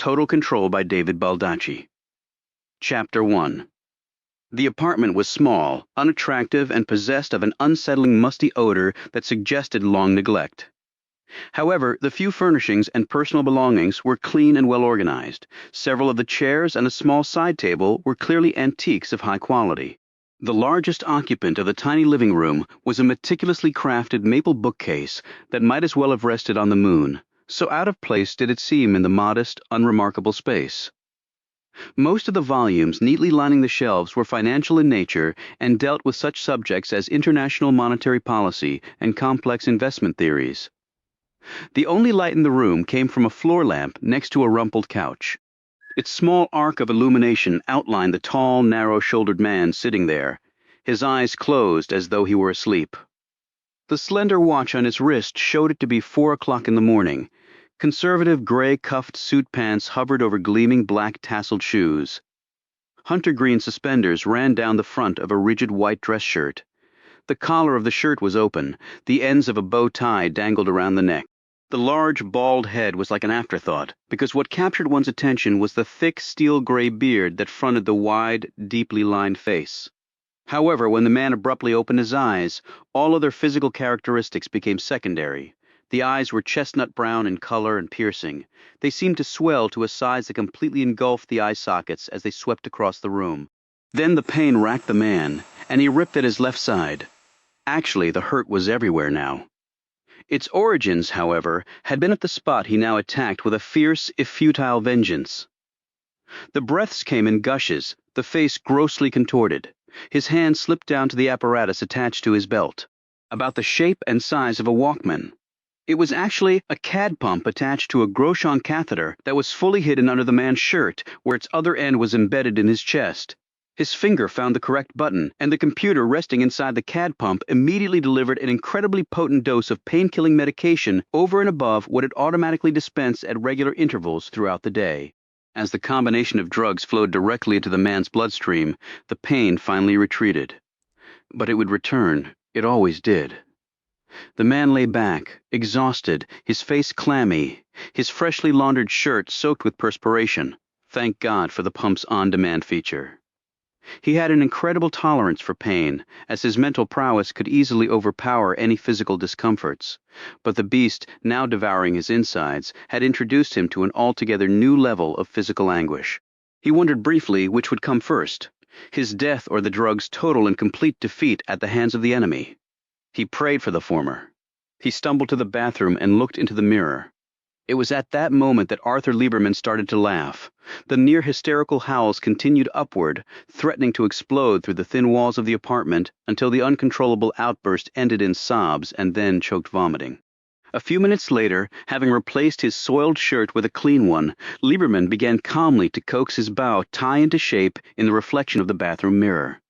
Total Control by David Baldacci. Chapter 1. The apartment was small, unattractive, and possessed of an unsettling musty odor that suggested long neglect. However, the few furnishings and personal belongings were clean and well organized. Several of the chairs and a small side table were clearly antiques of high quality. The largest occupant of the tiny living room was a meticulously crafted maple bookcase that might as well have rested on the moon, so out of place did it seem in the modest, unremarkable space. Most of the volumes neatly lining the shelves were financial in nature and dealt with such subjects as international monetary policy and complex investment theories. The only light in the room came from a floor lamp next to a rumpled couch. Its small arc of illumination outlined the tall, narrow-shouldered man sitting there, his eyes closed as though he were asleep. The slender watch on his wrist showed it to be 4 o'clock in the morning. Conservative gray-cuffed suit pants hovered over gleaming black tasseled shoes. Hunter-green suspenders ran down the front of a rigid white dress shirt. The collar of the shirt was open, the ends of a bow tie dangled around the neck. The large, bald head was like an afterthought, because what captured one's attention was the thick, steel-gray beard that fronted the wide, deeply lined face. However, when the man abruptly opened his eyes, all other physical characteristics became secondary. The eyes were chestnut brown in color and piercing. They seemed to swell to a size that completely engulfed the eye sockets as they swept across the room. Then the pain racked the man, and he ripped at his left side. Actually, the hurt was everywhere now. Its origins, however, had been at the spot he now attacked with a fierce, if futile, vengeance. The breaths came in gushes, the face grossly contorted. His hand slipped down to the apparatus attached to his belt, about the shape and size of a Walkman. It was actually a CAD pump attached to a Groshon catheter that was fully hidden under the man's shirt, where its other end was embedded in his chest. His finger found the correct button, and the computer resting inside the CAD pump immediately delivered an incredibly potent dose of pain-killing medication over and above what it automatically dispensed at regular intervals throughout the day. As the combination of drugs flowed directly into the man's bloodstream, the pain finally retreated. But it would return. It always did. The man lay back, exhausted, his face clammy, his freshly laundered shirt soaked with perspiration. Thank God for the pump's on-demand feature. He had an incredible tolerance for pain, as his mental prowess could easily overpower any physical discomforts. But the beast, now devouring his insides, had introduced him to an altogether new level of physical anguish. He wondered briefly which would come first, his death or the drug's total and complete defeat at the hands of the enemy. He prayed for the former. He stumbled to the bathroom and looked into the mirror. It was at that moment that Arthur Lieberman started to laugh. The near-hysterical howls continued upward, threatening to explode through the thin walls of the apartment until the uncontrollable outburst ended in sobs and then choked vomiting. A few minutes later, having replaced his soiled shirt with a clean one, Lieberman began calmly to coax his bow tie into shape in the reflection of the bathroom mirror.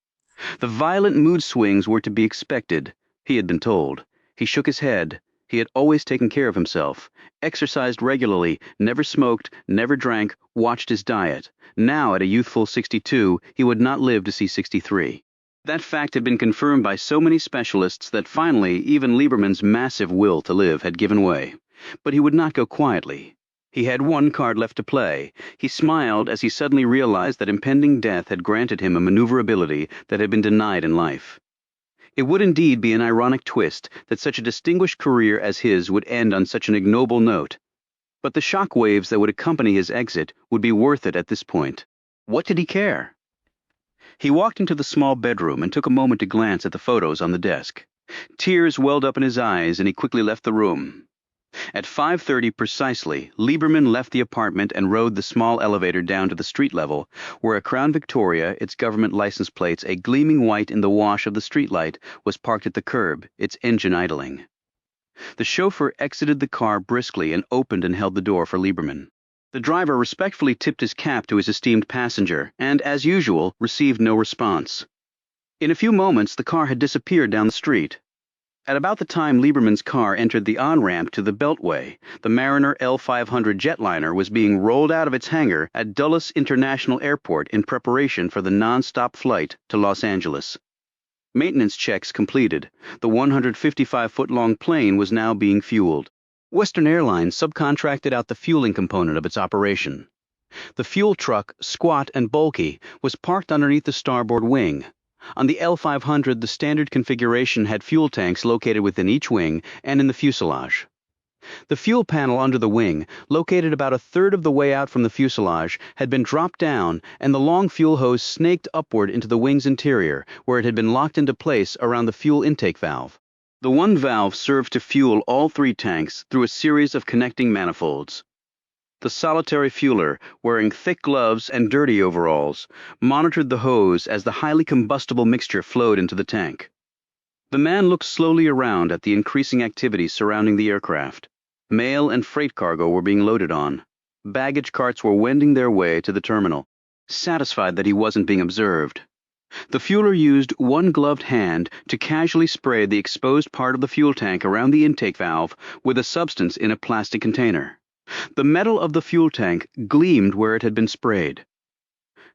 The violent mood swings were to be expected, he had been told. He shook his head. He had always taken care of himself, exercised regularly, never smoked, never drank, watched his diet. Now, at a youthful 62, he would not live to see 63. That fact had been confirmed by so many specialists that finally even Lieberman's massive will to live had given way. But he would not go quietly. He had one card left to play. He smiled as he suddenly realized that impending death had granted him a maneuverability that had been denied in life. It would indeed be an ironic twist that such a distinguished career as his would end on such an ignoble note. But the shock waves that would accompany his exit would be worth it at this point. What did he care? He walked into the small bedroom and took a moment to glance at the photos on the desk. Tears welled up in his eyes and he quickly left the room. At 5:30 precisely, Lieberman left the apartment and rode the small elevator down to the street level, where a Crown Victoria, its government license plates a gleaming white in the wash of the streetlight, was parked at the curb, its engine idling. The chauffeur exited the car briskly and opened and held the door for Lieberman. The driver respectfully tipped his cap to his esteemed passenger and, as usual, received no response. In a few moments, the car had disappeared down the street. At about the time Lieberman's car entered the on-ramp to the Beltway, the Mariner L500 jetliner was being rolled out of its hangar at Dulles International Airport in preparation for the non-stop flight to Los Angeles. Maintenance checks completed, the 155-foot-long plane was now being fueled. Western Airlines subcontracted out the fueling component of its operation. The fuel truck, squat and bulky, was parked underneath the starboard wing. On the L500, the standard configuration had fuel tanks located within each wing and in the fuselage. The fuel panel under the wing, located about a third of the way out from the fuselage, had been dropped down and the long fuel hose snaked upward into the wing's interior, where it had been locked into place around the fuel intake valve. The one valve served to fuel all three tanks through a series of connecting manifolds. The solitary fueler, wearing thick gloves and dirty overalls, monitored the hose as the highly combustible mixture flowed into the tank. The man looked slowly around at the increasing activity surrounding the aircraft. Mail and freight cargo were being loaded on. Baggage carts were wending their way to the terminal, satisfied that he wasn't being observed. The fueler used one gloved hand to casually spray the exposed part of the fuel tank around the intake valve with a substance in a plastic container. The metal of the fuel tank gleamed where it had been sprayed.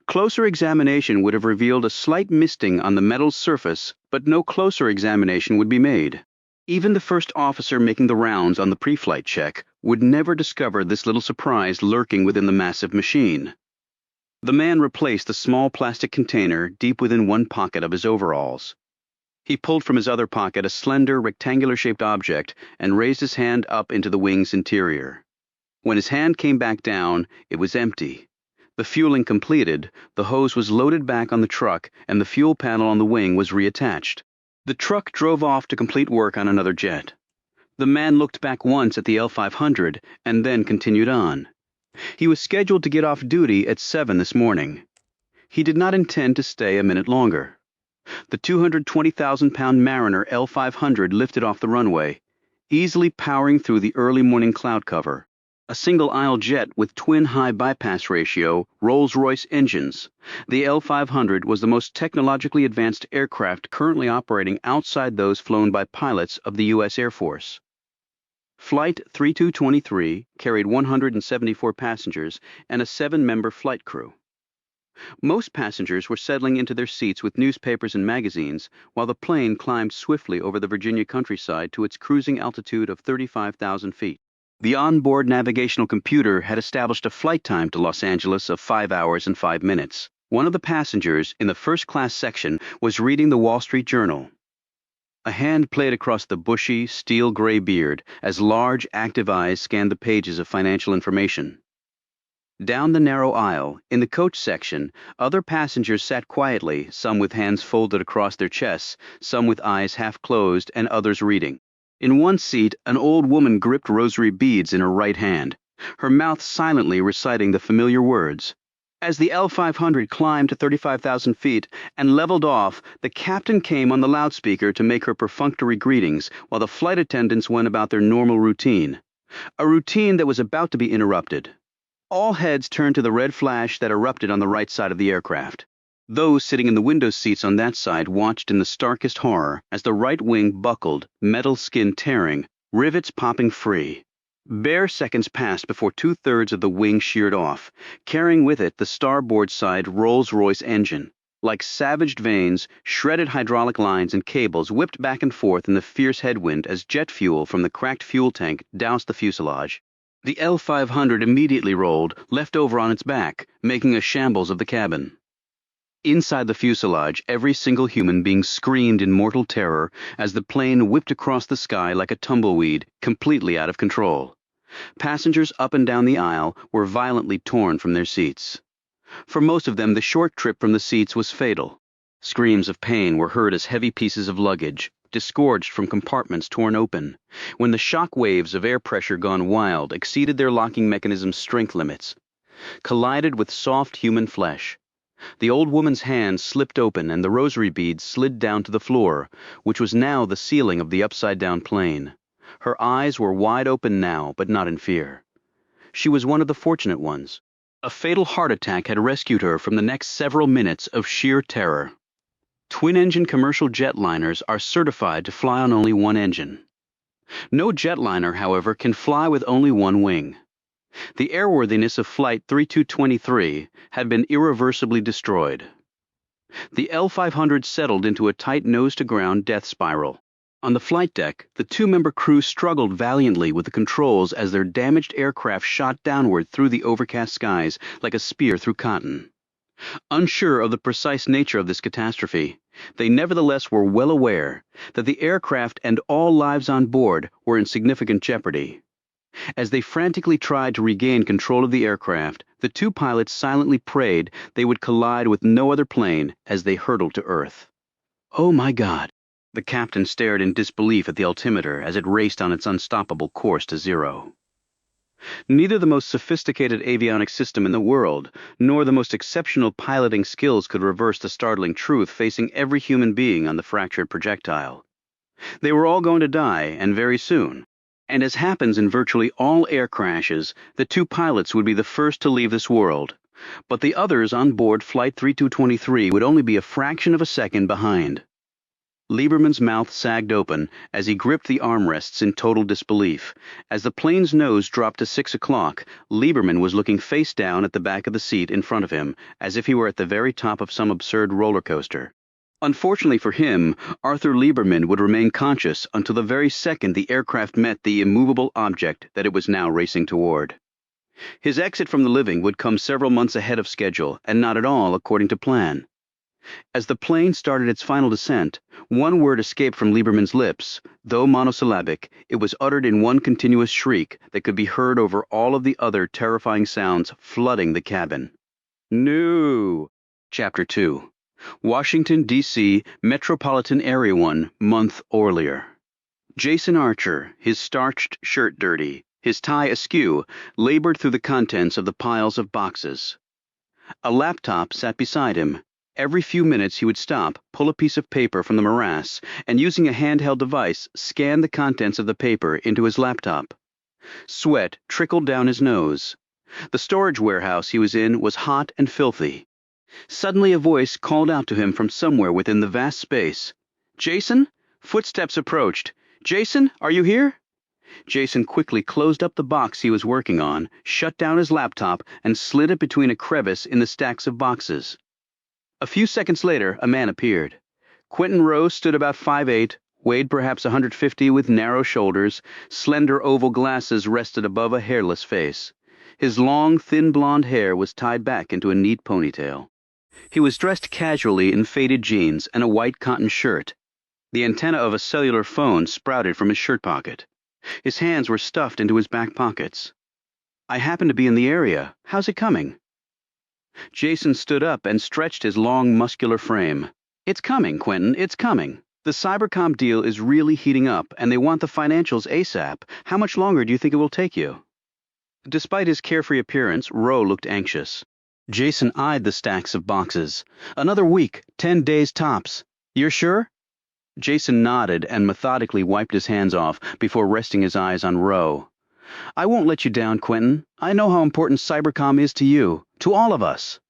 Closer examination would have revealed a slight misting on the metal's surface, but no closer examination would be made. Even the first officer making the rounds on the pre-flight check would never discover this little surprise lurking within the massive machine. The man replaced the small plastic container deep within one pocket of his overalls. He pulled from his other pocket a slender, rectangular-shaped object and raised his hand up into the wing's interior. When his hand came back down, it was empty. The fueling completed, the hose was loaded back on the truck and the fuel panel on the wing was reattached. The truck drove off to complete work on another jet. The man looked back once at the L500 and then continued on. He was scheduled to get off duty at 7 this morning. He did not intend to stay a minute longer. The 220,000-pound Mariner L500 lifted off the runway, easily powering through the early morning cloud cover. A single-aisle jet with twin high bypass ratio, Rolls-Royce engines, the L500 was the most technologically advanced aircraft currently operating outside those flown by pilots of the U.S. Air Force. Flight 3223 carried 174 passengers and a 7-member flight crew. Most passengers were settling into their seats with newspapers and magazines while the plane climbed swiftly over the Virginia countryside to its cruising altitude of 35,000 feet. The onboard navigational computer had established a flight time to Los Angeles of 5 hours and 5 minutes. One of the passengers in the first-class section was reading the Wall Street Journal. A hand played across the bushy, steel-gray beard as large, active eyes scanned the pages of financial information. Down the narrow aisle, in the coach section, other passengers sat quietly, some with hands folded across their chests, some with eyes half closed, and others reading. In one seat, an old woman gripped rosary beads in her right hand, her mouth silently reciting the familiar words. As the L500 climbed to 35,000 feet and leveled off, the captain came on the loudspeaker to make her perfunctory greetings while the flight attendants went about their normal routine. A routine that was about to be interrupted. All heads turned to the red flash that erupted on the right side of the aircraft. Those sitting in the window seats on that side watched in the starkest horror as the right wing buckled, metal skin tearing, rivets popping free. Bare seconds passed before 2/3 of the wing sheared off, carrying with it the starboard side Rolls-Royce engine. Like savaged veins, shredded hydraulic lines and cables whipped back and forth in the fierce headwind as jet fuel from the cracked fuel tank doused the fuselage. The L500 immediately rolled, left over on its back, making a shambles of the cabin. Inside the fuselage, every single human being screamed in mortal terror as the plane whipped across the sky like a tumbleweed, completely out of control. Passengers up and down the aisle were violently torn from their seats. For most of them, the short trip from the seats was fatal. Screams of pain were heard as heavy pieces of luggage, disgorged from compartments torn open, when the shock waves of air pressure gone wild exceeded their locking mechanism's strength limits, collided with soft human flesh. The old woman's hand slipped open and the rosary beads slid down to the floor, which was now the ceiling of the upside-down plane. Her eyes were wide open now, but not in fear. She was one of the fortunate ones. A fatal heart attack had rescued her from the next several minutes of sheer terror. Twin-engine commercial jetliners are certified to fly on only one engine. No jetliner, however, can fly with only one wing. The airworthiness of Flight 3223 had been irreversibly destroyed. The L500 settled into a tight nose-to-ground death spiral. On the flight deck, the two-member crew struggled valiantly with the controls as their damaged aircraft shot downward through the overcast skies like a spear through cotton. Unsure of the precise nature of this catastrophe, they nevertheless were well aware that the aircraft and all lives on board were in significant jeopardy. As they frantically tried to regain control of the aircraft, the two pilots silently prayed they would collide with no other plane as they hurtled to Earth. "Oh my God!" The captain stared in disbelief at the altimeter as it raced on its unstoppable course to zero. Neither the most sophisticated avionics system in the world, nor the most exceptional piloting skills could reverse the startling truth facing every human being on the fractured projectile. They were all going to die, and very soon. And as happens in virtually all air crashes, the two pilots would be the first to leave this world. But the others on board Flight 3223 would only be a fraction of a second behind. Lieberman's mouth sagged open as he gripped the armrests in total disbelief. As the plane's nose dropped to 6 o'clock, Lieberman was looking face down at the back of the seat in front of him, as if he were at the very top of some absurd roller coaster. Unfortunately for him, Arthur Lieberman would remain conscious until the very second the aircraft met the immovable object that it was now racing toward. His exit from the living would come several months ahead of schedule, and not at all according to plan. As the plane started its final descent, one word escaped from Lieberman's lips. Though monosyllabic, it was uttered in one continuous shriek that could be heard over all of the other terrifying sounds flooding the cabin. No! Chapter 2. Washington, D.C., Metropolitan Area 1, month earlier. Jason Archer, his starched shirt dirty, his tie askew, labored through the contents of the piles of boxes. A laptop sat beside him. Every few minutes he would stop, pull a piece of paper from the morass, and using a handheld device, scan the contents of the paper into his laptop. Sweat trickled down his nose. The storage warehouse he was in was hot and filthy. Suddenly a voice called out to him from somewhere within the vast space. "Jason?" Footsteps approached. "Jason, are you here?" Jason quickly closed up the box he was working on, shut down his laptop, and slid it between a crevice in the stacks of boxes. A few seconds later, a man appeared. Quentin Rose stood about 5'8", weighed perhaps 150 with narrow shoulders, slender oval glasses rested above a hairless face. His long, thin blonde hair was tied back into a neat ponytail. He was dressed casually in faded jeans and a white cotton shirt. The antenna of a cellular phone sprouted from his shirt pocket. His hands were stuffed into his back pockets. "I happen to be in the area. How's it coming?" Jason stood up and stretched his long, muscular frame. "It's coming, Quentin, it's coming. The Cybercom deal is really heating up, and they want the financials ASAP. How much longer do you think it will take you?" Despite his carefree appearance, Rowe looked anxious. Jason eyed the stacks of boxes. "Another week, 10 days tops. You're sure?" Jason nodded and methodically wiped his hands off before resting his eyes on Rowe. "I won't let you down, Quentin. I know how important Cybercom is to you, to all of us."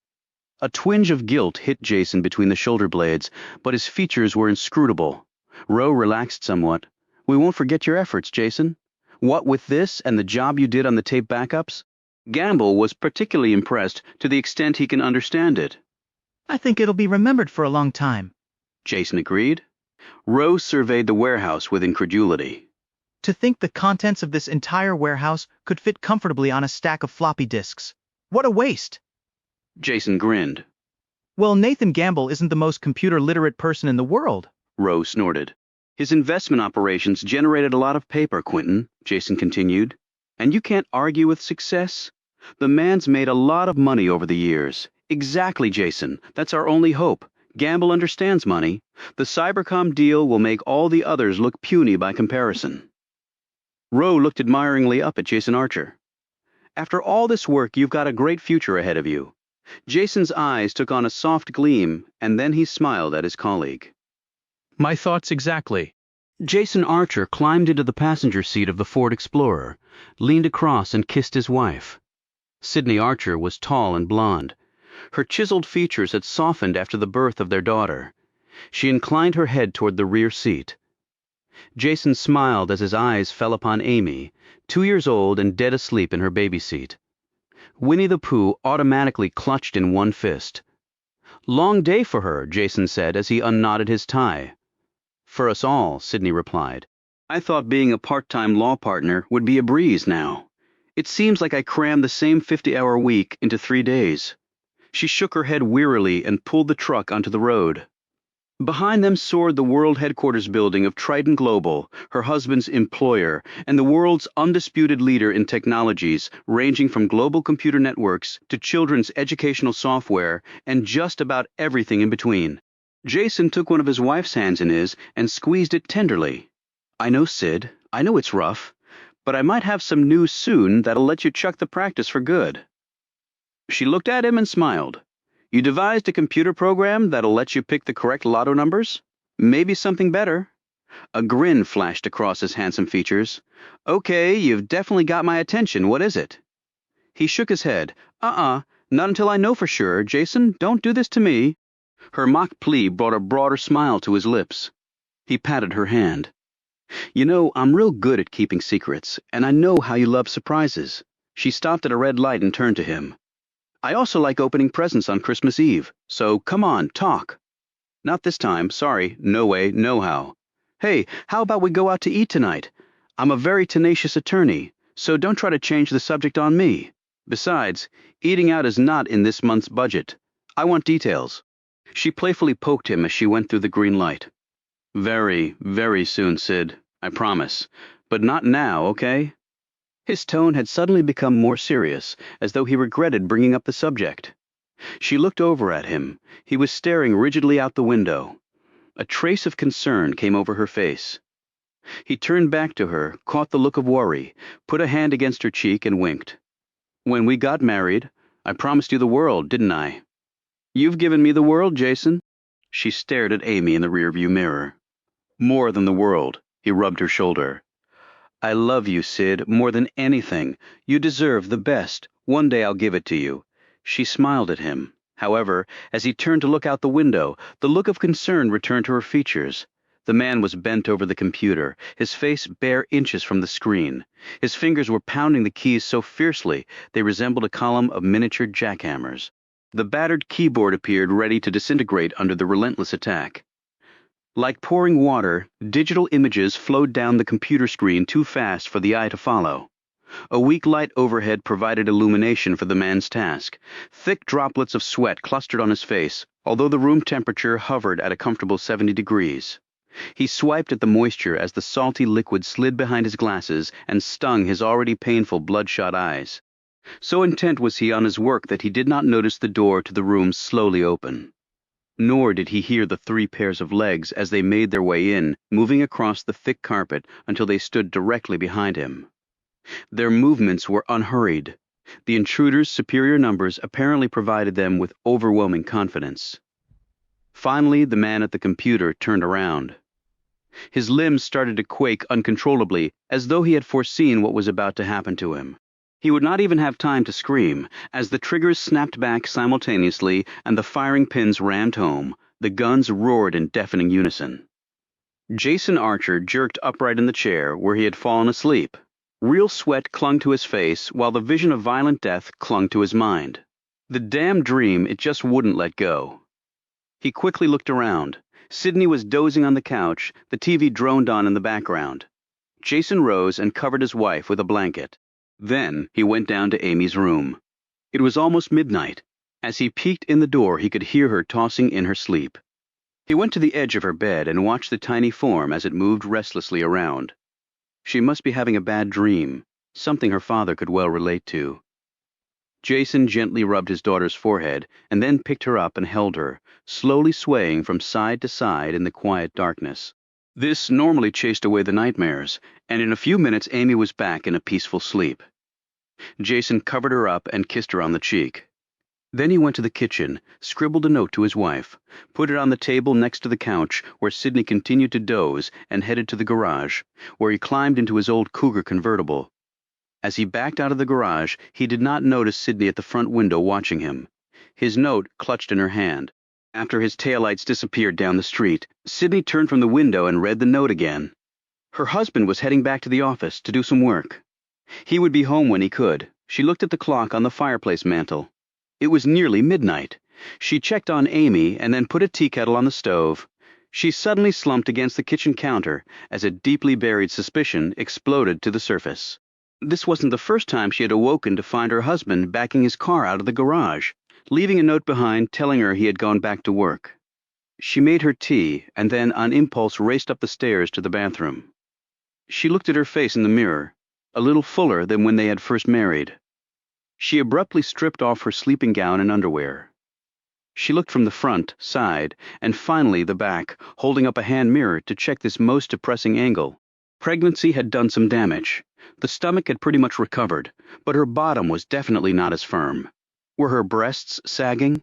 A twinge of guilt hit Jason between the shoulder blades, but his features were inscrutable. Rowe relaxed somewhat. "We won't forget your efforts, Jason. What with this and the job you did on the tape backups?" Gamble was particularly impressed to the extent he can understand it. "I think it'll be remembered for a long time," Jason agreed. Rowe surveyed the warehouse with incredulity. "To think the contents of this entire warehouse could fit comfortably on a stack of floppy disks. What a waste!" Jason grinned. "Well, Nathan Gamble isn't the most computer-literate person in the world," Rowe snorted. "His investment operations generated a lot of paper, Quentin," Jason continued. "And you can't argue with success. The man's made a lot of money over the years. Exactly, Jason. That's our only hope. Gamble understands money. The Cybercom deal will make all the others look puny by comparison." Rowe looked admiringly up at Jason Archer. "After all this work, you've got a great future ahead of you." Jason's eyes took on a soft gleam, and then he smiled at his colleague. "My thoughts exactly." Jason Archer climbed into the passenger seat of the Ford Explorer, leaned across and kissed his wife. Sydney Archer was tall and blonde. Her chiseled features had softened after the birth of their daughter. She inclined her head toward the rear seat. Jason smiled as his eyes fell upon Amy, 2 years old and dead asleep in her baby seat. Winnie the Pooh automatically clutched in one fist. "Long day for her," Jason said as he unknotted his tie. For us all, Sydney replied. I thought being a part-time law partner would be a breeze now. It seems like I crammed the same 50-hour week into 3 days. She shook her head wearily and pulled the truck onto the road. Behind them soared the world headquarters building of Triton Global, her husband's employer, and the world's undisputed leader in technologies ranging from global computer networks to children's educational software and just about everything in between. Jason took one of his wife's hands in his and squeezed it tenderly. I know, Sid. I know it's rough, but I might have some news soon that'll let you chuck the practice for good. She looked at him and smiled. You devised a computer program that'll let you pick the correct lotto numbers? Maybe something better. A grin flashed across his handsome features. Okay, you've definitely got my attention. What is it? He shook his head. Not until I know for sure. Jason, don't do this to me. Her mock plea brought a broader smile to his lips. He patted her hand. You know, I'm real good at keeping secrets, and I know how you love surprises. She stopped at a red light and turned to him. I also like opening presents on Christmas Eve, so come on, talk. Not this time, sorry, no way, no how. Hey, how about we go out to eat tonight? I'm a very tenacious attorney, so don't try to change the subject on me. Besides, eating out is not in this month's budget. I want details. She playfully poked him as she went through the green light. Very, very soon, Sid, I promise. But not now, okay? His tone had suddenly become more serious, as though he regretted bringing up the subject. She looked over at him. He was staring rigidly out the window. A trace of concern came over her face. He turned back to her, caught the look of worry, put a hand against her cheek and winked. When we got married, I promised you the world, didn't I? You've given me the world, Jason. She stared at Amy in the rearview mirror. More than the world, he rubbed her shoulder. I love you, Sid, more than anything. You deserve the best. One day I'll give it to you. She smiled at him. However, as he turned to look out the window, the look of concern returned to her features. The man was bent over the computer, his face bare inches from the screen. His fingers were pounding the keys so fiercely they resembled a column of miniature jackhammers. The battered keyboard appeared ready to disintegrate under the relentless attack. Like pouring water, digital images flowed down the computer screen too fast for the eye to follow. A weak light overhead provided illumination for the man's task. Thick droplets of sweat clustered on his face, although the room temperature hovered at a comfortable 70 degrees. He swiped at the moisture as the salty liquid slid behind his glasses and stung his already painful bloodshot eyes. So intent was he on his work that he did not notice the door to the room slowly open. Nor did he hear the 3 pairs of legs as they made their way in, moving across the thick carpet until they stood directly behind him. Their movements were unhurried. The intruders' superior numbers apparently provided them with overwhelming confidence. Finally, the man at the computer turned around. His limbs started to quake uncontrollably, as though he had foreseen what was about to happen to him. He would not even have time to scream. As the triggers snapped back simultaneously and the firing pins rammed home, the guns roared in deafening unison. Jason Archer jerked upright in the chair where he had fallen asleep. Real sweat clung to his face while the vision of violent death clung to his mind. The damn dream, it just wouldn't let go. He quickly looked around. Sydney was dozing on the couch, the TV droned on in the background. Jason rose and covered his wife with a blanket. Then he went down to Amy's room. It was almost midnight. As he peeked in the door, he could hear her tossing in her sleep. He went to the edge of her bed and watched the tiny form as it moved restlessly around. She must be having a bad dream, something her father could well relate to. Jason gently rubbed his daughter's forehead and then picked her up and held her, slowly swaying from side to side in the quiet darkness. This normally chased away the nightmares, and in a few minutes Amy was back in a peaceful sleep. Jason covered her up and kissed her on the cheek. Then he went to the kitchen, scribbled a note to his wife, put it on the table next to the couch where Sydney continued to doze, and headed to the garage, where he climbed into his old Cougar convertible. As he backed out of the garage, he did not notice Sydney at the front window watching him. His note clutched in her hand. After his taillights disappeared down the street, Sydney turned from the window and read the note again. Her husband was heading back to the office to do some work. He would be home when he could. She looked at the clock on the fireplace mantel. It was nearly midnight. She checked on Amy and then put a tea kettle on the stove. She suddenly slumped against the kitchen counter as a deeply buried suspicion exploded to the surface. This wasn't the first time she had awoken to find her husband backing his car out of the garage, leaving a note behind telling her he had gone back to work. She made her tea and then on impulse raced up the stairs to the bathroom. She looked at her face in the mirror, a little fuller than when they had first married. She abruptly stripped off her sleeping gown and underwear. She looked from the front, side, and finally the back, holding up a hand mirror to check this most depressing angle. Pregnancy had done some damage. The stomach had pretty much recovered, but her bottom was definitely not as firm. Were her breasts sagging?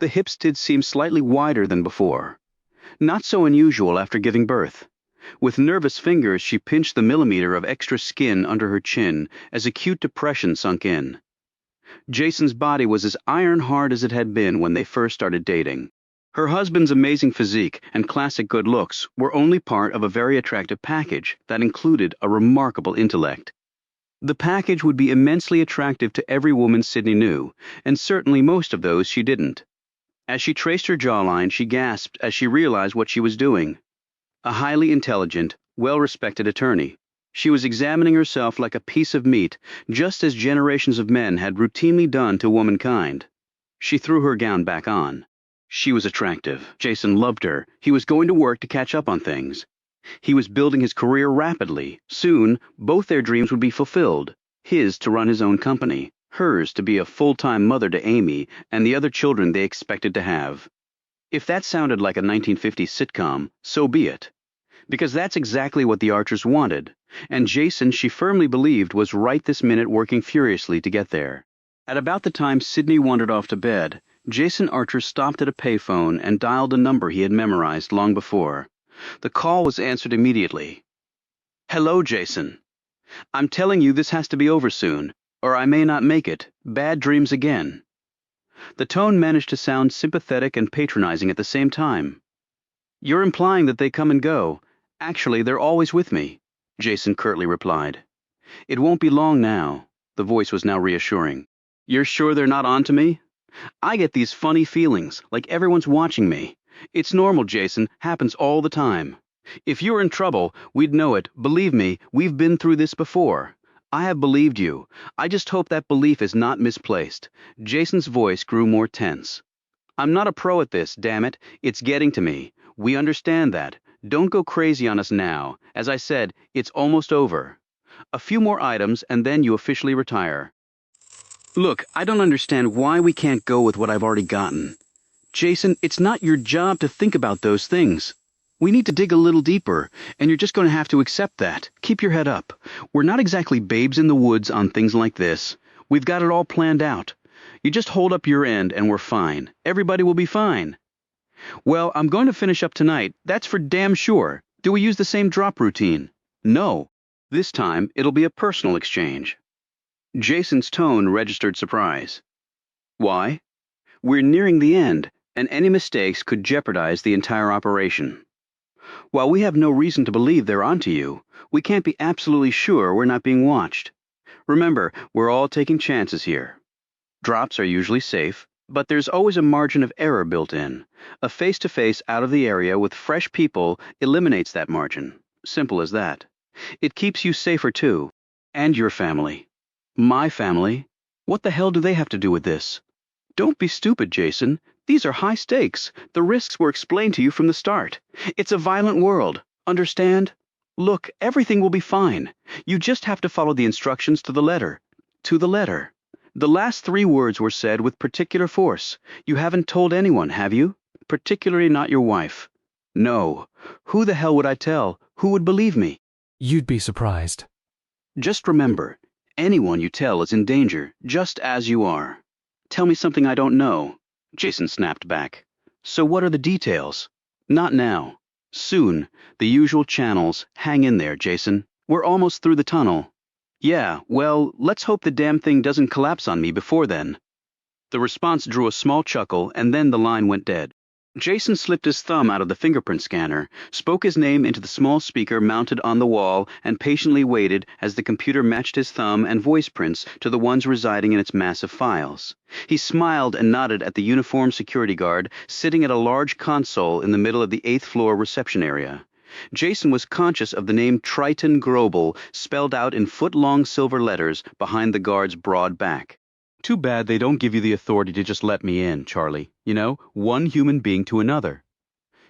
The hips did seem slightly wider than before. Not so unusual after giving birth. With nervous fingers, she pinched the millimeter of extra skin under her chin as acute depression sunk in. Jason's body was as iron-hard as it had been when they first started dating. Her husband's amazing physique and classic good looks were only part of a very attractive package that included a remarkable intellect. The package would be immensely attractive to every woman Sydney knew, and certainly most of those she didn't. As she traced her jawline, she gasped as she realized what she was doing. A highly intelligent, well-respected attorney. She was examining herself like a piece of meat, just as generations of men had routinely done to womankind. She threw her gown back on. She was attractive. Jason loved her. He was going to work to catch up on things. He was building his career rapidly. Soon, both their dreams would be fulfilled. His to run his own company, hers to be a full-time mother to Amy and the other children they expected to have. If that sounded like a 1950s sitcom, so be it. Because that's exactly what the Archers wanted, and Jason, she firmly believed, was right this minute working furiously to get there. At about the time Sydney wandered off to bed, Jason Archer stopped at a payphone and dialed a number he had memorized long before. The call was answered immediately. "Hello, Jason. I'm telling you this has to be over soon, or I may not make it. Bad dreams again." The tone managed to sound sympathetic and patronizing at the same time. "You're implying that they come and go. Actually, they're always with me," Jason curtly replied. "It won't be long now." The voice was now reassuring. "You're sure they're not on to me? I get these funny feelings, like everyone's watching me. It's normal, Jason, happens all the time. If you were in trouble, we'd know it. Believe me, we've been through this before. I have believed you. I just hope that belief is not misplaced." Jason's voice grew more tense. "I'm not a pro at this, damn it. It's getting to me. We understand that. Don't go crazy on us now. As I said, it's almost over. A few more items and then you officially retire." "Look, I don't understand why we can't go with what I've already gotten. Jason, it's not your job to think about those things. We need to dig a little deeper, and you're just going to have to accept that. Keep your head up. We're not exactly babes in the woods on things like this. We've got it all planned out. You just hold up your end and we're fine. Everybody will be fine." "Well, I'm going to finish up tonight. That's for damn sure. Do we use the same drop routine?" "No. This time, it'll be a personal exchange." Jason's tone registered surprise. "Why?" "We're nearing the end, and any mistakes could jeopardize the entire operation. While we have no reason to believe they're onto you, we can't be absolutely sure we're not being watched. Remember, we're all taking chances here. Drops are usually safe, but there's always a margin of error built in. A face-to-face out of the area with fresh people eliminates that margin. Simple as that. It keeps you safer too. And your family." "My family? What the hell do they have to do with this?" "Don't be stupid, Jason. These are high stakes. The risks were explained to you from the start. It's a violent world. Understand? Look, everything will be fine. You just have to follow the instructions to the letter. To the letter. The last 3 words were said with particular force. You haven't told anyone, have you? Particularly not your wife." "No. Who the hell would I tell? Who would believe me?" You'd be surprised. "Just remember, anyone you tell is in danger, just as you are." "Tell me something I don't know," Jason snapped back. "So what are the details?" "Not now. Soon. The usual channels. Hang in there, Jason. We're almost through the tunnel." "Yeah, well, let's hope the damn thing doesn't collapse on me before then." The response drew a small chuckle, and then the line went dead. Jason slipped his thumb out of the fingerprint scanner, spoke his name into the small speaker mounted on the wall, and patiently waited as the computer matched his thumb and voice prints to the ones residing in its massive files. He smiled and nodded at the uniformed security guard sitting at a large console in the middle of the 8th floor reception area. Jason was conscious of the name Triton Global spelled out in foot-long silver letters behind the guard's broad back. Too bad they don't give you the authority to just let me in, Charlie. You know, one human being to another.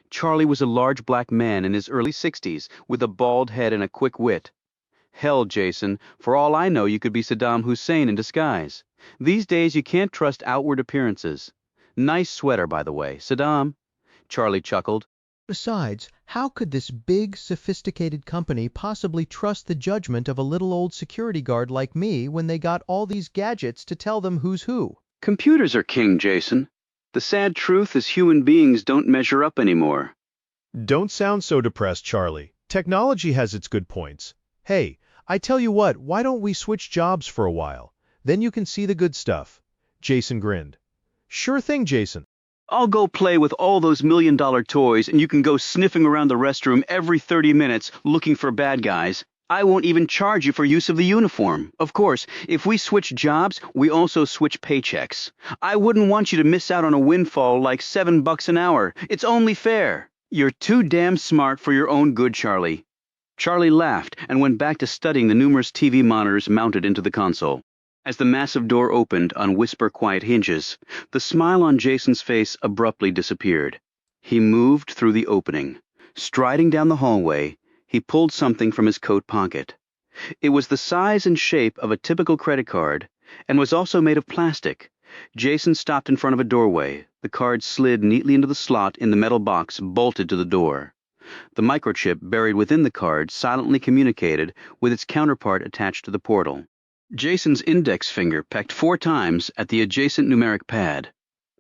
Charlie was a large black man in his early 60s with a bald head and a quick wit. Hell, Jason, for all I know you could be Saddam Hussein in disguise. These days you can't trust outward appearances. Nice sweater, by the way, Saddam. Charlie chuckled. Besides, how could this big, sophisticated company possibly trust the judgment of a little old security guard like me when they got all these gadgets to tell them who's who? Computers are king, Jason. The sad truth is human beings don't measure up anymore. Don't sound so depressed, Charlie. Technology has its good points. Hey, I tell you what, why don't we switch jobs for a while? Then you can see the good stuff. Jason grinned. Sure thing, Jason. I'll go play with all those million-dollar toys and you can go sniffing around the restroom every 30 minutes looking for bad guys. I won't even charge you for use of the uniform. Of course, if we switch jobs, we also switch paychecks. I wouldn't want you to miss out on a windfall like $7 an hour. It's only fair. You're too damn smart for your own good, Charlie. Charlie laughed and went back to studying the numerous TV monitors mounted into the console. As the massive door opened on whisper-quiet hinges, the smile on Jason's face abruptly disappeared. He moved through the opening. Striding down the hallway, he pulled something from his coat pocket. It was the size and shape of a typical credit card, and was also made of plastic. Jason stopped in front of a doorway. The card slid neatly into the slot in the metal box bolted to the door. The microchip buried within the card silently communicated with its counterpart attached to the portal. Jason's index finger pecked 4 times at the adjacent numeric pad.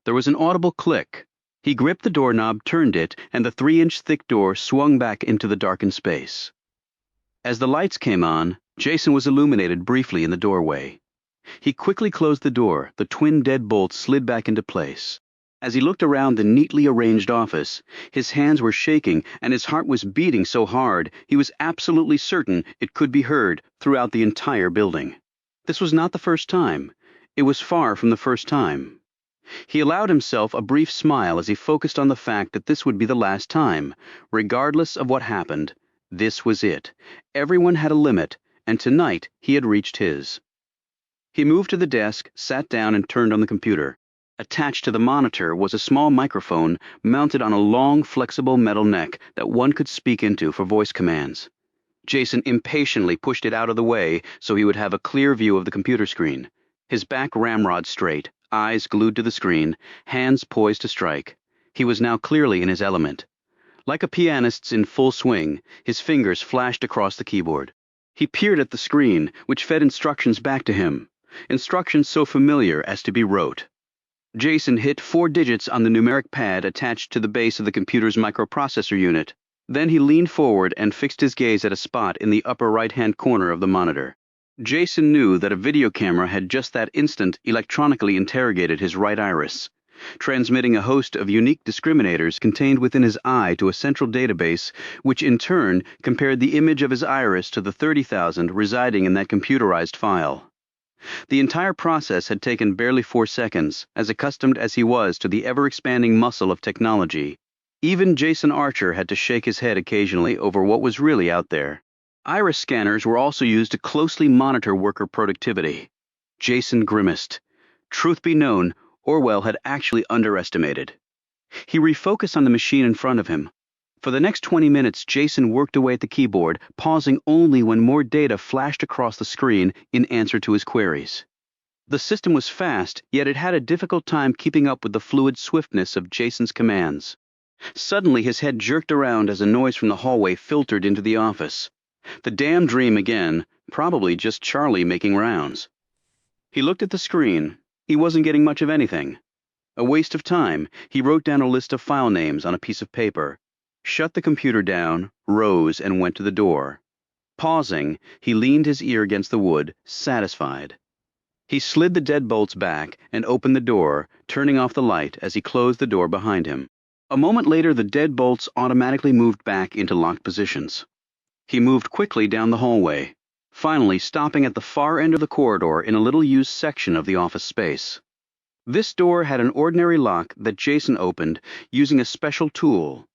There was an audible click. He gripped the doorknob, turned it, and the 3-inch thick door swung back into the darkened space. As the lights came on, Jason was illuminated briefly in the doorway. He quickly closed the door. The twin deadbolts slid back into place. As he looked around the neatly arranged office, his hands were shaking and his heart was beating so hard he was absolutely certain it could be heard throughout the entire building. This was not the first time. It was far from the first time. He allowed himself a brief smile as he focused on the fact that this would be the last time. Regardless of what happened, this was it. Everyone had a limit, and tonight he had reached his. He moved to the desk, sat down, and turned on the computer. Attached to the monitor was a small microphone mounted on a long, flexible metal neck that one could speak into for voice commands. Jason impatiently pushed it out of the way so he would have a clear view of the computer screen. His back ramrod straight, eyes glued to the screen, hands poised to strike. He was now clearly in his element. Like a pianist's in full swing, his fingers flashed across the keyboard. He peered at the screen, which fed instructions back to him. Instructions so familiar as to be rote. Jason hit 4 digits on the numeric pad attached to the base of the computer's microprocessor unit. Then he leaned forward and fixed his gaze at a spot in the upper right-hand corner of the monitor. Jason knew that a video camera had just that instant electronically interrogated his right iris, transmitting a host of unique discriminators contained within his eye to a central database, which in turn compared the image of his iris to the 30,000 residing in that computerized file. The entire process had taken barely 4 seconds, as accustomed as he was to the ever-expanding muscle of technology. Even Jason Archer had to shake his head occasionally over what was really out there. Iris scanners were also used to closely monitor worker productivity. Jason grimaced. Truth be known, Orwell had actually underestimated. He refocused on the machine in front of him. For the next 20 minutes, Jason worked away at the keyboard, pausing only when more data flashed across the screen in answer to his queries. The system was fast, yet it had a difficult time keeping up with the fluid swiftness of Jason's commands. Suddenly his head jerked around as a noise from the hallway filtered into the office. The damn dream again, probably just Charlie making rounds. He looked at the screen. He wasn't getting much of anything. A waste of time. He wrote down a list of file names on a piece of paper, shut the computer down, rose, and went to the door. Pausing, he leaned his ear against the wood, satisfied. He slid the deadbolts back and opened the door, turning off the light as he closed the door behind him. A moment later, the deadbolts automatically moved back into locked positions. He moved quickly down the hallway, finally stopping at the far end of the corridor in a little-used section of the office space. This door had an ordinary lock that Jason opened using a special tool.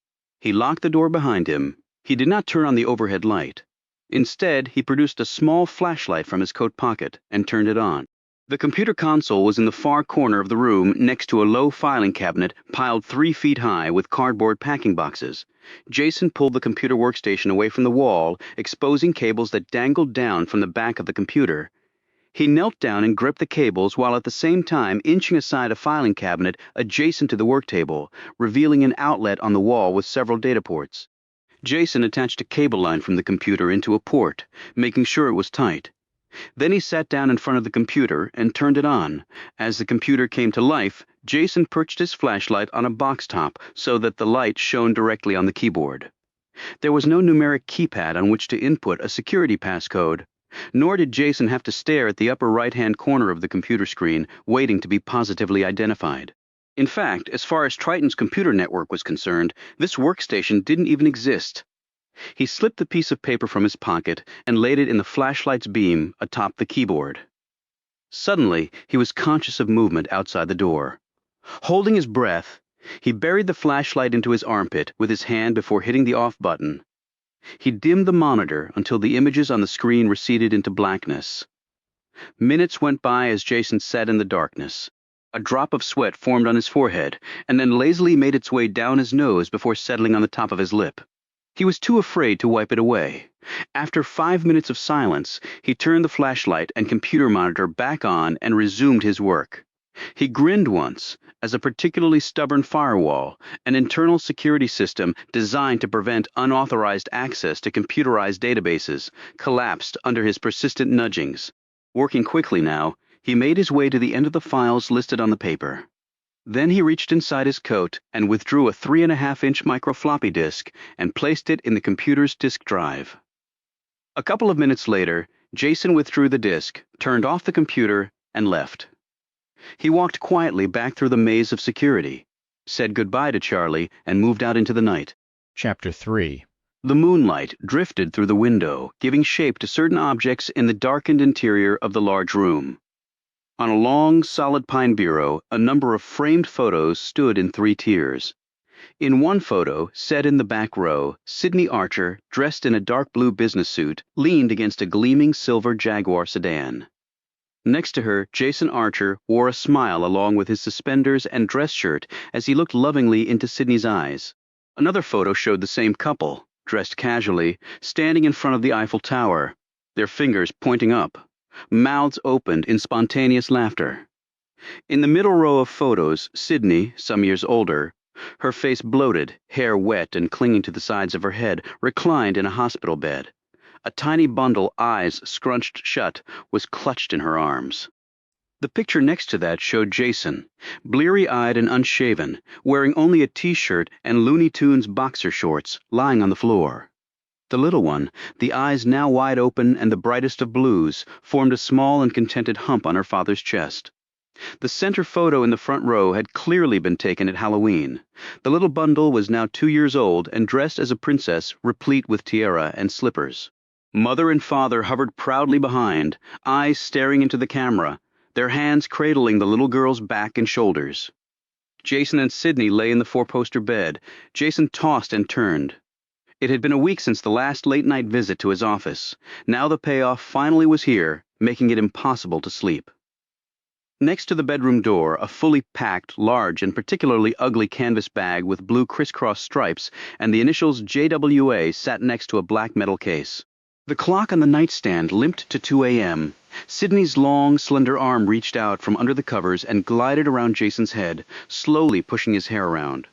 He locked the door behind him. He did not turn on the overhead light. Instead, he produced a small flashlight from his coat pocket and turned it on. The computer console was in the far corner of the room next to a low filing cabinet piled 3 feet high with cardboard packing boxes. Jason pulled the computer workstation away from the wall, exposing cables that dangled down from the back of the computer. He knelt down and gripped the cables while at the same time inching aside a filing cabinet adjacent to the work table, revealing an outlet on the wall with several data ports. Jason attached a cable line from the computer into a port, making sure it was tight. Then he sat down in front of the computer and turned it on. As the computer came to life, Jason perched his flashlight on a box top so that the light shone directly on the keyboard. There was no numeric keypad on which to input a security passcode, nor did Jason have to stare at the upper right-hand corner of the computer screen, waiting to be positively identified. In fact, as far as Triton's computer network was concerned, this workstation didn't even exist. He slipped the piece of paper from his pocket and laid it in the flashlight's beam atop the keyboard. Suddenly, he was conscious of movement outside the door. Holding his breath, he buried the flashlight into his armpit with his hand before hitting the off button. He dimmed the monitor until the images on the screen receded into blackness. Minutes went by as Jason sat in the darkness. A drop of sweat formed on his forehead and then lazily made its way down his nose before settling on the top of his lip. He was too afraid to wipe it away. After 5 minutes of silence, he turned the flashlight and computer monitor back on and resumed his work. He grinned once, as a particularly stubborn firewall, an internal security system designed to prevent unauthorized access to computerized databases, collapsed under his persistent nudgings. Working quickly now, he made his way to the end of the files listed on the paper. Then he reached inside his coat and withdrew a 3.5-inch microfloppy disk and placed it in the computer's disk drive. A couple of minutes later, Jason withdrew the disk, turned off the computer, and left. He walked quietly back through the maze of security, said goodbye to Charlie, and moved out into the night. Chapter 3. The moonlight drifted through the window, giving shape to certain objects in the darkened interior of the large room. On a long, solid pine bureau, a number of framed photos stood in 3 tiers. In one photo, set in the back row, Sydney Archer, dressed in a dark blue business suit, leaned against a gleaming silver Jaguar sedan. Next to her, Jason Archer wore a smile along with his suspenders and dress shirt as he looked lovingly into Sydney's eyes. Another photo showed the same couple, dressed casually, standing in front of the Eiffel Tower, their fingers pointing up. Mouths opened in spontaneous laughter. In the middle row of photos, Sydney, some years older, her face bloated, hair wet and clinging to the sides of her head, reclined in a hospital bed. A tiny bundle, eyes scrunched shut, was clutched in her arms. The picture next to that showed Jason, bleary-eyed and unshaven, wearing only a t-shirt and Looney Tunes boxer shorts, lying on the floor. The little one, the eyes now wide open and the brightest of blues, formed a small and contented hump on her father's chest. The center photo in the front row had clearly been taken at Halloween. The little bundle was now 2 years old and dressed as a princess, replete with tiara and slippers. Mother and father hovered proudly behind, eyes staring into the camera, their hands cradling the little girl's back and shoulders. Jason and Sydney lay in the 4-poster bed. Jason tossed and turned. It had been a week since the last late-night visit to his office. Now the payoff finally was here, making it impossible to sleep. Next to the bedroom door, a fully packed, large, and particularly ugly canvas bag with blue crisscross stripes and the initials JWA sat next to a black metal case. The clock on the nightstand limped to 2 a.m. Sydney's long, slender arm reached out from under the covers and glided around Jason's head, slowly pushing his hair around.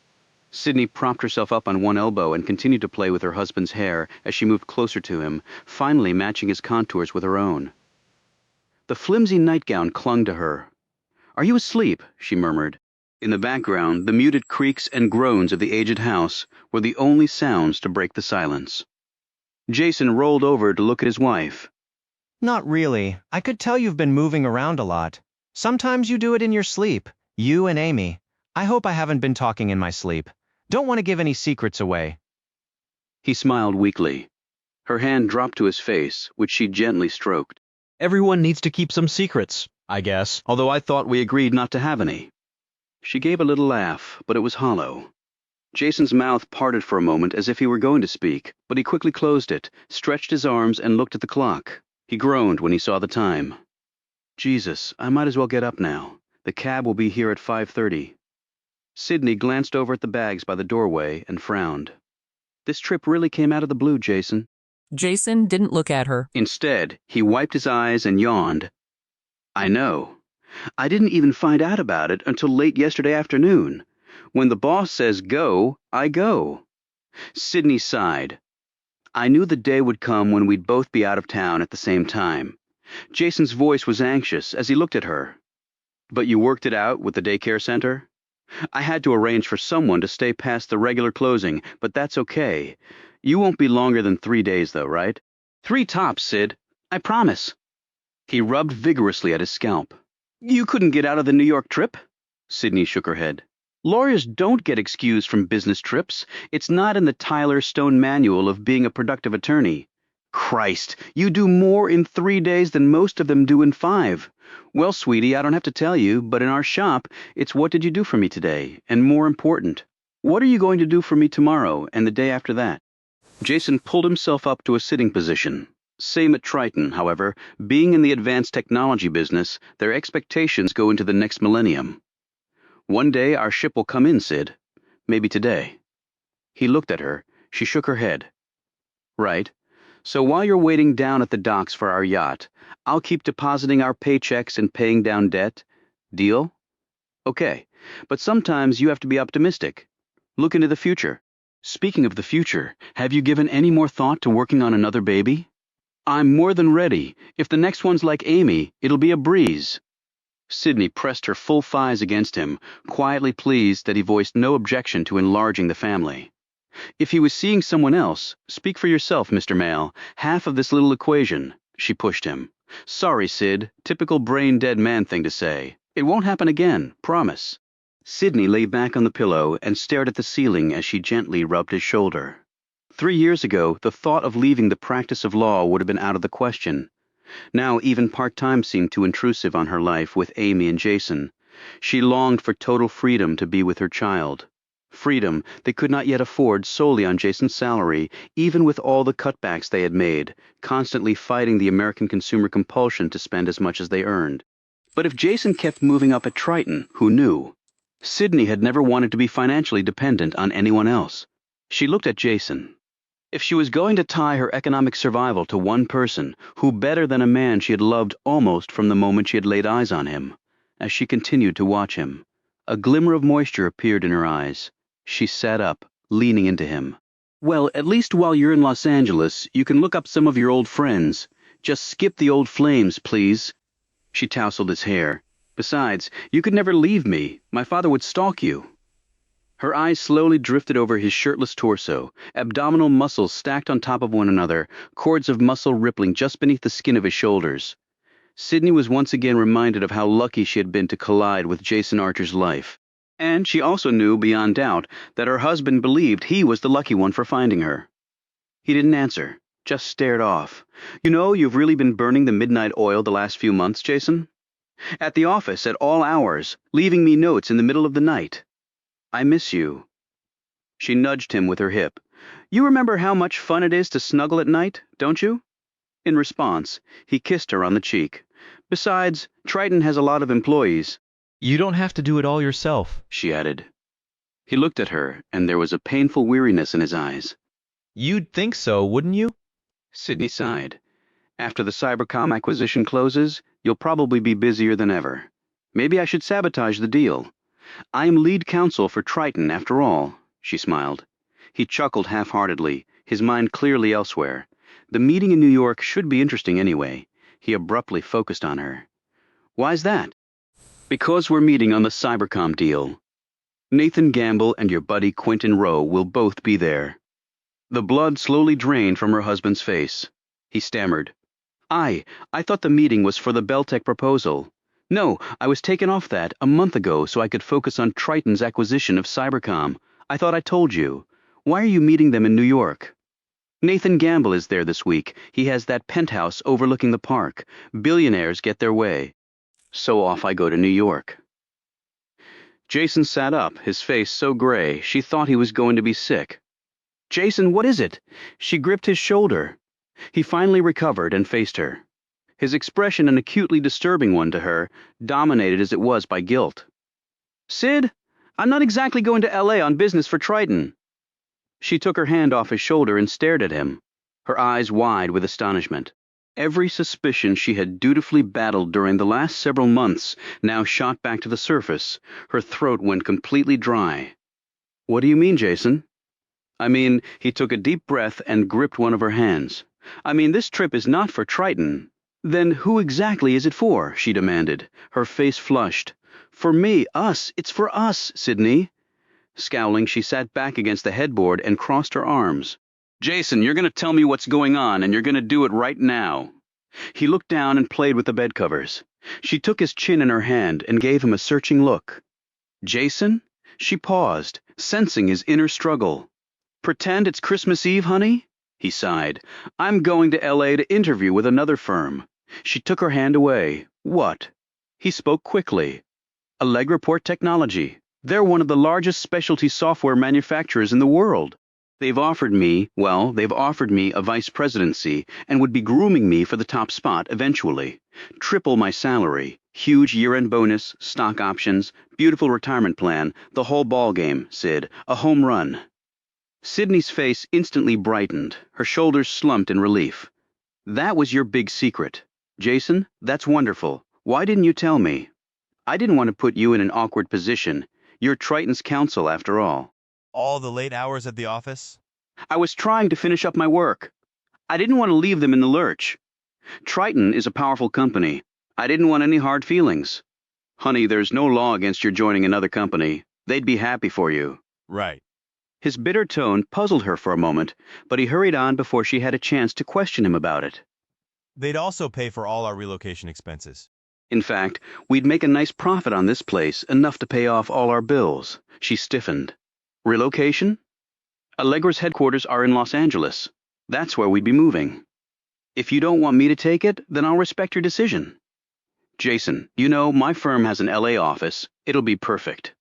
Sydney propped herself up on one elbow and continued to play with her husband's hair as she moved closer to him, finally matching his contours with her own. The flimsy nightgown clung to her. "Are you asleep?" she murmured. In the background, the muted creaks and groans of the aged house were the only sounds to break the silence. Jason rolled over to look at his wife. Not really. I could tell you've been moving around a lot. Sometimes you do it in your sleep. You and Amy. I hope I haven't been talking in my sleep. Don't want to give any secrets away. He smiled weakly. Her hand dropped to his face, which she gently stroked. Everyone needs to keep some secrets, I guess, although I thought we agreed not to have any. She gave a little laugh, but it was hollow. Jason's mouth parted for a moment as if he were going to speak, but he quickly closed it, stretched his arms, and looked at the clock. He groaned when he saw the time. Jesus, I might as well get up now. The cab will be here at 5:30. Sydney glanced over at the bags by the doorway and frowned. This trip really came out of the blue, Jason. Jason didn't look at her. Instead, he wiped his eyes and yawned. I know. I didn't even find out about it until late yesterday afternoon. When the boss says go, I go. Sydney sighed. I knew the day would come when we'd both be out of town at the same time. Jason's voice was anxious as he looked at her. But you worked it out with the daycare center? I had to arrange for someone to stay past the regular closing, but that's okay. You won't be longer than 3 days, though, right? 3 tops, Sid. I promise. He rubbed vigorously at his scalp. You couldn't get out of the New York trip? Sydney shook her head. Lawyers don't get excused from business trips. It's not in the Tyler Stone manual of being a productive attorney. Christ, you do more in 3 days than most of them do in 5. Well, sweetie, I don't have to tell you, but in our shop, it's what did you do for me today, and more important, what are you going to do for me tomorrow and the day after that? Jason pulled himself up to a sitting position. Same at Triton, however, being in the advanced technology business, their expectations go into the next millennium. One day our ship will come in, Sid. Maybe today. He looked at her. She shook her head. Right. So while you're waiting down at the docks for our yacht, I'll keep depositing our paychecks and paying down debt. Deal? Okay. But sometimes you have to be optimistic. Look into the future. Speaking of the future, have you given any more thought to working on another baby? I'm more than ready. If the next one's like Amy, it'll be a breeze. Sydney pressed her full thighs against him, quietly pleased that he voiced no objection to enlarging the family. If he was seeing someone else, speak for yourself, Mr. Mail. Half of this little equation, she pushed him. Sorry, Sid, typical brain-dead man thing to say. It won't happen again, promise. Sydney lay back on the pillow and stared at the ceiling as she gently rubbed his shoulder. 3 years ago, the thought of leaving the practice of law would have been out of the question. Now even part-time seemed too intrusive on her life with Amy and Jason. She longed for total freedom to be with her child. Freedom they could not yet afford solely on Jason's salary, even with all the cutbacks they had made, constantly fighting the American consumer compulsion to spend as much as they earned. But if Jason kept moving up at Triton, who knew? Sydney had never wanted to be financially dependent on anyone else. She looked at Jason. If she was going to tie her economic survival to one person, who better than a man she had loved almost from the moment she had laid eyes on him? As she continued to watch him, a glimmer of moisture appeared in her eyes. She sat up, leaning into him. Well, at least while you're in Los Angeles, you can look up some of your old friends. Just skip the old flames, please. She tousled his hair. Besides, you could never leave me. My father would stalk you. Her eyes slowly drifted over his shirtless torso, abdominal muscles stacked on top of one another, cords of muscle rippling just beneath the skin of his shoulders. Sydney was once again reminded of how lucky she had been to collide with Jason Archer's life. And she also knew beyond doubt that her husband believed he was the lucky one for finding her. He didn't answer, just stared off. You know, you've really been burning the midnight oil the last few months, Jason? At the office at all hours, leaving me notes in the middle of the night. I miss you. She nudged him with her hip. You remember how much fun it is to snuggle at night, don't you? In response, he kissed her on the cheek. Besides, Triton has a lot of employees. You don't have to do it all yourself, she added. He looked at her, and there was a painful weariness in his eyes. You'd think so, wouldn't you? Sydney sighed. After the Cybercom acquisition closes, you'll probably be busier than ever. Maybe I should sabotage the deal. I am lead counsel for Triton, after all, she smiled. He chuckled half-heartedly, his mind clearly elsewhere. The meeting in New York should be interesting anyway. He abruptly focused on her. Why's that? Because we're meeting on the Cybercom deal. Nathan Gamble and your buddy Quentin Rowe will both be there. The blood slowly drained from her husband's face. He stammered. I thought the meeting was for the Beltec proposal. No, I was taken off that a month ago so I could focus on Triton's acquisition of Cybercom. I thought I told you. Why are you meeting them in New York? Nathan Gamble is there this week. He has that penthouse overlooking the park. Billionaires get their way. So off I go to New York. Jason sat up, his face so gray she thought he was going to be sick. Jason, what is it? She gripped his shoulder. He finally recovered and faced her. His expression, an acutely disturbing one to her, dominated as it was by guilt. Sid, I'm not exactly going to L.A. on business for Triton. She took her hand off his shoulder and stared at him, her eyes wide with astonishment. Every suspicion she had dutifully battled during the last several months now shot back to the surface. Her throat went completely dry. What do you mean, Jason? I mean, he took a deep breath and gripped one of her hands. I mean, this trip is not for Triton. Then who exactly is it for? She demanded, her face flushed. For me, us. It's for us, Sydney. Scowling, she sat back against the headboard and crossed her arms. Jason, you're going to tell me what's going on, and you're going to do it right now. He looked down and played with the bed covers. She took his chin in her hand and gave him a searching look. Jason? She paused, sensing his inner struggle. Pretend it's Christmas Eve, honey? He sighed. I'm going to L.A. to interview with another firm. She took her hand away. What? He spoke quickly. Allegroport Technology. They're one of the largest specialty software manufacturers in the world. They've offered me a vice presidency and would be grooming me for the top spot eventually. Triple my salary, huge year-end bonus, stock options, beautiful retirement plan, the whole ballgame, Sid, a home run. Sydney's face instantly brightened, her shoulders slumped in relief. That was your big secret. Jason, that's wonderful. Why didn't you tell me? I didn't want to put you in an awkward position. You're Triton's counsel, after all. All the late hours at the office? I was trying to finish up my work. I didn't want to leave them in the lurch. Triton is a powerful company. I didn't want any hard feelings. Honey, there's no law against your joining another company. They'd be happy for you. Right. His bitter tone puzzled her for a moment, but he hurried on before she had a chance to question him about it. They'd also pay for all our relocation expenses. In fact, we'd make a nice profit on this place, enough to pay off all our bills. She stiffened. Relocation? Allegra's headquarters are in Los Angeles. That's where we'd be moving. If you don't want me to take it, then I'll respect your decision. Jason, you know, my firm has an LA office. It'll be perfect.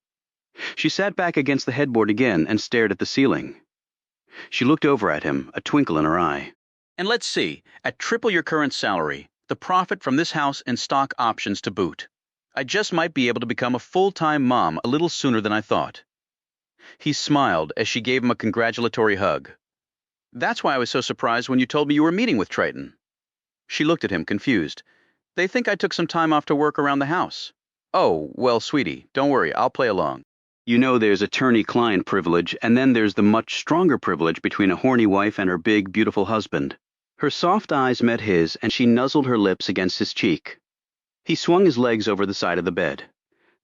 She sat back against the headboard again and stared at the ceiling. She looked over at him, a twinkle in her eye. And let's see, at triple your current salary, the profit from this house and stock options to boot, I just might be able to become a full-time mom a little sooner than I thought. He smiled as she gave him a congratulatory hug. That's why I was so surprised when you told me you were meeting with Triton. She looked at him, confused. They think I took some time off to work around the house. Oh, well, sweetie, don't worry, I'll play along. You know there's attorney-client privilege, and then there's the much stronger privilege between a horny wife and her big, beautiful husband. Her soft eyes met his, and she nuzzled her lips against his cheek. He swung his legs over the side of the bed.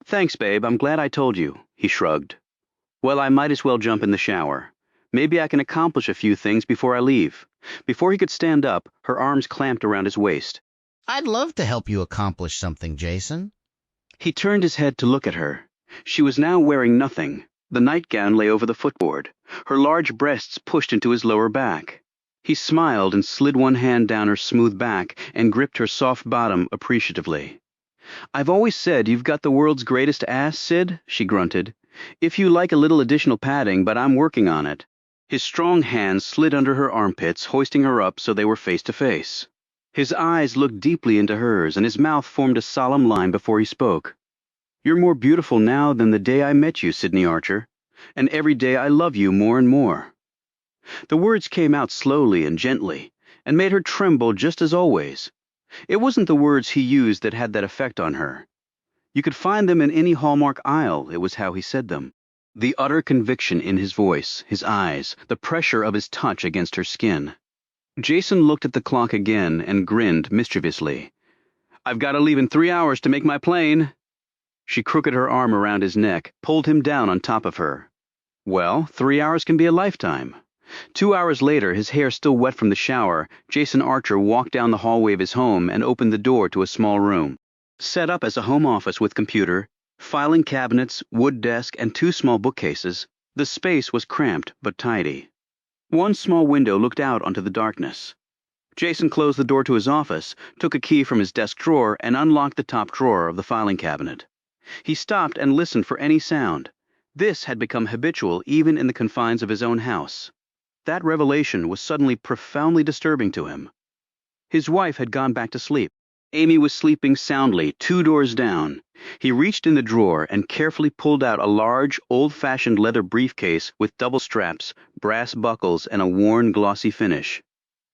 Thanks, babe, I'm glad I told you, he shrugged. Well, I might as well jump in the shower. Maybe I can accomplish a few things before I leave. Before he could stand up, her arms clamped around his waist. I'd love to help you accomplish something, Jason. He turned his head to look at her. She was now wearing nothing. The nightgown lay over the footboard, her large breasts pushed into his lower back. He smiled and slid one hand down her smooth back and gripped her soft bottom appreciatively. I've always said you've got the world's greatest ass, Sid, she grunted. If you like a little additional padding, but I'm working on it. His strong hands slid under her armpits, hoisting her up so they were face to face. His eyes looked deeply into hers, and his mouth formed a solemn line before he spoke. You're more beautiful now than the day I met you, Sydney Archer, and every day I love you more and more. The words came out slowly and gently, and made her tremble just as always. It wasn't the words he used that had that effect on her. You could find them in any Hallmark aisle, it was how he said them. The utter conviction in his voice, his eyes, the pressure of his touch against her skin. Jason looked at the clock again and grinned mischievously. I've got to leave in 3 hours to make my plane. She crooked her arm around his neck, pulled him down on top of her. Well, 3 hours can be a lifetime. 2 hours later, his hair still wet from the shower, Jason Archer walked down the hallway of his home and opened the door to a small room. Set up as a home office with computer, filing cabinets, wood desk, and 2 small bookcases, The space was cramped but tidy. One small window looked out onto the darkness. Jason closed the door to his office, took a key from his desk drawer, and unlocked the top drawer of the filing cabinet. He stopped and listened for any sound. This had become habitual even in the confines of his own house. That revelation was suddenly profoundly disturbing to him. His wife had gone back to sleep. Amy was sleeping soundly 2 doors down. He reached in the drawer and carefully pulled out a large, old-fashioned leather briefcase with double straps, brass buckles, and a worn, glossy finish.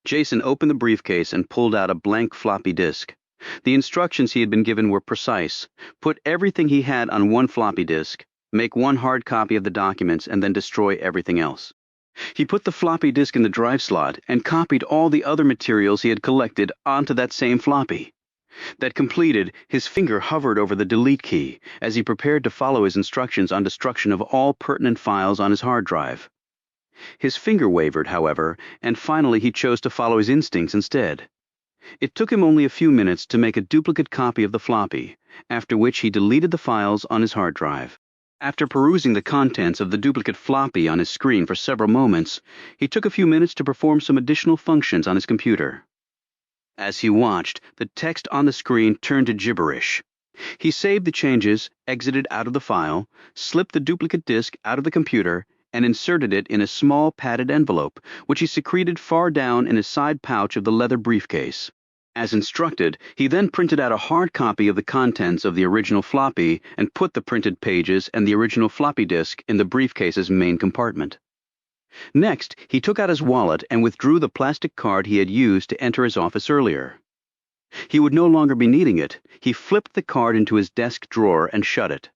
Jason opened the briefcase and pulled out a blank floppy disk. The instructions he had been given were precise. Put everything he had on one floppy disk, make one hard copy of the documents, and then destroy everything else. He put the floppy disk in the drive slot and copied all the other materials he had collected onto that same floppy. That completed, his finger hovered over the delete key as he prepared to follow his instructions on destruction of all pertinent files on his hard drive. His finger wavered, however, and finally he chose to follow his instincts instead. It took him only a few minutes to make a duplicate copy of the floppy, after which he deleted the files on his hard drive. After perusing the contents of the duplicate floppy on his screen for several moments, he took a few minutes to perform some additional functions on his computer. As he watched, the text on the screen turned to gibberish. He saved the changes, exited out of the file, slipped the duplicate disk out of the computer, and inserted it in a small padded envelope, which he secreted far down in a side pouch of the leather briefcase. As instructed, he then printed out a hard copy of the contents of the original floppy and put the printed pages and the original floppy disk in the briefcase's main compartment. Next, he took out his wallet and withdrew the plastic card he had used to enter his office earlier. He would no longer be needing it. He flipped the card into his desk drawer and shut it.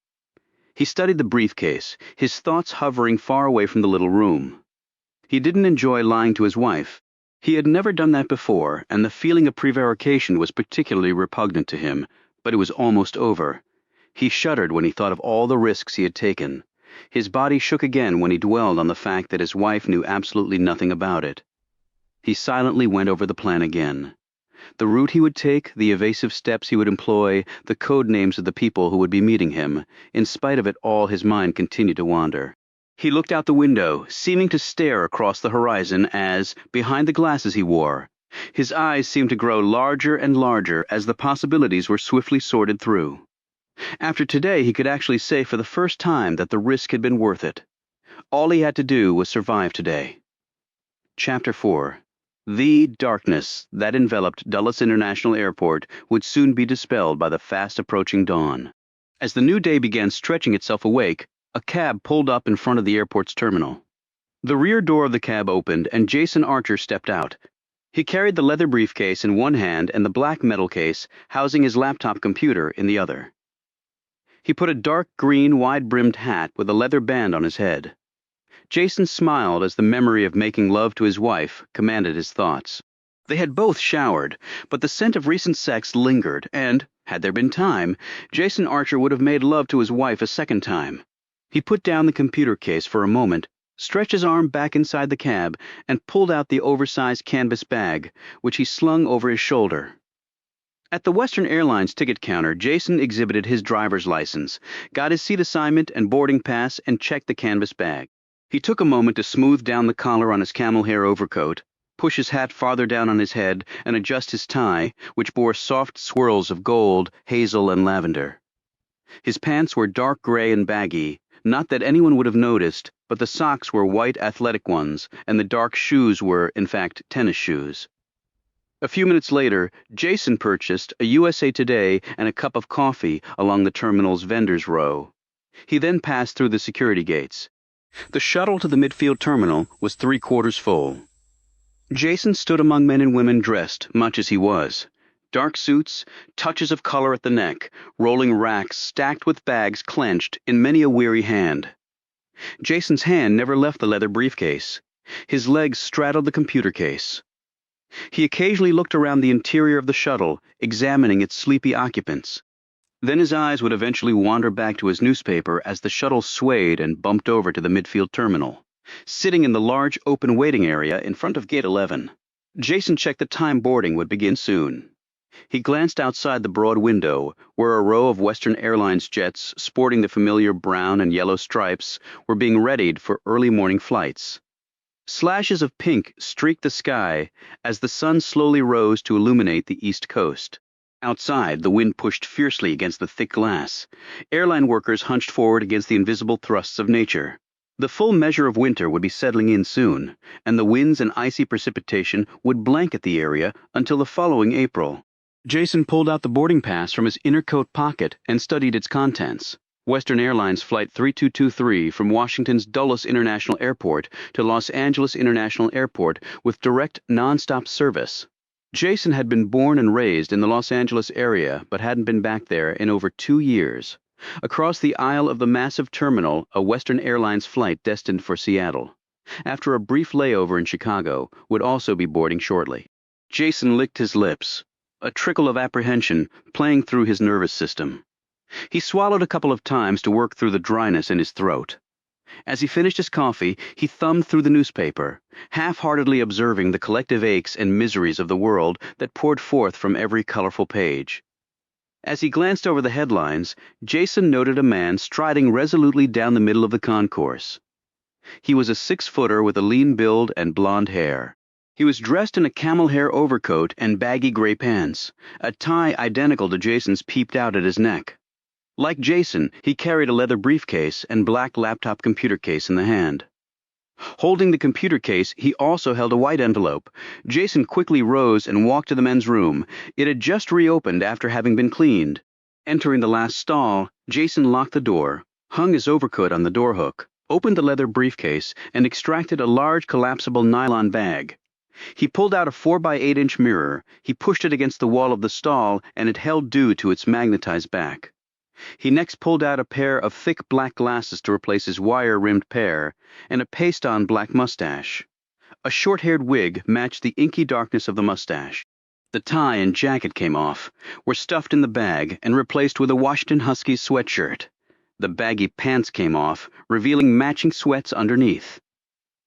He studied the briefcase, his thoughts hovering far away from the little room. He didn't enjoy lying to his wife. He had never done that before, and the feeling of prevarication was particularly repugnant to him, but it was almost over. He shuddered when he thought of all the risks he had taken. His body shook again when he dwelled on the fact that his wife knew absolutely nothing about it. He silently went over the plan again. The route he would take, the evasive steps he would employ, the code names of the people who would be meeting him. In spite of it all, his mind continued to wander. He looked out the window, seeming to stare across the horizon as, behind the glasses he wore, his eyes seemed to grow larger and larger as the possibilities were swiftly sorted through. After today, he could actually say for the first time that the risk had been worth it. All he had to do was survive today. Chapter 4. The darkness that enveloped Dulles International Airport would soon be dispelled by the fast-approaching dawn. As the new day began stretching itself awake, a cab pulled up in front of the airport's terminal. The rear door of the cab opened, and Jason Archer stepped out. He carried the leather briefcase in one hand and the black metal case housing his laptop computer in the other. He put a dark green, wide-brimmed hat with a leather band on his head. Jason smiled as the memory of making love to his wife commanded his thoughts. They had both showered, but the scent of recent sex lingered, and, had there been time, Jason Archer would have made love to his wife a second time. He put down the computer case for a moment, stretched his arm back inside the cab, and pulled out the oversized canvas bag, which he slung over his shoulder. At the Western Airlines ticket counter, Jason exhibited his driver's license, got his seat assignment and boarding pass, and checked the canvas bag. He took a moment to smooth down the collar on his camel hair overcoat, push his hat farther down on his head, and adjust his tie, which bore soft swirls of gold, hazel, and lavender. His pants were dark gray and baggy, not that anyone would have noticed, but the socks were white athletic ones, and the dark shoes were, in fact, tennis shoes. A few minutes later, Jason purchased a USA Today and a cup of coffee along the terminal's vendors' row. He then passed through the security gates. The shuttle to the midfield terminal was 3/4 full. Jason stood among men and women dressed, much as he was. Dark suits, touches of color at the neck, rolling racks stacked with bags clenched in many a weary hand. Jason's hand never left the leather briefcase. His legs straddled the computer case. He occasionally looked around the interior of the shuttle, examining its sleepy occupants. Then his eyes would eventually wander back to his newspaper as the shuttle swayed and bumped over to the midfield terminal. Sitting in the large open waiting area in front of Gate 11, Jason checked the time boarding would begin soon. He glanced outside the broad window, where a row of Western Airlines jets sporting the familiar brown and yellow stripes were being readied for early morning flights. Slashes of pink streaked the sky as the sun slowly rose to illuminate the east coast. Outside, the wind pushed fiercely against the thick glass. Airline workers hunched forward against the invisible thrusts of nature. The full measure of winter would be settling in soon, and the winds and icy precipitation would blanket the area until the following April. Jason pulled out the boarding pass from his inner coat pocket and studied its contents. Western Airlines Flight 3223 from Washington's Dulles International Airport to Los Angeles International Airport with direct non-stop service. Jason had been born and raised in the Los Angeles area but hadn't been back there in over 2 years. Across the aisle of the massive terminal, a Western Airlines flight destined for Seattle. After a brief layover in Chicago, would also be boarding shortly. Jason licked his lips, a trickle of apprehension playing through his nervous system. He swallowed a couple of times to work through the dryness in his throat. As he finished his coffee, he thumbed through the newspaper, half-heartedly observing the collective aches and miseries of the world that poured forth from every colorful page. As he glanced over the headlines, Jason noted a man striding resolutely down the middle of the concourse. He was a 6-footer with a lean build and blonde hair. He was dressed in a camel hair overcoat and baggy gray pants. A tie identical to Jason's peeped out at his neck. Like Jason, he carried a leather briefcase and black laptop computer case in the hand. Holding the computer case, he also held a white envelope. Jason quickly rose and walked to the men's room. It had just reopened after having been cleaned. Entering the last stall, Jason locked the door, hung his overcoat on the door hook, opened the leather briefcase, and extracted a large collapsible nylon bag. He pulled out a 4x8-inch mirror. He pushed it against the wall of the stall, and it held due to its magnetized back. He next pulled out a pair of thick black glasses to replace his wire-rimmed pair, and a paste-on black mustache. A short-haired wig matched the inky darkness of the mustache. The tie and jacket came off, were stuffed in the bag, and replaced with a Washington Huskies sweatshirt. The baggy pants came off, revealing matching sweats underneath.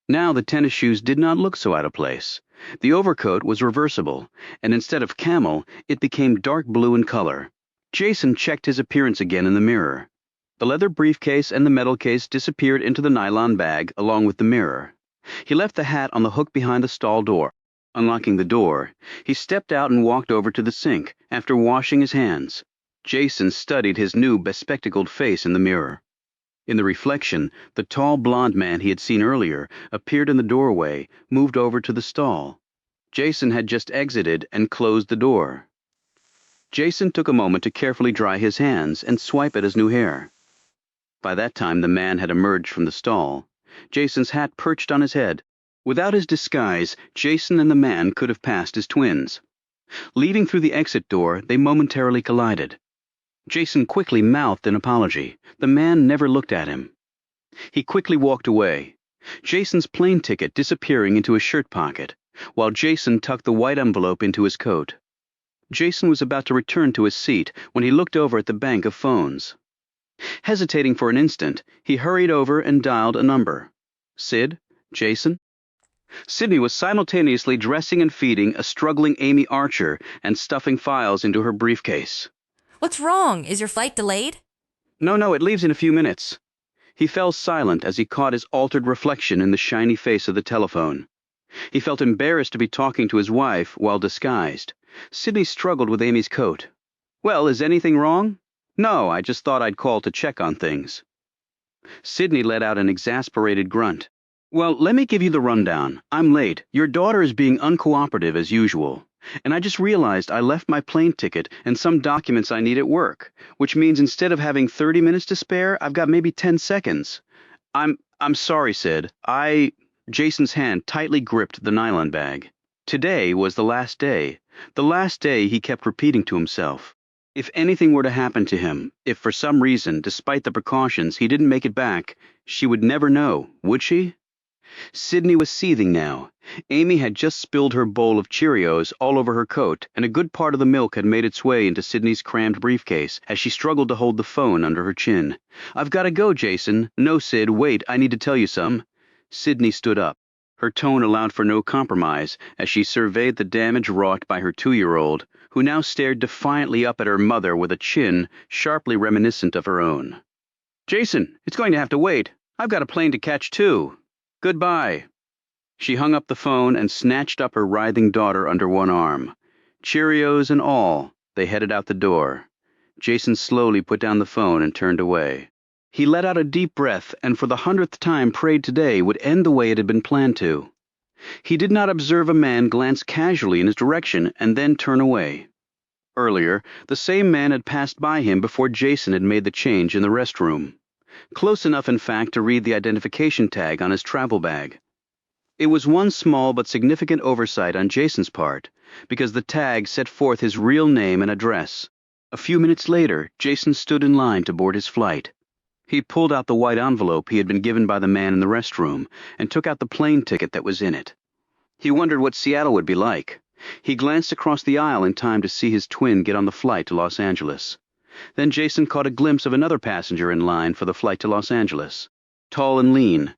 Now the tennis shoes did not look so out of place. The overcoat was reversible, and instead of camel, it became dark blue in color. Jason checked his appearance again in the mirror. The leather briefcase and the metal case disappeared into the nylon bag along with the mirror. He left the hat on the hook behind the stall door. Unlocking the door, he stepped out and walked over to the sink after washing his hands. Jason studied his new bespectacled face in the mirror. In the reflection, the tall blond man he had seen earlier appeared in the doorway, moved over to the stall. Jason had just exited and closed the door. Jason took a moment to carefully dry his hands and swipe at his new hair. By that time, the man had emerged from the stall. Jason's hat perched on his head. Without his disguise, Jason and the man could have passed as twins. Leaving through the exit door, they momentarily collided. Jason quickly mouthed an apology. The man never looked at him. He quickly walked away, Jason's plane ticket disappearing into his shirt pocket, while Jason tucked the white envelope into his coat. Jason was about to return to his seat when he looked over at the bank of phones. Hesitating for an instant, he hurried over and dialed a number. Sid? Jason? Sydney was simultaneously dressing and feeding a struggling Amy Archer and stuffing files into her briefcase. What's wrong? Is your flight delayed? No, it leaves in a few minutes. He fell silent as he caught his altered reflection in the shiny face of the telephone. He felt embarrassed to be talking to his wife while disguised. Sydney struggled with Amy's coat. Well, is anything wrong? No, I just thought I'd call to check on things. Sydney let out an exasperated grunt. Well, let me give you the rundown. I'm late. Your daughter is being uncooperative as usual. And I just realized I left my plane ticket and some documents I need at work, which means instead of having 30 minutes to spare, I've got maybe 10 seconds. I'm sorry, Sid. Jason's hand tightly gripped the nylon bag. Today was the last day. The last day, he kept repeating to himself. If anything were to happen to him, if for some reason, despite the precautions, he didn't make it back, she would never know, would she? Sydney was seething now. Amy had just spilled her bowl of Cheerios all over her coat, and a good part of the milk had made its way into Sydney's crammed briefcase as she struggled to hold the phone under her chin. I've got to go, Jason. No, Sid, wait, I need to tell you some. Sydney stood up. Her tone allowed for no compromise as she surveyed the damage wrought by her 2-year-old, who now stared defiantly up at her mother with a chin sharply reminiscent of her own. "Jason, it's going to have to wait. I've got a plane to catch too. Goodbye." She hung up the phone and snatched up her writhing daughter under one arm. Cheerios and all, they headed out the door. Jason slowly put down the phone and turned away. He let out a deep breath and for the 100th time prayed today would end the way it had been planned to. He did not observe a man glance casually in his direction and then turn away. Earlier, the same man had passed by him before Jason had made the change in the restroom. Close enough, in fact, to read the identification tag on his travel bag. It was one small but significant oversight on Jason's part, because the tag set forth his real name and address. A few minutes later, Jason stood in line to board his flight. He pulled out the white envelope he had been given by the man in the restroom and took out the plane ticket that was in it. He wondered what Seattle would be like. He glanced across the aisle in time to see his twin get on the flight to Los Angeles. Then Jason caught a glimpse of another passenger in line for the flight to Los Angeles. Tall and lean.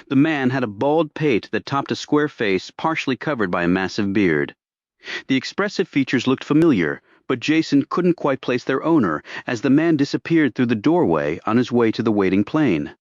The man had a bald pate that topped a square face partially covered by a massive beard. The expressive features looked familiar, but Jason couldn't quite place their owner as the man disappeared through the doorway on his way to the waiting plane.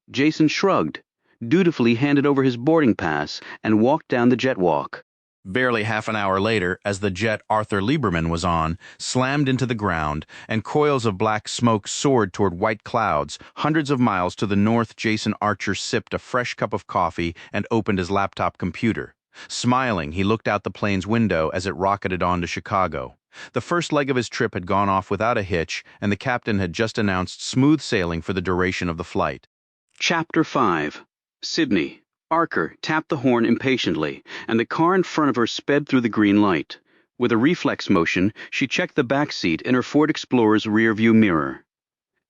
Jason shrugged, dutifully handed over his boarding pass, and walked down the jet walk. Barely half an hour later, as the jet Arthur Lieberman was on, slammed into the ground, and coils of black smoke soared toward white clouds, hundreds of miles to the north, Jason Archer sipped a fresh cup of coffee and opened his laptop computer. Smiling, he looked out the plane's window as it rocketed on to Chicago. The first leg of his trip had gone off without a hitch, and the captain had just announced smooth sailing for the duration of the flight. Chapter 5. Sydney. Archer tapped the horn impatiently, and the car in front of her sped through the green light. With a reflex motion, she checked the back seat in her Ford Explorer's rearview mirror.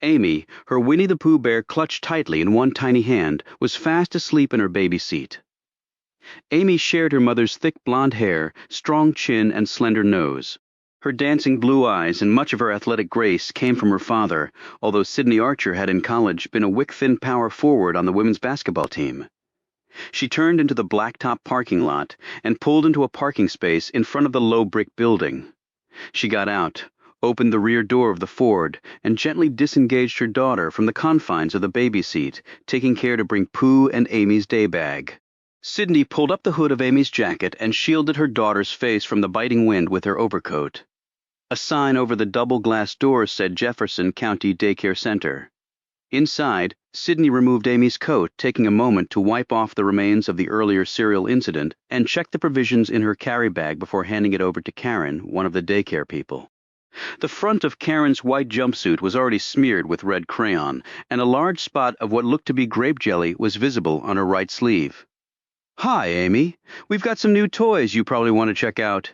Amy, her Winnie the Pooh bear clutched tightly in one tiny hand, was fast asleep in her baby seat. Amy shared her mother's thick blonde hair, strong chin, and slender nose. Her dancing blue eyes and much of her athletic grace came from her father, although Sydney Archer had in college been a wick-thin power forward on the women's basketball team. She turned into the blacktop parking lot and pulled into a parking space in front of the low brick building. She got out, opened the rear door of the Ford, and gently disengaged her daughter from the confines of the baby seat, taking care to bring Pooh and Amy's day bag. Sydney pulled up the hood of Amy's jacket and shielded her daughter's face from the biting wind with her overcoat. A sign over the double glass door said Jefferson County Daycare Center. Inside, Sydney removed Amy's coat, taking a moment to wipe off the remains of the earlier serial incident and check the provisions in her carry bag before handing it over to Karen, one of the daycare people. The front of Karen's white jumpsuit was already smeared with red crayon, and a large spot of what looked to be grape jelly was visible on her right sleeve. "Hi, Amy. We've got some new toys you probably want to check out."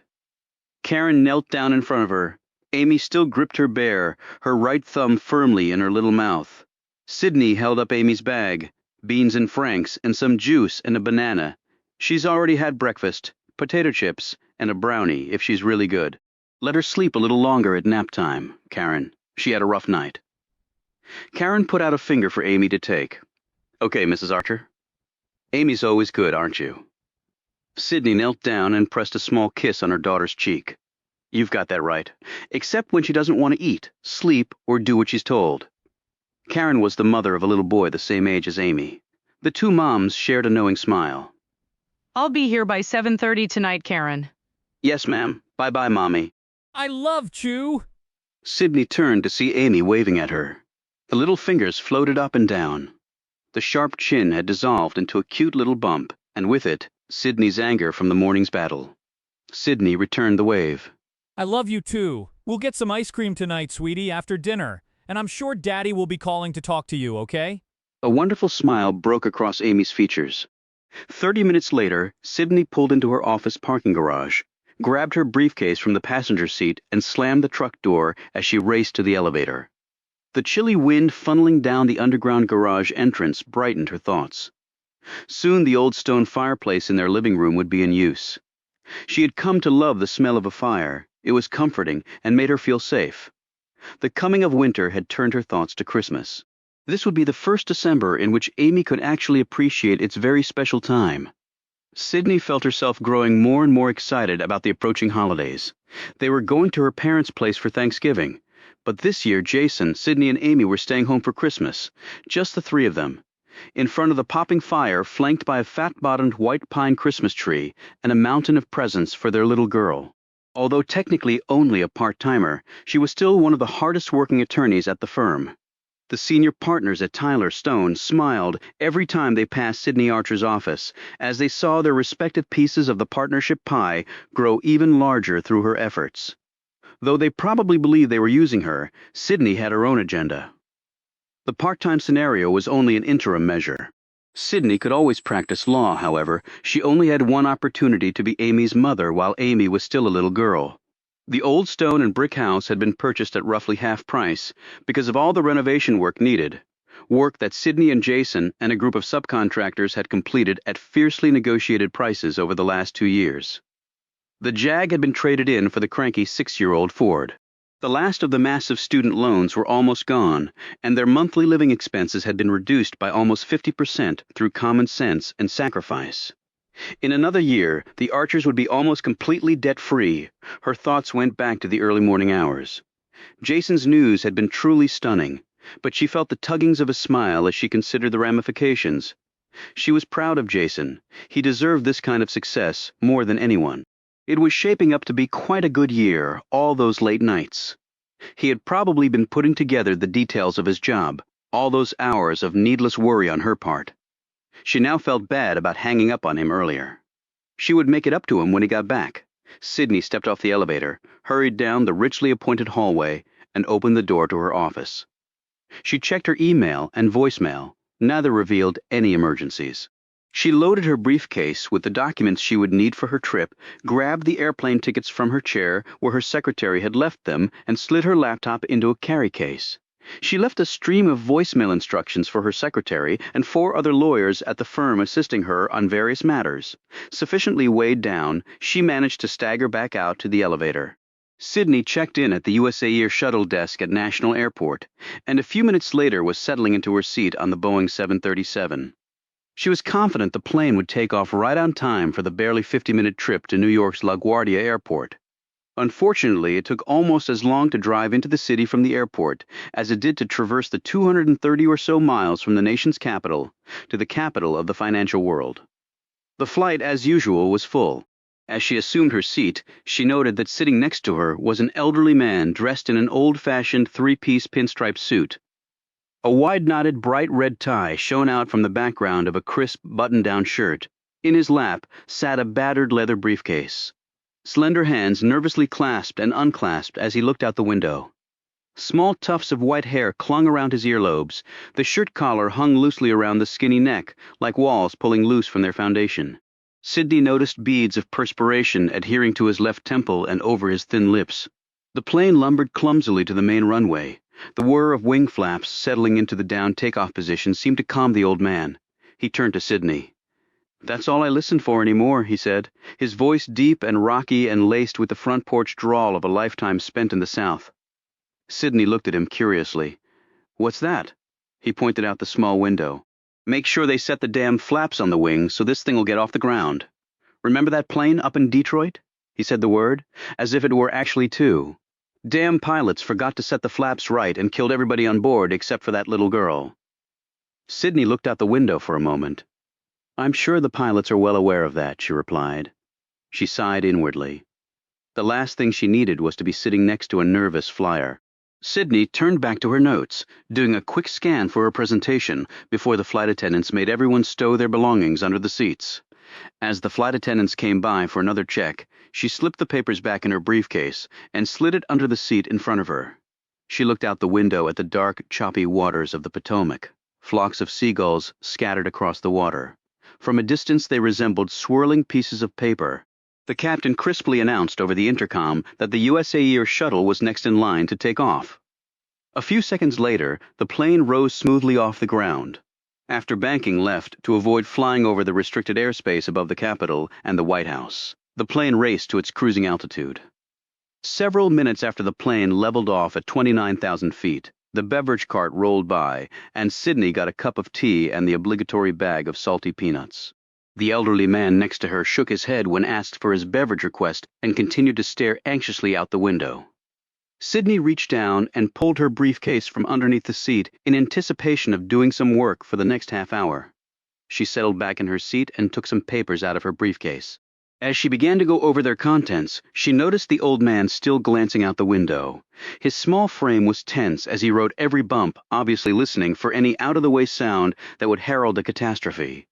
Karen knelt down in front of her. Amy still gripped her bear, her right thumb firmly in her little mouth. Sydney held up Amy's bag, beans and franks, and some juice and a banana. "She's already had breakfast, potato chips, and a brownie, if she's really good. Let her sleep a little longer at nap time, Karen. She had a rough night." Karen put out a finger for Amy to take. "Okay, Mrs. Archer. Amy's always good, aren't you?" Sydney knelt down and pressed a small kiss on her daughter's cheek. "You've got that right, except when she doesn't want to eat, sleep, or do what she's told." Karen was the mother of a little boy the same age as Amy. The two moms shared a knowing smile. "I'll be here by 7:30 tonight, Karen." "Yes, ma'am. Bye-bye, Mommy." I love Chew. Sydney turned to see Amy waving at her. The little fingers floated up and down. The sharp chin had dissolved into a cute little bump, and with it, Sydney's anger from the morning's battle. Sydney returned the wave. I love you too. We'll get some ice cream tonight, sweetie, after dinner. And I'm sure Daddy will be calling to talk to you, okay? A wonderful smile broke across Amy's features. 30 minutes later, Sydney pulled into her office parking garage, grabbed her briefcase from the passenger seat, and slammed the truck door as she raced to the elevator. The chilly wind funneling down the underground garage entrance brightened her thoughts. Soon the old stone fireplace in their living room would be in use. She had come to love the smell of a fire. It was comforting and made her feel safe. The coming of winter had turned her thoughts to Christmas. This would be the first December in which Amy could actually appreciate its very special time. Sydney felt herself growing more and more excited about the approaching holidays. They were going to her parents' place for Thanksgiving, but this year Jason, Sydney, and Amy were staying home for Christmas, just the three of them. In front of the popping fire, flanked by a fat-bottomed white pine Christmas tree and a mountain of presents for their little girl. Although technically only a part-timer, she was still one of the hardest-working attorneys at the firm. The senior partners at Tyler Stone smiled every time they passed Sydney Archer's office, as they saw their respective pieces of the partnership pie grow even larger through her efforts. Though they probably believed they were using her, Sydney had her own agenda. The part-time scenario was only an interim measure. Sydney could always practice law, however. She only had one opportunity to be Amy's mother while Amy was still a little girl. The old stone and brick house had been purchased at roughly half price because of all the renovation work needed, work that Sydney and Jason and a group of subcontractors had completed at fiercely negotiated prices over the last 2 years. The Jag had been traded in for the cranky 6-year-old Ford. The last of the massive student loans were almost gone, and their monthly living expenses had been reduced by almost 50% through common sense and sacrifice. In another year, the Archers would be almost completely debt-free. Her thoughts went back to the early morning hours. Jason's news had been truly stunning, but she felt the tuggings of a smile as she considered the ramifications. She was proud of Jason. He deserved this kind of success more than anyone. It was shaping up to be quite a good year, all those late nights. He had probably been putting together the details of his job, all those hours of needless worry on her part. She now felt bad about hanging up on him earlier. She would make it up to him when he got back. Sydney stepped off the elevator, hurried down the richly appointed hallway, and opened the door to her office. She checked her email and voicemail. Neither revealed any emergencies. She loaded her briefcase with the documents she would need for her trip, grabbed the airplane tickets from her chair where her secretary had left them, and slid her laptop into a carry case. She left a stream of voicemail instructions for her secretary and 4 other lawyers at the firm assisting her on various matters. Sufficiently weighed down, she managed to stagger back out to the elevator. Sydney checked in at the USA Air shuttle desk at National Airport, and a few minutes later was settling into her seat on the Boeing 737. She was confident the plane would take off right on time for the barely 50-minute trip to New York's LaGuardia Airport. Unfortunately, it took almost as long to drive into the city from the airport as it did to traverse the 230 or so miles from the nation's capital to the capital of the financial world. The flight, as usual, was full. As she assumed her seat, she noted that sitting next to her was an elderly man dressed in an old-fashioned 3-piece pinstripe suit. A wide-knotted bright red tie shone out from the background of a crisp button-down shirt. In his lap sat a battered leather briefcase. Slender hands nervously clasped and unclasped as he looked out the window. Small tufts of white hair clung around his earlobes. The shirt collar hung loosely around the skinny neck, like walls pulling loose from their foundation. Sydney noticed beads of perspiration adhering to his left temple and over his thin lips. The plane lumbered clumsily to the main runway. The whir of wing flaps settling into the down takeoff position seemed to calm the old man. He turned to Sydney. "That's all I listen for anymore," he said, his voice deep and rocky and laced with the front porch drawl of a lifetime spent in the South. Sydney looked at him curiously. "What's that?" He pointed out the small window. "Make sure they set the damn flaps on the wings so this thing will get off the ground. Remember that plane up in Detroit?" He said the word, as if it were actually 2. "Damn pilots forgot to set the flaps right and killed everybody on board except for that little girl." Sydney looked out the window for a moment. "I'm sure the pilots are well aware of that," she replied. She sighed inwardly. The last thing she needed was to be sitting next to a nervous flyer. Sydney turned back to her notes, doing a quick scan for her presentation before the flight attendants made everyone stow their belongings under the seats. As the flight attendants came by for another check, she slipped the papers back in her briefcase and slid it under the seat in front of her. She looked out the window at the dark, choppy waters of the Potomac. Flocks of seagulls scattered across the water. From a distance they resembled swirling pieces of paper. The captain crisply announced over the intercom that the USA Air shuttle was next in line to take off. A few seconds later, the plane rose smoothly off the ground. After banking left to avoid flying over the restricted airspace above the Capitol and the White House, the plane raced to its cruising altitude. Several minutes after the plane leveled off at 29,000 feet, the beverage cart rolled by, and Sydney got a cup of tea and the obligatory bag of salty peanuts. The elderly man next to her shook his head when asked for his beverage request and continued to stare anxiously out the window. Sydney reached down and pulled her briefcase from underneath the seat in anticipation of doing some work for the next half hour. She settled back in her seat and took some papers out of her briefcase. As she began to go over their contents, she noticed the old man still glancing out the window. His small frame was tense as he rode every bump, obviously listening for any out-of-the-way sound that would herald a catastrophe.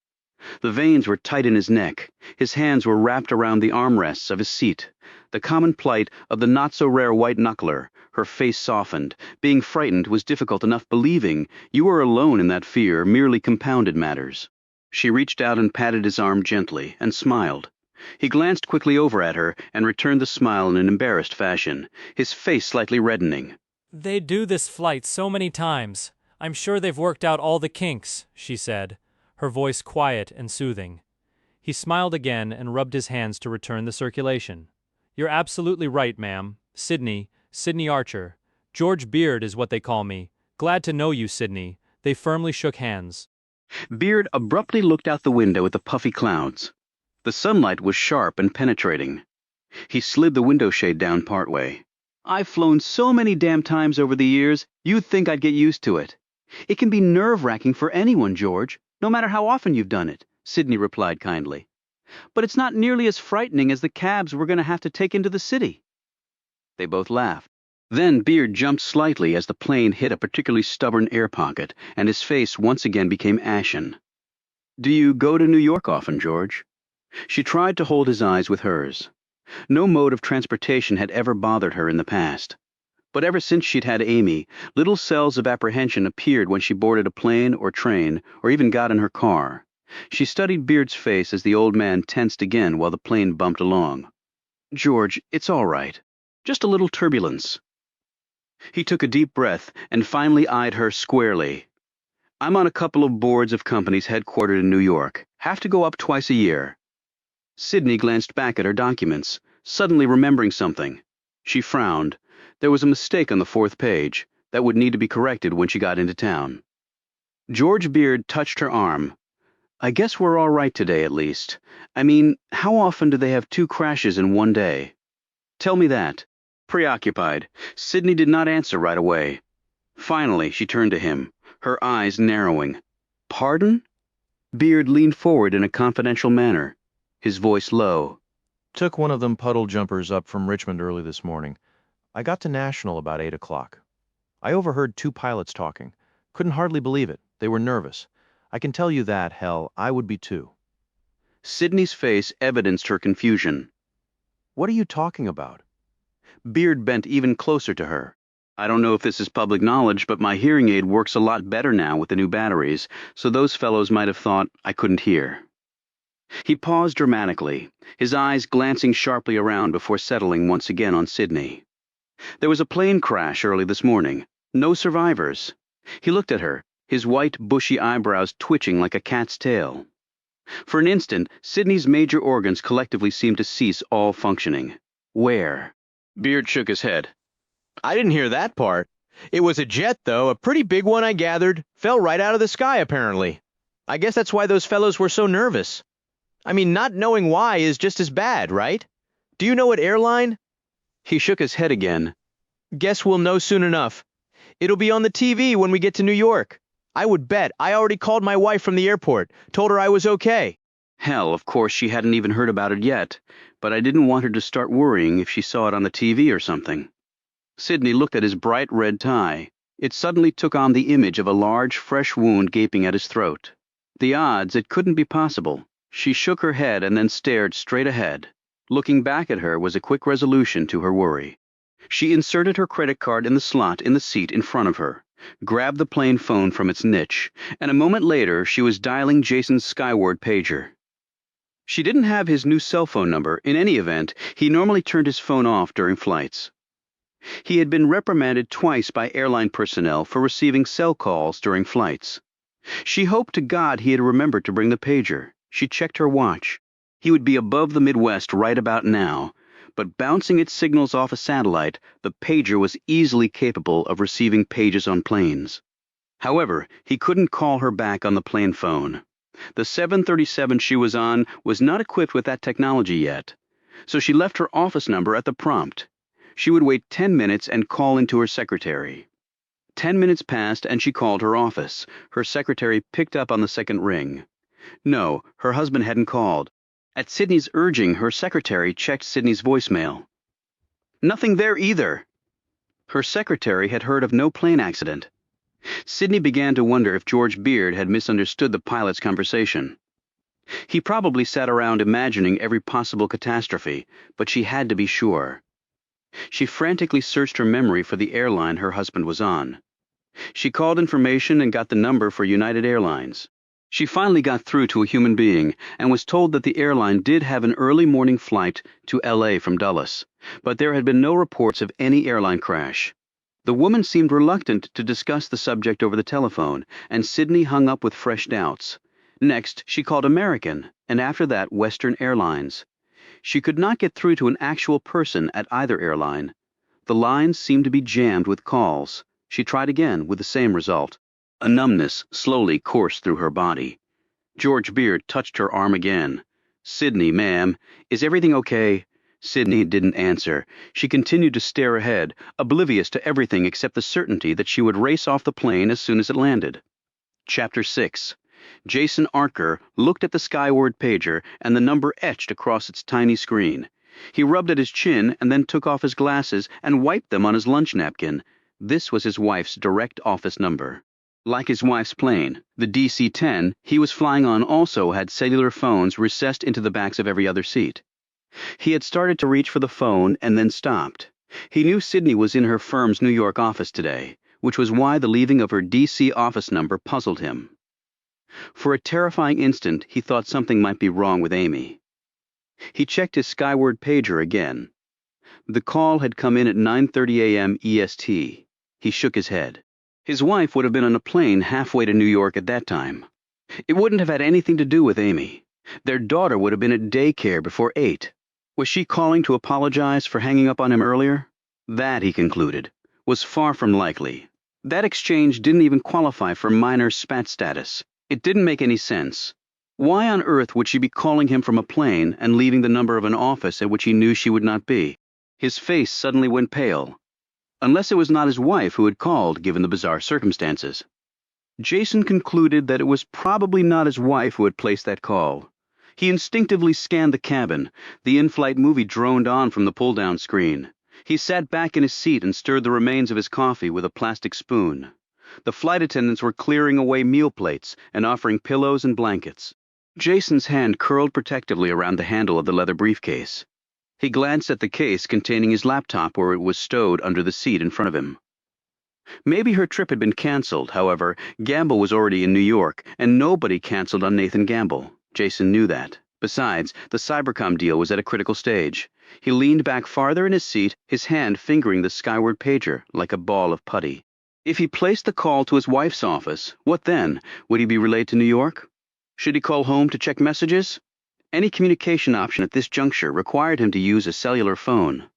The veins were tight in his neck. His hands were wrapped around the armrests of his seat. The common plight of the not-so-rare white knuckler, her face softened. Being frightened was difficult enough. Believing you were alone in that fear merely compounded matters. She reached out and patted his arm gently and smiled. He glanced quickly over at her and returned the smile in an embarrassed fashion, his face slightly reddening. They do this flight so many times. I'm sure they've worked out all the kinks, she said, her voice quiet and soothing. He smiled again and rubbed his hands to return the circulation. You're absolutely right, ma'am. Sydney Archer. George Beard is what they call me. Glad to know you, Sydney. They firmly shook hands. Beard abruptly looked out the window at the puffy clouds. The sunlight was sharp and penetrating. He slid the window shade down partway. I've flown so many damn times over the years, you'd think I'd get used to it. It can be nerve-wracking for anyone, George, no matter how often you've done it, Sydney replied kindly. But it's not nearly as frightening as the cabs we're going to have to take into the city. They both laughed. Then Beard jumped slightly as the plane hit a particularly stubborn air pocket, and his face once again became ashen. Do you go to New York often, George? She tried to hold his eyes with hers. No mode of transportation had ever bothered her in the past. But ever since she'd had Amy, little cells of apprehension appeared when she boarded a plane or train, or even got in her car. She studied Beard's face as the old man tensed again while the plane bumped along. George, it's all right. Just a little turbulence. He took a deep breath and finally eyed her squarely. I'm on a couple of boards of companies headquartered in New York. Have to go up twice a year. Sydney glanced back at her documents, suddenly remembering something. She frowned. There was a mistake on the 4th page that would need to be corrected when she got into town. George Beard touched her arm. I guess we're all right today, at least. I mean, how often do they have 2 crashes in one day? Tell me that. Preoccupied, Sydney did not answer right away. Finally, she turned to him, her eyes narrowing. Pardon? Beard leaned forward in a confidential manner, his voice low. Took one of them puddle jumpers up from Richmond early this morning. I got to National about 8 o'clock. I overheard 2 pilots talking. Couldn't hardly believe it. They were nervous. I can tell you that, hell, I would be too. Sydney's face evidenced her confusion. What are you talking about? Beard bent even closer to her. I don't know if this is public knowledge, but my hearing aid works a lot better now with the new batteries, so those fellows might have thought I couldn't hear. He paused dramatically, his eyes glancing sharply around before settling once again on Sydney. There was a plane crash early this morning. No survivors. He looked at her, his white, bushy eyebrows twitching like a cat's tail. For an instant, Sydney's major organs collectively seemed to cease all functioning. Where? Beard shook his head. I didn't hear that part. It was a jet, though, a pretty big one, I gathered. Fell right out of the sky, apparently. I guess that's why those fellows were so nervous. I mean, not knowing why is just as bad, right? Do you know what airline? He shook his head again. Guess we'll know soon enough. It'll be on the TV when we get to New York. I would bet I already called my wife from the airport, told her I was okay. Hell, of course she hadn't even heard about it yet, but I didn't want her to start worrying if she saw it on the TV or something. Sydney looked at his bright red tie. It suddenly took on the image of a large, fresh wound gaping at his throat. The odds, it couldn't be possible. She shook her head and then stared straight ahead. Looking back at her was a quick resolution to her worry. She inserted her credit card in the slot in the seat in front of her, grabbed the plane phone from its niche, and a moment later she was dialing Jason's skyward pager. She didn't have his new cell phone number. In any event, he normally turned his phone off during flights. He had been reprimanded twice by airline personnel for receiving cell calls during flights. She hoped to God he had remembered to bring the pager. She checked her watch. He would be above the Midwest right about now, but bouncing its signals off a satellite, the pager was easily capable of receiving pages on planes. However, he couldn't call her back on the plane phone. The 737 she was on was not equipped with that technology yet, so she left her office number at the prompt. She would wait 10 minutes and call into her secretary. 10 minutes passed and she called her office. Her secretary picked up on the second ring. No, her husband hadn't called. At Sydney's urging, her secretary checked Sydney's voicemail. Nothing there either. Her secretary had heard of no plane accident. Sydney began to wonder if George Beard had misunderstood the pilot's conversation. He probably sat around imagining every possible catastrophe, but she had to be sure. She frantically searched her memory for the airline her husband was on. She called information and got the number for United Airlines. She finally got through to a human being and was told that the airline did have an early morning flight to LA from Dulles, but there had been no reports of any airline crash. The woman seemed reluctant to discuss the subject over the telephone, and Sydney hung up with fresh doubts. Next, she called American, and after that Western Airlines. She could not get through to an actual person at either airline. The lines seemed to be jammed with calls. She tried again with the same result. A numbness slowly coursed through her body. George Beard touched her arm again. "Sydney, ma'am, is everything okay?" Sydney didn't answer. She continued to stare ahead, oblivious to everything except the certainty that she would race off the plane as soon as it landed. Chapter 6. Jason Archer looked at the skyward pager and the number etched across its tiny screen. He rubbed at his chin and then took off his glasses and wiped them on his lunch napkin. This was his wife's direct office number. Like his wife's plane, the DC-10 he was flying on also had cellular phones recessed into the backs of every other seat. He had started to reach for the phone and then stopped. He knew Sydney was in her firm's New York office today, which was why the leaving of her DC office number puzzled him. For a terrifying instant, he thought something might be wrong with Amy. He checked his skyward pager again. The call had come in at 9:30 a.m. EST. He shook his head. His wife would have been on a plane halfway to New York at that time. It wouldn't have had anything to do with Amy. Their daughter would have been at daycare before 8. Was she calling to apologize for hanging up on him earlier? That, he concluded, was far from likely. That exchange didn't even qualify for minor spat status. It didn't make any sense. Why on earth would she be calling him from a plane and leaving the number of an office at which he knew she would not be? His face suddenly went pale. Unless it was not his wife who had called, given the bizarre circumstances. Jason concluded that it was probably not his wife who had placed that call. He instinctively scanned the cabin. The in-flight movie droned on from the pull-down screen. He sat back in his seat and stirred the remains of his coffee with a plastic spoon. The flight attendants were clearing away meal plates and offering pillows and blankets. Jason's hand curled protectively around the handle of the leather briefcase. He glanced at the case containing his laptop where it was stowed under the seat in front of him. Maybe her trip had been canceled. However, Gamble was already in New York, and nobody canceled on Nathan Gamble. Jason knew that. Besides, the Cybercom deal was at a critical stage. He leaned back farther in his seat, his hand fingering the skyward pager like a ball of putty. If he placed the call to his wife's office, what then? Would he be relayed to New York? Should he call home to check messages? Any communication option at this juncture required him to use a cellular phone.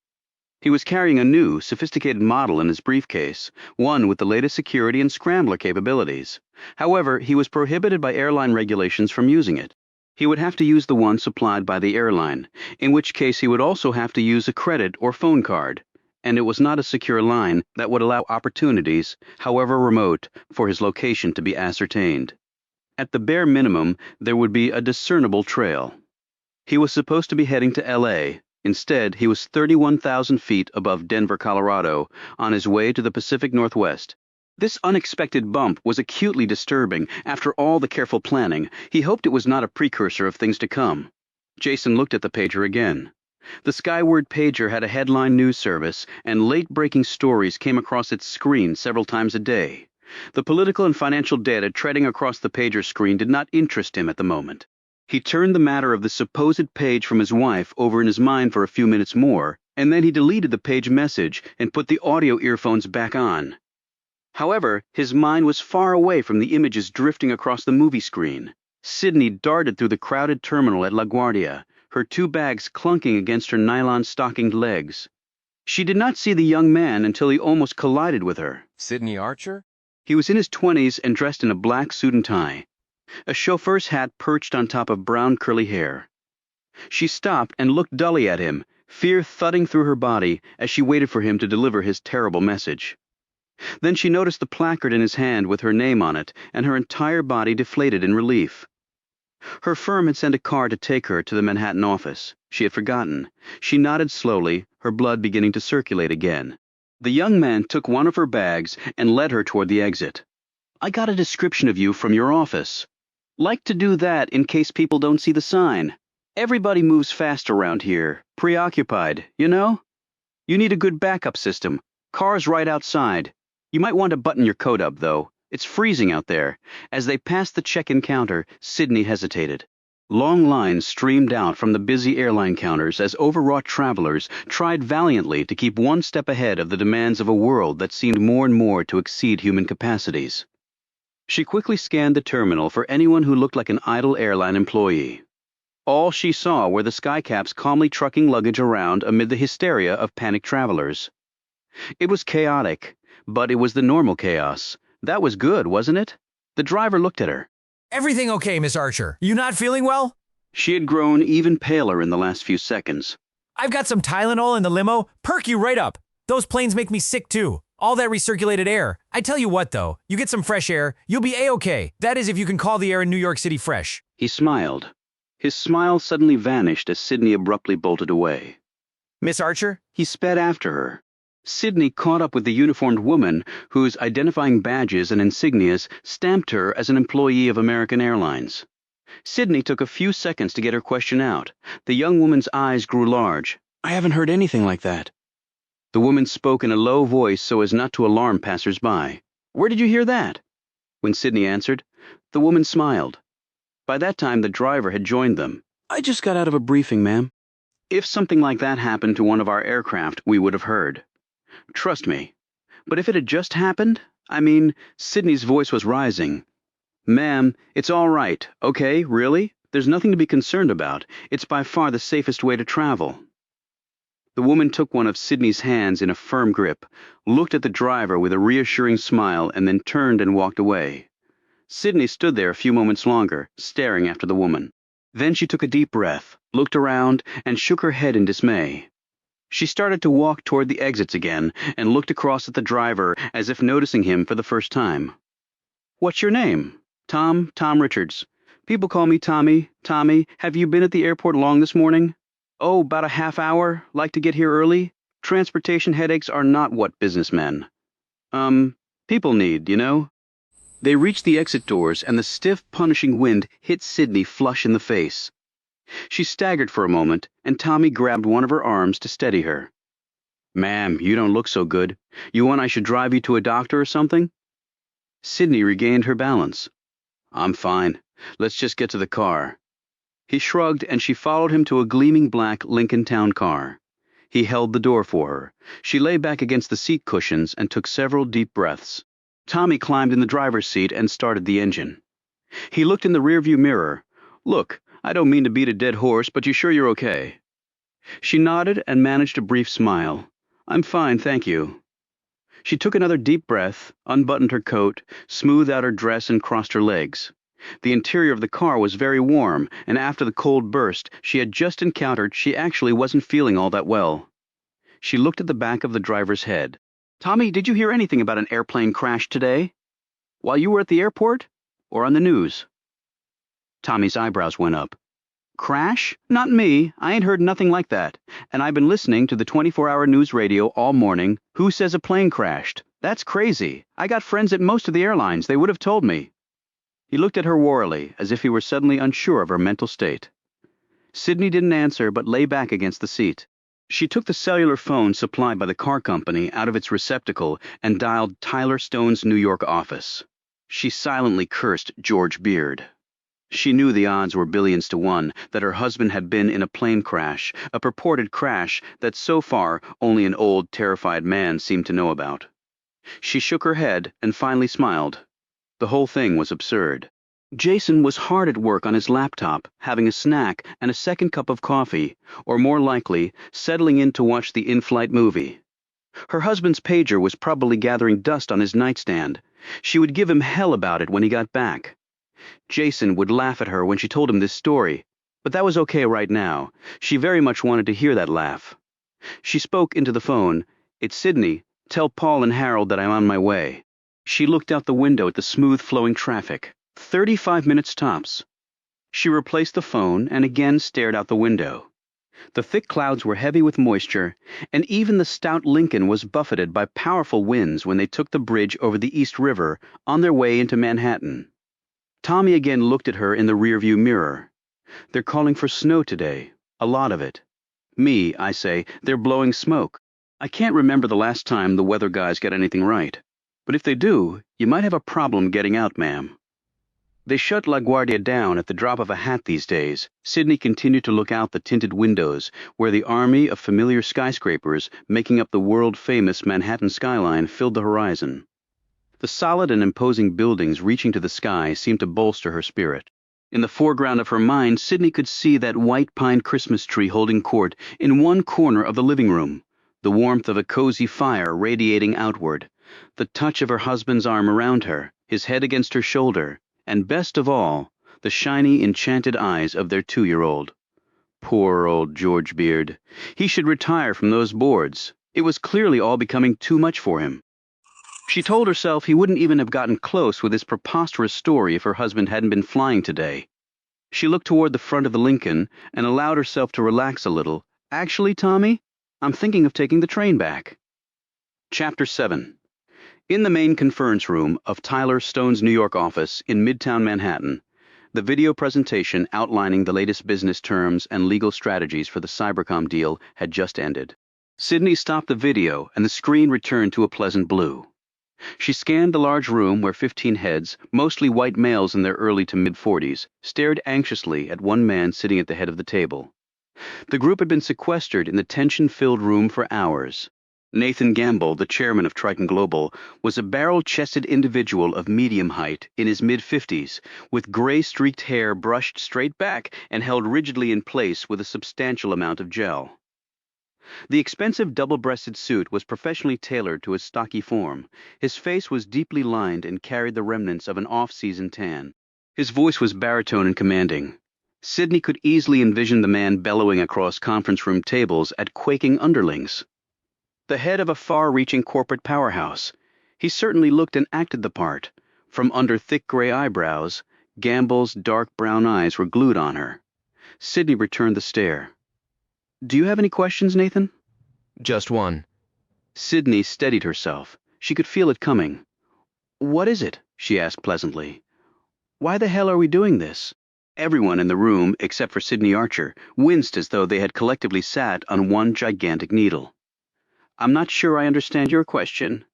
He was carrying a new, sophisticated model in his briefcase, one with the latest security and scrambler capabilities. However, he was prohibited by airline regulations from using it. He would have to use the one supplied by the airline, in which case he would also have to use a credit or phone card, and it was not a secure line that would allow opportunities, however remote, for his location to be ascertained. At the bare minimum, there would be a discernible trail. He was supposed to be heading to LA. Instead, he was 31,000 feet above Denver, Colorado, on his way to the Pacific Northwest. This unexpected bump was acutely disturbing. After all the careful planning, he hoped it was not a precursor of things to come. Jason looked at the pager again. The skyward pager had a headline news service, and late-breaking stories came across its screen several times a day. The political and financial data treading across the pager screen did not interest him at the moment. He turned the matter of the supposed page from his wife over in his mind for a few minutes more, and then he deleted the page message and put the audio earphones back on. However, his mind was far away from the images drifting across the movie screen. Sydney darted through the crowded terminal at LaGuardia, her 2 bags clunking against her nylon-stockinged legs. She did not see the young man until he almost collided with her. Sydney Archer? He was in his 20s and dressed in a black suit and tie. A chauffeur's hat perched on top of brown curly hair. She stopped and looked dully at him, fear thudding through her body as she waited for him to deliver his terrible message. Then she noticed the placard in his hand with her name on it, and her entire body deflated in relief. Her firm had sent a car to take her to the Manhattan office. She had forgotten. She nodded slowly, her blood beginning to circulate again. The young man took one of her bags and led her toward the exit. "I got a description of you from your office. Like to do that in case people don't see the sign. Everybody moves fast around here, preoccupied, you know? You need a good backup system. Car's right outside. You might want to button your coat up, though. It's freezing out there." As they passed the check-in counter, Sydney hesitated. Long lines streamed out from the busy airline counters as overwrought travelers tried valiantly to keep one step ahead of the demands of a world that seemed more and more to exceed human capacities. She quickly scanned the terminal for anyone who looked like an idle airline employee. All she saw were the skycaps calmly trucking luggage around amid the hysteria of panicked travelers. It was chaotic, but it was the normal chaos. That was good, wasn't it? The driver looked at her. "Everything okay, Miss Archer? You not feeling well?" She had grown even paler in the last few seconds. "I've got some Tylenol in the limo. Perk you right up. Those planes make me sick too. All that recirculated air. I tell you what, though, you get some fresh air, you'll be A-okay. That is if you can call the air in New York City fresh." He smiled. His smile suddenly vanished as Sydney abruptly bolted away. "Miss Archer?" He sped after her. Sydney caught up with the uniformed woman whose identifying badges and insignias stamped her as an employee of American Airlines. Sydney took a few seconds to get her question out. The young woman's eyes grew large. "I haven't heard anything like that." The woman spoke in a low voice so as not to alarm passers-by. "Where did you hear that?" When Sydney answered, the woman smiled. By that time, the driver had joined them. "I just got out of a briefing, ma'am. If something like that happened to one of our aircraft, we would have heard. Trust me. But if it had just happened, Sydney's voice was rising. Ma'am, it's all right, okay, really? There's nothing to be concerned about. It's by far the safest way to travel." The woman took one of Sydney's hands in a firm grip, looked at the driver with a reassuring smile, and then turned and walked away. Sydney stood there a few moments longer, staring after the woman. Then she took a deep breath, looked around, and shook her head in dismay. She started to walk toward the exits again and looked across at the driver as if noticing him for the first time. "What's your name?" Tom Richards. People call me Tommy. Tommy, have you been at the airport long this morning?" "Oh, about a half hour. Like to get here early? Transportation headaches are not what businessmen. People need, you know?" They reached the exit doors and the stiff, punishing wind hit Sydney flush in the face. She staggered for a moment, and Tommy grabbed one of her arms to steady her. "Ma'am, you don't look so good. You want I should drive you to a doctor or something?" Sydney regained her balance. "I'm fine. Let's just get to the car." He shrugged, and she followed him to a gleaming black Lincoln Town car. He held the door for her. She lay back against the seat cushions and took several deep breaths. Tommy climbed in the driver's seat and started the engine. He looked in the rearview mirror. "Look, I don't mean to beat a dead horse, but you sure you're okay?" She nodded and managed a brief smile. "I'm fine, thank you." She took another deep breath, unbuttoned her coat, smoothed out her dress, and crossed her legs. The interior of the car was very warm, and after the cold burst she had just encountered, she actually wasn't feeling all that well. She looked at the back of the driver's head. "Tommy, did you hear anything about an airplane crash today? While you were at the airport? Or on the news?" Tommy's eyebrows went up. "Crash? Not me. I ain't heard nothing like that. And I've been listening to the 24-hour news radio all morning. Who says a plane crashed? That's crazy. I got friends at most of the airlines. They would have told me." He looked at her warily, as if he were suddenly unsure of her mental state. Sydney didn't answer, but lay back against the seat. She took the cellular phone supplied by the car company out of its receptacle and dialed Tyler Stone's New York office. She silently cursed George Beard. She knew the odds were billions to one that her husband had been in a plane crash, a purported crash that so far only an old, terrified man seemed to know about. She shook her head and finally smiled. The whole thing was absurd. Jason was hard at work on his laptop, having a snack and a second cup of coffee, or more likely, settling in to watch the in-flight movie. Her husband's pager was probably gathering dust on his nightstand. She would give him hell about it when he got back. Jason would laugh at her when she told him this story, but that was okay right now. She very much wanted to hear that laugh. She spoke into the phone. "It's Sydney. Tell Paul and Harold that I'm on my way." She looked out the window at the smooth-flowing traffic. 35 minutes tops. She replaced the phone and again stared out the window. The thick clouds were heavy with moisture, and even the stout Lincoln was buffeted by powerful winds when they took the bridge over the East River on their way into Manhattan. Tommy again looked at her in the rearview mirror. "They're calling for snow today, a lot of it." "Me," I say, "they're blowing smoke." I can't remember the last time the weather guys get anything right. But if they do, you might have a problem getting out, ma'am. They shut LaGuardia down at the drop of a hat these days. Sydney continued to look out the tinted windows, where the army of familiar skyscrapers making up the world-famous Manhattan skyline filled the horizon. The solid and imposing buildings reaching to the sky seemed to bolster her spirit. In the foreground of her mind, Sydney could see that white pine Christmas tree holding court in one corner of the living room, the warmth of a cozy fire radiating outward, the touch of her husband's arm around her, his head against her shoulder, and best of all, the shiny, enchanted eyes of their 2-year-old. Poor old George Beard. He should retire from those boards. It was clearly all becoming too much for him. She told herself he wouldn't even have gotten close with his preposterous story if her husband hadn't been flying today. She looked toward the front of the Lincoln and allowed herself to relax a little. "Actually, Tommy, I'm thinking of taking the train back." Chapter 7. In the main conference room of Tyler Stone's New York office in Midtown Manhattan, the video presentation outlining the latest business terms and legal strategies for the Cybercom deal had just ended. Sydney stopped the video and the screen returned to a pleasant blue. She scanned the large room where 15 heads, mostly white males in their early to mid-40s, stared anxiously at one man sitting at the head of the table. The group had been sequestered in the tension-filled room for hours. Nathan Gamble, the chairman of Triton Global, was a barrel-chested individual of medium height in his mid-50s, with gray-streaked hair brushed straight back and held rigidly in place with a substantial amount of gel. The expensive double-breasted suit was professionally tailored to his stocky form. His face was deeply lined and carried the remnants of an off-season tan. His voice was baritone and commanding. Sydney could easily envision the man bellowing across conference room tables at quaking underlings. The head of a far-reaching corporate powerhouse. He certainly looked and acted the part. From under thick gray eyebrows, Gamble's dark brown eyes were glued on her. Sydney returned the stare. "Do you have any questions, Nathan?" Just one. Sydney steadied herself. She could feel it coming. "What is it?" she asked pleasantly. "Why the hell are we doing this?" Everyone in the room, except for Sydney Archer, winced as though they had collectively sat on one gigantic needle. "I'm not sure I understand your question."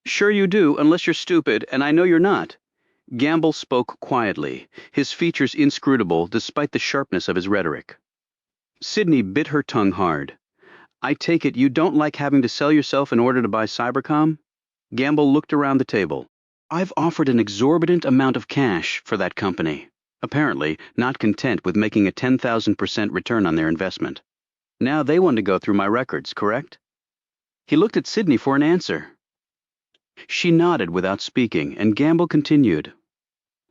"Sure you do, unless you're stupid, and I know you're not." Gamble spoke quietly, his features inscrutable despite the sharpness of his rhetoric. Sydney bit her tongue hard. "I take it you don't like having to sell yourself in order to buy Cybercom?" Gamble looked around the table. "I've offered an exorbitant amount of cash for that company, apparently not content with making a 10,000% return on their investment. Now they want to go through my records, correct?" He looked at Sydney for an answer. She nodded without speaking, and Gamble continued.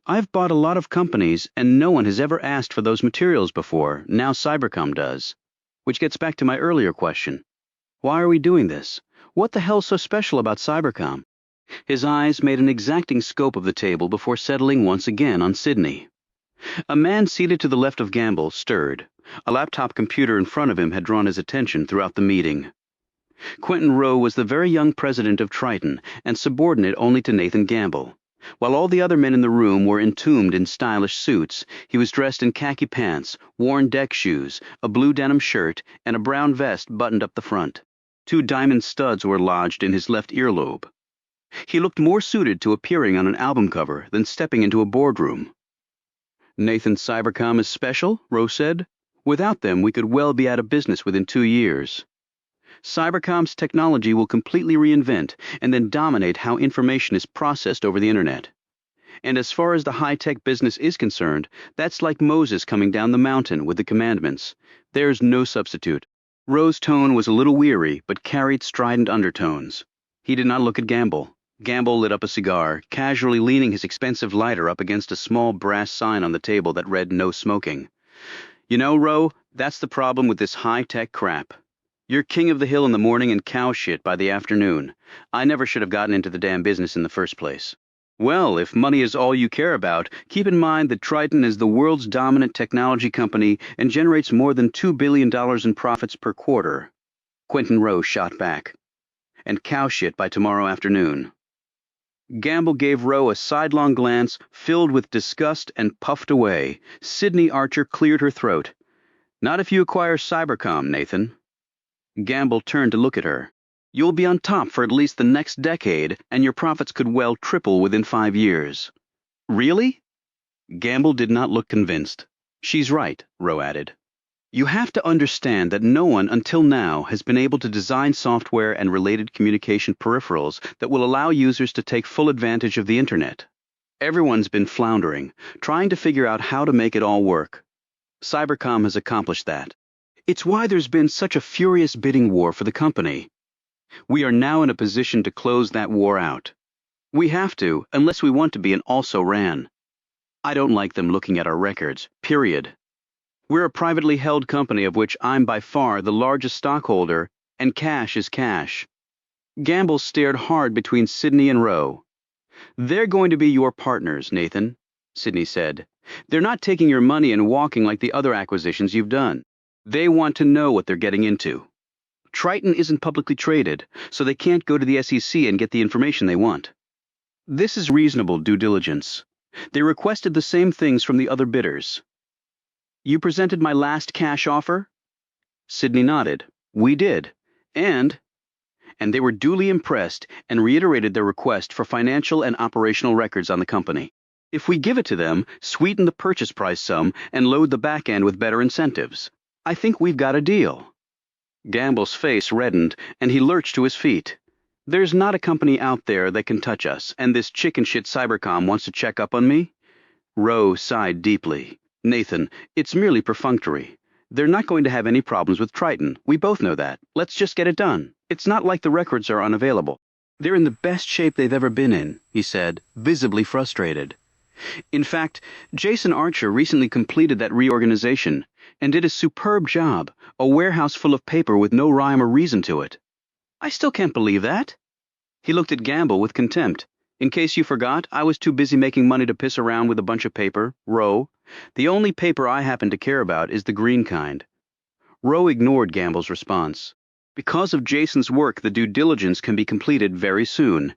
"I've bought a lot of companies, and no one has ever asked for those materials before. Now Cybercom does. Which gets back to my earlier question. Why are we doing this? What the hell's so special about Cybercom?" His eyes made an exacting scope of the table before settling once again on Sydney. A man seated to the left of Gamble stirred. A laptop computer in front of him had drawn his attention throughout the meeting. Quentin Rowe was the very young president of Triton and subordinate only to Nathan Gamble. While all the other men in the room were entombed in stylish suits, he was dressed in khaki pants, worn deck shoes, a blue denim shirt, and a brown vest buttoned up the front. 2 diamond studs were lodged in his left earlobe. He looked more suited to appearing on an album cover than stepping into a boardroom. "Nathan, Cybercom is special," Rowe said. "Without them, we could well be out of business within 2 years. Cybercom's technology will completely reinvent and then dominate how information is processed over the internet. And as far as the high-tech business is concerned, that's like Moses coming down the mountain with the commandments. There's no substitute." Rowe's tone was a little weary, but carried strident undertones. He did not look at Gamble. Gamble lit up a cigar, casually leaning his expensive lighter up against a small brass sign on the table that read "No Smoking." You know, Ro, that's the problem with this high-tech crap. You're king of the hill in the morning and cow shit by the afternoon. I never should have gotten into the damn business in the first place. Well, if money is all you care about, keep in mind that Triton is the world's dominant technology company and generates more than $2 billion in profits per quarter. Quentin Rowe shot back. And cow shit by tomorrow afternoon. Gamble gave Rowe a sidelong glance filled with disgust and puffed away. Sydney Archer cleared her throat. Not if you acquire Cybercom, Nathan. Gamble turned to look at her. You'll be on top for at least the next decade, and your profits could well triple within 5 years. Really? Gamble did not look convinced. She's right, Rowe added. You have to understand that no one until now has been able to design software and related communication peripherals that will allow users to take full advantage of the internet. Everyone's been floundering, trying to figure out how to make it all work. Cybercom has accomplished that. It's why there's been such a furious bidding war for the company. We are now in a position to close that war out. We have to, unless we want to be an also-ran. I don't like them looking at our records, period. We're a privately held company of which I'm by far the largest stockholder, and cash is cash. Gamble stared hard between Sydney and Rowe. They're going to be your partners, Nathan, Sydney said. They're not taking your money and walking like the other acquisitions you've done. They want to know what they're getting into. Triton isn't publicly traded, so they can't go to the SEC and get the information they want. This is reasonable due diligence. They requested the same things from the other bidders. You presented my last cash offer? Sydney nodded. We did. And they were duly impressed and reiterated their request for financial and operational records on the company. If we give it to them, sweeten the purchase price some, and load the back end with better incentives, I think we've got a deal. Gamble's face reddened, and he lurched to his feet. There's not a company out there that can touch us, and this chicken shit Cybercom wants to check up on me? Rowe sighed deeply. Nathan, it's merely perfunctory. They're not going to have any problems with Triton. We both know that. Let's just get it done. It's not like the records are unavailable. They're in the best shape they've ever been in, he said, visibly frustrated. In fact, Jason Archer recently completed that reorganization and did a superb job, a warehouse full of paper with no rhyme or reason to it. I still can't believe that. He looked at Gamble with contempt. In case you forgot, I was too busy making money to piss around with a bunch of paper, Rowe. The only paper I happen to care about is the green kind. Rowe ignored Gamble's response. Because of Jason's work, the due diligence can be completed very soon.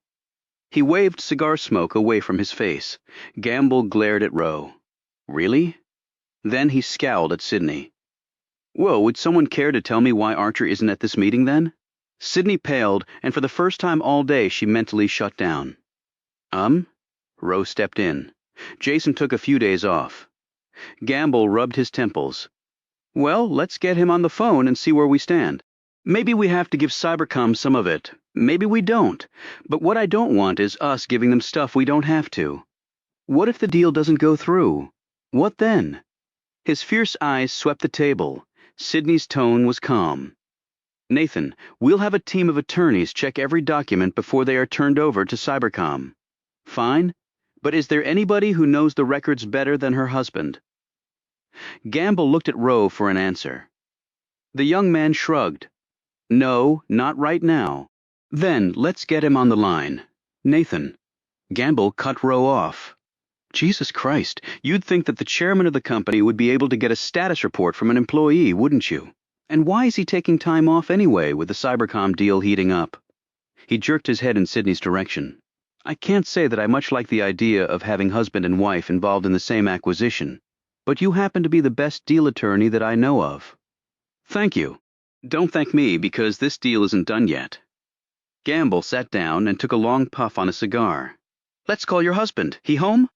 He waved cigar smoke away from his face. Gamble glared at Rowe. Really? Then he scowled at Sydney. Well, would someone care to tell me why Archer isn't at this meeting then? Sydney paled, and for the first time all day she mentally shut down. Rowe stepped in. Jason took a few days off. Gamble rubbed his temples. Well, let's get him on the phone and see where we stand. Maybe we have to give Cybercom some of it. Maybe we don't. But what I don't want is us giving them stuff we don't have to. What if the deal doesn't go through? What then? His fierce eyes swept the table. Sydney's tone was calm. Nathan, we'll have a team of attorneys check every document before they are turned over to Cybercom. Fine, but is there anybody who knows the records better than her husband? Gamble looked at Rowe for an answer. The young man shrugged. No, not right now. Then let's get him on the line. Nathan. Gamble cut Rowe off. Jesus Christ, you'd think that the chairman of the company would be able to get a status report from an employee, wouldn't you? And why is he taking time off anyway with the Cybercom deal heating up? He jerked his head in Sydney's direction. I can't say that I much like the idea of having husband and wife involved in the same acquisition, but you happen to be the best deal attorney that I know of. Thank you. Don't thank me because this deal isn't done yet. Gamble sat down and took a long puff on a cigar. Let's call your husband. He home?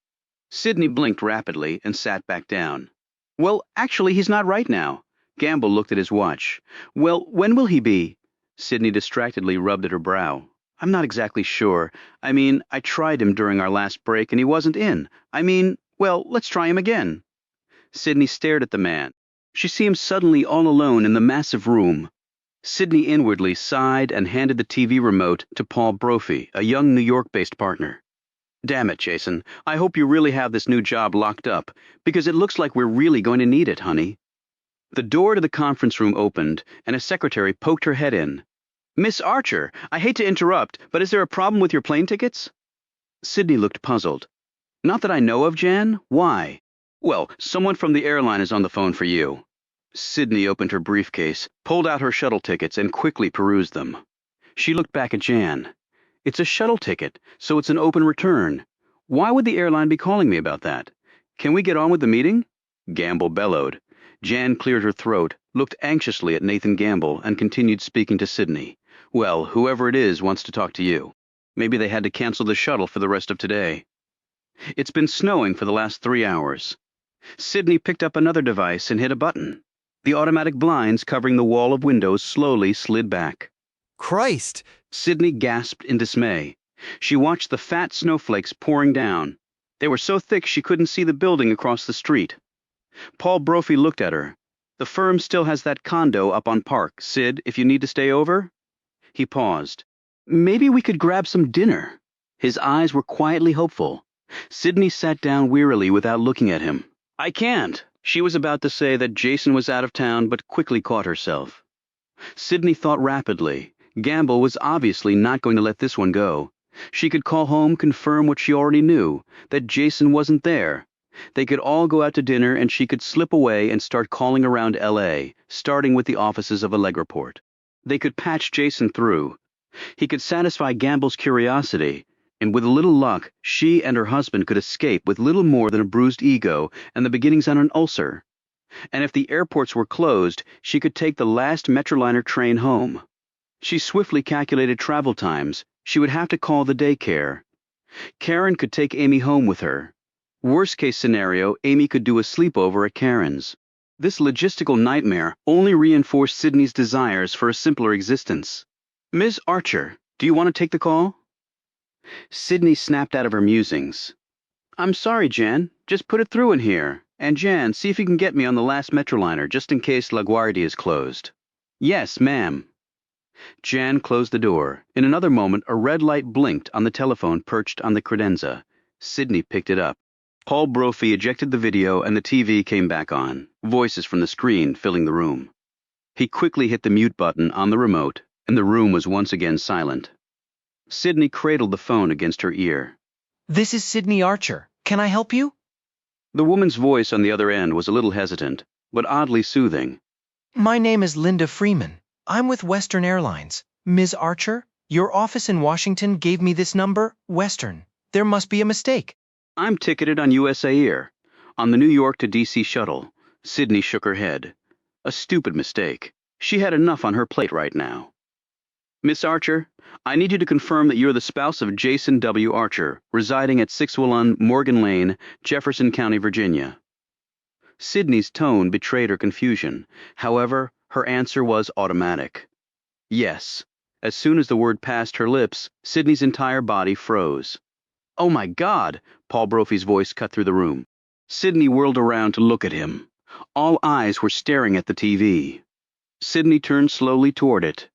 Sydney blinked rapidly and sat back down. Well, actually, he's not right now. Gamble looked at his watch. Well, when will he be? Sydney distractedly rubbed at her brow. I'm not exactly sure. I tried him during our last break and he wasn't in. Well, let's try him again. Sydney stared at the man. She seemed suddenly all alone in the massive room. Sydney inwardly sighed and handed the TV remote to Paul Brophy, a young New York-based partner. Damn it, Jason. I hope you really have this new job locked up, because it looks like we're really going to need it, honey. The door to the conference room opened, and a secretary poked her head in. Miss Archer, I hate to interrupt, but is there a problem with your plane tickets? Sydney looked puzzled. Not that I know of, Jan. Why? Well, someone from the airline is on the phone for you. Sydney opened her briefcase, pulled out her shuttle tickets, and quickly perused them. She looked back at Jan. It's a shuttle ticket, so it's an open return. Why would the airline be calling me about that? Can we get on with the meeting? Gamble bellowed. Jan cleared her throat, looked anxiously at Nathan Gamble, and continued speaking to Sydney. Well, whoever it is wants to talk to you. Maybe they had to cancel the shuttle for the rest of today. It's been snowing for the last 3 hours. Sydney picked up another device and hit a button. The automatic blinds covering the wall of windows slowly slid back. Christ! Sydney gasped in dismay. She watched the fat snowflakes pouring down. They were so thick she couldn't see the building across the street. Paul Brophy looked at her. The firm still has that condo up on Park. Sid, if you need to stay over? He paused. Maybe we could grab some dinner. His eyes were quietly hopeful. Sydney sat down wearily without looking at him. I can't. She was about to say that Jason was out of town, but quickly caught herself. Sydney thought rapidly. Gamble was obviously not going to let this one go. She could call home, confirm what she already knew, that Jason wasn't there. They could all go out to dinner, and she could slip away and start calling around L.A., starting with the offices of Allegroport. They could patch Jason through. He could satisfy Gamble's curiosity, and with a little luck, she and her husband could escape with little more than a bruised ego and the beginnings on an ulcer. And if the airports were closed, she could take the last Metroliner train home. She swiftly calculated travel times. She would have to call the daycare. Karen could take Amy home with her. Worst-case scenario, Amy could do a sleepover at Karen's. This logistical nightmare only reinforced Sydney's desires for a simpler existence. Ms. Archer, do you want to take the call? Sydney snapped out of her musings. I'm sorry, Jan. Just put it through in here. And Jan, see if you can get me on the last Metroliner, just in case LaGuardia is closed. Yes, ma'am. Jan closed the door. In another moment, a red light blinked on the telephone perched on the credenza. Sydney picked it up. Paul Brophy ejected the video and the TV came back on, voices from the screen filling the room. He quickly hit the mute button on the remote, and the room was once again silent. Sydney cradled the phone against her ear. This is Sydney Archer. Can I help you? The woman's voice on the other end was a little hesitant, but oddly soothing. My name is Linda Freeman. I'm with Western Airlines. Ms. Archer, your office in Washington gave me this number, Western. There must be a mistake. I'm ticketed on USA Air, on the New York to D.C. shuttle. Sydney shook her head. A stupid mistake. She had enough on her plate right now. Miss Archer, I need you to confirm that you're the spouse of Jason W. Archer, residing at 601 Morgan Lane, Jefferson County, Virginia. Sydney's tone betrayed her confusion. However, her answer was automatic. Yes. As soon as the word passed her lips, Sydney's entire body froze. Oh my God! Paul Brophy's voice cut through the room. Sydney whirled around to look at him. All eyes were staring at the TV. Sydney turned slowly toward it.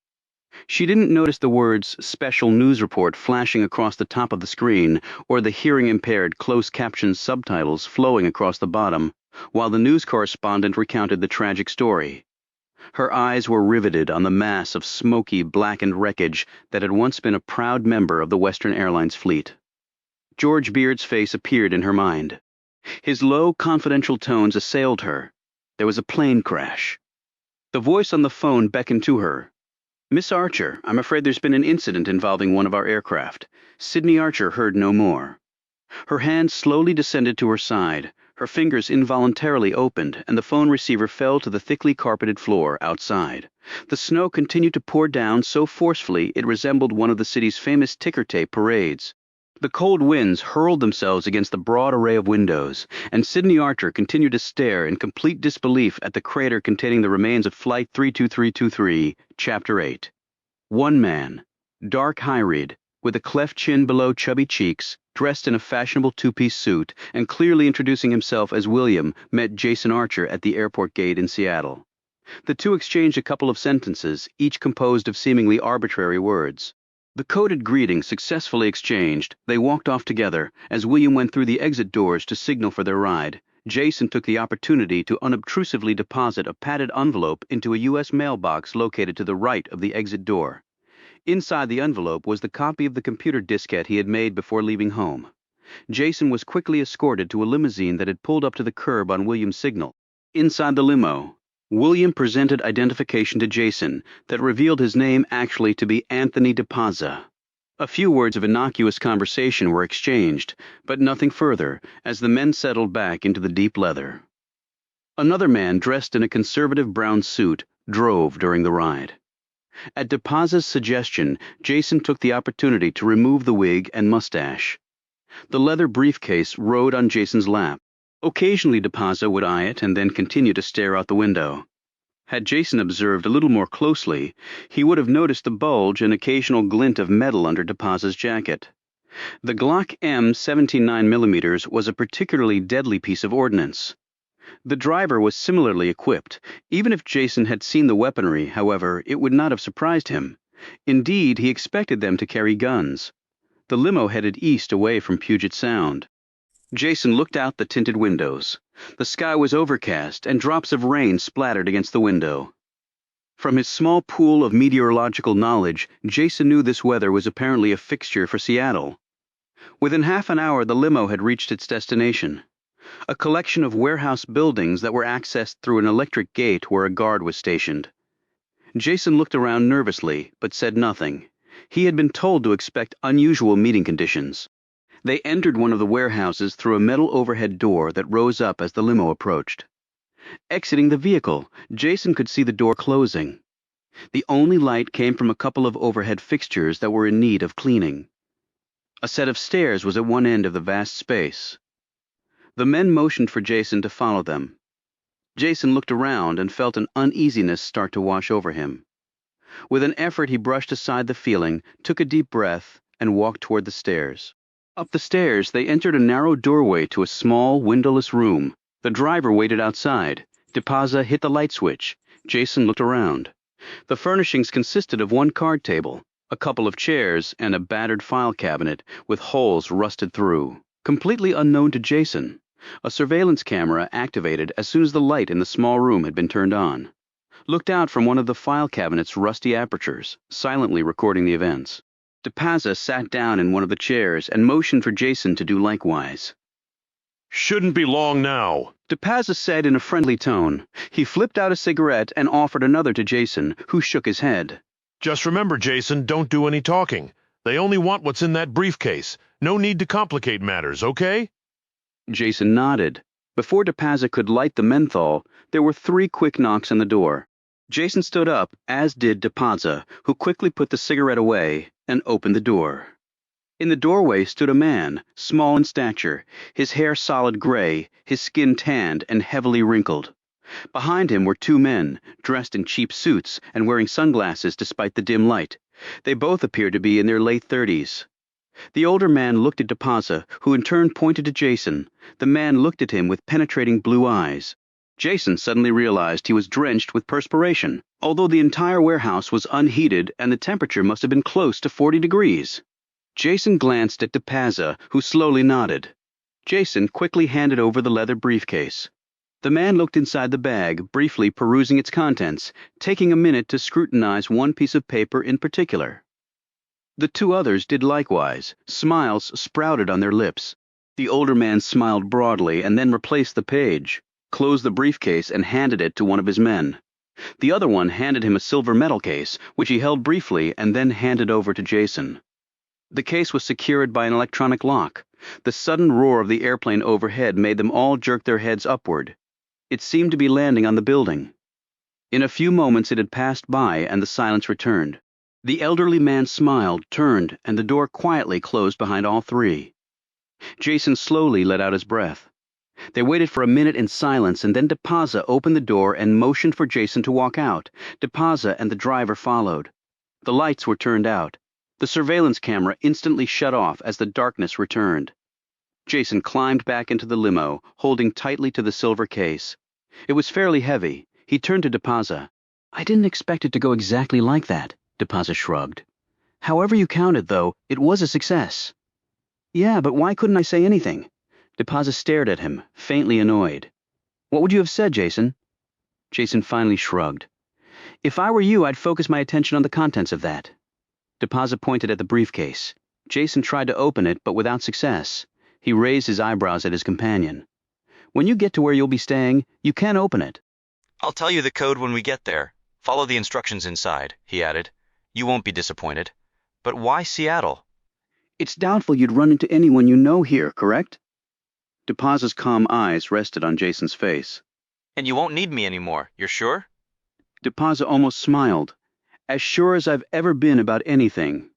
She didn't notice the words "Special News Report" flashing across the top of the screen, or the hearing-impaired closed-captioned subtitles flowing across the bottom, while the news correspondent recounted the tragic story. Her eyes were riveted on the mass of smoky, blackened wreckage that had once been a proud member of the Western Airlines fleet. George Beard's face appeared in her mind. His low, confidential tones assailed her. There was a plane crash. The voice on the phone beckoned to her. Miss Archer, I'm afraid there's been an incident involving one of our aircraft. Sydney Archer heard no more. Her hand slowly descended to her side. Her fingers involuntarily opened, and the phone receiver fell to the thickly carpeted floor outside. The snow continued to pour down so forcefully it resembled one of the city's famous ticker tape parades. The cold winds hurled themselves against the broad array of windows, and Sydney Archer continued to stare in complete disbelief at the crater containing the remains of Flight 32323, Chapter 8. One man, dark high-reed, with a cleft chin below chubby cheeks, dressed in a fashionable two-piece suit, and clearly introducing himself as William, met Jason Archer at the airport gate in Seattle. The two exchanged a couple of sentences, each composed of seemingly arbitrary words. The coded greeting successfully exchanged, they walked off together. As William went through the exit doors to signal for their ride, Jason took the opportunity to unobtrusively deposit a padded envelope into a U.S. mailbox located to the right of the exit door. Inside the envelope was the copy of the computer diskette he had made before leaving home. Jason was quickly escorted to a limousine that had pulled up to the curb on William's signal. Inside the limo, William presented identification to Jason that revealed his name actually to be Anthony DePazza. A few words of innocuous conversation were exchanged, but nothing further, as the men settled back into the deep leather. Another man dressed in a conservative brown suit drove during the ride. At DePazza's suggestion, Jason took the opportunity to remove the wig and mustache. The leather briefcase rode on Jason's lap. Occasionally DePazza would eye it and then continue to stare out the window. Had Jason observed a little more closely, he would have noticed the bulge and occasional glint of metal under DePazza's jacket. The Glock M 17.9mm was a particularly deadly piece of ordnance. The driver was similarly equipped. Even if Jason had seen the weaponry, however, it would not have surprised him. Indeed, he expected them to carry guns. The limo headed east away from Puget Sound. Jason looked out the tinted windows. The sky was overcast, and drops of rain splattered against the window. From his small pool of meteorological knowledge, Jason knew this weather was apparently a fixture for Seattle. Within half an hour, the limo had reached its destination. A collection of warehouse buildings that were accessed through an electric gate where a guard was stationed. Jason looked around nervously, but said nothing. He had been told to expect unusual meeting conditions. They entered one of the warehouses through a metal overhead door that rose up as the limo approached. Exiting the vehicle, Jason could see the door closing. The only light came from a couple of overhead fixtures that were in need of cleaning. A set of stairs was at one end of the vast space. The men motioned for Jason to follow them. Jason looked around and felt an uneasiness start to wash over him. With an effort, he brushed aside the feeling, took a deep breath, and walked toward the stairs. Up the stairs, they entered a narrow doorway to a small, windowless room. The driver waited outside. DePazza hit the light switch. Jason looked around. The furnishings consisted of one card table, a couple of chairs, and a battered file cabinet with holes rusted through. Completely unknown to Jason, a surveillance camera activated as soon as the light in the small room had been turned on, looked out from one of the file cabinet's rusty apertures, silently recording the events. DePazza sat down in one of the chairs and motioned for Jason to do likewise. "Shouldn't be long now," DePazza said in a friendly tone. He flipped out a cigarette and offered another to Jason, who shook his head. "Just remember, Jason, don't do any talking. They only want what's in that briefcase. No need to complicate matters, okay?" Jason nodded. Before DePazza could light the menthol, there were 3 quick knocks on the door. Jason stood up, as did DePazza, who quickly put the cigarette away and opened the door. In the doorway stood a man, small in stature, his hair solid gray, his skin tanned and heavily wrinkled. Behind him were 2 men, dressed in cheap suits and wearing sunglasses despite the dim light. They both appeared to be in their late 30s. The older man looked at DePazza, who in turn pointed to Jason. The man looked at him with penetrating blue eyes. Jason suddenly realized he was drenched with perspiration, although the entire warehouse was unheated and the temperature must have been close to 40 degrees. Jason glanced at DePazza, who slowly nodded. Jason quickly handed over the leather briefcase. The man looked inside the bag, briefly perusing its contents, taking a minute to scrutinize one piece of paper in particular. The 2 others did likewise. Smiles sprouted on their lips. The older man smiled broadly and then replaced the page, closed the briefcase, and handed it to one of his men. The other one handed him a silver metal case, which he held briefly and then handed over to Jason. The case was secured by an electronic lock. The sudden roar of the airplane overhead made them all jerk their heads upward. It seemed to be landing on the building. In a few moments it had passed by and the silence returned. The elderly man smiled, turned, and the door quietly closed behind all 3. Jason slowly let out his breath. They waited for a minute in silence, and then DePazza opened the door and motioned for Jason to walk out. DePazza and the driver followed. The lights were turned out. The surveillance camera instantly shut off as the darkness returned. Jason climbed back into the limo, holding tightly to the silver case. It was fairly heavy. He turned to DePaza. I didn't expect it to go exactly like that, DePaza shrugged. However you counted, though, it was a success. Yeah, but why couldn't I say anything? DePaza stared at him, faintly annoyed. What would you have said, Jason? Jason finally shrugged. If I were you, I'd focus my attention on the contents of that. DePaza pointed at the briefcase. Jason tried to open it, but without success. He raised his eyebrows at his companion. When you get to where you'll be staying, you can open it. I'll tell you the code when we get there. Follow the instructions inside, he added. You won't be disappointed. But why Seattle? It's doubtful you'd run into anyone you know here, correct? DePaza's calm eyes rested on Jason's face. And you won't need me anymore, you're sure? DePaza almost smiled. As sure as I've ever been about anything.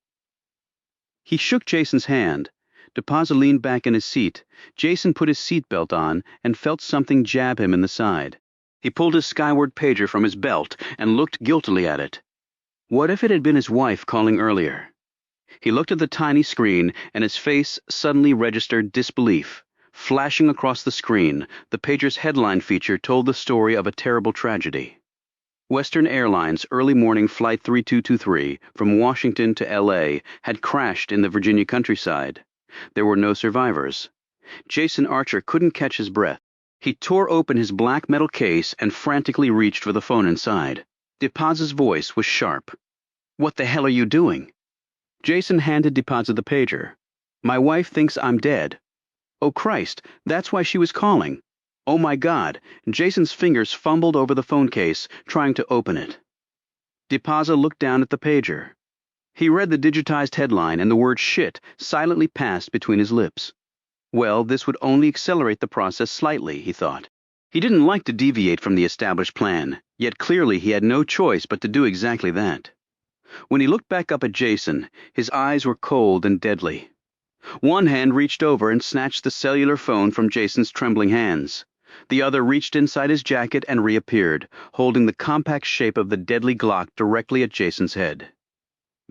He shook Jason's hand. DePaza leaned back in his seat. Jason put his seatbelt on and felt something jab him in the side. He pulled his skyward pager from his belt and looked guiltily at it. What if it had been his wife calling earlier? He looked at the tiny screen, and his face suddenly registered disbelief. Flashing across the screen, the pager's headline feature told the story of a terrible tragedy. Western Airlines early morning flight 3223 from Washington to L.A. had crashed in the Virginia countryside. There were no survivors. Jason Archer couldn't catch his breath. He tore open his black metal case and frantically reached for the phone inside. DePaza's voice was sharp. What the hell are you doing? Jason handed DePaza the pager. My wife thinks I'm dead. Oh Christ, that's why she was calling. Oh my God, Jason's fingers fumbled over the phone case, trying to open it. DePaza looked down at the pager. He read the digitized headline and the word shit silently passed between his lips. Well, this would only accelerate the process slightly, he thought. He didn't like to deviate from the established plan, yet clearly he had no choice but to do exactly that. When he looked back up at Jason, his eyes were cold and deadly. One hand reached over and snatched the cellular phone from Jason's trembling hands. The other reached inside his jacket and reappeared, holding the compact shape of the deadly Glock directly at Jason's head.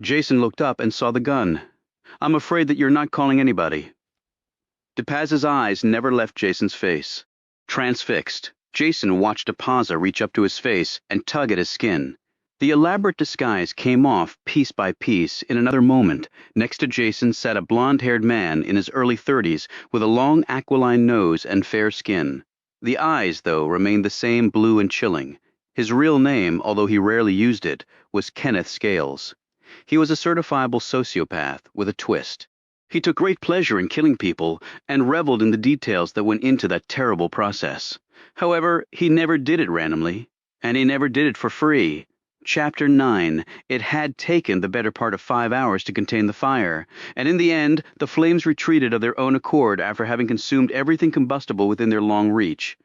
Jason looked up and saw the gun. I'm afraid that you're not calling anybody. DePaza's eyes never left Jason's face. Transfixed, Jason watched DePaza reach up to his face and tug at his skin. The elaborate disguise came off piece by piece in another moment. Next to Jason sat a blonde-haired man in his early 30s with a long aquiline nose and fair skin. The eyes, though, remained the same blue and chilling. His real name, although he rarely used it, was Kenneth Scales. He was a certifiable sociopath with a twist. He took great pleasure in killing people and reveled in the details that went into that terrible process. However, he never did it randomly, and he never did it for free. Chapter 9. It had taken the better part of 5 hours to contain the fire, and in the end, the flames retreated of their own accord after having consumed everything combustible within their long reach.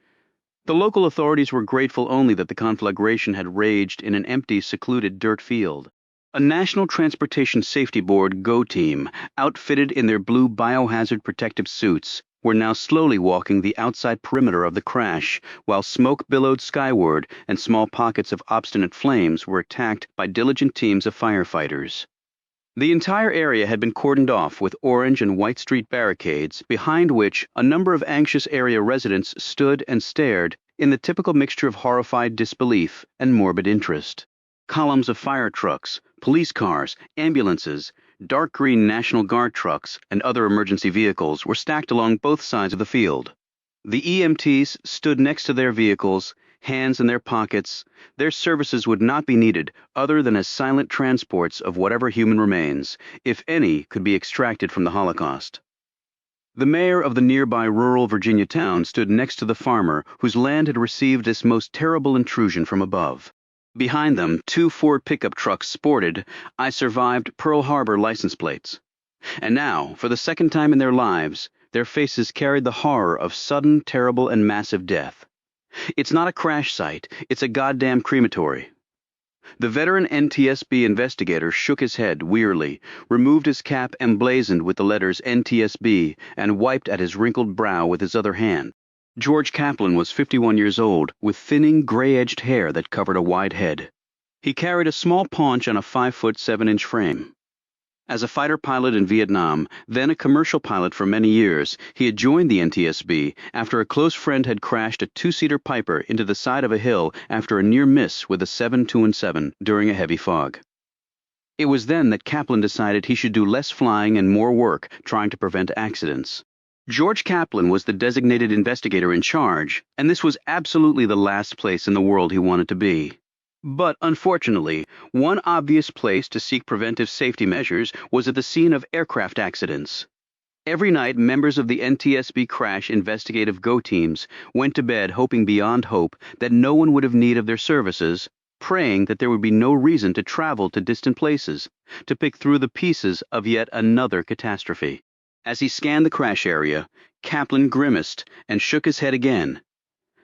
The local authorities were grateful only that the conflagration had raged in an empty, secluded dirt field. A National Transportation Safety Board GO team, outfitted in their blue biohazard protective suits, were now slowly walking the outside perimeter of the crash, while smoke billowed skyward and small pockets of obstinate flames were attacked by diligent teams of firefighters. The entire area had been cordoned off with orange and white street barricades, behind which a number of anxious area residents stood and stared in the typical mixture of horrified disbelief and morbid interest. Columns of fire trucks, police cars, ambulances, dark green National Guard trucks, and other emergency vehicles were stacked along both sides of the field. The EMTs stood next to their vehicles, hands in their pockets. Their services would not be needed other than as silent transports of whatever human remains, if any, could be extracted from the Holocaust. The mayor of the nearby rural Virginia town stood next to the farmer whose land had received this most terrible intrusion from above. Behind them, 2 Ford pickup trucks sported "I survived Pearl Harbor" license plates. And now, for the second time in their lives, their faces carried the horror of sudden, terrible, and massive death. It's not a crash site, it's a goddamn crematory. The veteran NTSB investigator shook his head wearily, removed his cap emblazoned with the letters NTSB, and wiped at his wrinkled brow with his other hand. George Kaplan was 51 years old, with thinning, gray-edged hair that covered a wide head. He carried a small paunch on a 5-foot 7-inch frame. As a fighter pilot in Vietnam, then a commercial pilot for many years, he had joined the NTSB after a close friend had crashed a two-seater Piper into the side of a hill after a near miss with a 727 during a heavy fog. It was then that Kaplan decided he should do less flying and more work trying to prevent accidents. George Kaplan was the designated investigator in charge, and this was absolutely the last place in the world he wanted to be. But unfortunately, one obvious place to seek preventive safety measures was at the scene of aircraft accidents. Every night, members of the NTSB crash investigative go teams went to bed hoping beyond hope that no one would have need of their services, praying that there would be no reason to travel to distant places, to pick through the pieces of yet another catastrophe. As he scanned the crash area, Kaplan grimaced and shook his head again.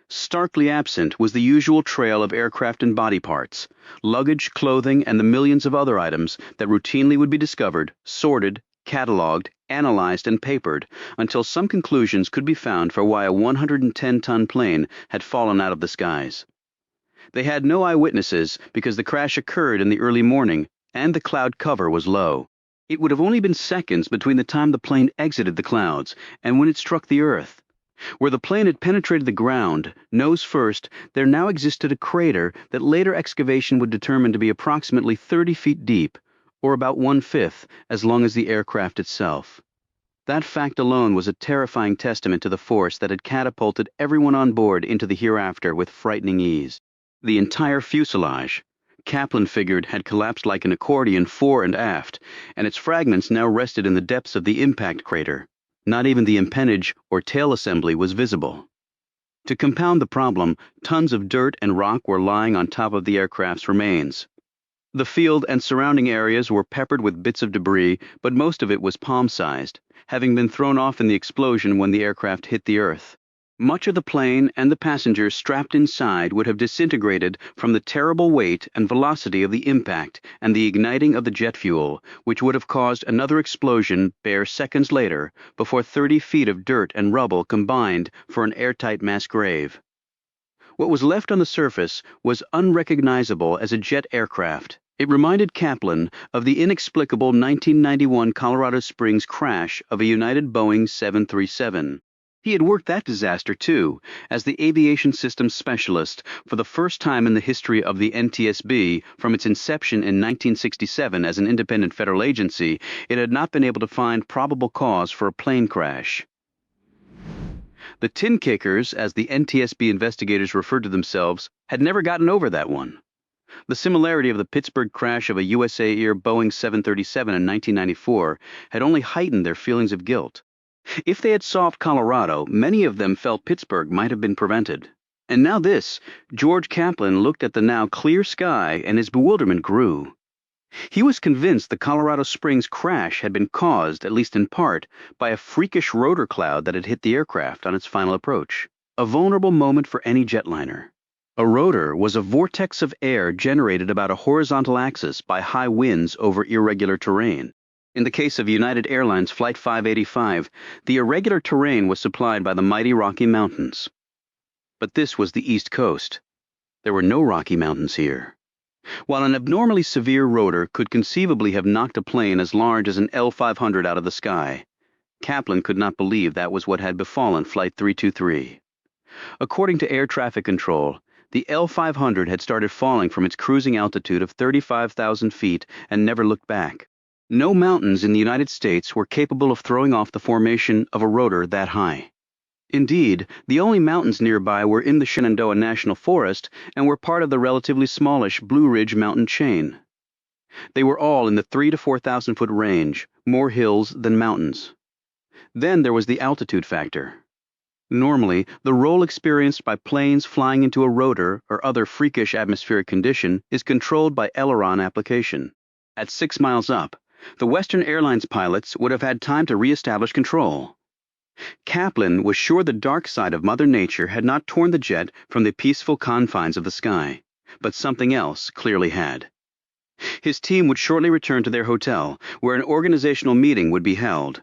Starkly absent was the usual trail of aircraft and body parts, luggage, clothing, and the millions of other items that routinely would be discovered, sorted, cataloged, analyzed, and papered until some conclusions could be found for why a 110-ton plane had fallen out of the skies. They had no eyewitnesses because the crash occurred in the early morning and the cloud cover was low. It would have only been seconds between the time the plane exited the clouds and when it struck the earth. Where the plane had penetrated the ground, nose first, there now existed a crater that later excavation would determine to be approximately 30 feet deep, or about 1/5 as long as the aircraft itself. That fact alone was a terrifying testament to the force that had catapulted everyone on board into the hereafter with frightening ease. The entire fuselage, Kaplan figured, had collapsed like an accordion fore and aft, and its fragments now rested in the depths of the impact crater. Not even the empennage or tail assembly was visible. To compound the problem, tons of dirt and rock were lying on top of the aircraft's remains. The field and surrounding areas were peppered with bits of debris, but most of it was palm-sized, having been thrown off in the explosion when the aircraft hit the earth. Much of the plane and the passengers strapped inside would have disintegrated from the terrible weight and velocity of the impact and the igniting of the jet fuel, which would have caused another explosion bare seconds later before 30 feet of dirt and rubble combined for an airtight mass grave. What was left on the surface was unrecognizable as a jet aircraft. It reminded Kaplan of the inexplicable 1991 Colorado Springs crash of a United Boeing 737. He had worked that disaster, too, as the aviation systems specialist for the first time in the history of the NTSB. From its inception in 1967 as an independent federal agency, it had not been able to find probable cause for a plane crash. The tin kickers, as the NTSB investigators referred to themselves, had never gotten over that one. The similarity of the Pittsburgh crash of a USA Air Boeing 737 in 1994 had only heightened their feelings of guilt. If they had solved Colorado, many of them felt Pittsburgh might have been prevented. And now this, George Kaplan looked at the now clear sky and his bewilderment grew. He was convinced the Colorado Springs crash had been caused, at least in part, by a freakish rotor cloud that had hit the aircraft on its final approach. A vulnerable moment for any jetliner. A rotor was a vortex of air generated about a horizontal axis by high winds over irregular terrain. In the case of United Airlines Flight 585, the irregular terrain was supplied by the mighty Rocky Mountains. But this was the East Coast. There were no Rocky Mountains here. While an abnormally severe rotor could conceivably have knocked a plane as large as an L-500 out of the sky, Kaplan could not believe that was what had befallen Flight 323. According to air traffic control, the L-500 had started falling from its cruising altitude of 35,000 feet and never looked back. No mountains in the United States were capable of throwing off the formation of a rotor that high. Indeed, the only mountains nearby were in the Shenandoah National Forest and were part of the relatively smallish Blue Ridge mountain chain. They were all in the 3,000 to 4,000 foot range, more hills than mountains. Then there was the altitude factor. Normally, the roll experienced by planes flying into a rotor or other freakish atmospheric condition is controlled by aileron application. At 6 miles up, the Western Airlines pilots would have had time to reestablish control. Kaplan was sure the dark side of Mother Nature had not torn the jet from the peaceful confines of the sky, but something else clearly had. His team would shortly return to their hotel, where an organizational meeting would be held.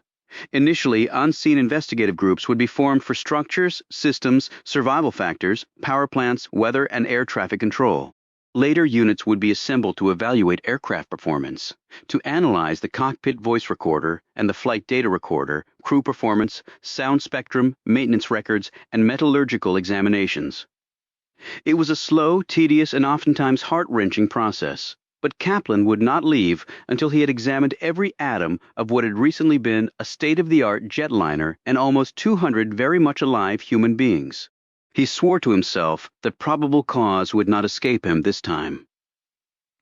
Initially, on-scene investigative groups would be formed for structures, systems, survival factors, power plants, weather, and air traffic control. Later units would be assembled to evaluate aircraft performance, to analyze the cockpit voice recorder and the flight data recorder, crew performance, sound spectrum, maintenance records, and metallurgical examinations. It was a slow, tedious, and oftentimes heart-wrenching process, but Kaplan would not leave until he had examined every atom of what had recently been a state-of-the-art jetliner and almost 200 very much alive human beings. He swore to himself that probable cause would not escape him this time.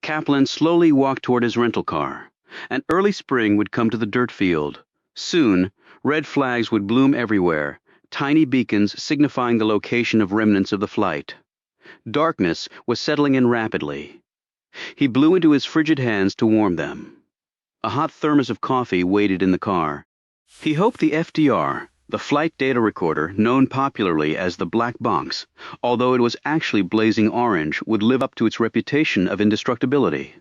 Kaplan slowly walked toward his rental car. An early spring would come to the dirt field. Soon, red flags would bloom everywhere, tiny beacons signifying the location of remnants of the flight. Darkness was settling in rapidly. He blew into his frigid hands to warm them. A hot thermos of coffee waited in the car. He hoped the FDR, the flight data recorder, known popularly as the black box, although it was actually blazing orange, would live up to its reputation of indestructibility.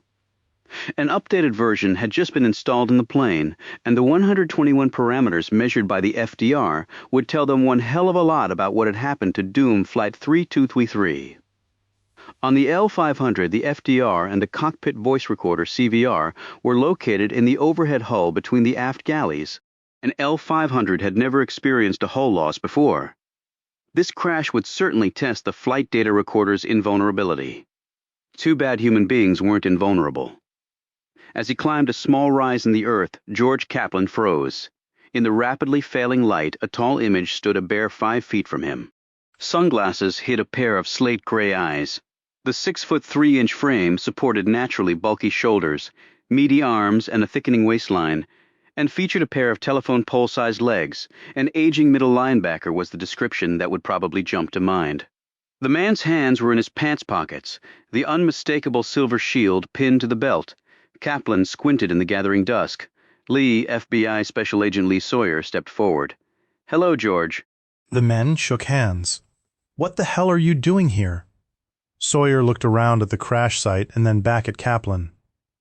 An updated version had just been installed in the plane, and the 121 parameters measured by the FDR would tell them one hell of a lot about what had happened to doom Flight 3233. On the L500, the FDR and the cockpit voice recorder, CVR, were located in the overhead hull between the aft galleys. An L500 had never experienced a hull loss before. This crash would certainly test the flight data recorder's invulnerability. Too bad human beings weren't invulnerable. As he climbed a small rise in the earth, George Kaplan froze. In the rapidly failing light, a tall image stood a bare 5 feet from him. Sunglasses hid a pair of slate-gray eyes. The 6'3" frame supported naturally bulky shoulders, meaty arms, and a thickening waistline, and featured a pair of telephone pole-sized legs. An aging middle linebacker was the description that would probably jump to mind. The man's hands were in his pants pockets, the unmistakable silver shield pinned to the belt. Kaplan squinted in the gathering dusk. FBI Special Agent Lee Sawyer stepped forward. "Hello, George." The men shook hands. "What the hell are you doing here?" Sawyer looked around at the crash site and then back at Kaplan.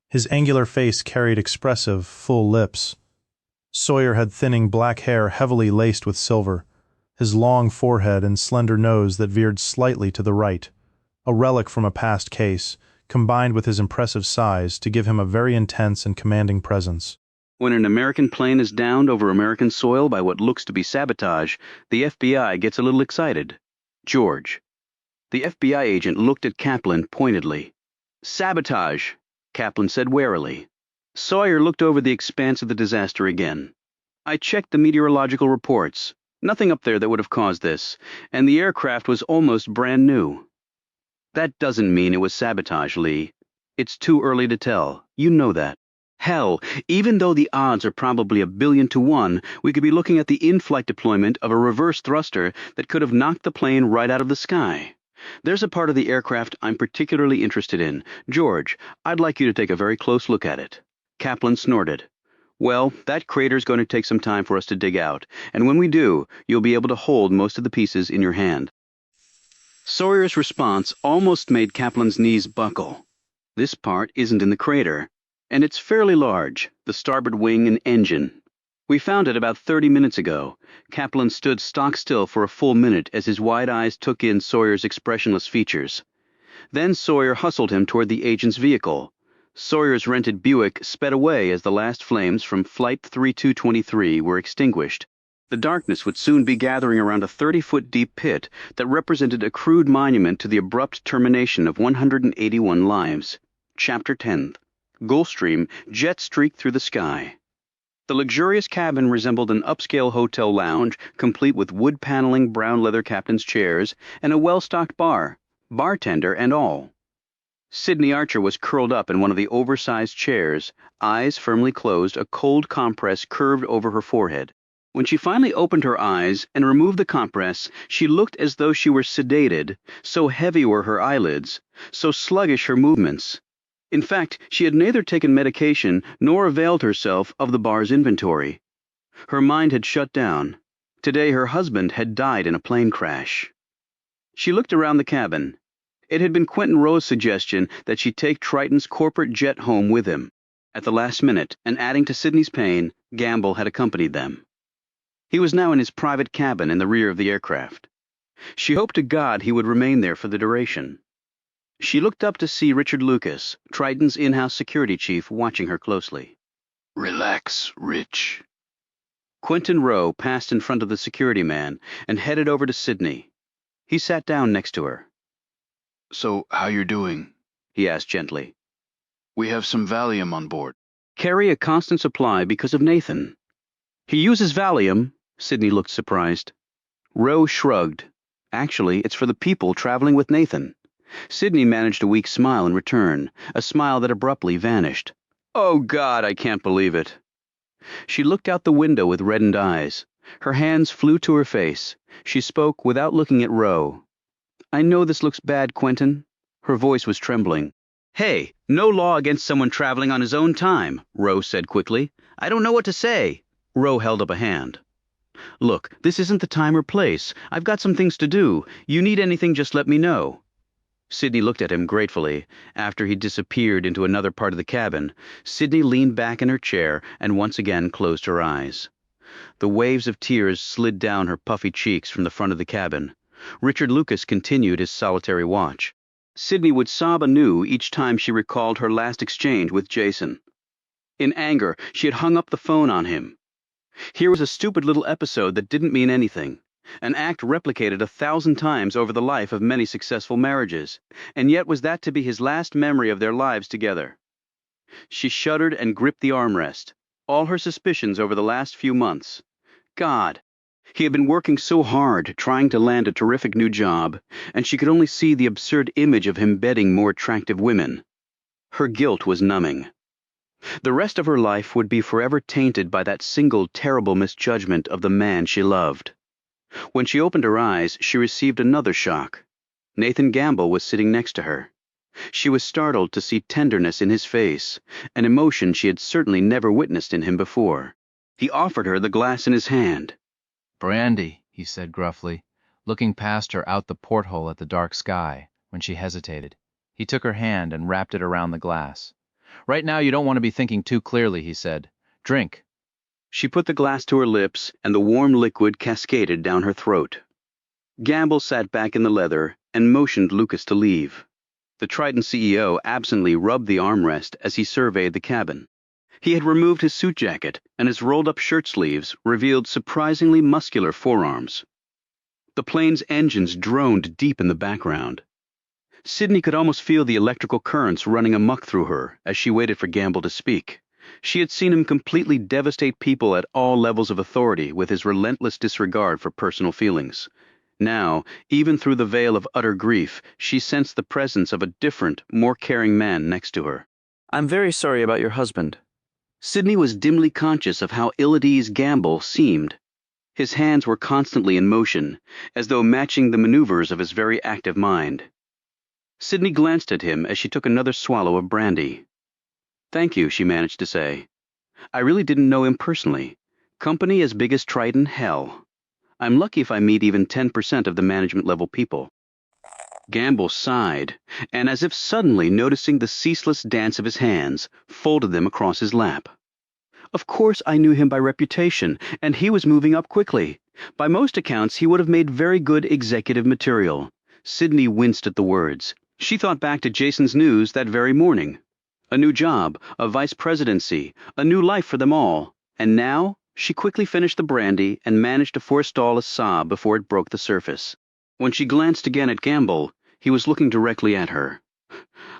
His angular face carried expressive, full lips. Sawyer had thinning black hair heavily laced with silver, his long forehead and slender nose that veered slightly to the right, a relic from a past case, combined with his impressive size to give him a very intense and commanding presence. When an American plane is downed over American soil by what looks to be sabotage, the FBI gets a little excited. George. The FBI agent looked at Kaplan pointedly. "Sabotage," Kaplan said warily. Sawyer looked over the expanse of the disaster again. "I checked the meteorological reports. Nothing up there that would have caused this, and the aircraft was almost brand new." "That doesn't mean it was sabotage, Lee. It's too early to tell. You know that. Hell, even though the odds are probably 1,000,000,000 to 1, we could be looking at the in-flight deployment of a reverse thruster that could have knocked the plane right out of the sky. There's a part of the aircraft I'm particularly interested in. George, I'd like you to take a very close look at it." Kaplan snorted. "Well, that crater's going to take some time for us to dig out, and when we do, you'll be able to hold most of the pieces in your hand." Sawyer's response almost made Kaplan's knees buckle. "This part isn't in the crater, and it's fairly large, the starboard wing and engine. We found it about 30 minutes ago." Kaplan stood stock still for a full minute as his wide eyes took in Sawyer's expressionless features. Then Sawyer hustled him toward the agent's vehicle. Sawyer's rented Buick sped away as the last flames from Flight 3223 were extinguished. The darkness would soon be gathering around a 30-foot deep pit that represented a crude monument to the abrupt termination of 181 lives. Chapter 10. Gulfstream jet streaked through the sky. The luxurious cabin resembled an upscale hotel lounge, complete with wood paneling, brown leather captain's chairs, and a well-stocked bar, bartender and all. Sidney Archer was curled up in one of the oversized chairs, eyes firmly closed, a cold compress curved over her forehead. When she finally opened her eyes and removed the compress, she looked as though she were sedated, so heavy were her eyelids, so sluggish her movements. In fact, she had neither taken medication nor availed herself of the bar's inventory. Her mind had shut down. Today her husband had died in a plane crash. She looked around the cabin. It had been Quentin Rowe's suggestion that she take Triton's corporate jet home with him. At the last minute, and adding to Sidney's pain, Gamble had accompanied them. He was now in his private cabin in the rear of the aircraft. She hoped to God he would remain there for the duration. She looked up to see Richard Lucas, Triton's in-house security chief, watching her closely. Relax, Rich. Quentin Rowe passed in front of the security man and headed over to Sydney. He sat down next to her. So, how you're doing? He asked gently. We have some Valium on board. Carry a constant supply because of Nathan. He uses Valium? Sydney looked surprised. Rowe shrugged. Actually, it's for the people traveling with Nathan. Sydney managed a weak smile in return, a smile that abruptly vanished. Oh, God, I can't believe it. She looked out the window with reddened eyes. Her hands flew to her face. She spoke without looking at Rowe. I know this looks bad, Quentin. Her voice was trembling. Hey, no law against someone traveling on his own time, Rowe said quickly. I don't know what to say. Rowe held up a hand. Look, this isn't the time or place. I've got some things to do. You need anything, just let me know. Sydney looked at him gratefully. After he disappeared into another part of the cabin, Sydney leaned back in her chair and once again closed her eyes. The waves of tears slid down her puffy cheeks from the front of the cabin. Richard Lucas continued his solitary watch. Sydney would sob anew each time she recalled her last exchange with Jason. In anger, she had hung up the phone on him. Here was a stupid little episode that didn't mean anything. An act replicated 1,000 times over the life of many successful marriages, and yet was that to be his last memory of their lives together? She shuddered and gripped the armrest. All her suspicions over the last few months. God! He had been working so hard, trying to land a terrific new job, and she could only see the absurd image of him bedding more attractive women. Her guilt was numbing. The rest of her life would be forever tainted by that single terrible misjudgment of the man she loved. When she opened her eyes, she received another shock. Nathan Gamble was sitting next to her. She was startled to see tenderness in his face, an emotion she had certainly never witnessed in him before. He offered her the glass in his hand. Brandy, he said gruffly, looking past her out the porthole at the dark sky, when she hesitated. He took her hand and wrapped it around the glass. Right now you don't want to be thinking too clearly, he said. Drink. She put the glass to her lips, and the warm liquid cascaded down her throat. Gamble sat back in the leather and motioned Lucas to leave. The Triton CEO absently rubbed the armrest as he surveyed the cabin. He had removed his suit jacket, and his rolled-up shirt sleeves revealed surprisingly muscular forearms. The plane's engines droned deep in the background. Sydney could almost feel the electrical currents running amok through her as she waited for Gamble to speak. She had seen him completely devastate people at all levels of authority with his relentless disregard for personal feelings. Now, even through the veil of utter grief, she sensed the presence of a different, more caring man next to her. I'm very sorry about your husband. Sydney was dimly conscious of how ill at ease Gamble seemed. His hands were constantly in motion, as though matching the maneuvers of his very active mind. Sydney glanced at him as she took another swallow of brandy. Thank you, she managed to say. I really didn't know him personally. Company as big as Triton, hell. I'm lucky if I meet even 10% of the management-level people. Gamble sighed, and as if suddenly noticing the ceaseless dance of his hands, folded them across his lap. Of course I knew him by reputation, and he was moving up quickly. By most accounts, he would have made very good executive material. Sydney winced at the words. She thought back to Jason's news that very morning. A new job, a vice presidency, a new life for them all. And now, she quickly finished the brandy and managed to forestall a sob before it broke the surface. When she glanced again at Gamble, he was looking directly at her.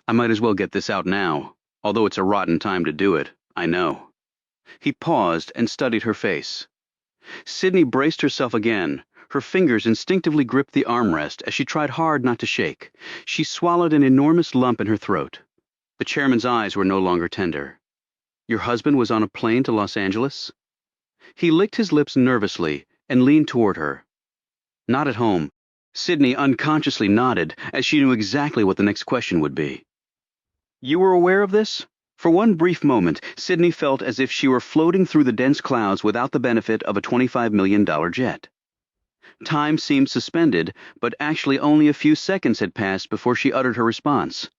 I might as well get this out now, although it's a rotten time to do it, I know. He paused and studied her face. Sydney braced herself again. Her fingers instinctively gripped the armrest as she tried hard not to shake. She swallowed an enormous lump in her throat. The chairman's eyes were no longer tender. Your husband was on a plane to Los Angeles? He licked his lips nervously and leaned toward her. Not at home. Sydney unconsciously nodded, as she knew exactly what the next question would be. You were aware of this? For one brief moment, Sydney felt as if she were floating through the dense clouds without the benefit of a $25 million jet. Time seemed suspended, but actually only a few seconds had passed before she uttered her response.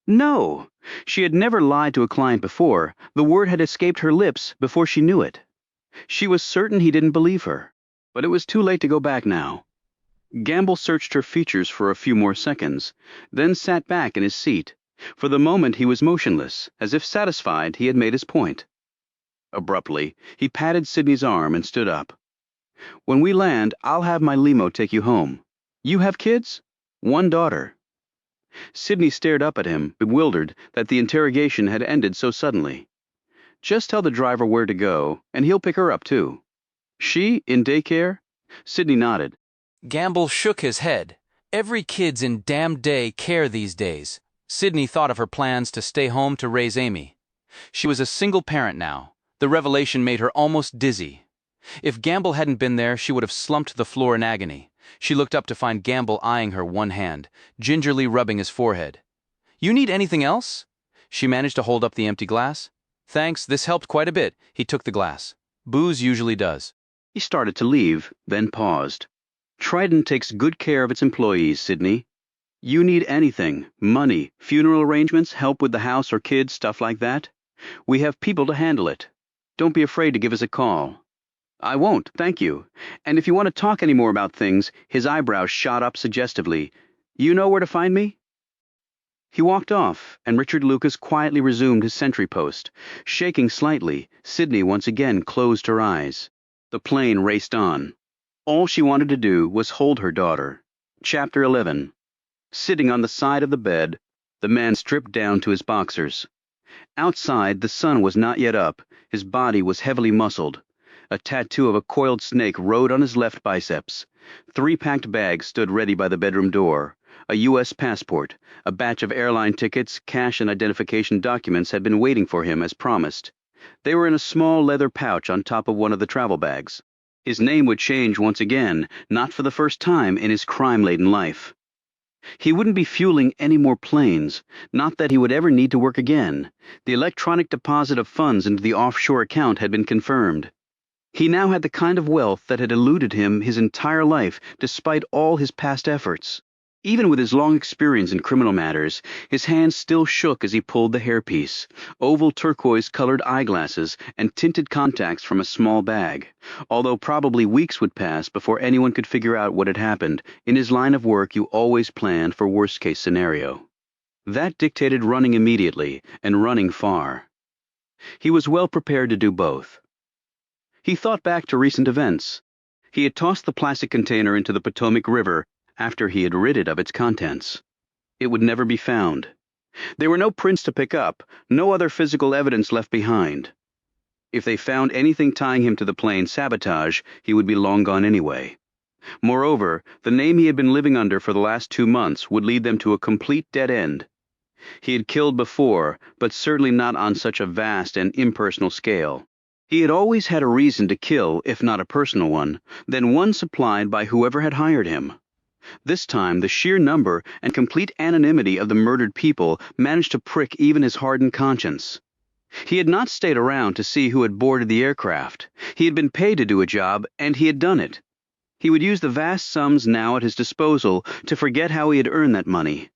No! She had never lied to a client before. The word had escaped her lips before she knew it. She was certain he didn't believe her, but it was too late to go back now. Gamble searched her features for a few more seconds, then sat back in his seat. For the moment he was motionless, as if satisfied he had made his point. Abruptly, he patted Sydney's arm and stood up. "When we land, I'll have my limo take you home. You have kids?" "One daughter." Sydney stared up at him, bewildered that the interrogation had ended so suddenly. "Just tell the driver where to go, and he'll pick her up too." "She in daycare?" Sydney nodded. Gamble shook his head. Every kid's in damn day care these days. Sydney thought of her plans to stay home to raise Amy. She was a single parent now. The revelation made her almost dizzy. If Gamble hadn't been there, she would have slumped to the floor in agony. She looked up to find Gamble eyeing her one hand, gingerly rubbing his forehead. "You need anything else?" She managed to hold up the empty glass. "Thanks, this helped quite a bit." He took the glass. "Booze usually does." He started to leave, then paused. "Triton takes good care of its employees, Sydney. You need anything, money, funeral arrangements, help with the house or kids, stuff like that. We have people to handle it. Don't be afraid to give us a call." "I won't, thank you. And if you want to talk any more about things," his eyebrows shot up suggestively, "you know where to find me?" He walked off, and Richard Lucas quietly resumed his sentry post. Shaking slightly, Sydney once again closed her eyes. The plane raced on. All she wanted to do was hold her daughter. Chapter 11. Sitting on the side of the bed, the man stripped down to his boxers. Outside, the sun was not yet up. His body was heavily muscled. A tattoo of a coiled snake rode on his left biceps. 3 packed bags stood ready by the bedroom door. A U.S. passport, a batch of airline tickets, cash, and identification documents had been waiting for him as promised. They were in a small leather pouch on top of one of the travel bags. His name would change once again, not for the first time in his crime-laden life. He wouldn't be fueling any more planes, not that he would ever need to work again. The electronic deposit of funds into the offshore account had been confirmed. He now had the kind of wealth that had eluded him his entire life, despite all his past efforts. Even with his long experience in criminal matters, his hands still shook as he pulled the hairpiece, oval turquoise-colored eyeglasses, and tinted contacts from a small bag. Although probably weeks would pass before anyone could figure out what had happened, in his line of work you always planned for worst-case scenario. That dictated running immediately and running far. He was well prepared to do both. He thought back to recent events. He had tossed the plastic container into the Potomac River after he had rid it of its contents. It would never be found. There were no prints to pick up, no other physical evidence left behind. If they found anything tying him to the plane sabotage, he would be long gone anyway. Moreover, the name he had been living under for the last 2 months would lead them to a complete dead end. He had killed before, but certainly not on such a vast and impersonal scale. He had always had a reason to kill, if not a personal one, then one supplied by whoever had hired him. This time, the sheer number and complete anonymity of the murdered people managed to prick even his hardened conscience. He had not stayed around to see who had boarded the aircraft. He had been paid to do a job, and he had done it. He would use the vast sums now at his disposal to forget how he had earned that money.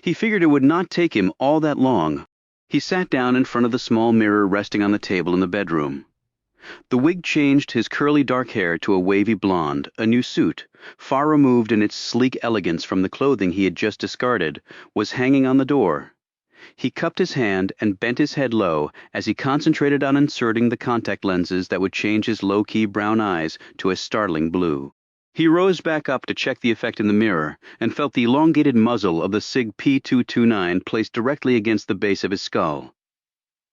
He figured it would not take him all that long. He sat down in front of the small mirror resting on the table in the bedroom. The wig changed his curly dark hair to a wavy blonde. A new suit, far removed in its sleek elegance from the clothing he had just discarded, was hanging on the door. He cupped his hand and bent his head low as he concentrated on inserting the contact lenses that would change his low-key brown eyes to a startling blue. He rose back up to check the effect in the mirror and felt the elongated muzzle of the SIG P229 placed directly against the base of his skull.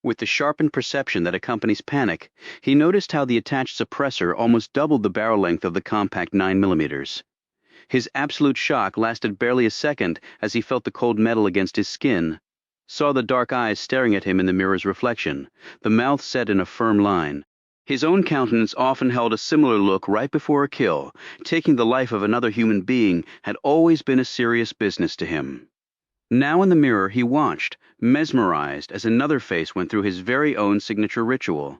With the sharpened perception that accompanies panic, he noticed how the attached suppressor almost doubled the barrel length of the compact 9mm. His absolute shock lasted barely a second as he felt the cold metal against his skin, saw the dark eyes staring at him in the mirror's reflection, the mouth set in a firm line. His own countenance often held a similar look right before a kill. Taking the life of another human being had always been a serious business to him. Now in the mirror he watched, mesmerized, as another face went through his very own signature ritual.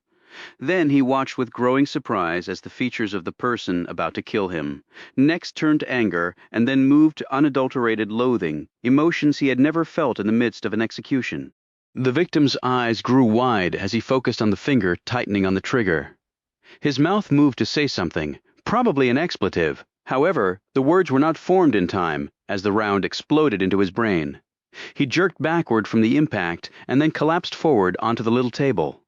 Then he watched with growing surprise as the features of the person about to kill him next turned to anger and then moved to unadulterated loathing, emotions he had never felt in the midst of an execution. The victim's eyes grew wide as he focused on the finger tightening on the trigger. His mouth moved to say something, probably an expletive. However, the words were not formed in time as the round exploded into his brain. He jerked backward from the impact and then collapsed forward onto the little table.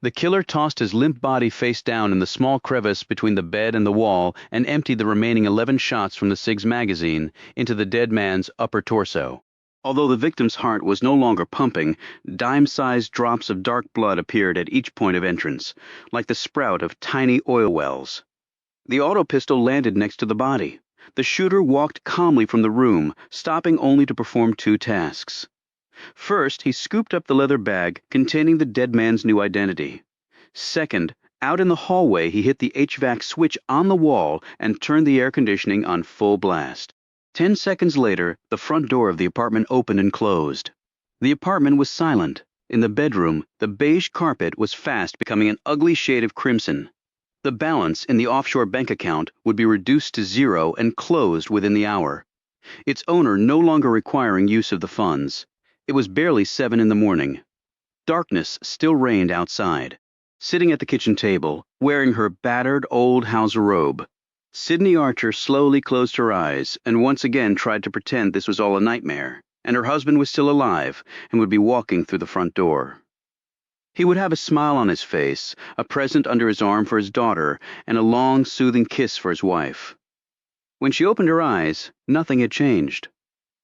The killer tossed his limp body face down in the small crevice between the bed and the wall and emptied the remaining 11 shots from the SIG's magazine into the dead man's upper torso. Although the victim's heart was no longer pumping, dime-sized drops of dark blood appeared at each point of entrance, like the sprout of tiny oil wells. The auto pistol landed next to the body. The shooter walked calmly from the room, stopping only to perform 2 tasks. First, he scooped up the leather bag containing the dead man's new identity. Second, out in the hallway, he hit the HVAC switch on the wall and turned the air conditioning on full blast. 10 seconds later, the front door of the apartment opened and closed. The apartment was silent. In the bedroom, the beige carpet was fast becoming an ugly shade of crimson. The balance in the offshore bank account would be reduced to 0 and closed within the hour. Its owner no longer requiring use of the funds. It was barely 7 in the morning. Darkness still reigned outside. Sitting at the kitchen table, wearing her battered old Hauser robe, Sydney Archer slowly closed her eyes and once again tried to pretend this was all a nightmare, and her husband was still alive and would be walking through the front door. He would have a smile on his face, a present under his arm for his daughter, and a long, soothing kiss for his wife. When she opened her eyes, nothing had changed.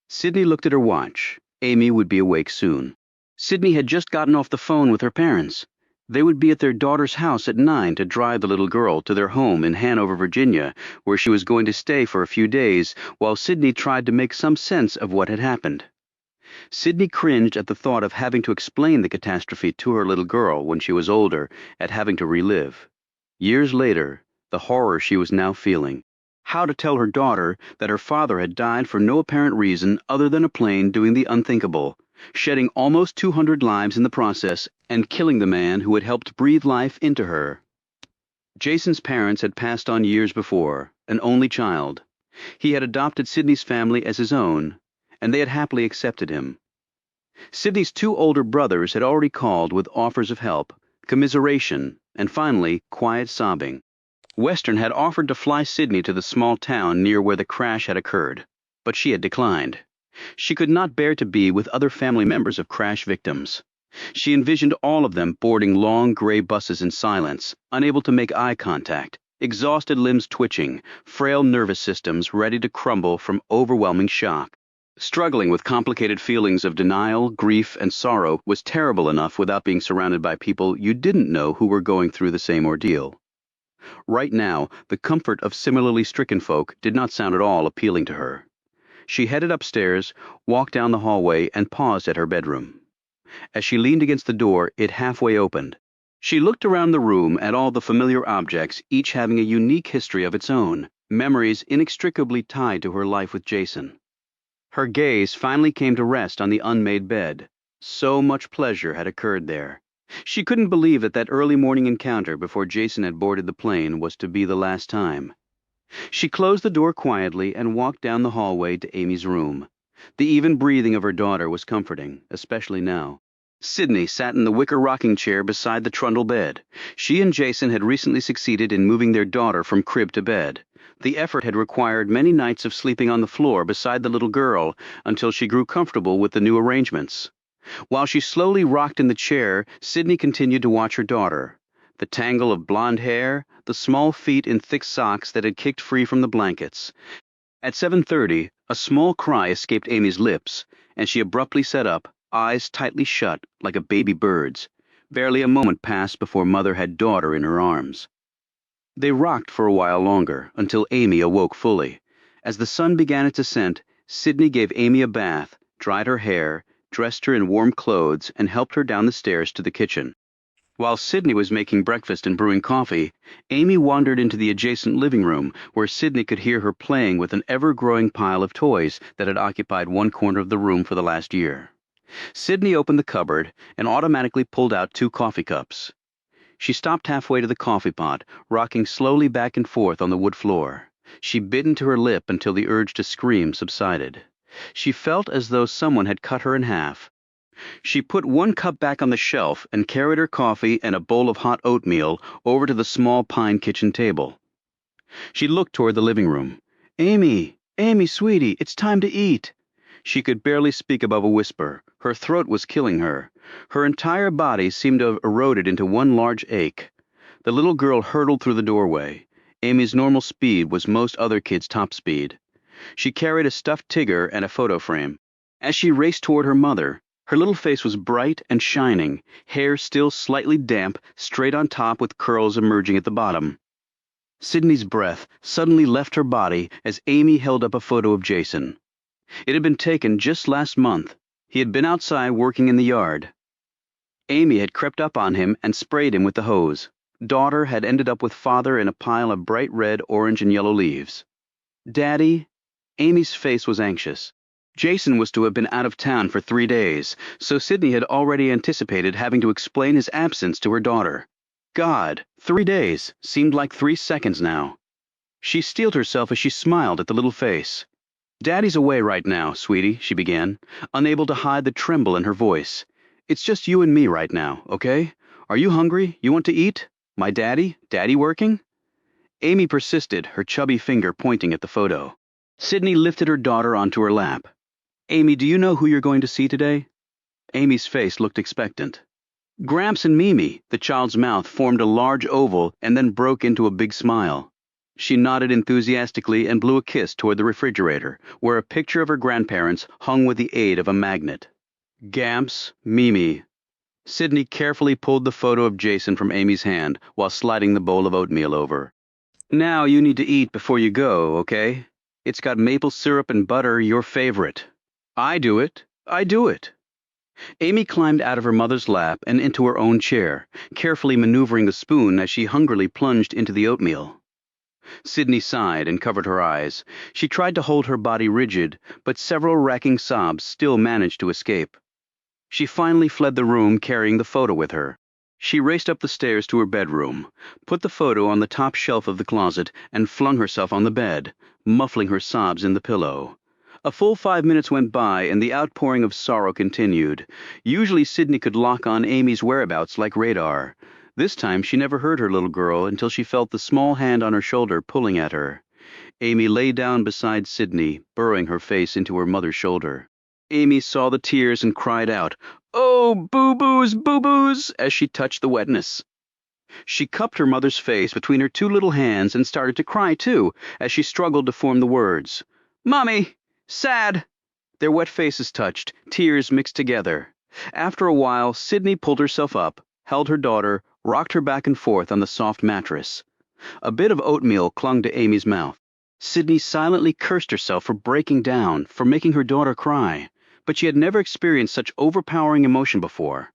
Sydney looked at her watch. Amy would be awake soon. Sydney had just gotten off the phone with her parents. They would be at their daughter's house at 9 to drive the little girl to their home in Hanover, Virginia, where she was going to stay for a few days while Sydney tried to make some sense of what had happened. Sydney cringed at the thought of having to explain the catastrophe to her little girl when she was older, at having to relive. Years later, the horror she was now feeling. How to tell her daughter that her father had died for no apparent reason other than a plane doing the unthinkable, shedding almost 200 lives in the process and killing the man who had helped breathe life into her. Jason's parents had passed on years before, an only child. He had adopted Sydney's family as his own, and they had happily accepted him. Sydney's 2 older brothers had already called with offers of help, commiseration, and finally, quiet sobbing. Western had offered to fly Sydney to the small town near where the crash had occurred, but she had declined. She could not bear to be with other family members of crash victims. She envisioned all of them boarding long gray buses in silence, unable to make eye contact, exhausted limbs twitching, frail nervous systems ready to crumble from overwhelming shock. Struggling with complicated feelings of denial, grief, and sorrow was terrible enough without being surrounded by people you didn't know who were going through the same ordeal. Right now, the comfort of similarly stricken folk did not sound at all appealing to her. She headed upstairs, walked down the hallway, and paused at her bedroom. As she leaned against the door, it halfway opened. She looked around the room at all the familiar objects, each having a unique history of its own, memories inextricably tied to her life with Jason. Her gaze finally came to rest on the unmade bed. So much pleasure had occurred there. She couldn't believe that early morning encounter before Jason had boarded the plane was to be the last time. She closed the door quietly and walked down the hallway to Amy's room. The even breathing of her daughter was comforting, especially now. Sydney sat in the wicker rocking chair beside the trundle bed. She and Jason had recently succeeded in moving their daughter from crib to bed. The effort had required many nights of sleeping on the floor beside the little girl until she grew comfortable with the new arrangements. While she slowly rocked in the chair, Sydney continued to watch her daughter. The tangle of blonde hair, the small feet in thick socks that had kicked free from the blankets. At 7:30, a small cry escaped Amy's lips, and she abruptly sat up, eyes tightly shut like a baby bird's. Barely a moment passed before mother had daughter in her arms. They rocked for a while longer, until Amy awoke fully. As the sun began its ascent, Sydney gave Amy a bath, dried her hair, dressed her in warm clothes, and helped her down the stairs to the kitchen. While Sydney was making breakfast and brewing coffee, Amy wandered into the adjacent living room, where Sydney could hear her playing with an ever-growing pile of toys that had occupied one corner of the room for the last year. Sydney opened the cupboard and automatically pulled out 2 coffee cups. She stopped halfway to the coffee pot, rocking slowly back and forth on the wood floor. She bit into her lip until the urge to scream subsided. She felt as though someone had cut her in half. She put 1 cup back on the shelf and carried her coffee and a bowl of hot oatmeal over to the small pine kitchen table. She looked toward the living room. Amy, Amy, sweetie, it's time to eat. She could barely speak above a whisper. Her throat was killing her. Her entire body seemed to have eroded into one large ache. The little girl hurtled through the doorway. Amy's normal speed was most other kids' top speed. She carried a stuffed Tigger and a photo frame. As she raced toward her mother, her little face was bright and shining, hair still slightly damp, straight on top with curls emerging at the bottom. Sydney's breath suddenly left her body as Amy held up a photo of Jason. It had been taken just last month. He had been outside working in the yard. Amy had crept up on him and sprayed him with the hose. Daughter had ended up with father in a pile of bright red, orange, and yellow leaves. Daddy? Amy's face was anxious. Jason was to have been out of town for 3 days, so Sydney had already anticipated having to explain his absence to her daughter. God, 3 days seemed like 3 seconds now. She steeled herself as she smiled at the little face. Daddy's away right now, sweetie, she began, unable to hide the tremble in her voice. It's just you and me right now, okay? Are you hungry? You want to eat? My daddy? Daddy working? Amy persisted, her chubby finger pointing at the photo. Sydney lifted her daughter onto her lap. Amy, do you know who you're going to see today? Amy's face looked expectant. Gramps and Mimi. The child's mouth formed a large oval and then broke into a big smile. She nodded enthusiastically and blew a kiss toward the refrigerator, where a picture of her grandparents hung with the aid of a magnet. Gamps, Mimi. Sydney carefully pulled the photo of Jason from Amy's hand while sliding the bowl of oatmeal over. Now you need to eat before you go, okay? It's got maple syrup and butter, your favorite. I do it. I do it. Amy climbed out of her mother's lap and into her own chair, carefully maneuvering the spoon as she hungrily plunged into the oatmeal. Sydney sighed and covered her eyes. She tried to hold her body rigid, but several racking sobs still managed to escape. She finally fled the room carrying the photo with her. She raced up the stairs to her bedroom, put the photo on the top shelf of the closet, and flung herself on the bed, muffling her sobs in the pillow. A full 5 minutes went by, and the outpouring of sorrow continued. Usually Sydney could lock on Amy's whereabouts like radar. This time she never heard her little girl until she felt the small hand on her shoulder pulling at her. Amy lay down beside Sydney, burrowing her face into her mother's shoulder. Amy saw the tears and cried out, "Oh, boo-boos, boo-boos," as she touched the wetness. She cupped her mother's face between her 2 little hands and started to cry too, as she struggled to form the words. "Mommy! Sad!" Their wet faces touched, tears mixed together. After a while, Sydney pulled herself up, held her daughter, rocked her back and forth on the soft mattress. A bit of oatmeal clung to Amy's mouth. Sydney silently cursed herself for breaking down, for making her daughter cry, but she had never experienced such overpowering emotion before.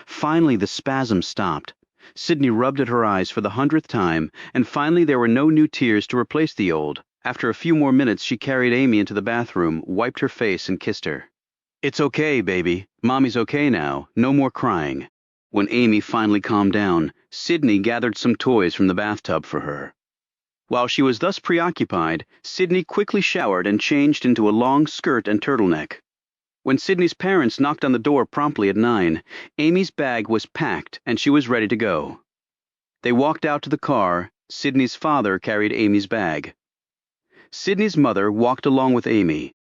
Finally, the spasm stopped. Sydney rubbed at her eyes for the 100th time, and finally there were no new tears to replace the old. After a few more minutes, she carried Amy into the bathroom, wiped her face, and kissed her. "It's okay, baby. Mommy's okay now. No more crying." When Amy finally calmed down, Sydney gathered some toys from the bathtub for her. While she was thus preoccupied, Sydney quickly showered and changed into a long skirt and turtleneck. When Sydney's parents knocked on the door promptly at 9, Amy's bag was packed and she was ready to go. They walked out to the car. Sydney's father carried Amy's bag. Sydney's mother walked along with Amy.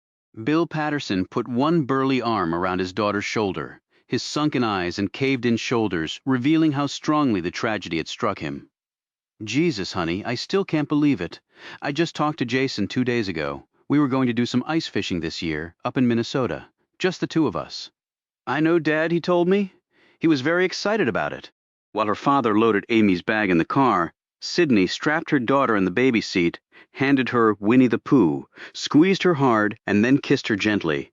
Bill Patterson put one burly arm around his daughter's shoulder, his sunken eyes and caved-in shoulders revealing how strongly the tragedy had struck him. "Jesus, honey, I still can't believe it. I just talked to Jason 2 days ago. We were going to do some ice fishing this year, up in Minnesota. Just the 2 of us." "I know, Dad," he told me. He was very excited about it. While her father loaded Amy's bag in the car, Sydney strapped her daughter in the baby seat, handed her Winnie the Pooh, squeezed her hard, and then kissed her gently.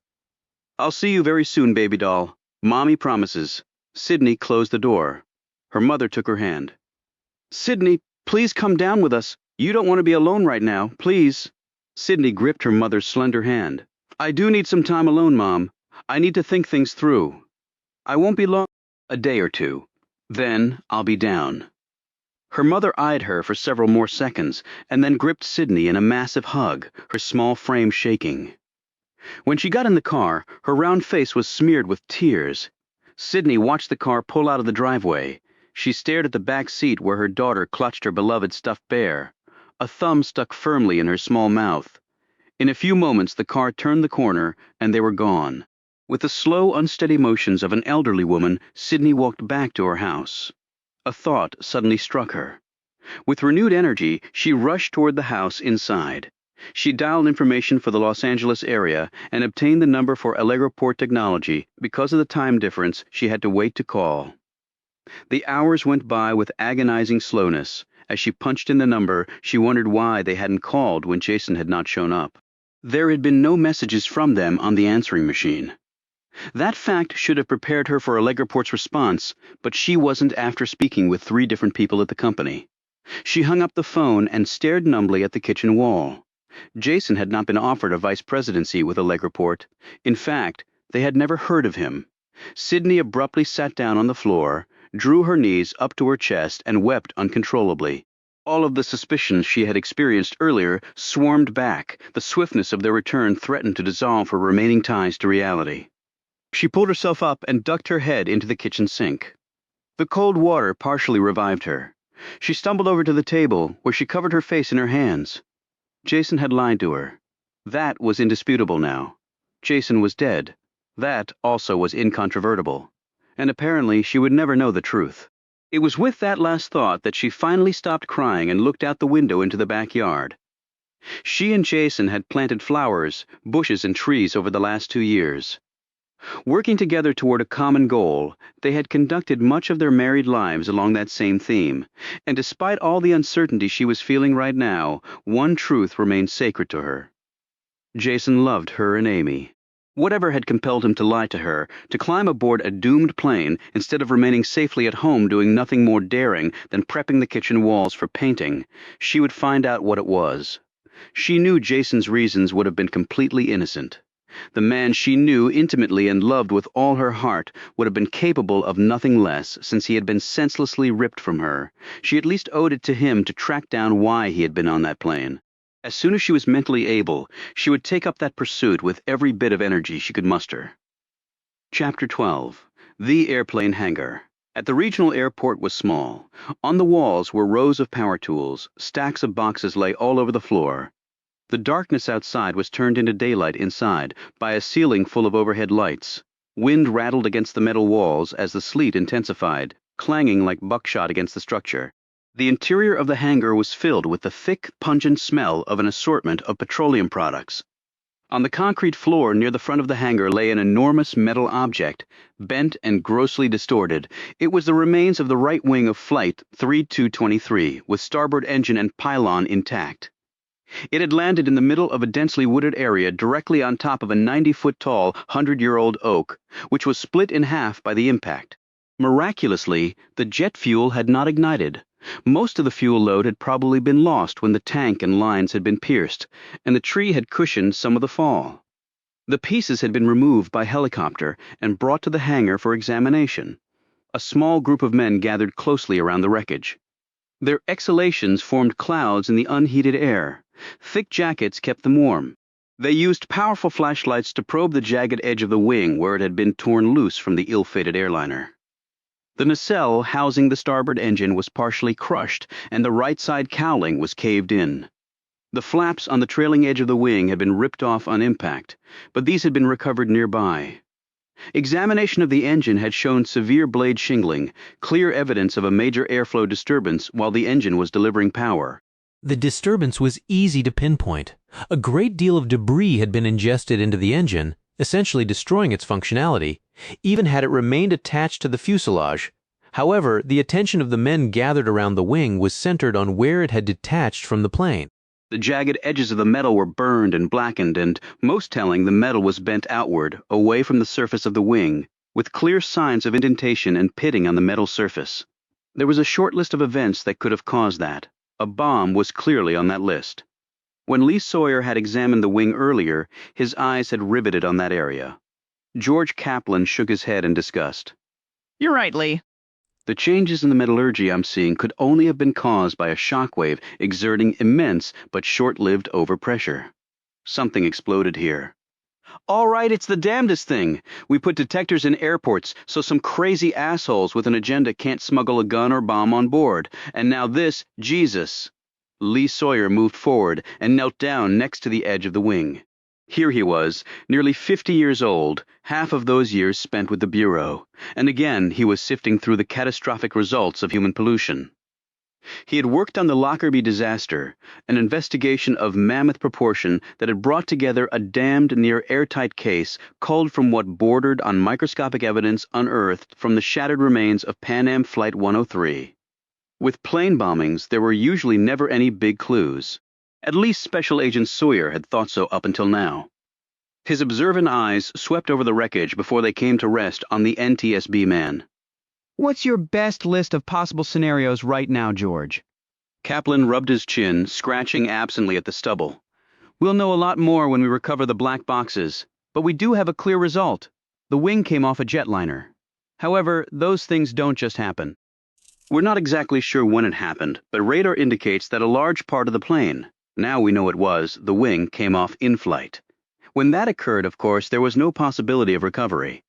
"I'll see you very soon, baby doll. Mommy promises." Sydney closed the door. Her mother took her hand. "Sydney, please come down with us. You don't want to be alone right now, please." Sydney gripped her mother's slender hand. "I do need some time alone, Mom. I need to think things through. I won't be long. A day or 2. Then I'll be down." Her mother eyed her for several more seconds, and then gripped Sydney in a massive hug, her small frame shaking. When she got in the car, her round face was smeared with tears. Sydney watched the car pull out of the driveway. She stared at the back seat where her daughter clutched her beloved stuffed bear. A thumb stuck firmly in her small mouth. In a few moments the car turned the corner, and they were gone. With the slow, unsteady motions of an elderly woman, Sydney walked back to her house. A thought suddenly struck her. With renewed energy, she rushed toward the house inside. She dialed information for the Los Angeles area and obtained the number for Allegroport Technology. Because of the time difference, she had to wait to call. The hours went by with agonizing slowness. As she punched in the number, she wondered why they hadn't called when Jason had not shown up. There had been no messages from them on the answering machine. That fact should have prepared her for Allegroport's response, but she wasn't after speaking with 3 different people at the company. She hung up the phone and stared numbly at the kitchen wall. Jason had not been offered a vice presidency with Allegroport. In fact, they had never heard of him. Sydney abruptly sat down on the floor, drew her knees up to her chest, and wept uncontrollably. All of the suspicions she had experienced earlier swarmed back. The swiftness of their return threatened to dissolve her remaining ties to reality. She pulled herself up and ducked her head into the kitchen sink. The cold water partially revived her. She stumbled over to the table, where she covered her face in her hands. Jason had lied to her. That was indisputable now. Jason was dead. That also was incontrovertible. And apparently she would never know the truth. It was with that last thought that she finally stopped crying and looked out the window into the backyard. She and Jason had planted flowers, bushes, and trees over the last 2 years. Working together toward a common goal, they had conducted much of their married lives along that same theme, and despite all the uncertainty she was feeling right now, one truth remained sacred to her. Jason loved her and Amy. Whatever had compelled him to lie to her, to climb aboard a doomed plane instead of remaining safely at home doing nothing more daring than prepping the kitchen walls for painting, she would find out what it was. She knew Jason's reasons would have been completely innocent. The man she knew intimately and loved with all her heart would have been capable of nothing less, since he had been senselessly ripped from her. She at least owed it to him to track down why he had been on that plane. As soon as she was mentally able, she would take up that pursuit with every bit of energy she could muster. Chapter 12. The Airplane Hangar. At the regional airport was small. On the walls were rows of power tools. Stacks of boxes lay all over the floor. The darkness outside was turned into daylight inside by a ceiling full of overhead lights. Wind rattled against the metal walls as the sleet intensified, clanging like buckshot against the structure. The interior of the hangar was filled with the thick, pungent smell of an assortment of petroleum products. On the concrete floor near the front of the hangar lay an enormous metal object, bent and grossly distorted. It was the remains of the right wing of Flight 3223, with starboard engine and pylon intact. It had landed in the middle of a densely wooded area directly on top of a 90-foot-tall, 100-year-old oak, which was split in half by the impact. Miraculously, the jet fuel had not ignited. Most of the fuel load had probably been lost when the tank and lines had been pierced, and the tree had cushioned some of the fall. The pieces had been removed by helicopter and brought to the hangar for examination. A small group of men gathered closely around the wreckage. Their exhalations formed clouds in the unheated air. Thick jackets kept them warm. They used powerful flashlights to probe the jagged edge of the wing where it had been torn loose from the ill-fated airliner. The nacelle housing the starboard engine was partially crushed, and the right side cowling was caved in. The flaps on the trailing edge of the wing had been ripped off on impact, but these had been recovered nearby. Examination of the engine had shown severe blade shingling, clear evidence of a major airflow disturbance while the engine was delivering power. The disturbance was easy to pinpoint. A great deal of debris had been ingested into the engine, essentially destroying its functionality, even had it remained attached to the fuselage. However, the attention of the men gathered around the wing was centered on where it had detached from the plane. The jagged edges of the metal were burned and blackened, and, most telling, the metal was bent outward, away from the surface of the wing, with clear signs of indentation and pitting on the metal surface. There was a short list of events that could have caused that. A bomb was clearly on that list. When Lee Sawyer had examined the wing earlier, his eyes had riveted on that area. George Kaplan shook his head in disgust. You're right, Lee. The changes in the metallurgy I'm seeing could only have been caused by a shockwave exerting immense but short-lived overpressure. Something exploded here. All right, it's the damnedest thing. We put detectors in airports so some crazy assholes with an agenda can't smuggle a gun or bomb on board. And now this, Jesus. Lee Sawyer moved forward and knelt down next to the edge of the wing. Here he was, nearly 50 years old, half of those years spent with the Bureau, and again he was sifting through the catastrophic results of human pollution. He had worked on the Lockerbie disaster, an investigation of mammoth proportion that had brought together a damned near airtight case culled from what bordered on microscopic evidence unearthed from the shattered remains of Pan Am Flight 103. With plane bombings, there were usually never any big clues. At least Special Agent Sawyer had thought so up until now. His observant eyes swept over the wreckage before they came to rest on the NTSB man. What's your best list of possible scenarios right now, George? Kaplan rubbed his chin, scratching absently at the stubble. We'll know a lot more when we recover the black boxes, but we do have a clear result. The wing came off a jetliner. However, those things don't just happen. We're not exactly sure when it happened, but radar indicates that a large part of the plane, now we know it was, the wing, came off in flight. When that occurred, of course, there was no possibility of recovery.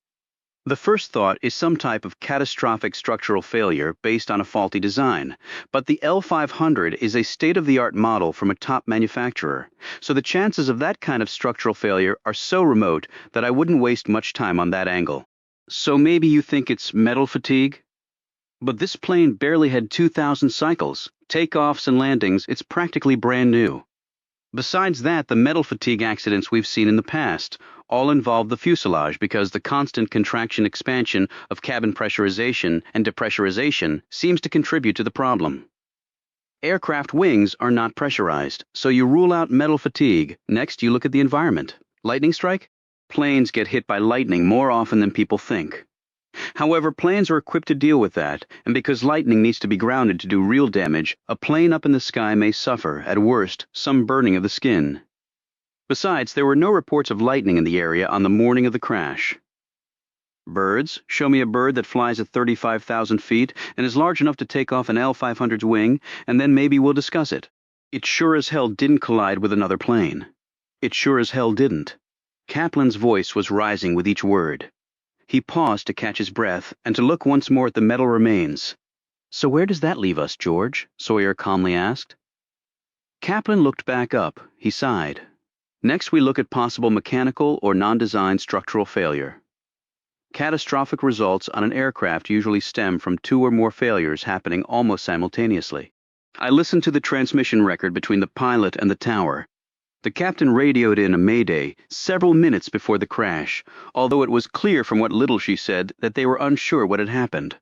The first thought is some type of catastrophic structural failure based on a faulty design, but the L500 is a state-of-the-art model from a top manufacturer, so the chances of that kind of structural failure are so remote that I wouldn't waste much time on that angle. So maybe you think it's metal fatigue? But this plane barely had 2,000 cycles. Takeoffs and landings, it's practically brand new. Besides that, the metal fatigue accidents we've seen in the past all involve the fuselage because the constant contraction-expansion of cabin pressurization and depressurization seems to contribute to the problem. Aircraft wings are not pressurized, so you rule out metal fatigue. Next, you look at the environment. Lightning strike? Planes get hit by lightning more often than people think. However, planes are equipped to deal with that, and because lightning needs to be grounded to do real damage, a plane up in the sky may suffer, at worst, some burning of the skin. Besides, there were no reports of lightning in the area on the morning of the crash. Birds? Show me a bird that flies at 35,000 feet and is large enough to take off an L500's wing, and then maybe we'll discuss it. It sure as hell didn't collide with another plane. It sure as hell didn't. Kaplan's voice was rising with each word. He paused to catch his breath and to look once more at the metal remains. So where does that leave us, George? Sawyer calmly asked. Kaplan looked back up. He sighed. Next we look at possible mechanical or non-design structural failure. Catastrophic results on an aircraft usually stem from 2 or more failures happening almost simultaneously. I listened to the transmission record between the pilot and the tower. The captain radioed in a mayday several minutes before the crash, although it was clear from what little she said that they were unsure what had happened.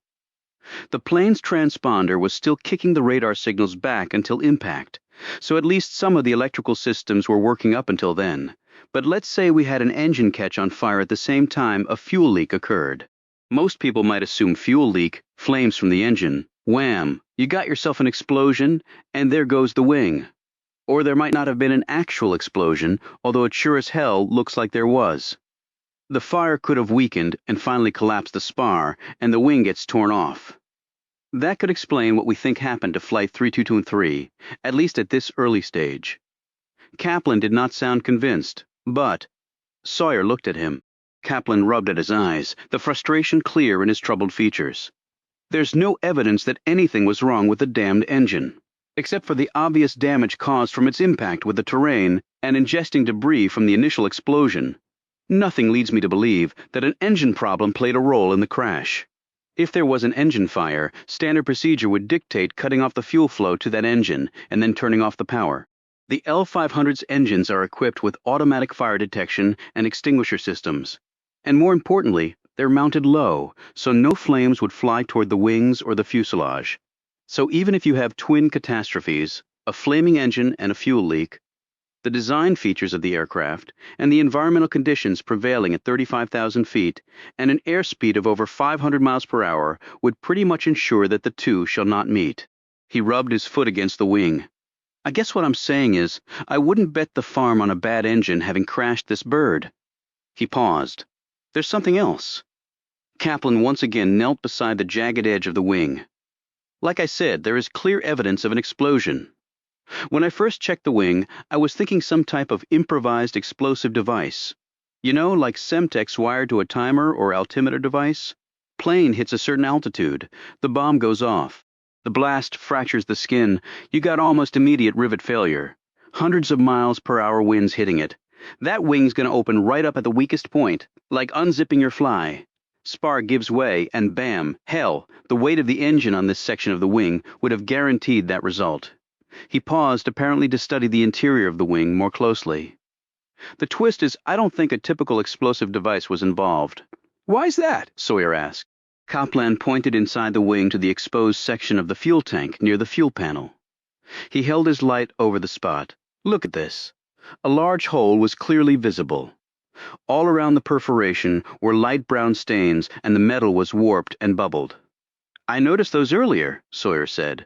The plane's transponder was still kicking the radar signals back until impact, so at least some of the electrical systems were working up until then. But let's say we had an engine catch on fire at the same time a fuel leak occurred. Most people might assume fuel leak, flames from the engine. Wham! You got yourself an explosion, and there goes the wing. Or there might not have been an actual explosion, although it sure as hell looks like there was. The fire could have weakened and finally collapsed the spar, and the wing gets torn off. That could explain what we think happened to Flight 322-3, at least at this early stage. Kaplan did not sound convinced, but Sawyer looked at him. Kaplan rubbed at his eyes, the frustration clear in his troubled features. There's no evidence that anything was wrong with the damned engine, except for the obvious damage caused from its impact with the terrain and ingesting debris from the initial explosion. Nothing leads me to believe that an engine problem played a role in the crash. If there was an engine fire, standard procedure would dictate cutting off the fuel flow to that engine and then turning off the power. The L500's engines are equipped with automatic fire detection and extinguisher systems. And more importantly, they're mounted low, so no flames would fly toward the wings or the fuselage. So even if you have twin catastrophes, a flaming engine and a fuel leak, the design features of the aircraft, and the environmental conditions prevailing at 35,000 feet, and an airspeed of over 500 miles per hour would pretty much ensure that the two shall not meet. He rubbed his foot against the wing. I guess what I'm saying is, I wouldn't bet the farm on a bad engine having crashed this bird. He paused. There's something else. Kaplan once again knelt beside the jagged edge of the wing. Like I said, there is clear evidence of an explosion. When I first checked the wing, I was thinking some type of improvised explosive device. You know, like Semtex wired to a timer or altimeter device? Plane hits a certain altitude, the bomb goes off. The blast fractures the skin. You got almost immediate rivet failure. Hundreds of miles per hour winds hitting it. That wing's gonna open right up at the weakest point, like unzipping your fly. Spar gives way, and bam, hell, the weight of the engine on this section of the wing would have guaranteed that result. He paused, apparently to study the interior of the wing more closely. The twist is, I don't think a typical explosive device was involved. Why's that? Sawyer asked. Kaplan pointed inside the wing to the exposed section of the fuel tank near the fuel panel. He held his light over the spot. Look at this. A large hole was clearly visible. All around the perforation were light brown stains, and the metal was warped and bubbled. I noticed those earlier, Sawyer said.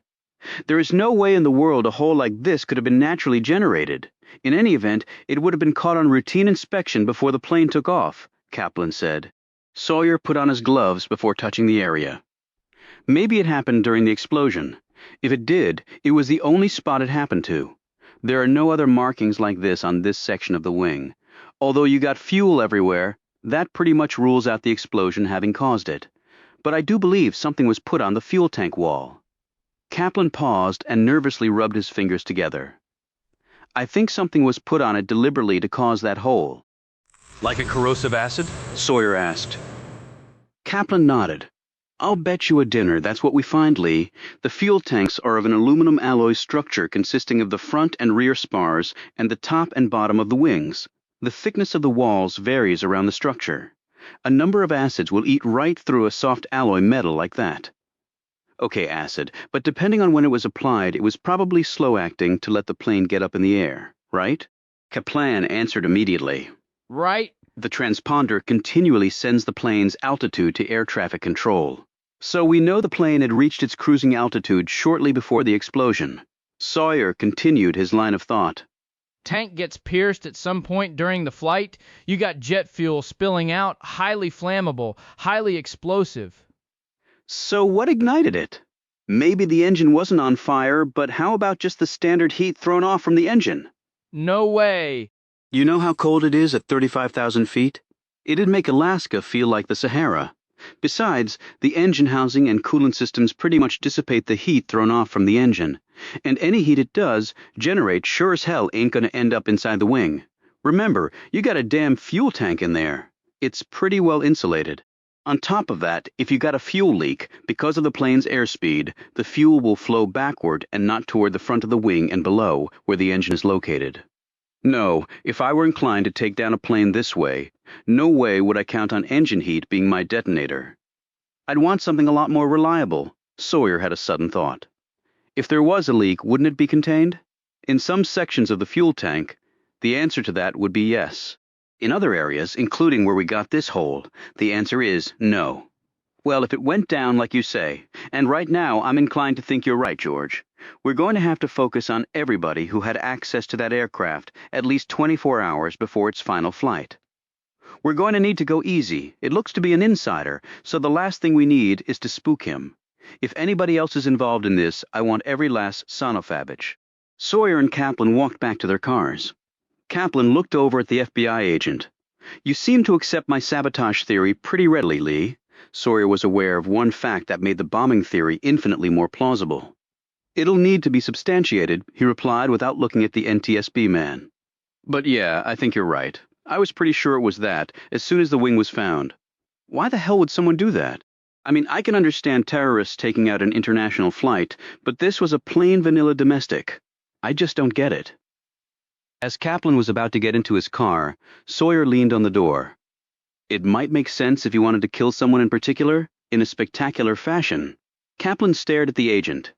There is no way in the world a hole like this could have been naturally generated. In any event, it would have been caught on routine inspection before the plane took off, Kaplan said. Sawyer put on his gloves before touching the area. Maybe it happened during the explosion. If it did, it was the only spot it happened to. There are no other markings like this on this section of the wing. Although you got fuel everywhere, that pretty much rules out the explosion having caused it. But I do believe something was put on the fuel tank wall. Kaplan paused and nervously rubbed his fingers together. I think something was put on it deliberately to cause that hole. Like a corrosive acid? Sawyer asked. Kaplan nodded. I'll bet you a dinner that's what we find, Lee. The fuel tanks are of an aluminum alloy structure consisting of the front and rear spars and the top and bottom of the wings. The thickness of the walls varies around the structure. A number of acids will eat right through a soft alloy metal like that. Okay, acid, but depending on when it was applied, it was probably slow-acting to let the plane get up in the air, right? Kaplan answered immediately. Right. The transponder continually sends the plane's altitude to air traffic control. So we know the plane had reached its cruising altitude shortly before the explosion. Sawyer continued his line of thought. Tank gets pierced at some point during the flight. You got jet fuel spilling out, highly flammable, highly explosive. So what ignited it? Maybe the engine wasn't on fire, but how about just the standard heat thrown off from the engine? No way. You know how cold it is at 35,000 feet? It'd make Alaska feel like the Sahara. Besides, the engine housing and coolant systems pretty much dissipate the heat thrown off from the engine. And any heat it does generate sure as hell ain't gonna end up inside the wing. Remember, you got a damn fuel tank in there. It's pretty well insulated. On top of that, if you got a fuel leak, because of the plane's airspeed, the fuel will flow backward and not toward the front of the wing and below, where the engine is located. No, if I were inclined to take down a plane this way, no way would I count on engine heat being my detonator. I'd want something a lot more reliable. Sawyer had a sudden thought. If there was a leak, wouldn't it be contained? In some sections of the fuel tank, the answer to that would be yes. In other areas, including where we got this hole, the answer is no. Well, if it went down like you say, and right now I'm inclined to think you're right, George, we're going to have to focus on everybody who had access to that aircraft at least 24 hours before its final flight. We're going to need to go easy. It looks to be an insider, so the last thing we need is to spook him. If anybody else is involved in this, I want every last sonophagage. Sawyer and Kaplan walked back to their cars. Kaplan looked over at the FBI agent. You seem to accept my sabotage theory pretty readily, Lee. Sawyer was aware of one fact that made the bombing theory infinitely more plausible. It'll need to be substantiated, he replied without looking at the NTSB man. But yeah, I think you're right. I was pretty sure it was that, as soon as the wing was found. Why the hell would someone do that? I mean, I can understand terrorists taking out an international flight, but this was a plain vanilla domestic. I just don't get it. As Kaplan was about to get into his car, Sawyer leaned on the door. It might make sense if you wanted to kill someone in particular, in a spectacular fashion. Kaplan stared at the agent.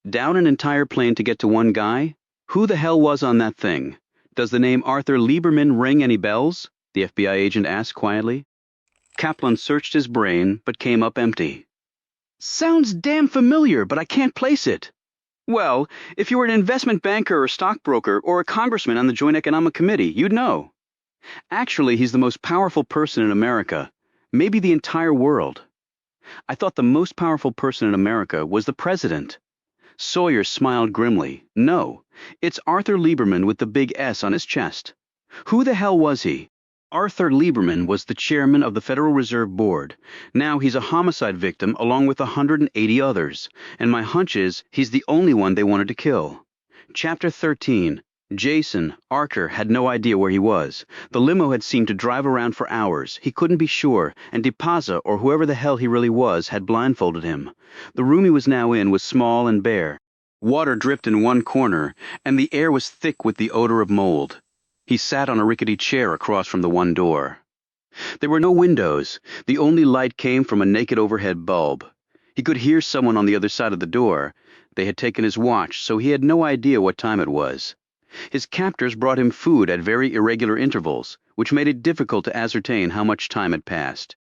Down an entire plane to get to one guy? Who the hell was on that thing? Does the name Arthur Lieberman ring any bells? The FBI agent asked quietly. Kaplan searched his brain, but came up empty. Sounds damn familiar, but I can't place it. Well, if you were an investment banker or stockbroker or a congressman on the Joint Economic Committee, you'd know. Actually, he's the most powerful person in America, maybe the entire world. I thought the most powerful person in America was the president. Sawyer smiled grimly. No, it's Arthur Lieberman with the big S on his chest. Who the hell was he? Arthur Lieberman was the chairman of the Federal Reserve Board. Now he's a homicide victim along with 180 others, and my hunch is he's the only one they wanted to kill. Chapter 13. Jason Archer had no idea where he was. The limo had seemed to drive around for hours. He couldn't be sure, and DePaza, or whoever the hell he really was, had blindfolded him. The room he was now in was small and bare. Water dripped in one corner, and the air was thick with the odor of mold. He sat on a rickety chair across from the one door. There were no windows. The only light came from a naked overhead bulb. He could hear someone on the other side of the door. They had taken his watch, so he had no idea what time it was. His captors brought him food at very irregular intervals, which made it difficult to ascertain how much time had passed.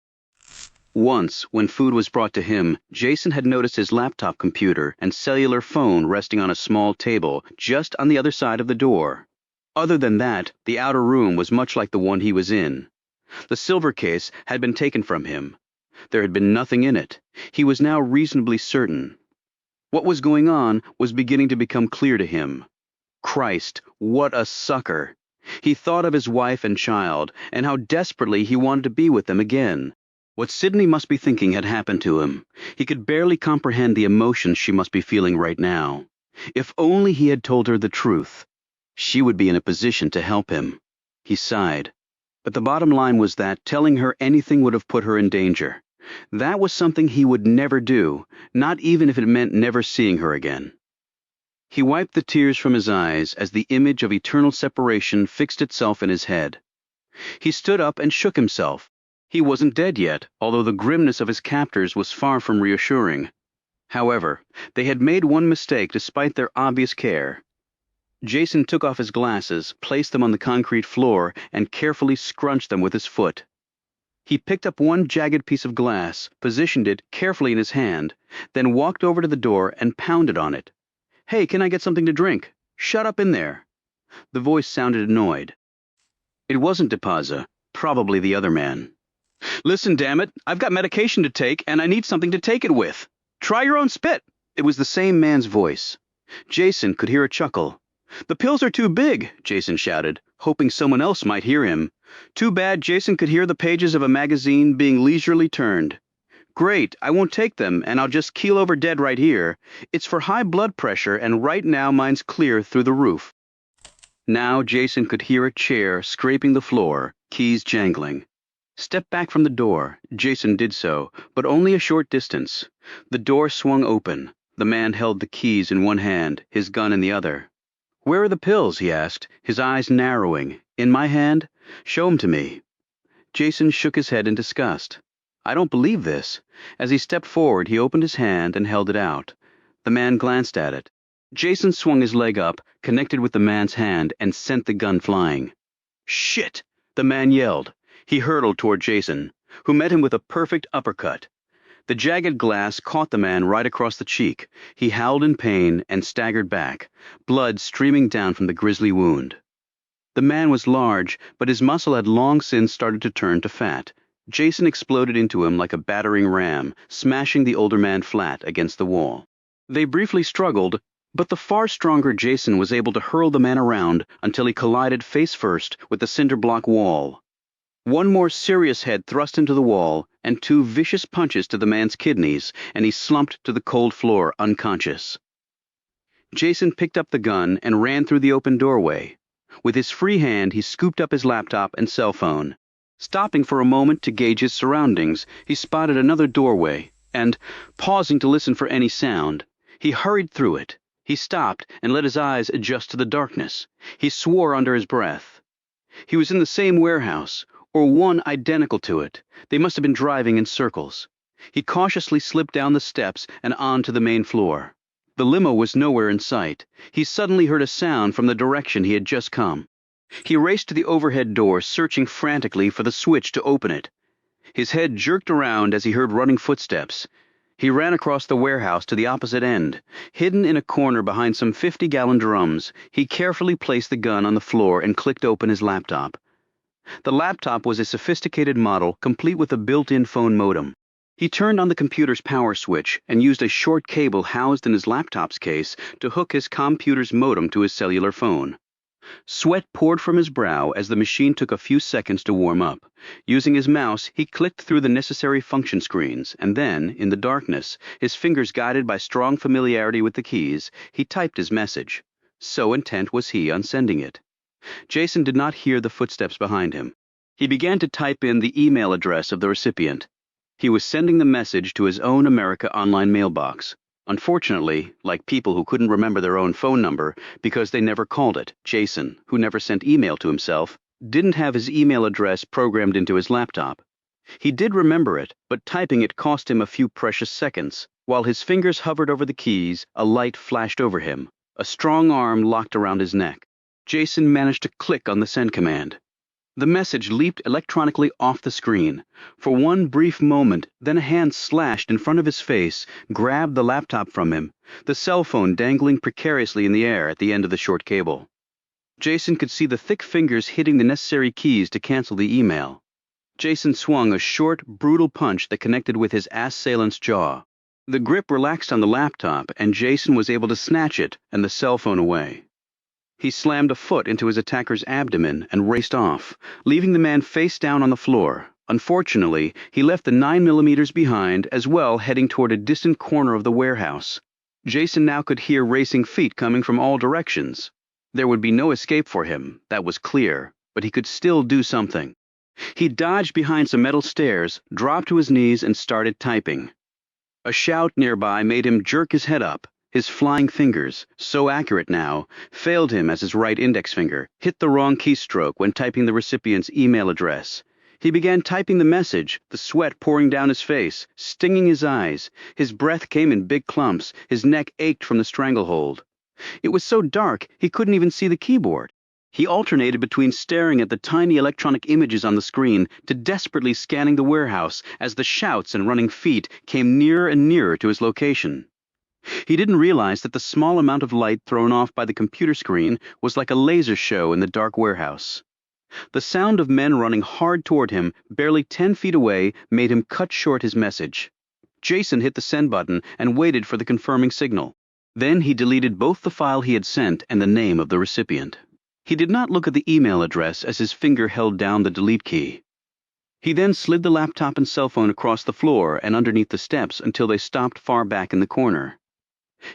Once, when food was brought to him, Jason had noticed his laptop computer and cellular phone resting on a small table just on the other side of the door. Other than that, the outer room was much like the one he was in. The silver case had been taken from him. There had been nothing in it. He was now reasonably certain. What was going on was beginning to become clear to him. Christ, what a sucker! He thought of his wife and child, and how desperately he wanted to be with them again. What Sydney must be thinking had happened to him. He could barely comprehend the emotions she must be feeling right now. If only he had told her the truth, she would be in a position to help him. He sighed. But the bottom line was that telling her anything would have put her in danger. That was something he would never do, not even if it meant never seeing her again. He wiped the tears from his eyes as the image of eternal separation fixed itself in his head. He stood up and shook himself. He wasn't dead yet, although the grimness of his captors was far from reassuring. However, they had made one mistake despite their obvious care. Jason took off his glasses, placed them on the concrete floor, and carefully scrunched them with his foot. He picked up one jagged piece of glass, positioned it carefully in his hand, then walked over to the door and pounded on it. "Hey, can I get something to drink? Shut up in there." The voice sounded annoyed. It wasn't DePaza, probably the other man. "Listen, damn it, I've got medication to take, and I need something to take it with. Try your own spit." It was the same man's voice. Jason could hear a chuckle. "The pills are too big," Jason shouted, hoping someone else might hear him. Too bad Jason could hear the pages of a magazine being leisurely turned. "Great, I won't take them, and I'll just keel over dead right here. It's for high blood pressure, and right now mine's clear through the roof." Now Jason could hear a chair scraping the floor, keys jangling. Step back from the door. Jason did so, but only a short distance. The door swung open. The man held the keys in one hand, his gun in the other. "Where are the pills?" he asked, his eyes narrowing. "In my hand? Show 'em to me." Jason shook his head in disgust. "I don't believe this." As he stepped forward, he opened his hand and held it out. The man glanced at it. Jason swung his leg up, connected with the man's hand, and sent the gun flying. "Shit!" the man yelled. He hurtled toward Jason, who met him with a perfect uppercut. The jagged glass caught the man right across the cheek. He howled in pain and staggered back, blood streaming down from the grisly wound. The man was large, but his muscle had long since started to turn to fat. Jason exploded into him like a battering ram, smashing the older man flat against the wall. They briefly struggled, but the far stronger Jason was able to hurl the man around until he collided face first with the cinder block wall. One more serious head thrust into the wall, and two vicious punches to the man's kidneys, and he slumped to the cold floor unconscious. Jason picked up the gun and ran through the open doorway. With his free hand, he scooped up his laptop and cell phone. Stopping for a moment to gauge his surroundings, he spotted another doorway, and, pausing to listen for any sound, he hurried through it. He stopped and let his eyes adjust to the darkness. He swore under his breath. He was in the same warehouse, or one identical to it. They must have been driving in circles. He cautiously slipped down the steps and onto the main floor. The limo was nowhere in sight. He suddenly heard a sound from the direction he had just come. He raced to the overhead door, searching frantically for the switch to open it. His head jerked around as he heard running footsteps. He ran across the warehouse to the opposite end. Hidden in a corner behind some 50-gallon drums, he carefully placed the gun on the floor and clicked open his laptop. The laptop was a sophisticated model, complete with a built-in phone modem. He turned on the computer's power switch and used a short cable housed in his laptop's case to hook his computer's modem to his cellular phone. Sweat poured from his brow as the machine took a few seconds to warm up. Using his mouse, he clicked through the necessary function screens, and then, in the darkness, his fingers guided by strong familiarity with the keys, he typed his message. So intent was he on sending it. Jason did not hear the footsteps behind him. He began to type in the email address of the recipient. He was sending the message to his own America Online mailbox. Unfortunately, like people who couldn't remember their own phone number because they never called it, Jason, who never sent email to himself, didn't have his email address programmed into his laptop. He did remember it, but typing it cost him a few precious seconds. While his fingers hovered over the keys, a light flashed over him. A strong arm locked around his neck. Jason managed to click on the send command. The message leaped electronically off the screen. For one brief moment, then a hand slashed in front of his face, grabbed the laptop from him, the cell phone dangling precariously in the air at the end of the short cable. Jason could see the thick fingers hitting the necessary keys to cancel the email. Jason swung a short, brutal punch that connected with his assailant's jaw. The grip relaxed on the laptop, and Jason was able to snatch it and the cell phone away. He slammed a foot into his attacker's abdomen and raced off, leaving the man face down on the floor. Unfortunately, he left the 9mm behind as well, heading toward a distant corner of the warehouse. Jason now could hear racing feet coming from all directions. There would be no escape for him, that was clear, but he could still do something. He dodged behind some metal stairs, dropped to his knees, and started typing. A shout nearby made him jerk his head up. His flying fingers, so accurate now, failed him as his right index finger hit the wrong keystroke when typing the recipient's email address. He began typing the message, the sweat pouring down his face, stinging his eyes. His breath came in big clumps, his neck ached from the stranglehold. It was so dark he couldn't even see the keyboard. He alternated between staring at the tiny electronic images on the screen to desperately scanning the warehouse as the shouts and running feet came nearer and nearer to his location. He didn't realize that the small amount of light thrown off by the computer screen was like a laser show in the dark warehouse. The sound of men running hard toward him, barely 10 feet away, made him cut short his message. Jason hit the send button and waited for the confirming signal. Then he deleted both the file he had sent and the name of the recipient. He did not look at the email address as his finger held down the delete key. He then slid the laptop and cell phone across the floor and underneath the steps until they stopped far back in the corner.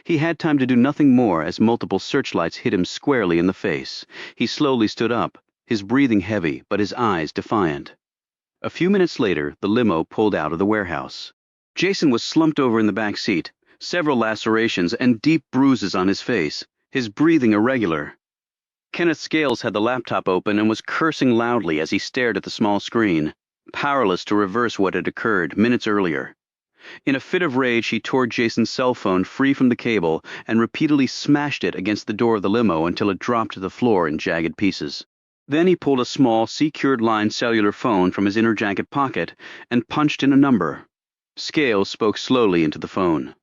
He had time to do nothing more as multiple searchlights hit him squarely in the face. He slowly stood up, his breathing heavy but his eyes defiant. A few minutes later, the limo pulled out of the warehouse. Jason was slumped over in the back seat, several lacerations and deep bruises on his face, his breathing irregular. Kenneth Scales had the laptop open and was cursing loudly as he stared at the small screen, powerless to reverse what had occurred minutes earlier. In a fit of rage, he tore Jason's cell phone free from the cable and repeatedly smashed it against the door of the limo until it dropped to the floor in jagged pieces. Then he pulled a small, secured line cellular phone from his inner jacket pocket and punched in a number. Scales spoke slowly into the phone.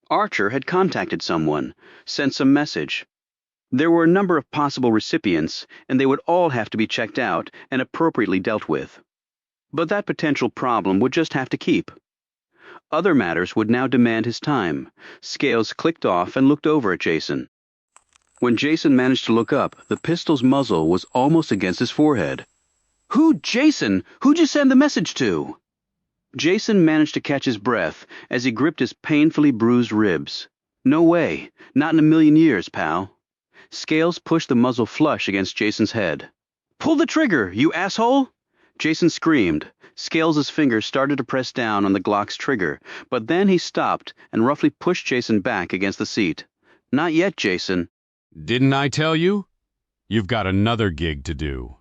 Archer had contacted someone, sent some message. There were a number of possible recipients, and they would all have to be checked out and appropriately dealt with. But that potential problem would just have to keep. Other matters would now demand his time. Scales clicked off and looked over at Jason. When Jason managed to look up, the pistol's muzzle was almost against his forehead. Jason? Who'd you send the message to?" Jason managed to catch his breath as he gripped his painfully bruised ribs. "No way. Not in a million years, pal." Scales pushed the muzzle flush against Jason's head. "Pull the trigger, you asshole!" Jason screamed. Scales' fingers started to press down on the Glock's trigger, but then he stopped and roughly pushed Jason back against the seat. "Not yet, Jason." "Didn't I tell you? You've got another gig to do."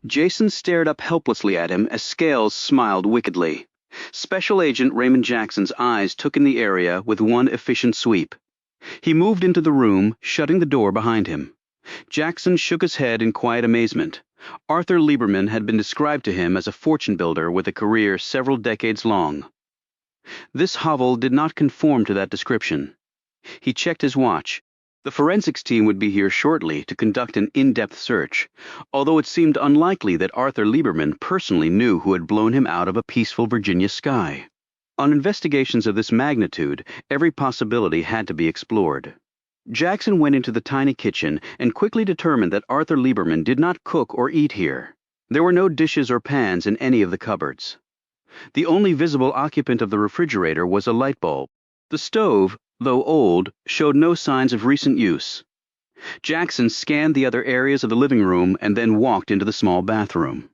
Jason stared up helplessly at him as Scales smiled wickedly. Special Agent Raymond Jackson's eyes took in the area with one efficient sweep. He moved into the room, shutting the door behind him. Jackson shook his head in quiet amazement. Arthur Lieberman had been described to him as a fortune builder with a career several decades long. This hovel did not conform to that description. He checked his watch. The forensics team would be here shortly to conduct an in-depth search, although it seemed unlikely that Arthur Lieberman personally knew who had blown him out of a peaceful Virginia sky. On investigations of this magnitude, every possibility had to be explored. Jackson went into the tiny kitchen and quickly determined that Arthur Lieberman did not cook or eat here. There were no dishes or pans in any of the cupboards. The only visible occupant of the refrigerator was a light bulb. The stove, though old, showed no signs of recent use. Jackson scanned the other areas of the living room and then walked into the small bathroom.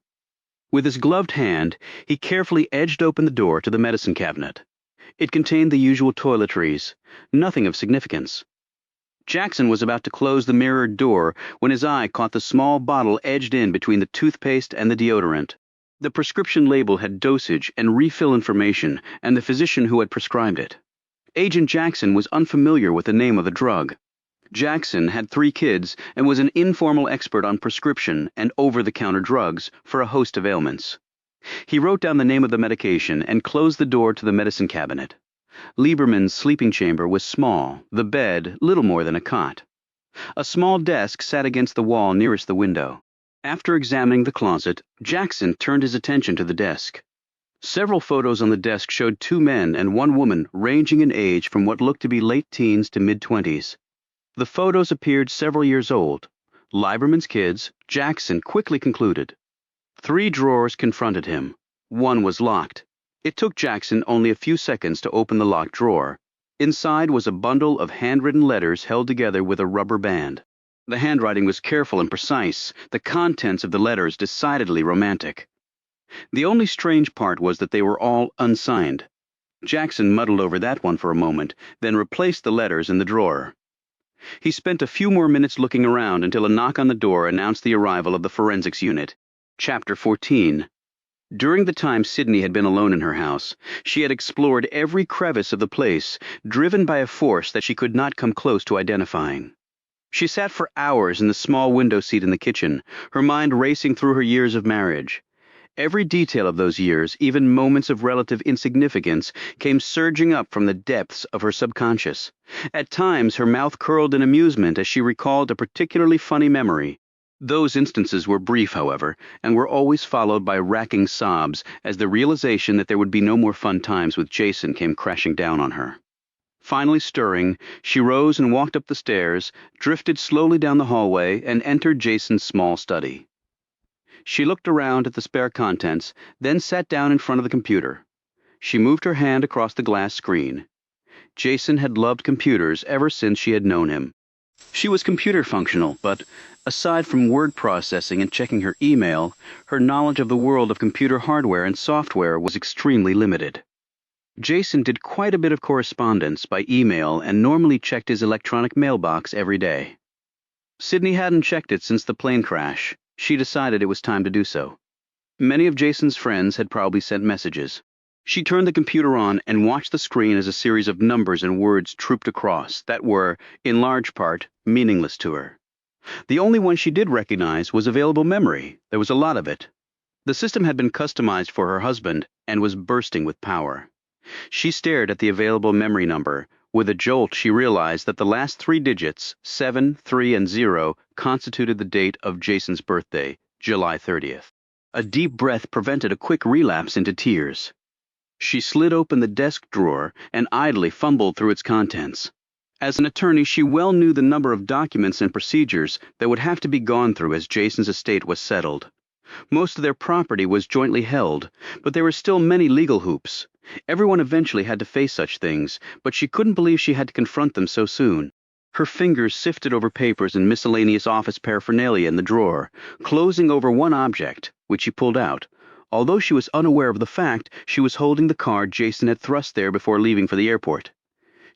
With his gloved hand, he carefully edged open the door to the medicine cabinet. It contained the usual toiletries, nothing of significance. Jackson was about to close the mirrored door when his eye caught the small bottle edged in between the toothpaste and the deodorant. The prescription label had dosage and refill information and the physician who had prescribed it. Agent Jackson was unfamiliar with the name of the drug. Jackson had 3 kids and was an informal expert on prescription and over-the-counter drugs for a host of ailments. He wrote down the name of the medication and closed the door to the medicine cabinet. Lieberman's sleeping chamber was small, the bed little more than a cot. A small desk sat against the wall nearest the window. After examining the closet, Jackson turned his attention to the desk. Several photos on the desk showed 2 men and 1 woman ranging in age from what looked to be late teens to mid-20s. The photos appeared several years old. Lieberman's kids, Jackson quickly concluded. 3 drawers confronted him. 1 was locked. It took Jackson only a few seconds to open the locked drawer. Inside was a bundle of handwritten letters held together with a rubber band. The handwriting was careful and precise, the contents of the letters decidedly romantic. The only strange part was that they were all unsigned. Jackson muddled over that one for a moment, then replaced the letters in the drawer. He spent a few more minutes looking around until a knock on the door announced the arrival of the forensics unit. Chapter 14. During the time Sydney had been alone in her house, she had explored every crevice of the place, driven by a force that she could not come close to identifying. She sat for hours in the small window seat in the kitchen, her mind racing through her years of marriage. Every detail of those years, even moments of relative insignificance, came surging up from the depths of her subconscious. At times, her mouth curled in amusement as she recalled a particularly funny memory. Those instances were brief, however, and were always followed by racking sobs as the realization that there would be no more fun times with Jason came crashing down on her. Finally stirring, she rose and walked up the stairs, drifted slowly down the hallway, and entered Jason's small study. She looked around at the spare contents, then sat down in front of the computer. She moved her hand across the glass screen. Jason had loved computers ever since she had known him. She was computer functional, but aside from word processing and checking her email, her knowledge of the world of computer hardware and software was extremely limited. Jason did quite a bit of correspondence by email and normally checked his electronic mailbox every day. Sydney hadn't checked it since the plane crash. She decided it was time to do so. Many of Jason's friends had probably sent messages. She turned the computer on and watched the screen as a series of numbers and words trooped across that were, in large part, meaningless to her. The only one she did recognize was available memory. There was a lot of it. The system had been customized for her husband and was bursting with power. She stared at the available memory number. With a jolt, she realized that the last 3 digits, 7, 3, and 0, constituted the date of Jason's birthday, July 30th. A deep breath prevented a quick relapse into tears. She slid open the desk drawer and idly fumbled through its contents. As an attorney, she well knew the number of documents and procedures that would have to be gone through as Jason's estate was settled. Most of their property was jointly held, but there were still many legal hoops. Everyone eventually had to face such things, but she couldn't believe she had to confront them so soon. Her fingers sifted over papers and miscellaneous office paraphernalia in the drawer, closing over one object, which she pulled out, although she was unaware of the fact she was holding the card Jason had thrust there before leaving for the airport.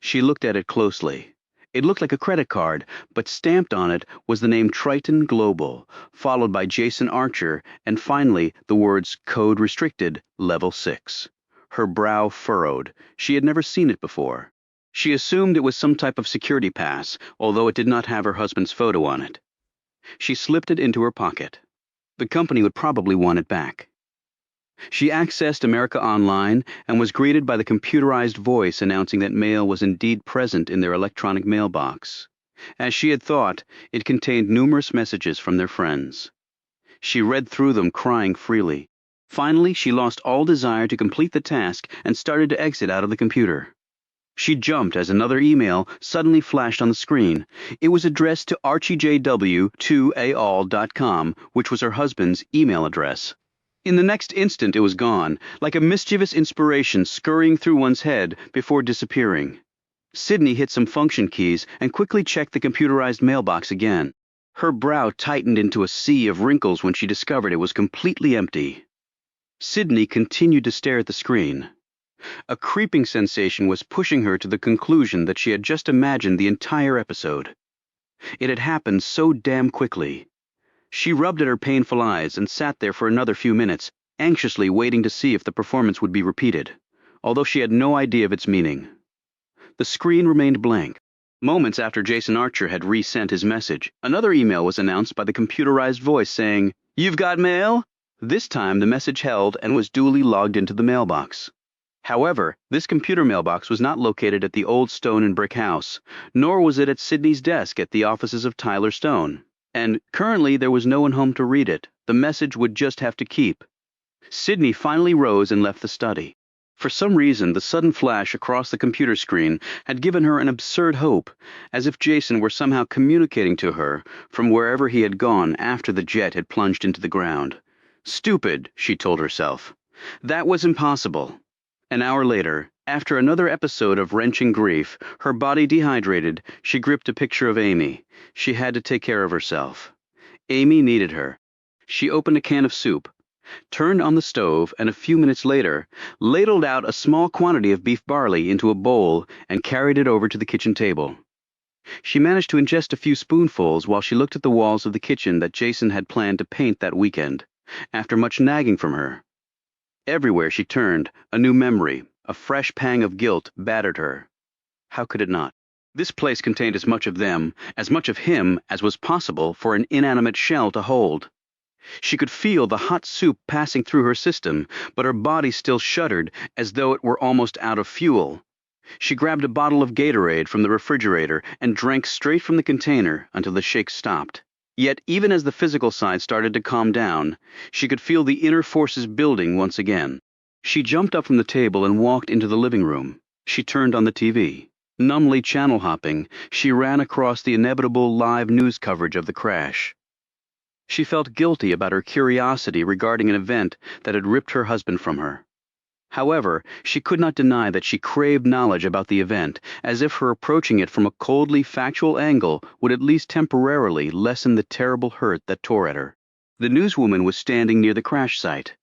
She looked at it closely. It looked like a credit card, but stamped on it was the name Triton Global, followed by Jason Archer, and finally the words Code Restricted, Level 6. Her brow furrowed. She had never seen it before. She assumed it was some type of security pass, although it did not have her husband's photo on it. She slipped it into her pocket. The company would probably want it back. She accessed America Online and was greeted by the computerized voice announcing that mail was indeed present in their electronic mailbox. As she had thought, it contained numerous messages from their friends. She read through them, crying freely. Finally, she lost all desire to complete the task and started to exit out of the computer. She jumped as another email suddenly flashed on the screen. It was addressed to archiejw2aall.com, which was her husband's email address. In the next instant it was gone, like a mischievous inspiration scurrying through one's head before disappearing. Sydney hit some function keys and quickly checked the computerized mailbox again. Her brow tightened into a sea of wrinkles when she discovered it was completely empty. Sydney continued to stare at the screen. A creeping sensation was pushing her to the conclusion that she had just imagined the entire episode. It had happened so damn quickly. She rubbed at her painful eyes and sat there for another few minutes, anxiously waiting to see if the performance would be repeated, although she had no idea of its meaning. The screen remained blank. Moments after Jason Archer had resent his message, another email was announced by the computerized voice saying, "You've got mail?" This time the message held and was duly logged into the mailbox. However, this computer mailbox was not located at the old stone and brick house, nor was it at Sydney's desk at the offices of Tyler Stone. And currently there was no one home to read it. The message would just have to keep. Sydney finally rose and left the study. For some reason, the sudden flash across the computer screen had given her an absurd hope, as if Jason were somehow communicating to her from wherever he had gone after the jet had plunged into the ground. Stupid, she told herself. That was impossible. An hour later, after another episode of wrenching grief, her body dehydrated, she gripped a picture of Amy. She had to take care of herself. Amy needed her. She opened a can of soup, turned on the stove, and a few minutes later, ladled out a small quantity of beef barley into a bowl and carried it over to the kitchen table. She managed to ingest a few spoonfuls while she looked at the walls of the kitchen that Jason had planned to paint that weekend, after much nagging from her. Everywhere she turned, a new memory, a fresh pang of guilt, battered her. How could it not? This place contained as much of them, as much of him, as was possible for an inanimate shell to hold. She could feel the hot soup passing through her system, but her body still shuddered as though it were almost out of fuel. She grabbed a bottle of Gatorade from the refrigerator and drank straight from the container until the shake stopped. Yet, even as the physical side started to calm down, she could feel the inner forces building once again. She jumped up from the table and walked into the living room. She turned on the TV. Numbly channel hopping, she ran across the inevitable live news coverage of the crash. She felt guilty about her curiosity regarding an event that had ripped her husband from her. However, she could not deny that she craved knowledge about the event, as if her approaching it from a coldly factual angle would at least temporarily lessen the terrible hurt that tore at her. The newswoman was standing near the crash site.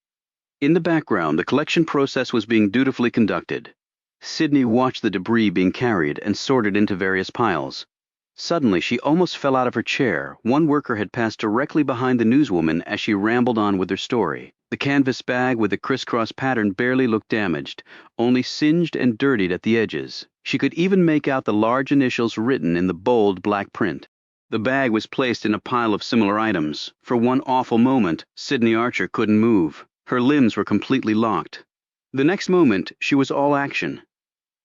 In the background, the collection process was being dutifully conducted. Sydney watched the debris being carried and sorted into various piles. Suddenly, she almost fell out of her chair. One worker had passed directly behind the newswoman as she rambled on with her story. The canvas bag with the crisscross pattern barely looked damaged, only singed and dirtied at the edges. She could even make out the large initials written in the bold black print. The bag was placed in a pile of similar items. For one awful moment, Sydney Archer couldn't move. Her limbs were completely locked. The next moment, she was all action.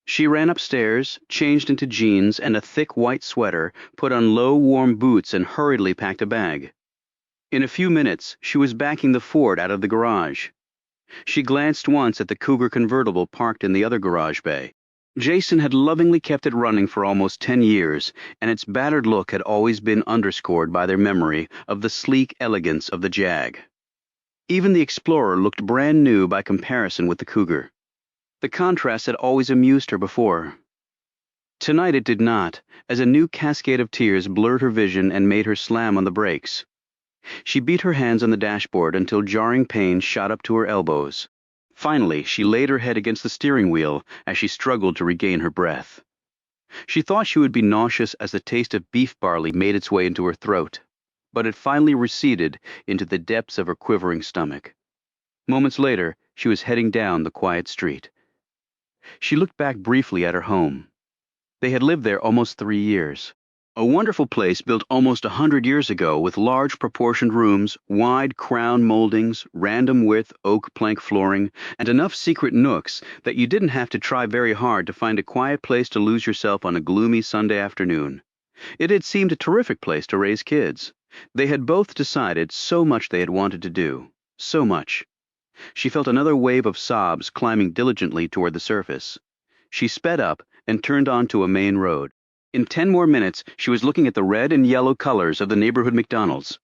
She ran upstairs, changed into jeans and a thick white sweater, put on low, warm boots, and hurriedly packed a bag. In a few minutes, she was backing the Ford out of the garage. She glanced once at the Cougar convertible parked in the other garage bay. Jason had lovingly kept it running for almost 10 years, and its battered look had always been underscored by their memory of the sleek elegance of the Jag. Even the Explorer looked brand new by comparison with the Cougar. The contrast had always amused her before. Tonight it did not, as a new cascade of tears blurred her vision and made her slam on the brakes. She beat her hands on the dashboard until jarring pain shot up to her elbows. Finally, she laid her head against the steering wheel as she struggled to regain her breath. She thought she would be nauseous as the taste of beef barley made its way into her throat, but it finally receded into the depths of her quivering stomach. Moments later, she was heading down the quiet street. She looked back briefly at her home. They had lived there almost 3 years. A wonderful place built almost 100 years ago with large proportioned rooms, wide crown moldings, random width oak plank flooring, and enough secret nooks that you didn't have to try very hard to find a quiet place to lose yourself on a gloomy Sunday afternoon. It had seemed a terrific place to raise kids. They had both decided so much they had wanted to do. So much. She felt another wave of sobs climbing diligently toward the surface. She sped up and turned onto a main road. In 10 more minutes, she was looking at the red and yellow colors of the neighborhood McDonald's.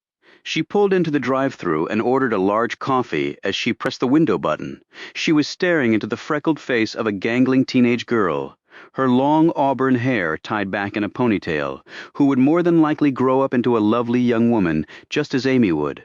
She pulled into the drive-thru and ordered a large coffee as she pressed the window button. She was staring into the freckled face of a gangling teenage girl, her long auburn hair tied back in a ponytail, who would more than likely grow up into a lovely young woman, just as Amy would.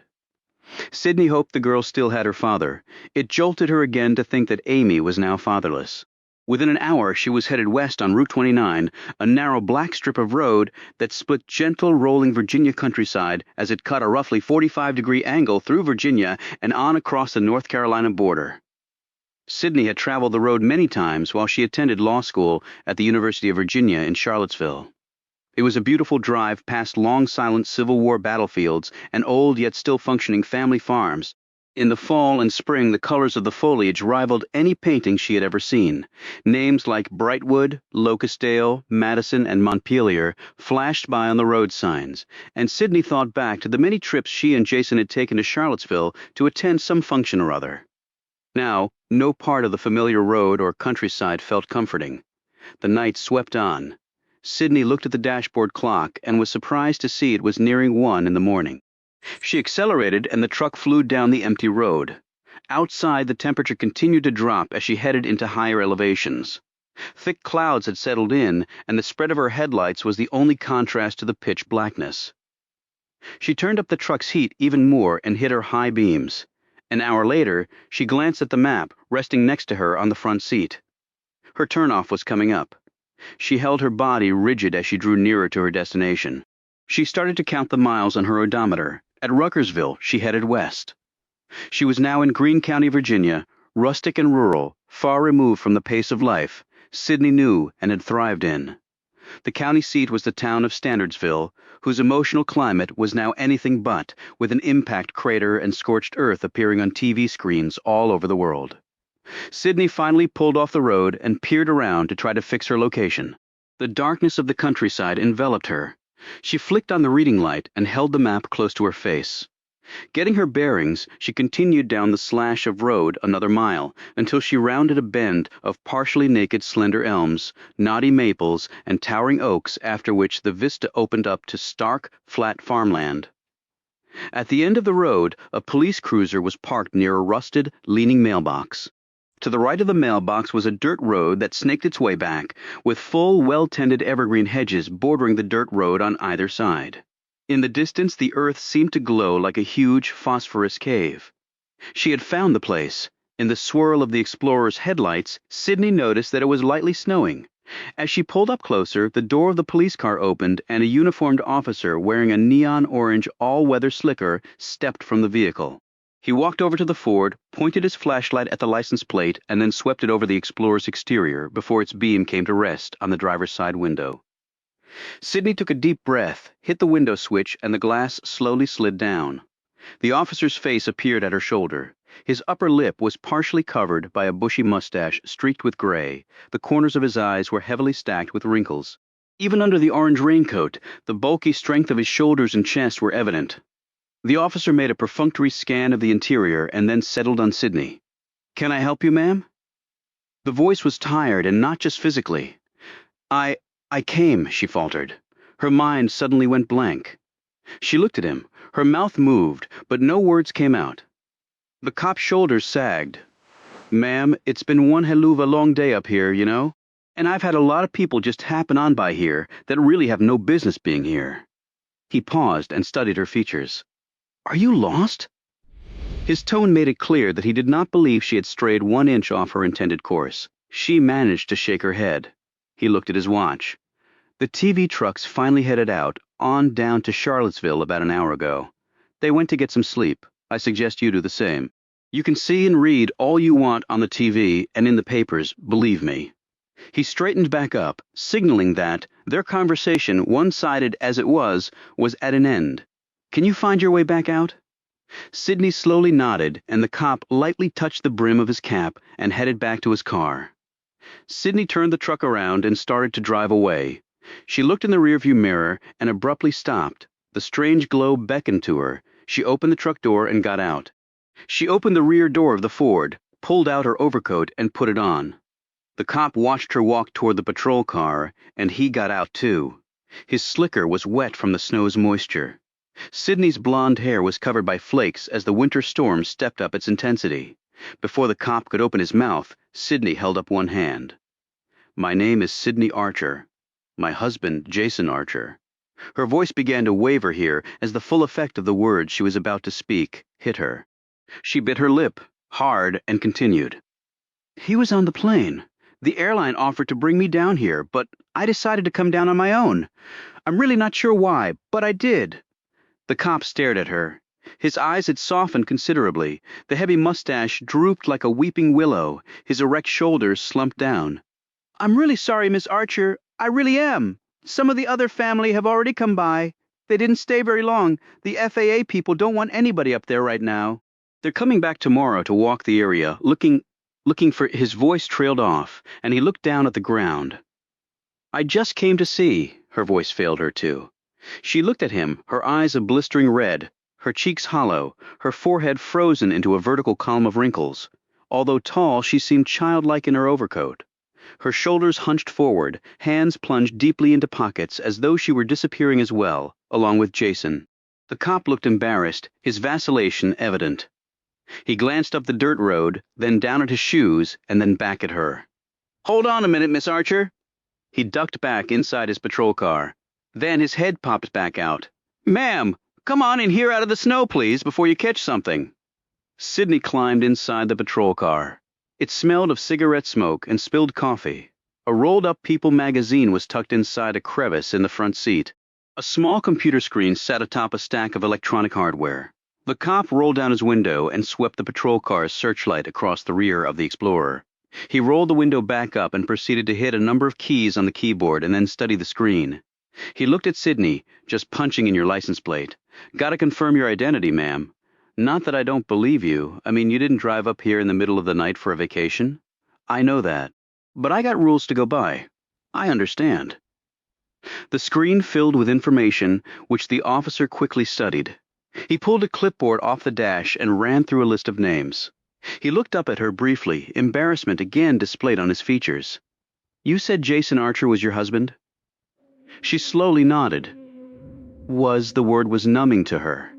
Sydney hoped the girl still had her father. It jolted her again to think that Amy was now fatherless. Within an hour, she was headed west on Route 29, a narrow black strip of road that split gentle, rolling Virginia countryside as it cut a roughly 45-degree angle through Virginia and on across the North Carolina border. Sydney had traveled the road many times while she attended law school at the University of Virginia in Charlottesville. It was a beautiful drive past long, silent Civil War battlefields and old yet still functioning family farms. In the fall and spring, the colors of the foliage rivaled any painting she had ever seen. Names like Brightwood, Locustdale, Madison, and Montpelier flashed by on the road signs, and Sydney thought back to the many trips she and Jason had taken to Charlottesville to attend some function or other. Now, no part of the familiar road or countryside felt comforting. The night swept on. Sydney looked at the dashboard clock and was surprised to see it was nearing 1 in the morning. She accelerated and the truck flew down the empty road. Outside, the temperature continued to drop as she headed into higher elevations. Thick clouds had settled in, and the spread of her headlights was the only contrast to the pitch blackness. She turned up the truck's heat even more and hit her high beams. An hour later, she glanced at the map, resting next to her on the front seat. Her turnoff was coming up. She held her body rigid as she drew nearer to her destination. She started to count the miles on her odometer. At Ruckersville, she headed west. She was now in Greene County, Virginia, rustic and rural, far removed from the pace of life Sydney knew and had thrived in. The county seat was the town of Standardsville, whose emotional climate was now anything but, with an impact crater and scorched earth appearing on TV screens all over the world. Sydney finally pulled off the road and peered around to try to fix her location. The darkness of the countryside enveloped her. She flicked on the reading light and held the map close to her face. Getting her bearings, she continued down the slash of road another mile until she rounded a bend of partially naked slender elms, knotty maples, and towering oaks, after which the vista opened up to stark, flat farmland. At the end of the road, a police cruiser was parked near a rusted, leaning mailbox. To the right of the mailbox was a dirt road that snaked its way back, with full, well-tended evergreen hedges bordering the dirt road on either side. In the distance, the earth seemed to glow like a huge, phosphorus cave. She had found the place. In the swirl of the explorer's headlights, Sydney noticed that it was lightly snowing. As she pulled up closer, the door of the police car opened and a uniformed officer wearing a neon-orange all-weather slicker stepped from the vehicle. He walked over to the Ford, pointed his flashlight at the license plate, and then swept it over the Explorer's exterior before its beam came to rest on the driver's side window. Sydney took a deep breath, hit the window switch, and the glass slowly slid down. The officer's face appeared at her shoulder. His upper lip was partially covered by a bushy mustache streaked with gray. The corners of his eyes were heavily stacked with wrinkles. Even under the orange raincoat, the bulky strength of his shoulders and chest were evident. The officer made a perfunctory scan of the interior and then settled on Sydney. "Can I help you, ma'am?" The voice was tired, and not just physically. I came," she faltered. Her mind suddenly went blank. She looked at him. Her mouth moved, but no words came out. The cop's shoulders sagged. "Ma'am, it's been one hell of a long day up here, you know? And I've had a lot of people just happen on by here that really have no business being here." He paused and studied her features. "Are you lost?" His tone made it clear that he did not believe she had strayed 1 inch off her intended course. She managed to shake her head. He looked at his watch. The TV trucks finally headed out, on down to Charlottesville about an hour ago. They went to get some sleep. I suggest you do the same. You can see and read all you want on the TV and in the papers, believe me. He straightened back up, signaling that their conversation, one-sided as it was at an end. "Can you find your way back out?" Sydney slowly nodded, and the cop lightly touched the brim of his cap and headed back to his car. Sydney turned the truck around and started to drive away. She looked in the rearview mirror and abruptly stopped. The strange glow beckoned to her. She opened the truck door and got out. She opened the rear door of the Ford, pulled out her overcoat, and put it on. The cop watched her walk toward the patrol car, and he got out too. His slicker was wet from the snow's moisture. Sydney's blonde hair was covered by flakes as the winter storm stepped up its intensity. Before the cop could open his mouth, Sydney held up one hand. "My name is Sydney Archer. My husband, Jason Archer." Her voice began to waver here as the full effect of the words she was about to speak hit her. She bit her lip, hard, and continued. "He was on the plane. The airline offered to bring me down here, but I decided to come down on my own. I'm really not sure why, but I did." The cop stared at her. His eyes had softened considerably. The heavy mustache drooped like a weeping willow. His erect shoulders slumped down. "I'm really sorry, Miss Archer. I really am. Some of the other family have already come by. They didn't stay very long. The FAA people don't want anybody up there right now. They're coming back tomorrow to walk the area, looking for—" His voice trailed off, and he looked down at the ground. "I just came to see." Her voice failed her too. She looked at him, her eyes a blistering red, her cheeks hollow, her forehead frozen into a vertical column of wrinkles. Although tall, she seemed childlike in her overcoat. Her shoulders hunched forward, hands plunged deeply into pockets as though she were disappearing as well, along with Jason. The cop looked embarrassed, his vacillation evident. He glanced up the dirt road, then down at his shoes, and then back at her. "Hold on a minute, Miss Archer." He ducked back inside his patrol car. Then his head popped back out. "Ma'am, come on in here out of the snow, please, before you catch something." Sydney climbed inside the patrol car. It smelled of cigarette smoke and spilled coffee. A rolled-up People magazine was tucked inside a crevice in the front seat. A small computer screen sat atop a stack of electronic hardware. The cop rolled down his window and swept the patrol car's searchlight across the rear of the Explorer. He rolled the window back up and proceeded to hit a number of keys on the keyboard and then study the screen. He looked at Sydney, "Just punching in your license plate. Gotta confirm your identity, ma'am. Not that I don't believe you. I mean, you didn't drive up here in the middle of the night for a vacation. I know that. But I got rules to go by. I understand." The screen filled with information, which the officer quickly studied. He pulled a clipboard off the dash and ran through a list of names. He looked up at her briefly, embarrassment again displayed on his features. "You said Jason Archer was your husband?" She slowly nodded. The word was numbing to her.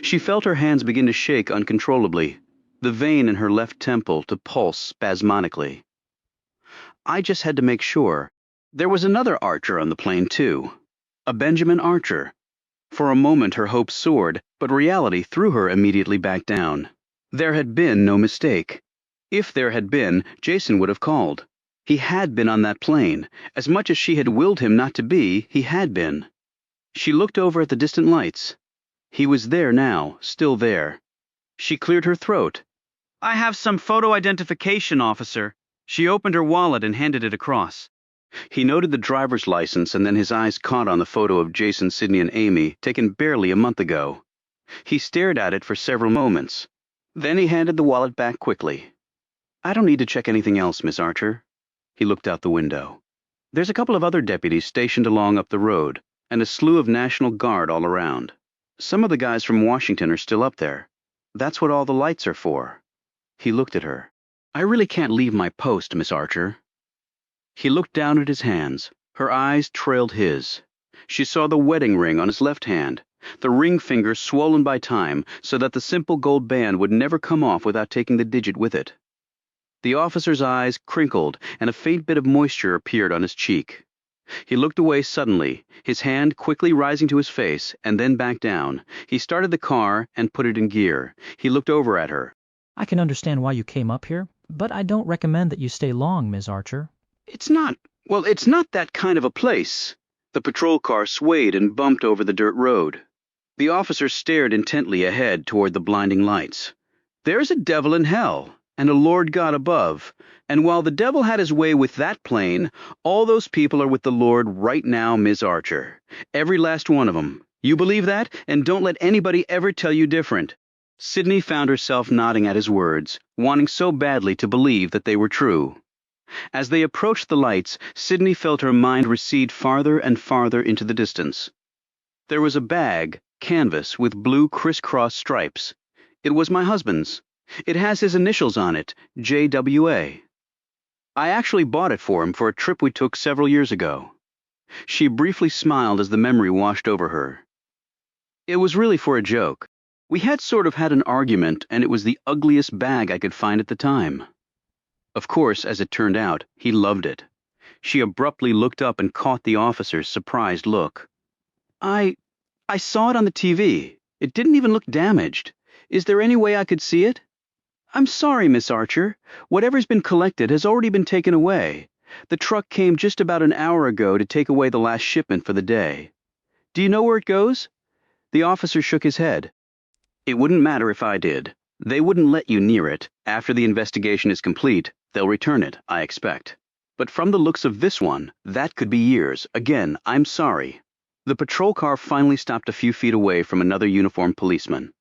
She felt her hands begin to shake uncontrollably, the vein in her left temple to pulse spasmodically. "I just had to make sure. There was another Archer on the plane, too. A Benjamin Archer." For a moment her hope soared, but reality threw her immediately back down. There had been no mistake. If there had been, Jason would have called. He had been on that plane. As much as she had willed him not to be, he had been. She looked over at the distant lights. He was there now, still there. She cleared her throat. "I have some photo identification, officer." She opened her wallet and handed it across. He noted the driver's license, and then his eyes caught on the photo of Jason, Sydney, and Amy, taken barely a month ago. He stared at it for several moments. Then he handed the wallet back quickly. "I don't need to check anything else, Miss Archer." He looked out the window. "There's a couple of other deputies stationed along up the road, and a slew of National Guard all around. Some of the guys from Washington are still up there. That's what all the lights are for." He looked at her. "I really can't leave my post, Miss Archer." He looked down at his hands. Her eyes trailed his. She saw the wedding ring on his left hand, the ring finger swollen by time so that the simple gold band would never come off without taking the digit with it. The officer's eyes crinkled, and a faint bit of moisture appeared on his cheek. He looked away suddenly, his hand quickly rising to his face, and then back down. He started the car and put it in gear. He looked over at her. "I can understand why you came up here, but I don't recommend that you stay long, Ms. Archer." It's not that kind of a place." The patrol car swayed and bumped over the dirt road. The officer stared intently ahead toward the blinding lights. "There's a devil in hell, and a Lord God above, and while the devil had his way with that plane, all those people are with the Lord right now, Ms. Archer. Every last one of them. You believe that, and don't let anybody ever tell you different." Sydney found herself nodding at his words, wanting so badly to believe that they were true. As they approached the lights, Sydney felt her mind recede farther and farther into the distance. There was a bag, canvas, with blue criss-cross stripes. It was my husband's. It has his initials on it, JWA. I actually bought it for him for a trip we took several years ago. She briefly smiled as the memory washed over her. It was really for a joke. We had sort of had an argument, and it was the ugliest bag I could find at the time. Of course, as it turned out, he loved it. She abruptly looked up and caught the officer's surprised look. I saw it on the TV. It didn't even look damaged. Is there any way I could see it? I'm sorry, Miss Archer. Whatever's been collected has already been taken away. The truck came just about an hour ago to take away the last shipment for the day. Do you know where it goes? The officer shook his head. It wouldn't matter if I did. They wouldn't let you near it. After the investigation is complete, they'll return it, I expect. But from the looks of this one, that could be years. Again, I'm sorry. The patrol car finally stopped a few feet away from another uniformed policeman.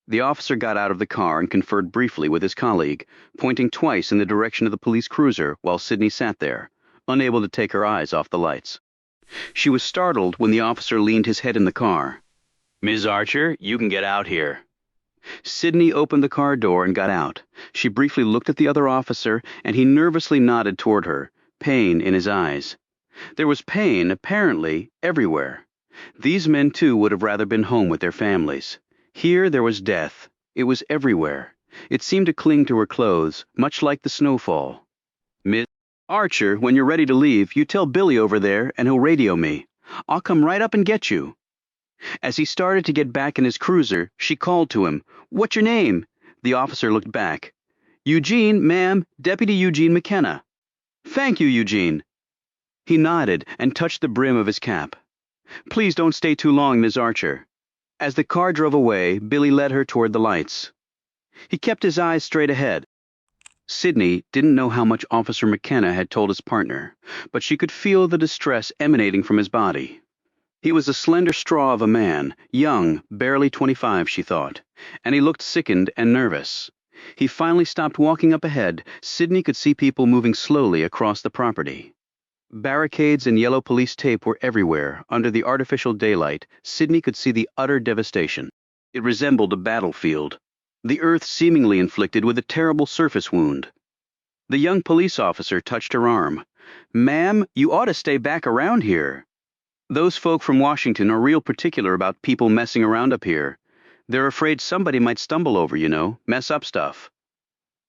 The officer got out of the car and conferred briefly with his colleague, pointing twice in the direction of the police cruiser while Sydney sat there, unable to take her eyes off the lights. She was startled when the officer leaned his head in the car. Ms. Archer, you can get out here. Sydney opened the car door and got out. She briefly looked at the other officer, and he nervously nodded toward her, pain in his eyes. There was pain, apparently, everywhere. These men, too, would have rather been home with their families. Here there was death. It was everywhere. It seemed to cling to her clothes, much like the snowfall. Miss Archer, when you're ready to leave, you tell Billy over there, and he'll radio me. I'll come right up and get you. As he started to get back in his cruiser, she called to him, What's your name? The officer looked back. Eugene, ma'am, Deputy Eugene McKenna. Thank you, Eugene. He nodded and touched the brim of his cap. Please don't stay too long, Miss Archer. As the car drove away, Billy led her toward the lights. He kept his eyes straight ahead. Sydney didn't know how much Officer McKenna had told his partner, but she could feel the distress emanating from his body. He was a slender straw of a man, young, barely 25, she thought, and he looked sickened and nervous. He finally stopped walking up ahead. Sydney could see people moving slowly across the property. Barricades and yellow police tape were everywhere. Under the artificial daylight, Sydney could see the utter devastation. It resembled a battlefield, the earth seemingly inflicted with a terrible surface wound. The young police officer touched her arm. Ma'am, you ought to stay back around here. Those folk from Washington are real particular about people messing around up here. They're afraid somebody might stumble over, mess up stuff.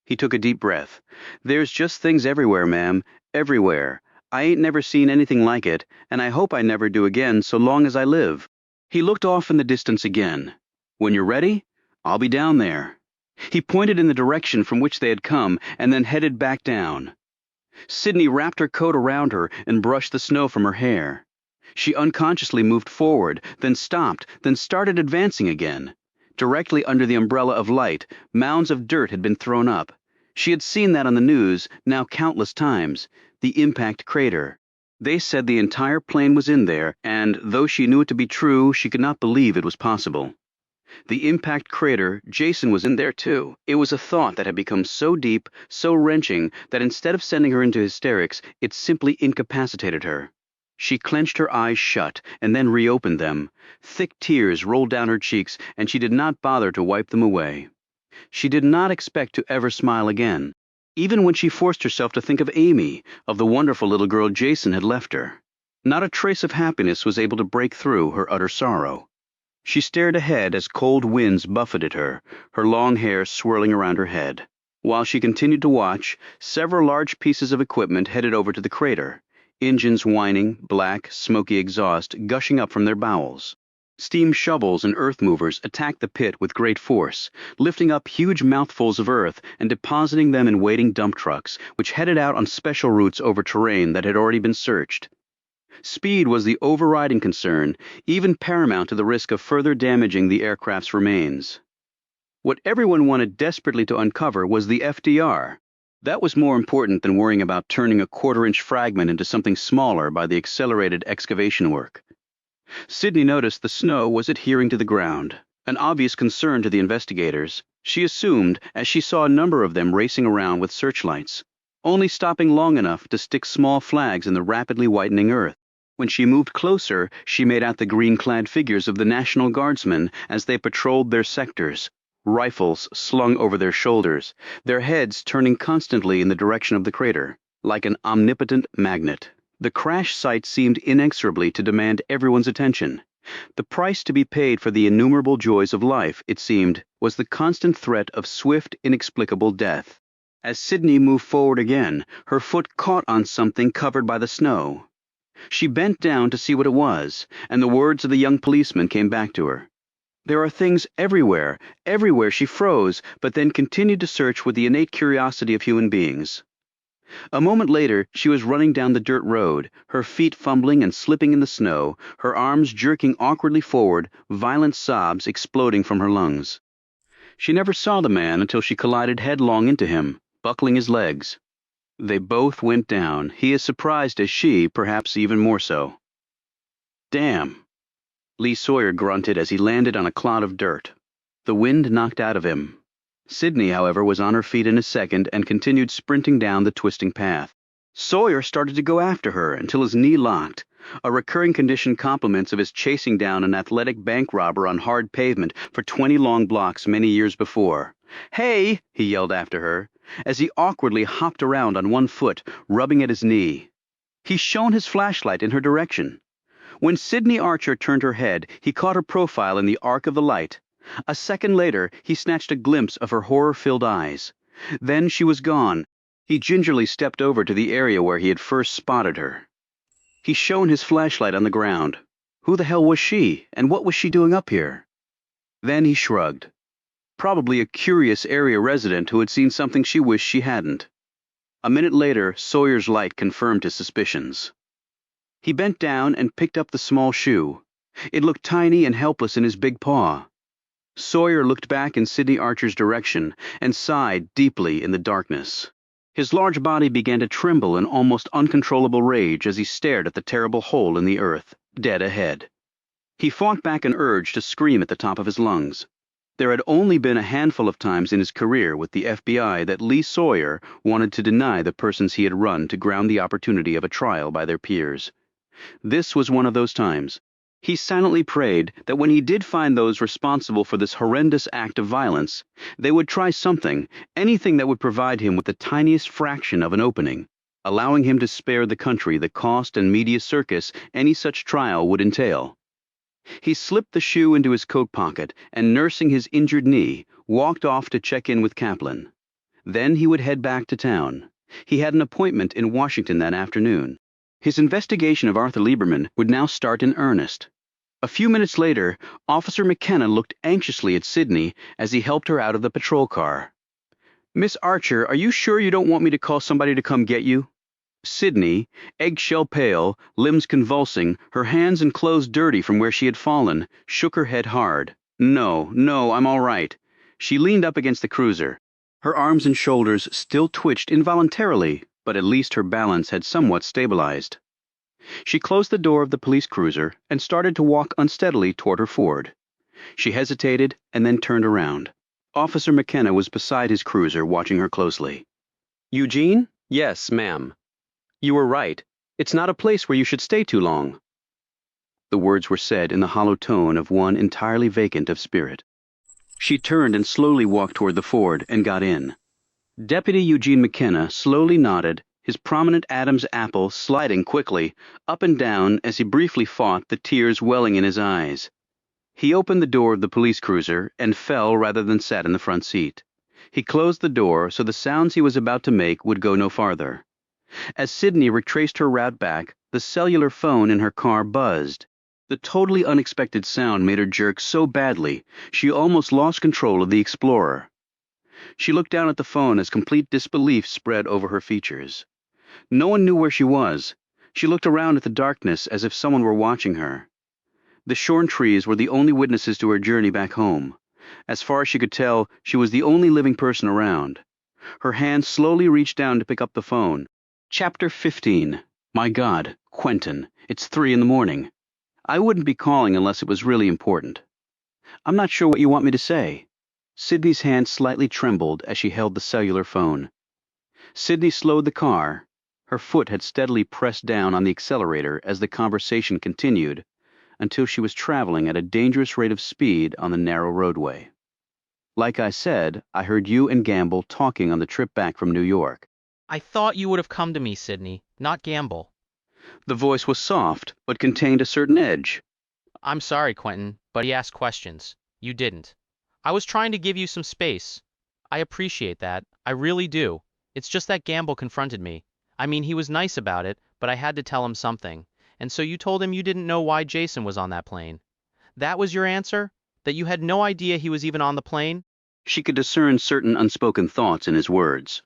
He took a deep breath. There's just things everywhere, ma'am, everywhere. I ain't never seen anything like it, and I hope I never do again so long as I live. He looked off in the distance again. When you're ready, I'll be down there. He pointed in the direction from which they had come and then headed back down. Sydney wrapped her coat around her and brushed the snow from her hair. She unconsciously moved forward, then stopped, then started advancing again. Directly under the umbrella of light, mounds of dirt had been thrown up. She had seen that on the news, now countless times. The impact crater. They said the entire plane was in there, and though she knew it to be true, she could not believe it was possible. The impact crater, Jason was in there too. It was a thought that had become so deep, so wrenching, that instead of sending her into hysterics, it simply incapacitated her. She clenched her eyes shut and then reopened them. Thick tears rolled down her cheeks, and she did not bother to wipe them away. She did not expect to ever smile again, even when she forced herself to think of Amy, of the wonderful little girl Jason had left her. Not a trace of happiness was able to break through her utter sorrow. She stared ahead as cold winds buffeted her, her long hair swirling around her head. While she continued to watch, several large pieces of equipment headed over to the crater, engines whining, black, smoky exhaust gushing up from their bowels. Steam shovels and earth movers attacked the pit with great force, lifting up huge mouthfuls of earth and depositing them in waiting dump trucks, which headed out on special routes over terrain that had already been searched. Speed was the overriding concern, even paramount to the risk of further damaging the aircraft's remains. What everyone wanted desperately to uncover was the FDR. That was more important than worrying about turning a quarter-inch fragment into something smaller by the accelerated excavation work. Sydney noticed the snow was adhering to the ground, an obvious concern to the investigators. She assumed as she saw a number of them racing around with searchlights, only stopping long enough to stick small flags in the rapidly whitening earth. When she moved closer, she made out the green-clad figures of the National Guardsmen as they patrolled their sectors, rifles slung over their shoulders, their heads turning constantly in the direction of the crater. Like an omnipotent magnet, the crash site seemed inexorably to demand everyone's attention. The price to be paid for the innumerable joys of life, it seemed, was the constant threat of swift, inexplicable death. As Sydney moved forward again, her foot caught on something covered by the snow. She bent down to see what it was, and the words of the young policeman came back to her. There are things everywhere, everywhere. She froze, but then continued to search with the innate curiosity of human beings. A moment later, she was running down the dirt road, her feet fumbling and slipping in the snow, her arms jerking awkwardly forward, violent sobs exploding from her lungs. She never saw the man until she collided headlong into him, buckling his legs. They both went down, he as surprised as she, perhaps even more so. Damn! Lee Sawyer grunted as he landed on a clod of dirt. The wind knocked out of him. Sydney, however, was on her feet in a second and continued sprinting down the twisting path. Sawyer started to go after her until his knee locked, a recurring condition compliments of his chasing down an athletic bank robber on hard pavement for 20 long blocks many years before. "Hey!" he yelled after her, as he awkwardly hopped around on one foot, rubbing at his knee. He shone his flashlight in her direction. When Sydney Archer turned her head, he caught her profile in the arc of the light. A second later, he snatched a glimpse of her horror-filled eyes. Then she was gone. He gingerly stepped over to the area where he had first spotted her. He shone his flashlight on the ground. Who the hell was she, and what was she doing up here? Then he shrugged. Probably a curious area resident who had seen something she wished she hadn't. A minute later, Sawyer's light confirmed his suspicions. He bent down and picked up the small shoe. It looked tiny and helpless in his big paw. Sawyer looked back in Sydney Archer's direction and sighed deeply in the darkness. His large body began to tremble in almost uncontrollable rage as he stared at the terrible hole in the earth, dead ahead. He fought back an urge to scream at the top of his lungs. There had only been a handful of times in his career with the FBI that Lee Sawyer wanted to deny the persons he had run to ground the opportunity of a trial by their peers. This was one of those times. He silently prayed that when he did find those responsible for this horrendous act of violence, they would try something, anything that would provide him with the tiniest fraction of an opening, allowing him to spare the country the cost and media circus any such trial would entail. He slipped the shoe into his coat pocket and, nursing his injured knee, walked off to check in with Kaplan. Then he would head back to town. He had an appointment in Washington that afternoon. His investigation of Arthur Lieberman would now start in earnest. A few minutes later, Officer McKenna looked anxiously at Sydney as he helped her out of the patrol car. "Miss Archer, are you sure you don't want me to call somebody to come get you?" Sydney, eggshell pale, limbs convulsing, her hands and clothes dirty from where she had fallen, shook her head hard. No, I'm all right." She leaned up against the cruiser. Her arms and shoulders still twitched involuntarily, but at least her balance had somewhat stabilized. She closed the door of the police cruiser and started to walk unsteadily toward her Ford. She hesitated and then turned around. Officer McKenna was beside his cruiser, watching her closely. "Eugene?" "Yes, ma'am." "You were right. It's not a place where you should stay too long." The words were said in the hollow tone of one entirely vacant of spirit. She turned and slowly walked toward the Ford and got in. Deputy Eugene McKenna slowly nodded, his prominent Adam's apple sliding quickly, up and down as he briefly fought the tears welling in his eyes. He opened the door of the police cruiser and fell rather than sat in the front seat. He closed the door so the sounds he was about to make would go no farther. As Sydney retraced her route back, the cellular phone in her car buzzed. The totally unexpected sound made her jerk so badly, she almost lost control of the Explorer. She looked down at the phone as complete disbelief spread over her features. No one knew where she was. She looked around at the darkness as if someone were watching her. The shorn trees were the only witnesses to her journey back home. As far as she could tell, she was the only living person around. Her hand slowly reached down to pick up the phone. Chapter 15. My God, Quentin, it's 3 a.m. I wouldn't be calling unless it was really important. I'm not sure what you want me to say. Sydney's hand slightly trembled as she held the cellular phone. Sydney slowed the car. Her foot had steadily pressed down on the accelerator as the conversation continued, until she was traveling at a dangerous rate of speed on the narrow roadway. "Like I said, I heard you and Gamble talking on the trip back from New York. I thought you would have come to me, Sydney, not gamble. The voice was soft, but contained a certain edge. I'm sorry, Quentin, but he asked questions. You didn't. I was trying to give you some space. I appreciate that. I really do. It's just that Gamble confronted me. I mean, he was nice about it, but I had to tell him something. And so you told him you didn't know why Jason was on that plane. That was your answer? That you had no idea he was even on the plane? She could discern certain unspoken thoughts in his words.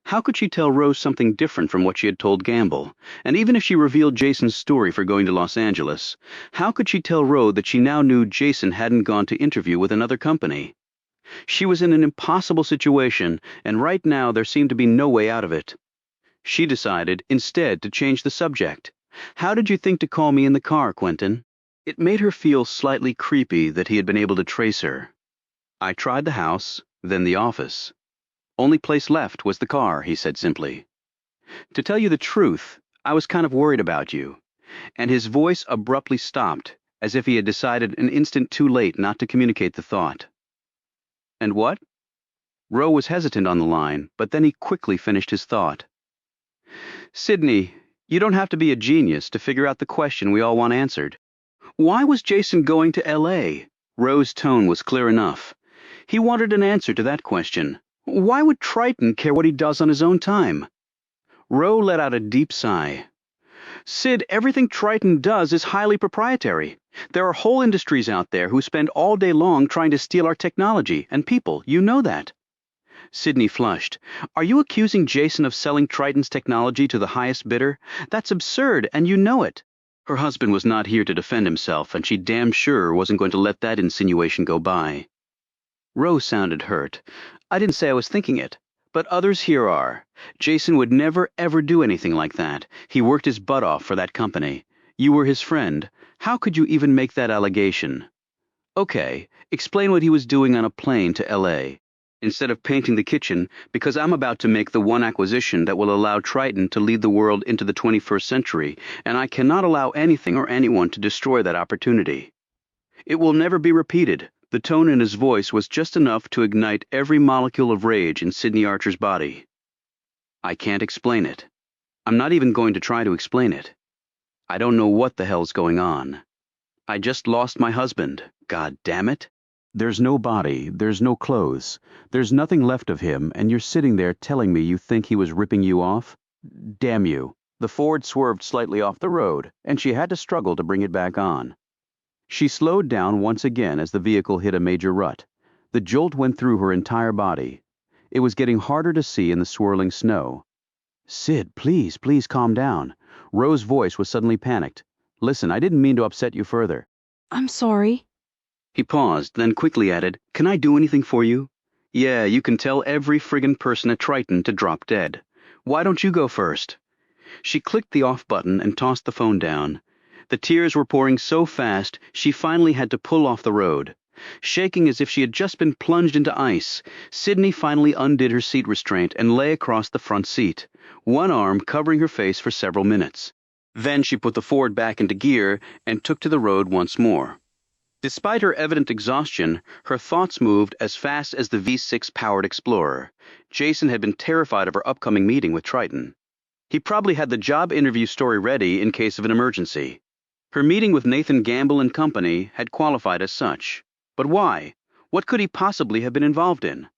How could she tell Rose something different from what she had told Gamble? And even if she revealed Jason's story for going to Los Angeles, how could she tell Rose that she now knew Jason hadn't gone to interview with another company? She was in an impossible situation, and right now there seemed to be no way out of it. She decided, instead, to change the subject. How did you think to call me in the car, Quentin? It made her feel slightly creepy that he had been able to trace her. I tried the house, then the office. Only place left was the car, he said simply. To tell you the truth, I was kind of worried about you. And his voice abruptly stopped, as if he had decided an instant too late not to communicate the thought. And what? Roe was hesitant on the line, but then he quickly finished his thought. Sydney, you don't have to be a genius to figure out the question we all want answered. Why was Jason going to L.A.? Roe's tone was clear enough. He wanted an answer to that question. Why would Triton care what he does on his own time? Roe let out a deep sigh. Sid, everything Triton does is highly proprietary. There are whole industries out there who spend all day long trying to steal our technology and people. You know that. Sydney flushed. Are you accusing Jason of selling Triton's technology to the highest bidder? That's absurd, and you know it. Her husband was not here to defend himself, and she damn sure wasn't going to let that insinuation go by. Rose sounded hurt. I didn't say I was thinking it, but others here are. Jason would never, ever do anything like that. He worked his butt off for that company. You were his friend. How could you even make that allegation? Okay, explain what he was doing on a plane to L.A. Instead of painting the kitchen, because I'm about to make the one acquisition that will allow Triton to lead the world into the 21st century, and I cannot allow anything or anyone to destroy that opportunity. It will never be repeated. The tone in his voice was just enough to ignite every molecule of rage in Sydney Archer's body. I can't explain it. I'm not even going to try to explain it. I don't know what the hell's going on. I just lost my husband. God damn it. There's no body, there's no clothes, there's nothing left of him, and you're sitting there telling me you think he was ripping you off? Damn you. The Ford swerved slightly off the road, and she had to struggle to bring it back on. She slowed down once again as the vehicle hit a major rut. The jolt went through her entire body. It was getting harder to see in the swirling snow. Sid, please, please calm down. Rose's voice was suddenly panicked. Listen, I didn't mean to upset you further. I'm sorry. He paused, then quickly added, Can I do anything for you? Yeah, you can tell every friggin' person at Triton to drop dead. Why don't you go first? She clicked the off button and tossed the phone down. The tears were pouring so fast, she finally had to pull off the road. Shaking as if she had just been plunged into ice, Sydney finally undid her seat restraint and lay across the front seat, one arm covering her face for several minutes. Then she put the Ford back into gear and took to the road once more. Despite her evident exhaustion, her thoughts moved as fast as the V6-powered Explorer. Jason had been terrified of her upcoming meeting with Triton. He probably had the job interview story ready in case of an emergency. Her meeting with Nathan Gamble and company had qualified as such. But why? What could he possibly have been involved in?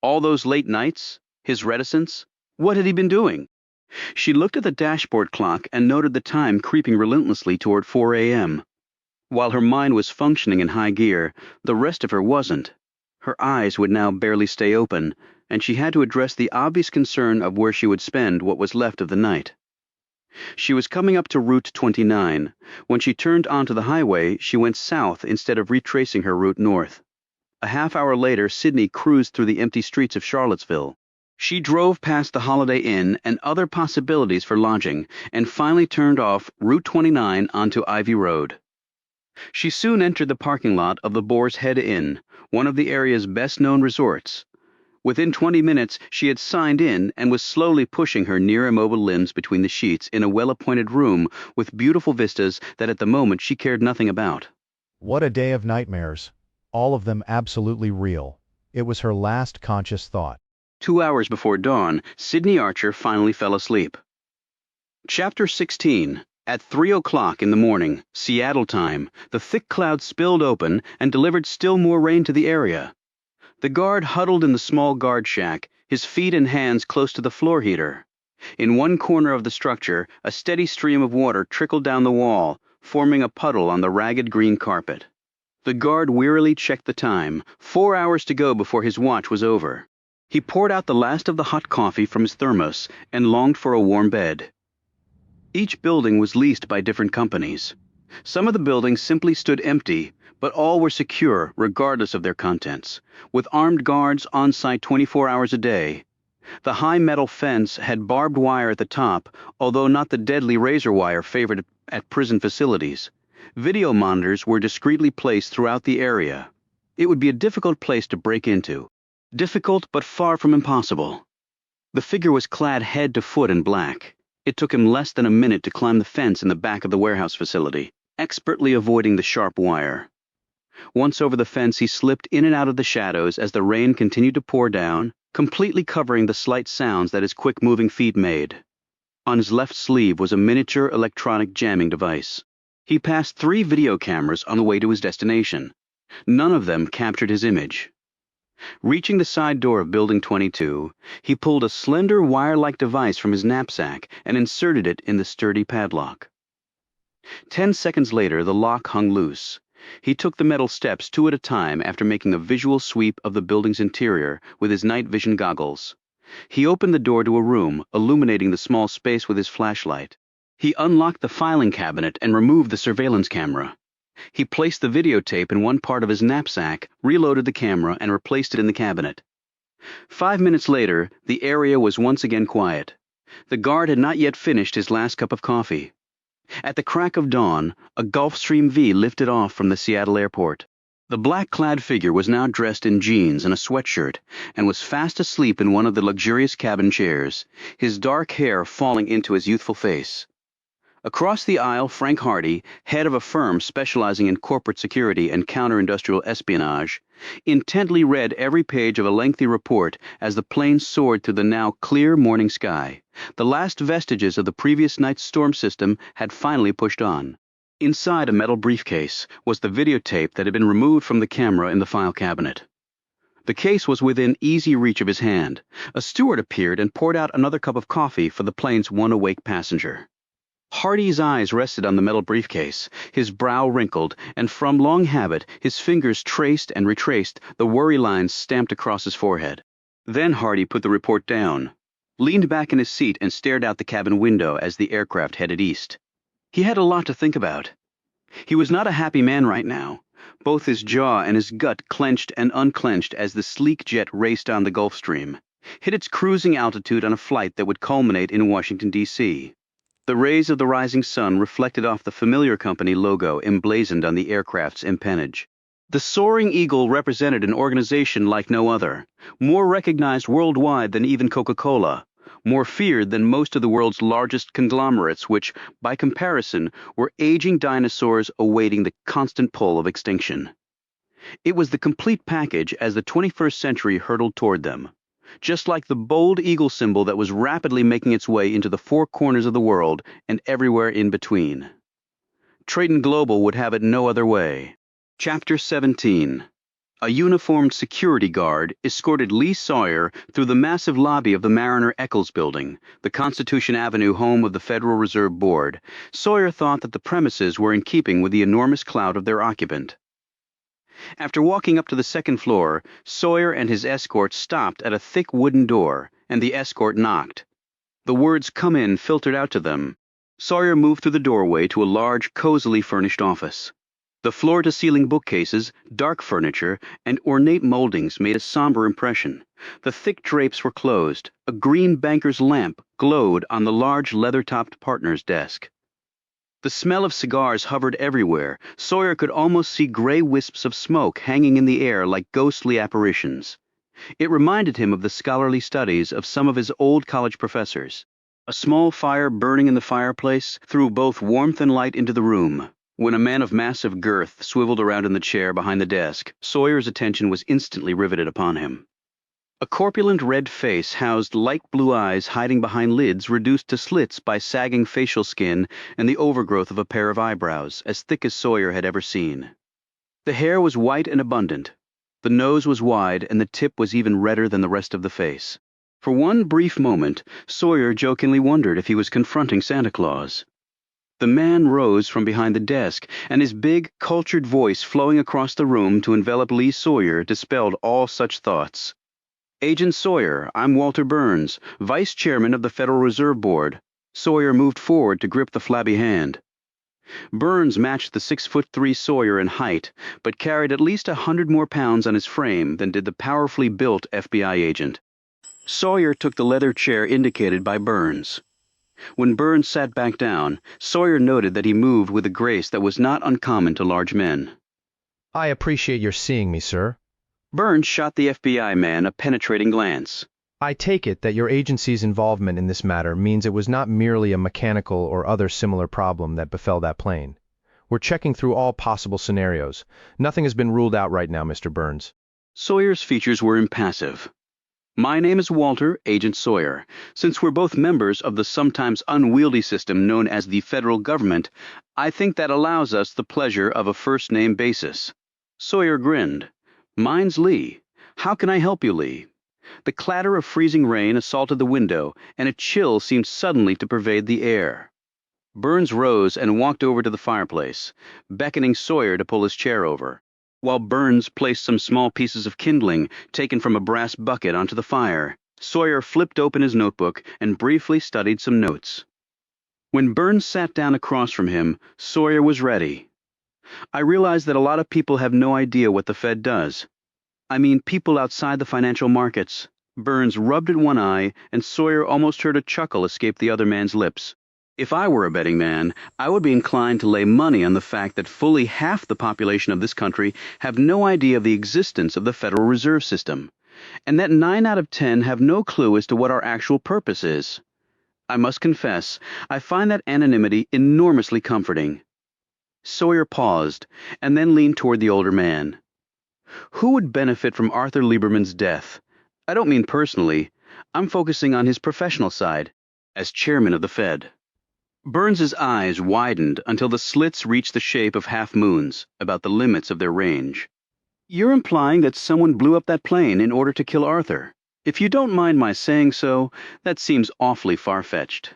All those late nights? His reticence? What had he been doing? She looked at the dashboard clock and noted the time creeping relentlessly toward 4 a.m. While her mind was functioning in high gear, the rest of her wasn't. Her eyes would now barely stay open, and she had to address the obvious concern of where she would spend what was left of the night. She was coming up to Route 29. When she turned onto the highway, she went south instead of retracing her route north. A half hour later, Sydney cruised through the empty streets of Charlottesville. She drove past the Holiday Inn and other possibilities for lodging, and finally turned off Route 29 onto Ivy Road. She soon entered the parking lot of the Boar's Head Inn, one of the area's best-known resorts. Within 20 minutes, she had signed in and was slowly pushing her near-immobile limbs between the sheets in a well-appointed room with beautiful vistas that at the moment she cared nothing about. What a day of nightmares. All of them absolutely real. It was her last conscious thought. 2 hours before dawn, Sidney Archer finally fell asleep. Chapter 16. At 3 o'clock in the morning, Seattle time, the thick clouds spilled open and delivered still more rain to the area. The guard huddled in the small guard shack, his feet and hands close to the floor heater. In one corner of the structure, a steady stream of water trickled down the wall, forming a puddle on the ragged green carpet. The guard wearily checked the time, 4 hours to go before his watch was over. He poured out the last of the hot coffee from his thermos and longed for a warm bed. Each building was leased by different companies. Some of the buildings simply stood empty, but all were secure regardless of their contents, with armed guards on site 24 hours a day. The high metal fence had barbed wire at the top, although not the deadly razor wire favored at prison facilities. Video monitors were discreetly placed throughout the area. It would be a difficult place to break into. Difficult, but far from impossible. The figure was clad head to foot in black. It took him less than a minute to climb the fence in the back of the warehouse facility, expertly avoiding the sharp wire. Once over the fence, he slipped in and out of the shadows as the rain continued to pour down, completely covering the slight sounds that his quick-moving feet made. On his left sleeve was a miniature electronic jamming device. He passed 3 video cameras on the way to his destination. None of them captured his image. Reaching the side door of Building 22, he pulled a slender wire-like device from his knapsack and inserted it in the sturdy padlock. 10 seconds later, the lock hung loose. He took the metal steps 2 at a time after making a visual sweep of the building's interior with his night vision goggles. He opened the door to a room, illuminating the small space with his flashlight. He unlocked the filing cabinet and removed the surveillance camera. He placed the videotape in one part of his knapsack, reloaded the camera, and replaced it in the cabinet. 5 minutes later, the area was once again quiet. The guard had not yet finished his last cup of coffee. At the crack of dawn, a Gulfstream V lifted off from the Seattle airport. The black-clad figure was now dressed in jeans and a sweatshirt and was fast asleep in one of the luxurious cabin chairs, his dark hair falling into his youthful face. Across the aisle, Frank Hardy, head of a firm specializing in corporate security and counter-industrial espionage, intently read every page of a lengthy report as the plane soared through the now clear morning sky. The last vestiges of the previous night's storm system had finally pushed on. Inside a metal briefcase was the videotape that had been removed from the camera in the file cabinet. The case was within easy reach of his hand. A steward appeared and poured out another cup of coffee for the plane's one awake passenger. Hardy's eyes rested on the metal briefcase, his brow wrinkled, and from long habit his fingers traced and retraced the worry lines stamped across his forehead. Then Hardy put the report down, leaned back in his seat and stared out the cabin window as the aircraft headed east. He had a lot to think about. He was not a happy man right now. Both his jaw and his gut clenched and unclenched as the sleek jet raced down the Gulfstream, hit its cruising altitude on a flight that would culminate in Washington, D.C. The rays of the rising sun reflected off the familiar company logo emblazoned on the aircraft's empennage. The soaring eagle represented an organization like no other, more recognized worldwide than even Coca-Cola, more feared than most of the world's largest conglomerates, which, by comparison, were aging dinosaurs awaiting the constant pull of extinction. It was the complete package as the 21st century hurtled toward them. Just like the bold eagle symbol that was rapidly making its way into the 4 corners of the world and everywhere in between. Triton Global would have it no other way. Chapter 17. A uniformed security guard escorted Lee Sawyer through the massive lobby of the Mariner Eccles building, the Constitution Avenue home of the Federal Reserve Board. Sawyer thought that the premises were in keeping with the enormous clout of their occupant. After walking up to the 2nd floor, Sawyer and his escort stopped at a thick wooden door, and the escort knocked. The words "come in" filtered out to them. Sawyer moved through the doorway to a large, cozily furnished office. The floor-to-ceiling bookcases, dark furniture, and ornate moldings made a somber impression. The thick drapes were closed. A green banker's lamp glowed on the large leather-topped partner's desk. The smell of cigars hovered everywhere. Sawyer could almost see gray wisps of smoke hanging in the air like ghostly apparitions. It reminded him of the scholarly studies of some of his old college professors. A small fire burning in the fireplace threw both warmth and light into the room. When a man of massive girth swiveled around in the chair behind the desk, Sawyer's attention was instantly riveted upon him. A corpulent red face housed light blue eyes hiding behind lids reduced to slits by sagging facial skin and the overgrowth of a pair of eyebrows, as thick as Sawyer had ever seen. The hair was white and abundant. The nose was wide, and the tip was even redder than the rest of the face. For one brief moment, Sawyer jokingly wondered if he was confronting Santa Claus. The man rose from behind the desk, and his big, cultured voice flowing across the room to envelop Lee Sawyer dispelled all such thoughts. "Agent Sawyer, I'm Walter Burns, Vice Chairman of the Federal Reserve Board." Sawyer moved forward to grip the flabby hand. Burns matched the 6'3" Sawyer in height, but carried at least 100 more pounds on his frame than did the powerfully built FBI agent. Sawyer took the leather chair indicated by Burns. When Burns sat back down, Sawyer noted that he moved with a grace that was not uncommon to large men. I appreciate your seeing me, sir. Burns shot the FBI man a penetrating glance. I take it that your agency's involvement in this matter means it was not merely a mechanical or other similar problem that befell that plane. We're checking through all possible scenarios. Nothing has been ruled out right now, Mr. Burns. Sawyer's features were impassive. "My name is Walter, Agent Sawyer. Since we're both members of the sometimes unwieldy system known as the federal government, I think that allows us the pleasure of a first-name basis." Sawyer grinned. "Mine's Lee. How can I help you, Lee?" The clatter of freezing rain assaulted the window, and a chill seemed suddenly to pervade the air. Burns rose and walked over to the fireplace, beckoning Sawyer to pull his chair over, while Burns placed some small pieces of kindling taken from a brass bucket onto the fire. Sawyer flipped open his notebook and briefly studied some notes. When Burns sat down across from him, Sawyer was ready. "I realize that a lot of people have no idea what the Fed does. I mean people outside the financial markets." Burns rubbed at one eye, and Sawyer almost heard a chuckle escape the other man's lips. "If I were a betting man, I would be inclined to lay money on the fact that fully half the population of this country have no idea of the existence of the Federal Reserve System, and that 9 out of 10 have no clue as to what our actual purpose is. I must confess, I find that anonymity enormously comforting." Sawyer paused, and then leaned toward the older man. "Who would benefit from Arthur Lieberman's death? I don't mean personally. I'm focusing on his professional side, as chairman of the Fed." Burns's eyes widened until the slits reached the shape of half-moons, about the limits of their range. "You're implying that someone blew up that plane in order to kill Arthur. If you don't mind my saying so, that seems awfully far-fetched."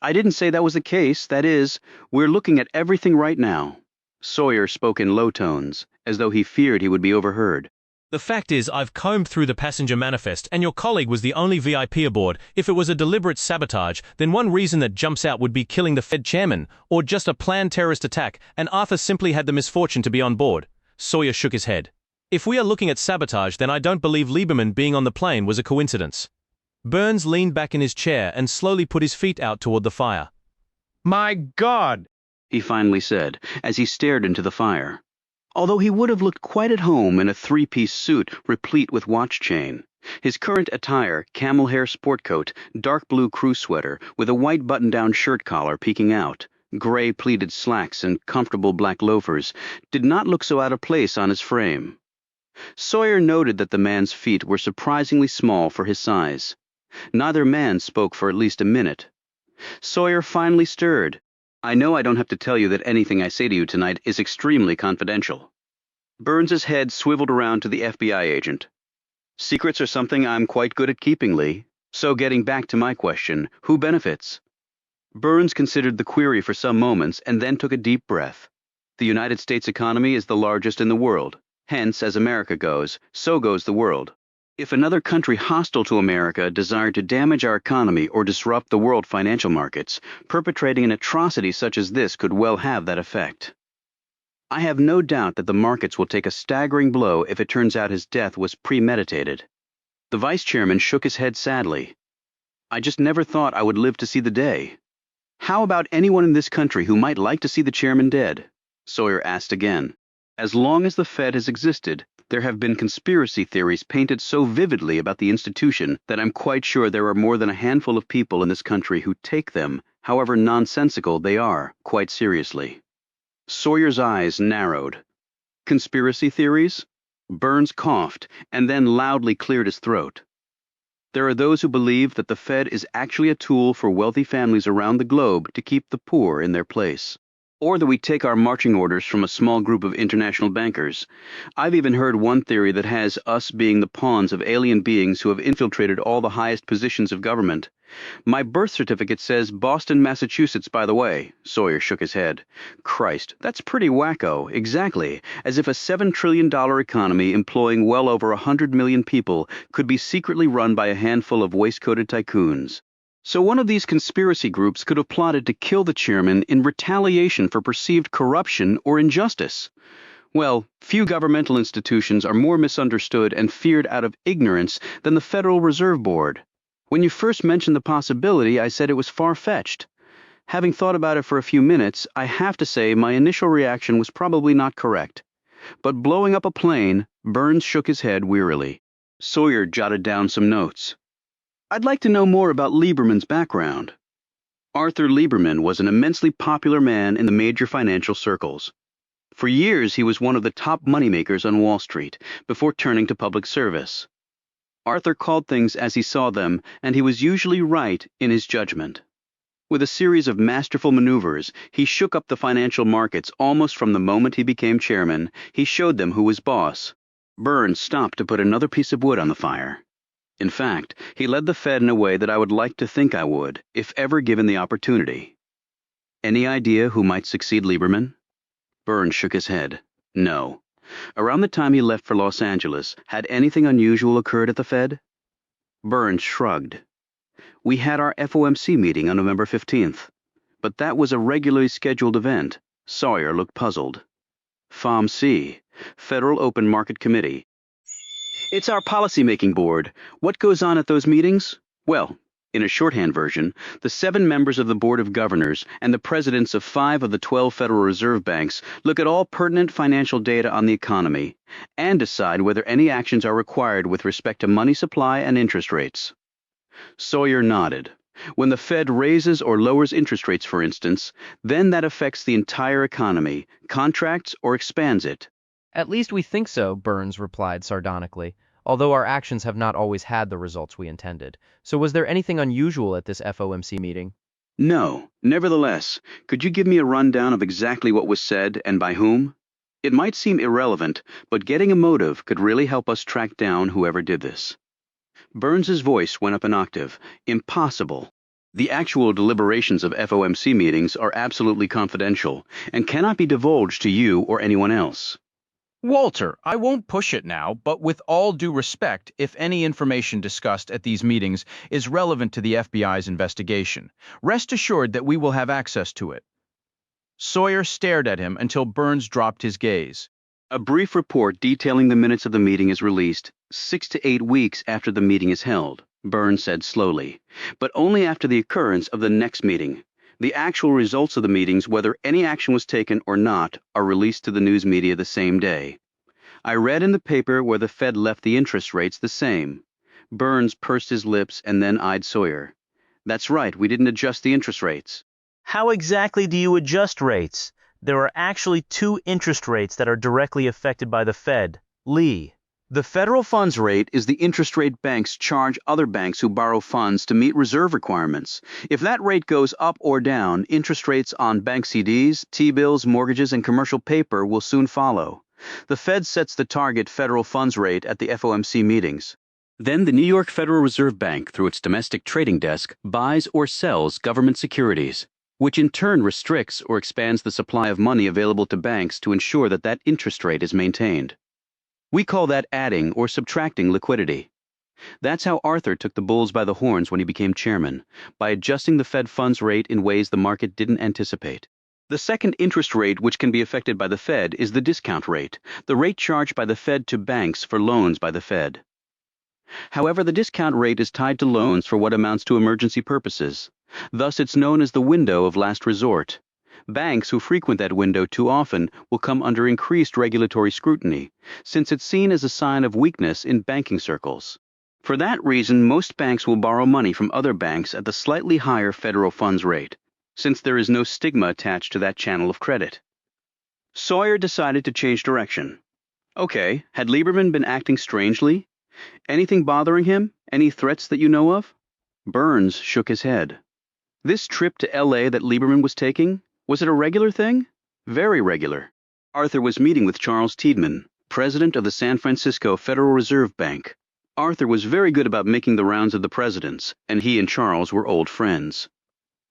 "I didn't say that was the case. That is, we're looking at everything right now." Sawyer spoke in low tones, as though he feared he would be overheard. "The fact is, I've combed through the passenger manifest, and your colleague was the only VIP aboard. If it was a deliberate sabotage, then one reason that jumps out would be killing the Fed chairman, or just a planned terrorist attack, and Arthur simply had the misfortune to be on board." Sawyer shook his head. "If we are looking at sabotage, then I don't believe Lieberman being on the plane was a coincidence." Burns leaned back in his chair and slowly put his feet out toward the fire. "My God!" he finally said, as he stared into the fire. Although he would have looked quite at home in a three-piece suit replete with watch chain, his current attire, camel hair sport coat, dark blue crew sweater with a white button-down shirt collar peeking out, gray pleated slacks and comfortable black loafers, did not look so out of place on his frame. Sawyer noted that the man's feet were surprisingly small for his size. Neither man spoke for at least a minute. Sawyer finally stirred. "I know I don't have to tell you that anything I say to you tonight is extremely confidential." Burns's head swiveled around to the FBI agent. "Secrets are something I'm quite good at keeping, Lee. So getting back to my question, who benefits?" Burns considered the query for some moments and then took a deep breath. The United States economy is the largest in the world. Hence, as America goes, so goes the world. If another country hostile to America desired to damage our economy or disrupt the world financial markets, perpetrating an atrocity such as this could well have that effect. I have no doubt that the markets will take a staggering blow if it turns out his death was premeditated. The vice chairman shook his head sadly. "I just never thought I would live to see the day." "How about anyone in this country who might like to see the chairman dead?" Sawyer asked again. "As long as the Fed has existed, there have been conspiracy theories painted so vividly about the institution that I'm quite sure there are more than a handful of people in this country who take them, however nonsensical they are, quite seriously." Sawyer's eyes narrowed. "Conspiracy theories?" Burns coughed, and then loudly cleared his throat. There are those who believe that the Fed is actually a tool for wealthy families around the globe to keep the poor in their place. Or that we take our marching orders from a small group of international bankers. I've even heard one theory that has us being the pawns of alien beings who have infiltrated all the highest positions of government. My birth certificate says Boston, Massachusetts, by the way. Sawyer shook his head. Christ, that's pretty wacko, exactly, as if a $7 trillion economy employing well over 100 million people could be secretly run by a handful of waistcoated tycoons. So one of these conspiracy groups could have plotted to kill the chairman in retaliation for perceived corruption or injustice. Well, few governmental institutions are more misunderstood and feared out of ignorance than the Federal Reserve Board. When you first mentioned the possibility, I said it was far-fetched. Having thought about it for a few minutes, I have to say my initial reaction was probably not correct. But blowing up a plane, Burns shook his head wearily. Sawyer jotted down some notes. I'd like to know more about Lieberman's background. Arthur Lieberman was an immensely popular man in the major financial circles. For years, he was one of the top moneymakers on Wall Street, before turning to public service. Arthur called things as he saw them, and he was usually right in his judgment. With a series of masterful maneuvers, he shook up the financial markets almost from the moment he became chairman. He showed them who was boss. Burns stopped to put another piece of wood on the fire. In fact, he led the Fed in a way that I would like to think I would, if ever given the opportunity. Any idea who might succeed Lieberman? Burns shook his head. No. Around the time he left for Los Angeles, had anything unusual occurred at the Fed? Burns shrugged. We had our FOMC meeting on November 15th, but that was a regularly scheduled event. Sawyer looked puzzled. FOMC, Federal Open Market Committee. It's our policymaking board. What goes on at those meetings? Well, in a shorthand version, the 7 members of the Board of Governors and the presidents of 5 of the 12 Federal Reserve Banks look at all pertinent financial data on the economy and decide whether any actions are required with respect to money supply and interest rates. Sawyer nodded. When the Fed raises or lowers interest rates, for instance, then that affects the entire economy, contracts or expands it. At least we think so, Burns replied sardonically, although our actions have not always had the results we intended. So was there anything unusual at this FOMC meeting? No. Nevertheless, could you give me a rundown of exactly what was said and by whom? It might seem irrelevant, but getting a motive could really help us track down whoever did this. Burns's voice went up an octave. Impossible. The actual deliberations of FOMC meetings are absolutely confidential and cannot be divulged to you or anyone else. Walter, I won't push it now, but with all due respect, if any information discussed at these meetings is relevant to the FBI's investigation, rest assured that we will have access to it. Sawyer stared at him until Burns dropped his gaze. A brief report detailing the minutes of the meeting is released 6 to 8 weeks after the meeting is held, Burns said slowly, but only after the occurrence of the next meeting. The actual results of the meetings, whether any action was taken or not, are released to the news media the same day. I read in the paper where the Fed left the interest rates the same. Burns pursed his lips and then eyed Sawyer. That's right, we didn't adjust the interest rates. How exactly do you adjust rates? There are actually 2 interest rates that are directly affected by the Fed. Lee. The federal funds rate is the interest rate banks charge other banks who borrow funds to meet reserve requirements. If that rate goes up or down, interest rates on bank CDs, T-bills, mortgages, and commercial paper will soon follow. The Fed sets the target federal funds rate at the FOMC meetings. Then the New York Federal Reserve Bank, through its domestic trading desk, buys or sells government securities, which in turn restricts or expands the supply of money available to banks to ensure that that interest rate is maintained. We call that adding or subtracting liquidity. That's how Arthur took the bulls by the horns when he became chairman, by adjusting the Fed funds rate in ways the market didn't anticipate. The second interest rate which can be affected by the Fed is the discount rate, the rate charged by the Fed to banks for loans by the Fed. However, the discount rate is tied to loans for what amounts to emergency purposes. Thus, it's known as the window of last resort. Banks who frequent that window too often will come under increased regulatory scrutiny, since it's seen as a sign of weakness in banking circles. For that reason, most banks will borrow money from other banks at the slightly higher federal funds rate, since there is no stigma attached to that channel of credit. Sawyer decided to change direction. Okay, had Lieberman been acting strangely? Anything bothering him? Any threats that you know of? Burns shook his head. This trip to L.A. that Lieberman was taking, was it a regular thing? Very regular. Arthur was meeting with Charles Tiedemann, president of the San Francisco Federal Reserve Bank. Arthur was very good about making the rounds of the presidents, and he and Charles were old friends.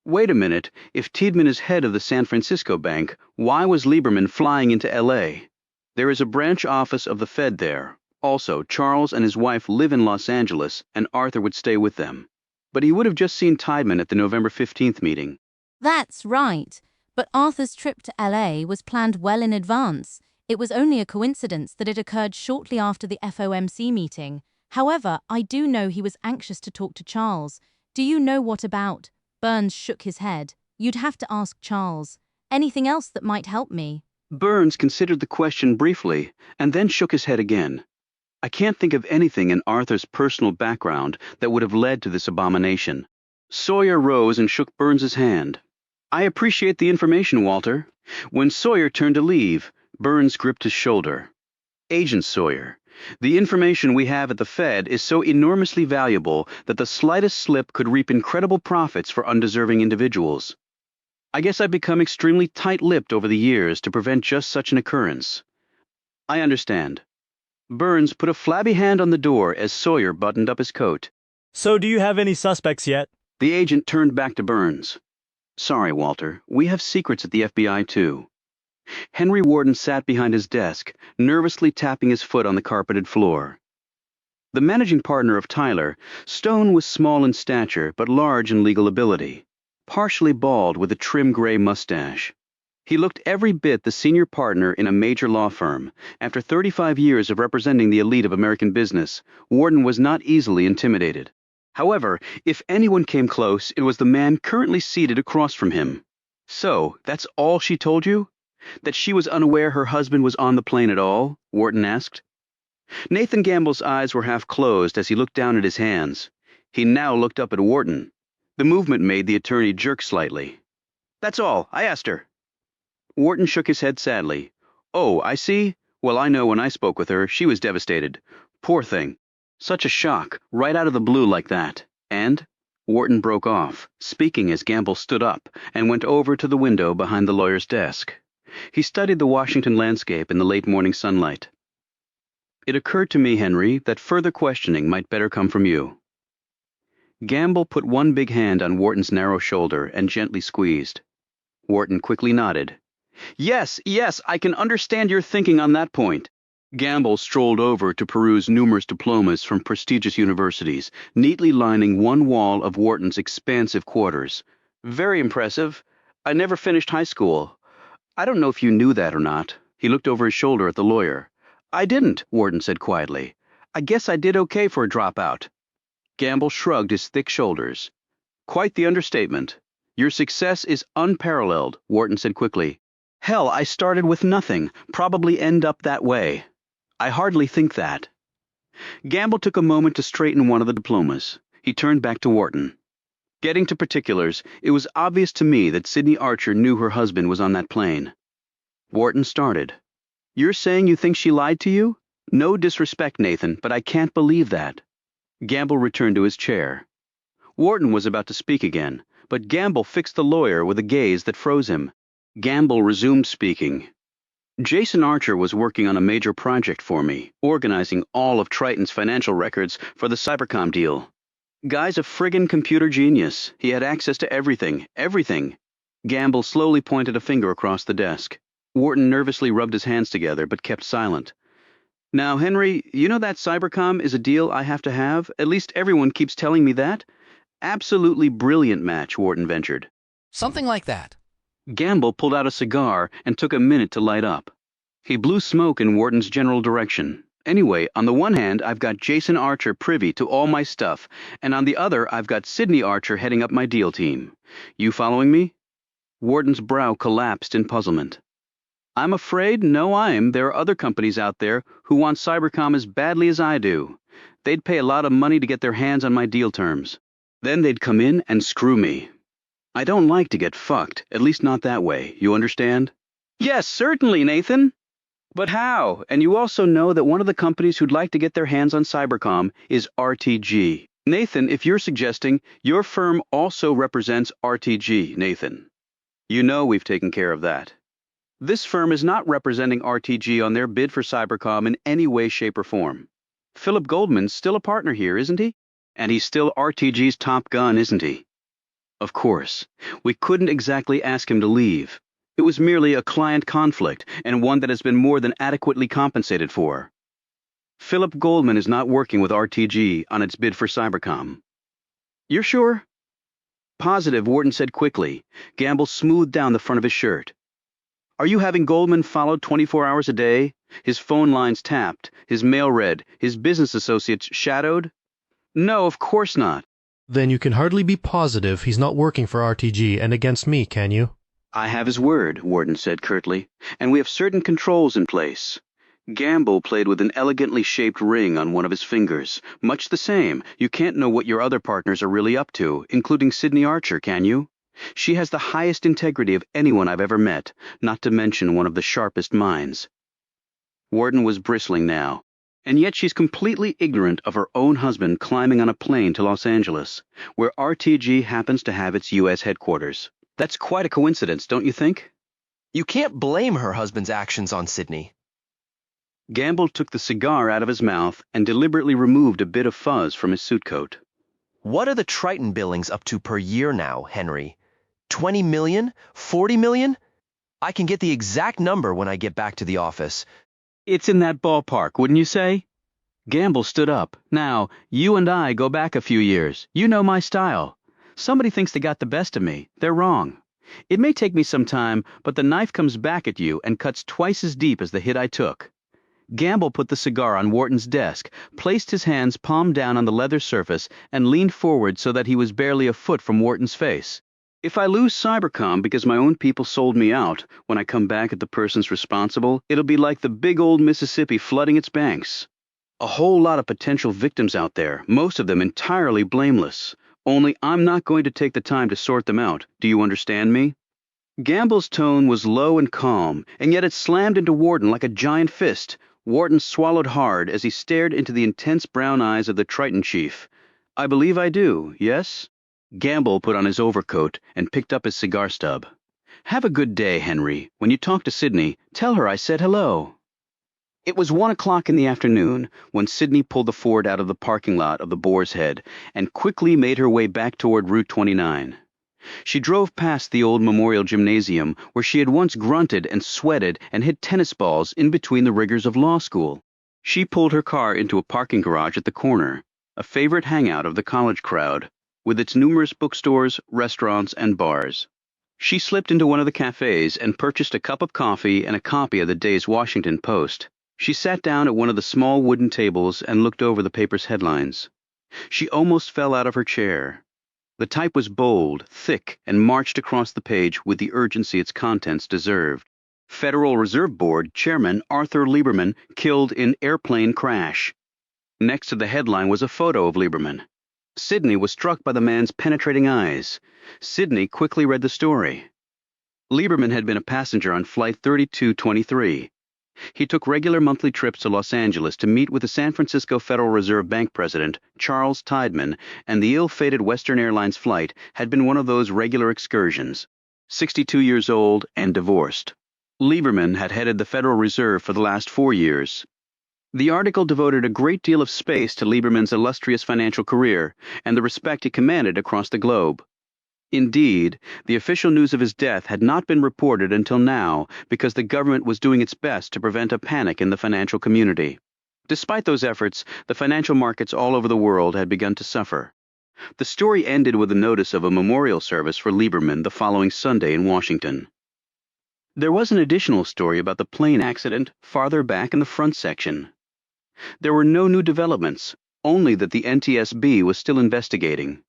Wait a minute, if Tiedemann is head of the San Francisco Bank, why was Lieberman flying into L.A.? There is a branch office of the Fed there. Also, Charles and his wife live in Los Angeles, and Arthur would stay with them. But he would have just seen Tiedemann at the November 15th meeting. That's right. But Arthur's trip to LA was planned well in advance. It was only a coincidence that it occurred shortly after the FOMC meeting. However, I do know he was anxious to talk to Charles. Do you know what about? Burns shook his head. You'd have to ask Charles. Anything else that might help me? Burns considered the question briefly, and then shook his head again. I can't think of anything in Arthur's personal background that would have led to this abomination. Sawyer rose and shook Burns's hand. I appreciate the information, Walter. When Sawyer turned to leave, Burns gripped his shoulder. Agent Sawyer, the information we have at the Fed is so enormously valuable that the slightest slip could reap incredible profits for undeserving individuals. I guess I've become extremely tight-lipped over the years to prevent just such an occurrence. I understand. Burns put a flabby hand on the door as Sawyer buttoned up his coat. So do you have any suspects yet? The agent turned back to Burns. Sorry, Walter. We have secrets at the FBI, too. Henry Warden sat behind his desk, nervously tapping his foot on the carpeted floor. The managing partner of Tyler, Stone was small in stature but large in legal ability, partially bald with a trim gray mustache. He looked every bit the senior partner in a major law firm. After 35 years of representing the elite of American business, Warden was not easily intimidated. However, if anyone came close, it was the man currently seated across from him. So, that's all she told you? That she was unaware her husband was on the plane at all? Wharton asked. Nathan Gamble's eyes were half closed as he looked down at his hands. He now looked up at Wharton. The movement made the attorney jerk slightly. That's all. I asked her. Wharton shook his head sadly. Oh, I see. Well, I know when I spoke with her, she was devastated. Poor thing. Such a shock, right out of the blue like that. And? Wharton broke off, speaking as Gamble stood up and went over to the window behind the lawyer's desk. He studied the Washington landscape in the late morning sunlight. It occurred to me, Henry, that further questioning might better come from you. Gamble put one big hand on Wharton's narrow shoulder and gently squeezed. Wharton quickly nodded. Yes, I can understand your thinking on that point. Gamble strolled over to peruse numerous diplomas from prestigious universities, neatly lining one wall of Wharton's expansive quarters. Very impressive. I never finished high school. I don't know if you knew that or not. He looked over his shoulder at the lawyer. I didn't, Wharton said quietly. I guess I did okay for a dropout. Gamble shrugged his thick shoulders. Quite the understatement. Your success is unparalleled, Wharton said quickly. Hell, I started with nothing, probably end up that way. I hardly think that. Gamble took a moment to straighten one of the diplomas. He turned back to Wharton. Getting to particulars, it was obvious to me that Sydney Archer knew her husband was on that plane. Wharton started. You're saying you think she lied to you? No disrespect, Nathan, but I can't believe that. Gamble returned to his chair. Wharton was about to speak again, but Gamble fixed the lawyer with a gaze that froze him. Gamble resumed speaking. Jason Archer was working on a major project for me, organizing all of Triton's financial records for the Cybercom deal. Guy's a friggin' computer genius. He had access to everything. Gamble slowly pointed a finger across the desk. Wharton nervously rubbed his hands together, but kept silent. Now, Henry, you know that Cybercom is a deal I have to have? At least everyone keeps telling me that. Absolutely brilliant match, Wharton ventured. Something like that. Gamble pulled out a cigar and took a minute to light up. He blew smoke in Wharton's general direction. Anyway, on the one hand, I've got Jason Archer privy to all my stuff, and on the other, I've got Sydney Archer heading up my deal team. You following me? Wharton's brow collapsed in puzzlement. I'm afraid, there are other companies out there who want Cybercom as badly as I do. They'd pay a lot of money to get their hands on my deal terms. Then they'd come in and screw me. I don't like to get fucked, at least not that way, you understand? Yes, certainly, Nathan. But how? And you also know that one of the companies who'd like to get their hands on Cybercom is RTG. Nathan, if you're suggesting, your firm also represents RTG, Nathan. You know we've taken care of that. This firm is not representing RTG on their bid for Cybercom in any way, shape, or form. Philip Goldman's still a partner here, isn't he? And he's still RTG's top gun, isn't he? Of course. We couldn't exactly ask him to leave. It was merely a client conflict, and one that has been more than adequately compensated for. Philip Goldman is not working with RTG on its bid for Cybercom. You're sure? Positive, Wharton said quickly. Gamble smoothed down the front of his shirt. Are you having Goldman followed 24 hours a day? His phone lines tapped, his mail read, his business associates shadowed? No, of course not. Then you can hardly be positive he's not working for RTG and against me, can you? I have his word, Wharton said curtly, and we have certain controls in place. Gamble played with an elegantly shaped ring on one of his fingers. Much the same. You can't know what your other partners are really up to, including Sydney Archer, can you? She has the highest integrity of anyone I've ever met, not to mention one of the sharpest minds. Wharton was bristling now. And yet she's completely ignorant of her own husband climbing on a plane to Los Angeles, where RTG happens to have its U.S. headquarters. That's quite a coincidence, don't you think? You can't blame her husband's actions on Sydney. Gamble took the cigar out of his mouth and deliberately removed a bit of fuzz from his suit coat. What are the Triton billings up to per year now, Henry? 20 million? 40 million? I can get the exact number when I get back to the office. It's in that ballpark, wouldn't you say? Gamble stood up. Now, you and I go back a few years. You know my style. Somebody thinks they got the best of me. They're wrong. It may take me some time, but the knife comes back at you and cuts twice as deep as the hit I took. Gamble put the cigar on Wharton's desk, placed his hands palm down on the leather surface, and leaned forward so that he was barely a foot from Wharton's face. If I lose Cybercom because my own people sold me out, when I come back at the persons responsible, it'll be like the big old Mississippi flooding its banks. A whole lot of potential victims out there, most of them entirely blameless. Only I'm not going to take the time to sort them out. Do you understand me? Gamble's tone was low and calm, and yet it slammed into Wharton like a giant fist. Wharton swallowed hard as he stared into the intense brown eyes of the Triton chief. I believe I do, yes? Gamble put on his overcoat and picked up his cigar stub. Have a good day, Henry. When you talk to Sydney, tell her I said hello. It was 1 o'clock in the afternoon when Sydney pulled the Ford out of the parking lot of the Boar's Head and quickly made her way back toward Route 29. She drove past the old Memorial Gymnasium where she had once grunted and sweated and hit tennis balls in between the rigors of law school. She pulled her car into a parking garage at the corner, a favorite hangout of the college crowd, with its numerous bookstores, restaurants, and bars. She slipped into one of the cafes and purchased a cup of coffee and a copy of the day's Washington Post. She sat down at one of the small wooden tables and looked over the paper's headlines. She almost fell out of her chair. The type was bold, thick, and marched across the page with the urgency its contents deserved. Federal Reserve Board Chairman Arthur Lieberman killed in airplane crash. Next to the headline was a photo of Lieberman. Sydney was struck by the man's penetrating eyes. Sydney quickly read the story. Lieberman had been a passenger on Flight 3223. He took regular monthly trips to Los Angeles to meet with the San Francisco Federal Reserve Bank president, Charles Tideman, and the ill-fated Western Airlines flight had been one of those regular excursions. 62 years old and divorced. Lieberman had headed the Federal Reserve for the last 4 years. The article devoted a great deal of space to Lieberman's illustrious financial career and the respect he commanded across the globe. Indeed, the official news of his death had not been reported until now because the government was doing its best to prevent a panic in the financial community. Despite those efforts, the financial markets all over the world had begun to suffer. The story ended with a notice of a memorial service for Lieberman the following Sunday in Washington. There was an additional story about the plane accident farther back in the front section. There were no new developments, only that the NTSB was still investigating.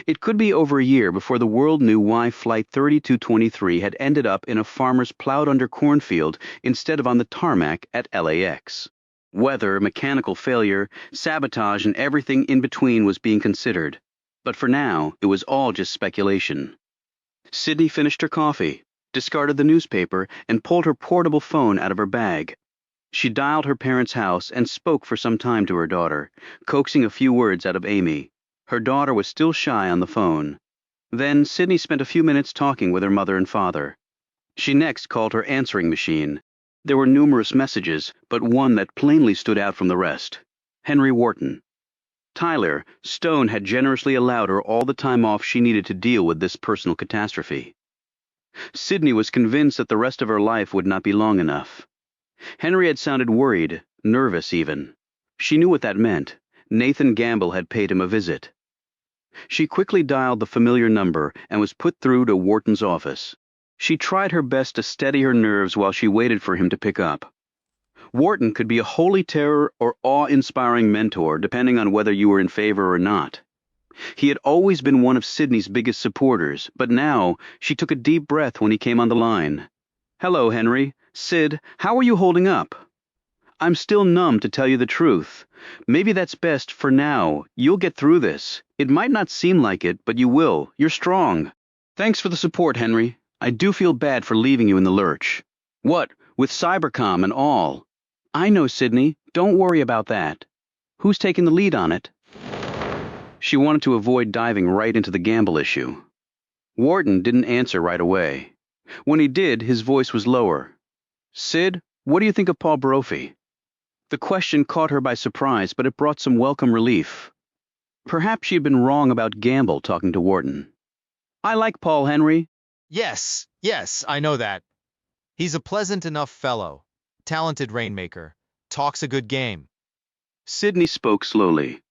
It could be over a year before the world knew why Flight 3223 had ended up in a farmer's plowed-under cornfield instead of on the tarmac at LAX. Weather, mechanical failure, sabotage, and everything in between was being considered. But for now, it was all just speculation. Sydney finished her coffee. discarded the newspaper, and pulled her portable phone out of her bag. She dialed her parents' house and spoke for some time to her daughter, coaxing a few words out of Amy. Her daughter was still shy on the phone. Then Sydney spent a few minutes talking with her mother and father. She next called her answering machine. There were numerous messages, but one that plainly stood out from the rest. Henry Wharton. Tyler, Stone had generously allowed her all the time off she needed to deal with this personal catastrophe. Sydney was convinced that the rest of her life would not be long enough. Henry had sounded worried, nervous even. She knew what that meant. Nathan Gamble had paid him a visit. She quickly dialed the familiar number and was put through to Wharton's office. She tried her best to steady her nerves while she waited for him to pick up. Wharton could be a holy terror or awe-inspiring mentor, depending on whether you were in favor or not. He had always been one of Sydney's biggest supporters, but now she took a deep breath when he came on the line. "Hello, Henry. Sid, how are you holding up?" "I'm still numb, to tell you the truth. Maybe that's best for now. You'll get through this. It might not seem like it, but you will. You're strong. Thanks for the support, Henry. I do feel bad for leaving you in the lurch." "What, with Cybercom and all?" "I know, Sydney. Don't worry about that. Who's taking the lead on it?" She wanted to avoid diving right into the Gamble issue. Wharton didn't answer right away. When he did, his voice was lower. "Sid, what do you think of Paul Brophy?" The question caught her by surprise, but it brought some welcome relief. Perhaps she had been wrong about Gamble talking to Wharton. "I like Paul, Henry." Yes, I know that. He's a pleasant enough fellow. Talented rainmaker. Talks a good game. Sydney spoke slowly.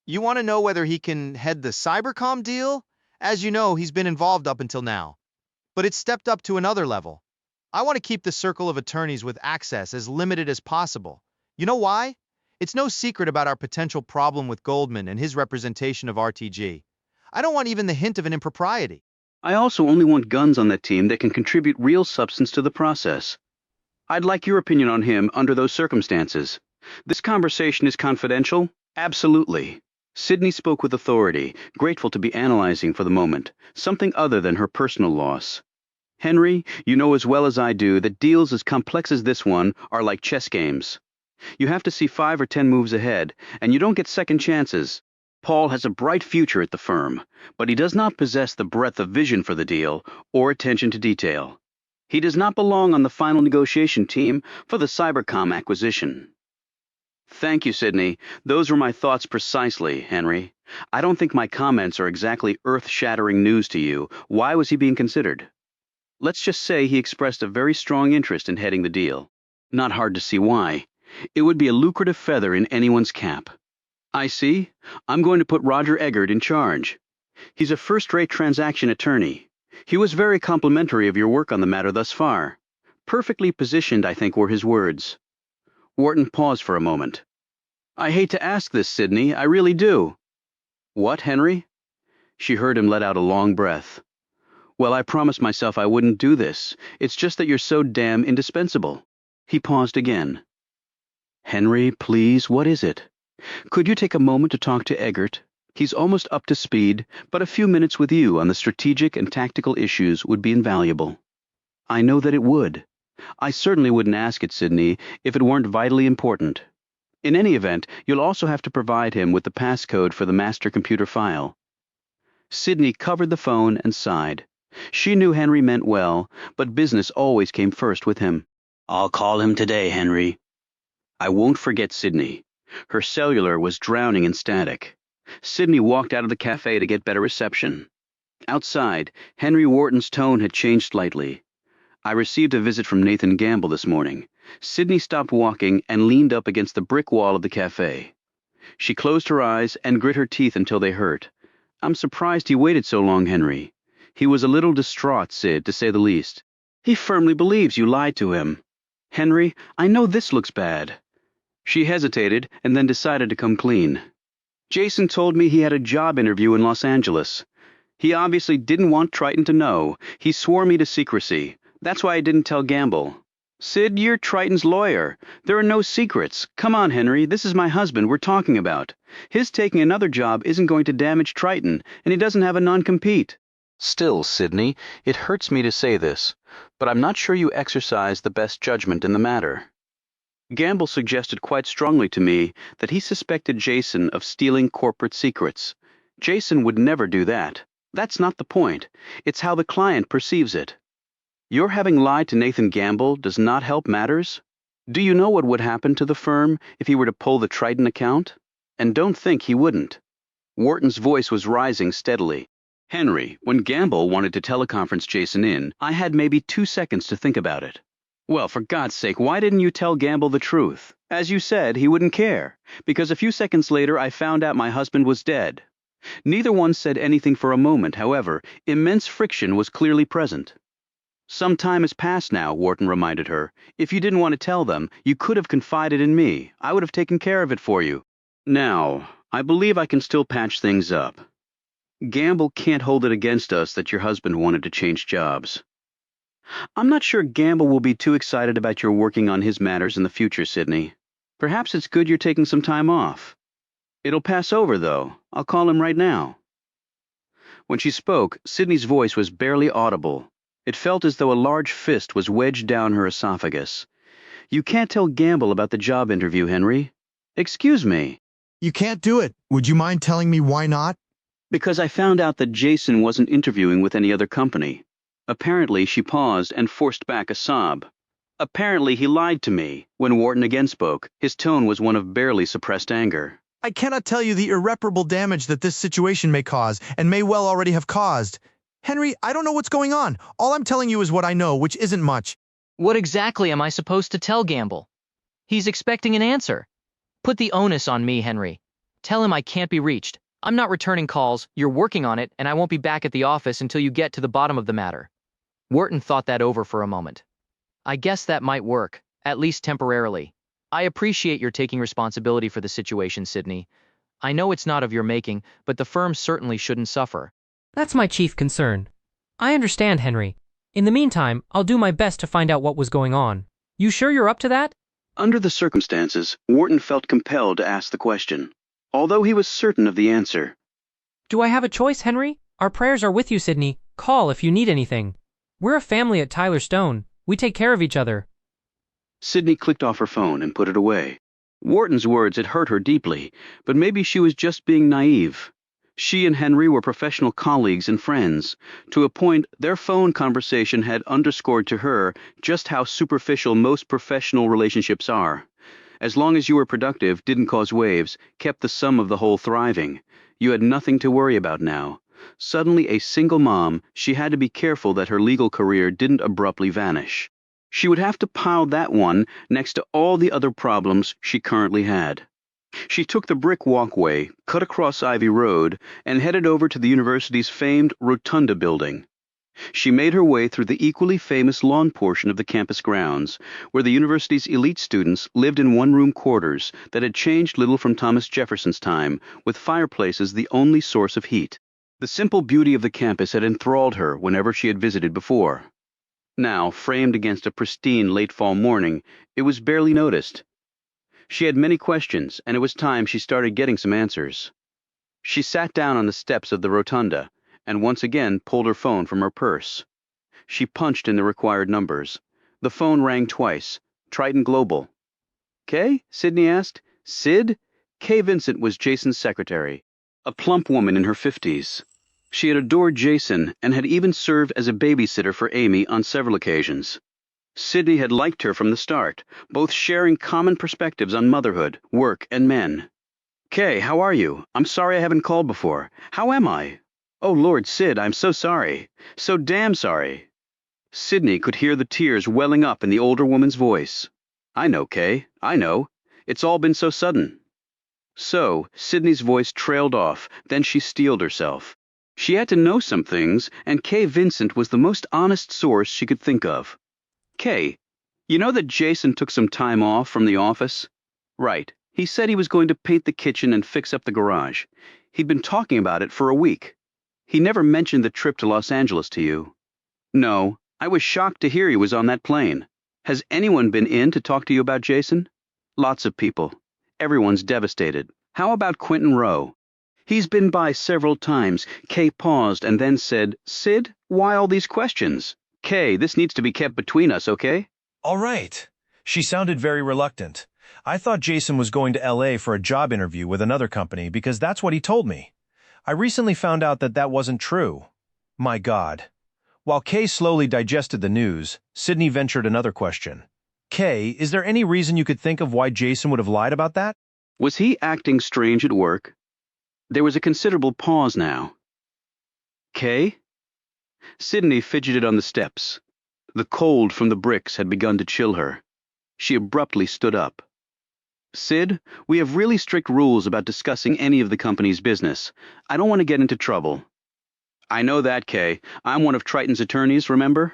You want to know whether he can head the Cybercom deal? As you know, he's been involved up until now. But it's stepped up to another level. I want to keep the circle of attorneys with access as limited as possible. You know why? It's no secret about our potential problem with Goldman and his representation of RTG. I don't want even the hint of an impropriety. I also only want guns on that team that can contribute real substance to the process. I'd like your opinion on him under those circumstances. This conversation is confidential? Absolutely. Sydney spoke with authority, grateful to be analyzing for the moment, something other than her personal loss. Henry, you know as well as I do that deals as complex as this one are like chess games. You have to see 5 or 10 moves ahead, and you don't get second chances. Paul has a bright future at the firm, but he does not possess the breadth of vision for the deal or attention to detail. He does not belong on the final negotiation team for the Cybercom acquisition. Thank you, Sydney. Those were my thoughts precisely, Henry. I don't think my comments are exactly earth-shattering news to you. Why was he being considered? Let's just say he expressed a very strong interest in heading the deal. Not hard to see why. It would be a lucrative feather in anyone's cap. I see. I'm going to put Roger Eggert in charge. He's a first-rate transaction attorney. He was very complimentary of your work on the matter thus far. Perfectly positioned, I think, were his words. Wharton paused for a moment. I hate to ask this, Sydney. I really do. What, Henry? She heard him let out a long breath. Well, I promised myself I wouldn't do this. It's just that you're so damn indispensable. He paused again. Henry, please, what is it? Could you take a moment to talk to Eggert? He's almost up to speed, but a few minutes with you on the strategic and tactical issues would be invaluable. I know that it would. I certainly wouldn't ask it, Sydney, if it weren't vitally important. In any event, you'll also have to provide him with the passcode for the master computer file. Sydney covered the phone and sighed. She knew Henry meant well, but business always came first with him. I'll call him today, Henry. I won't forget Sydney. Her cellular was drowning in static. Sydney walked out of the cafe to get better reception. Outside, Henry Wharton's tone had changed slightly. I received a visit from Nathan Gamble this morning. Sydney stopped walking and leaned up against the brick wall of the cafe. She closed her eyes and grit her teeth until they hurt. I'm surprised he waited so long, Henry. He was a little distraught, Sid, to say the least. He firmly believes you lied to him. Henry, I know this looks bad. She hesitated and then decided to come clean. Jason told me he had a job interview in Los Angeles. He obviously didn't want Triton to know. He swore me to secrecy. That's why I didn't tell Gamble. Sid, you're Triton's lawyer. There are no secrets. Come on, Henry, this is my husband we're talking about. His taking another job isn't going to damage Triton, and he doesn't have a non-compete. Still, Sydney, it hurts me to say this, but I'm not sure you exercise the best judgment in the matter. Gamble suggested quite strongly to me that he suspected Jason of stealing corporate secrets. Jason would never do that. That's not the point. It's how the client perceives it. Your having lied to Nathan Gamble does not help matters. Do you know what would happen to the firm if he were to pull the Triton account? And don't think he wouldn't. Wharton's voice was rising steadily. Henry, when Gamble wanted to teleconference Jason in, I had maybe 2 seconds to think about it. Well, for God's sake, why didn't you tell Gamble the truth? As you said, he wouldn't care, because a few seconds later I found out my husband was dead. Neither one said anything for a moment, however, immense friction was clearly present. Some time has passed now, Wharton reminded her. If you didn't want to tell them, you could have confided in me. I would have taken care of it for you. Now, I believe I can still patch things up. Gamble can't hold it against us that your husband wanted to change jobs. I'm not sure Gamble will be too excited about your working on his matters in the future, Sydney. Perhaps it's good you're taking some time off. It'll pass over, though. I'll call him right now. When she spoke, Sydney's voice was barely audible. It felt as though a large fist was wedged down her esophagus. You can't tell Gamble about the job interview, Henry. Excuse me. You can't do it. Would you mind telling me why not? Because I found out that Jason wasn't interviewing with any other company. Apparently, she paused and forced back a sob. Apparently, he lied to me. When Wharton again spoke, his tone was one of barely suppressed anger. I cannot tell you the irreparable damage that this situation may cause, and may well already have caused. Henry, I don't know what's going on. All I'm telling you is what I know, which isn't much. What exactly am I supposed to tell Gamble? He's expecting an answer. Put the onus on me, Henry. Tell him I can't be reached. I'm not returning calls, you're working on it, and I won't be back at the office until you get to the bottom of the matter. Wharton thought that over for a moment. I guess that might work, at least temporarily. I appreciate your taking responsibility for the situation, Sydney. I know it's not of your making, but the firm certainly shouldn't suffer. That's my chief concern. I understand, Henry. In the meantime, I'll do my best to find out what was going on. You sure you're up to that? Under the circumstances, Wharton felt compelled to ask the question, although he was certain of the answer. Do I have a choice, Henry? Our prayers are with you, Sydney. Call if you need anything. We're a family at Tyler Stone. We take care of each other. Sydney clicked off her phone and put it away. Wharton's words had hurt her deeply, but maybe she was just being naive. She and Henry were professional colleagues and friends. To a point, their phone conversation had underscored to her just how superficial most professional relationships are. As long as you were productive, didn't cause waves, kept the sum of the whole thriving, you had nothing to worry about now. Suddenly a single mom, she had to be careful that her legal career didn't abruptly vanish. She would have to pile that one next to all the other problems she currently had. She took the brick walkway, cut across Ivy Road, and headed over to the university's famed Rotunda building. She made her way through the equally famous lawn portion of the campus grounds, where the university's elite students lived in one-room quarters that had changed little from Thomas Jefferson's time, with fireplaces the only source of heat. The simple beauty of the campus had enthralled her whenever she had visited before. Now, framed against a pristine late-fall morning, it was barely noticed. She had many questions, and it was time she started getting some answers. She sat down on the steps of the rotunda, and once again pulled her phone from her purse. She punched in the required numbers. The phone rang twice. Triton Global. Kay? Sydney asked. Sid? Kay Vincent was Jason's secretary, a plump woman in her 50s. She had adored Jason and had even served as a babysitter for Amy on several occasions. Sydney had liked her from the start, both sharing common perspectives on motherhood, work, and men. Kay, how are you? I'm sorry I haven't called before. How am I? Oh, Lord, Sid, I'm so sorry. So damn sorry. Sydney could hear the tears welling up in the older woman's voice. I know, Kay. I know. It's all been so sudden. So, Sydney's voice trailed off, then she steeled herself. She had to know some things, and Kay Vincent was the most honest source she could think of. Kay, you know that Jason took some time off from the office? Right. He said he was going to paint the kitchen and fix up the garage. He'd been talking about it for a week. He never mentioned the trip to Los Angeles to you. No, I was shocked to hear he was on that plane. Has anyone been in to talk to you about Jason? Lots of people. Everyone's devastated. How about Quentin Rowe? He's been by several times. Kay paused and then said, Sid, why all these questions? Kay, this needs to be kept between us, okay? All right. She sounded very reluctant. I thought Jason was going to LA for a job interview with another company because that's what he told me. I recently found out that that wasn't true. My God. While Kay slowly digested the news, Sydney ventured another question. Kay, is there any reason you could think of why Jason would have lied about that? Was he acting strange at work? There was a considerable pause now. Kay? Sydney fidgeted on the steps. The cold from the bricks had begun to chill her. She abruptly stood up. Sid, we have really strict rules about discussing any of the company's business. I don't want to get into trouble. I know that, Kay. I'm one of Triton's attorneys, remember?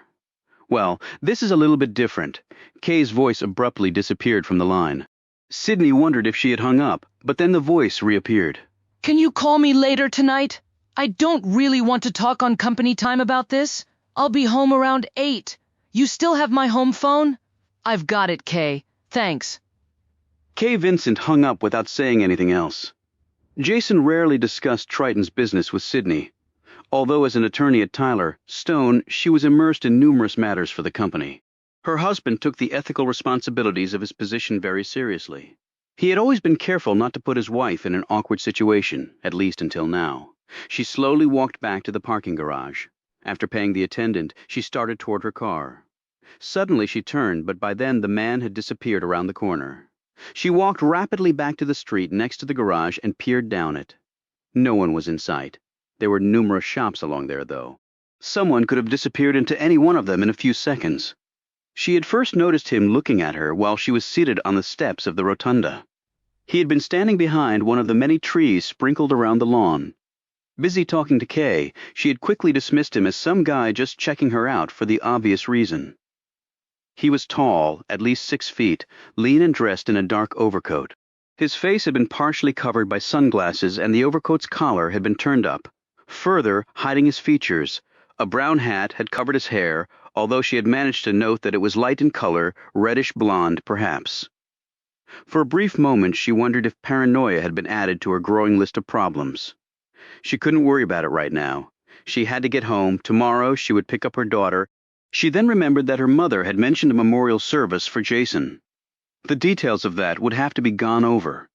Well, this is a little bit different. Kay's voice abruptly disappeared from the line. Sydney wondered if she had hung up, but then the voice reappeared. Can you call me later tonight? I don't really want to talk on company time about this. I'll be home around 8. You still have my home phone? I've got it, Kay. Thanks. Kay Vincent hung up without saying anything else. Jason rarely discussed Triton's business with Sydney. Although as an attorney at Tyler Stone, she was immersed in numerous matters for the company. Her husband took the ethical responsibilities of his position very seriously. He had always been careful not to put his wife in an awkward situation, at least until now. She slowly walked back to the parking garage. After paying the attendant, she started toward her car. Suddenly she turned, but by then the man had disappeared around the corner. She walked rapidly back to the street next to the garage and peered down it. No one was in sight. There were numerous shops along there, though. Someone could have disappeared into any one of them in a few seconds. She had first noticed him looking at her while she was seated on the steps of the rotunda. He had been standing behind one of the many trees sprinkled around the lawn. Busy talking to Kay, she had quickly dismissed him as some guy just checking her out for the obvious reason. He was tall, at least 6 feet, lean and dressed in a dark overcoat. His face had been partially covered by sunglasses and the overcoat's collar had been turned up. Further, hiding his features, a brown hat had covered his hair, although she had managed to note that it was light in color, reddish blonde, perhaps. For a brief moment, she wondered if paranoia had been added to her growing list of problems. She couldn't worry about it right now. She had to get home. Tomorrow, she would pick up her daughter. She then remembered that her mother had mentioned a memorial service for Jason. The details of that would have to be gone over.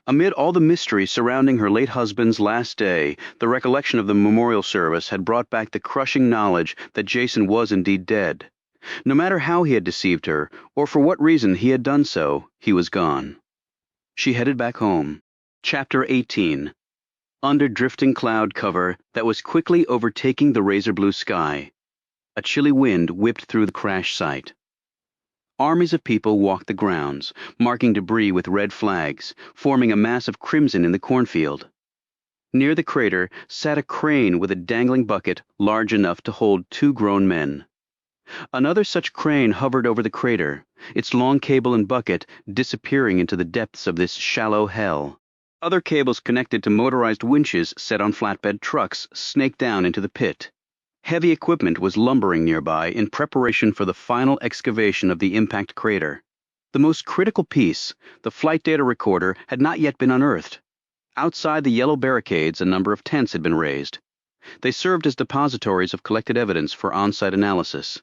Amid all the mystery surrounding her late husband's last day, the recollection of the memorial service had brought back the crushing knowledge that Jason was indeed dead. No matter how he had deceived her, or for what reason he had done so, he was gone. She headed back home. Chapter 18. Under drifting cloud cover that was quickly overtaking the razor-blue sky, a chilly wind whipped through the crash site. Armies of people walked the grounds, marking debris with red flags, forming a mass of crimson in the cornfield. Near the crater sat a crane with a dangling bucket large enough to hold 2 grown men. Another such crane hovered over the crater, its long cable and bucket disappearing into the depths of this shallow hell. Other cables connected to motorized winches set on flatbed trucks snaked down into the pit. Heavy equipment was lumbering nearby in preparation for the final excavation of the impact crater. The most critical piece, the flight data recorder, had not yet been unearthed. Outside the yellow barricades, a number of tents had been raised. They served as depositories of collected evidence for on-site analysis.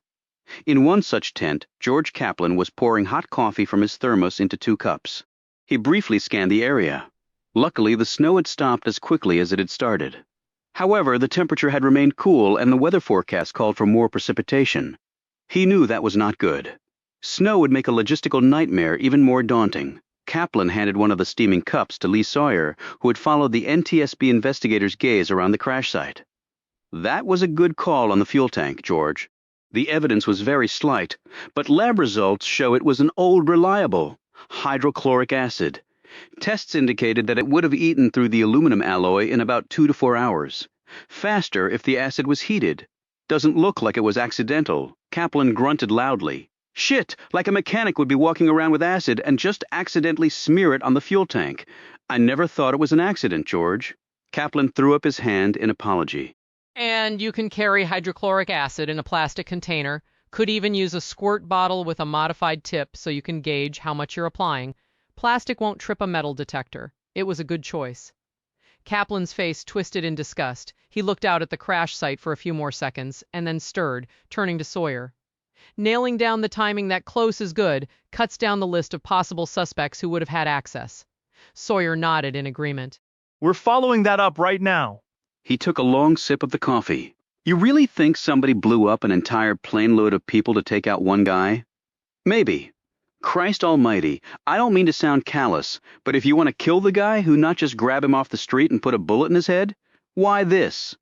In one such tent, George Kaplan was pouring hot coffee from his thermos into 2 cups. He briefly scanned the area. Luckily, the snow had stopped as quickly as it had started. However, the temperature had remained cool and the weather forecast called for more precipitation. He knew that was not good. Snow would make a logistical nightmare even more daunting. Kaplan handed one of the steaming cups to Lee Sawyer, who had followed the NTSB investigators' gaze around the crash site. That was a good call on the fuel tank, George. The evidence was very slight, but lab results show it was an old reliable hydrochloric acid. Tests indicated that it would have eaten through the aluminum alloy in about 2 to 4 hours. Faster if the acid was heated. Doesn't look like it was accidental. Kaplan grunted loudly. Shit, like a mechanic would be walking around with acid and just accidentally smear it on the fuel tank. I never thought it was an accident, George. Kaplan threw up his hand in apology. And you can carry hydrochloric acid in a plastic container. Could even use a squirt bottle with a modified tip so you can gauge how much you're applying. Plastic won't trip a metal detector. It was a good choice. Kaplan's face twisted in disgust. He looked out at the crash site for a few more seconds, and then stirred, turning to Sawyer. Nailing down the timing that close is good cuts down the list of possible suspects who would have had access. Sawyer nodded in agreement. We're following that up right now. He took a long sip of the coffee. You really think somebody blew up an entire plane load of people to take out one guy? Maybe. Christ almighty, I don't mean to sound callous, but if you want to kill the guy, who not just grab him off the street and put a bullet in his head? Why this?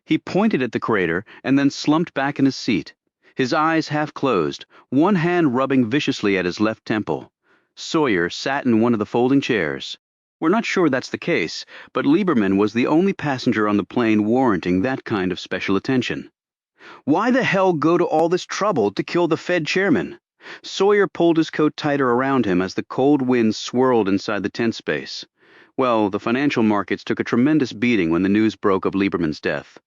He pointed at the crater and then slumped back in his seat, his eyes half closed, one hand rubbing viciously at his left temple. Sawyer sat in one of the folding chairs. We're not sure that's the case, but Lieberman was the only passenger on the plane warranting that kind of special attention. Why the hell go to all this trouble to kill the Fed chairman? Sawyer pulled his coat tighter around him as the cold wind swirled inside the tent space. Well, the financial markets took a tremendous beating when the news broke of Lieberman's death.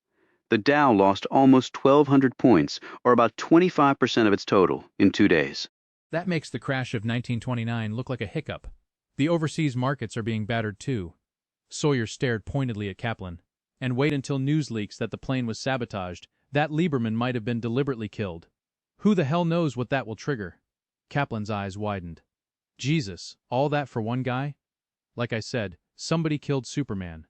The Dow lost almost 1,200 points, or about 25% of its total, in 2 days. That makes the crash of 1929 look like a hiccup. The overseas markets are being battered too. Sawyer stared pointedly at Kaplan. And wait until news leaks that the plane was sabotaged, that Lieberman might have been deliberately killed. Who the hell knows what that will trigger? Kaplan's eyes widened. Jesus, all that for one guy? Like I said, somebody killed Superman.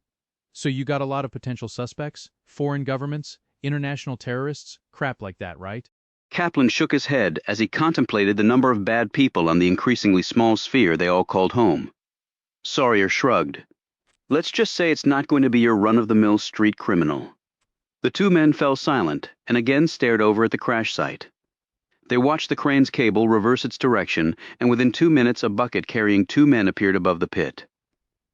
So you got a lot of potential suspects? Foreign governments? International terrorists? Crap like that, right? Kaplan shook his head as he contemplated the number of bad people on the increasingly small sphere they all called home. Sawyer shrugged. Let's just say it's not going to be your run-of-the-mill street criminal. The two men fell silent and again stared over at the crash site. They watched the crane's cable reverse its direction, and within 2 minutes a bucket carrying 2 men appeared above the pit.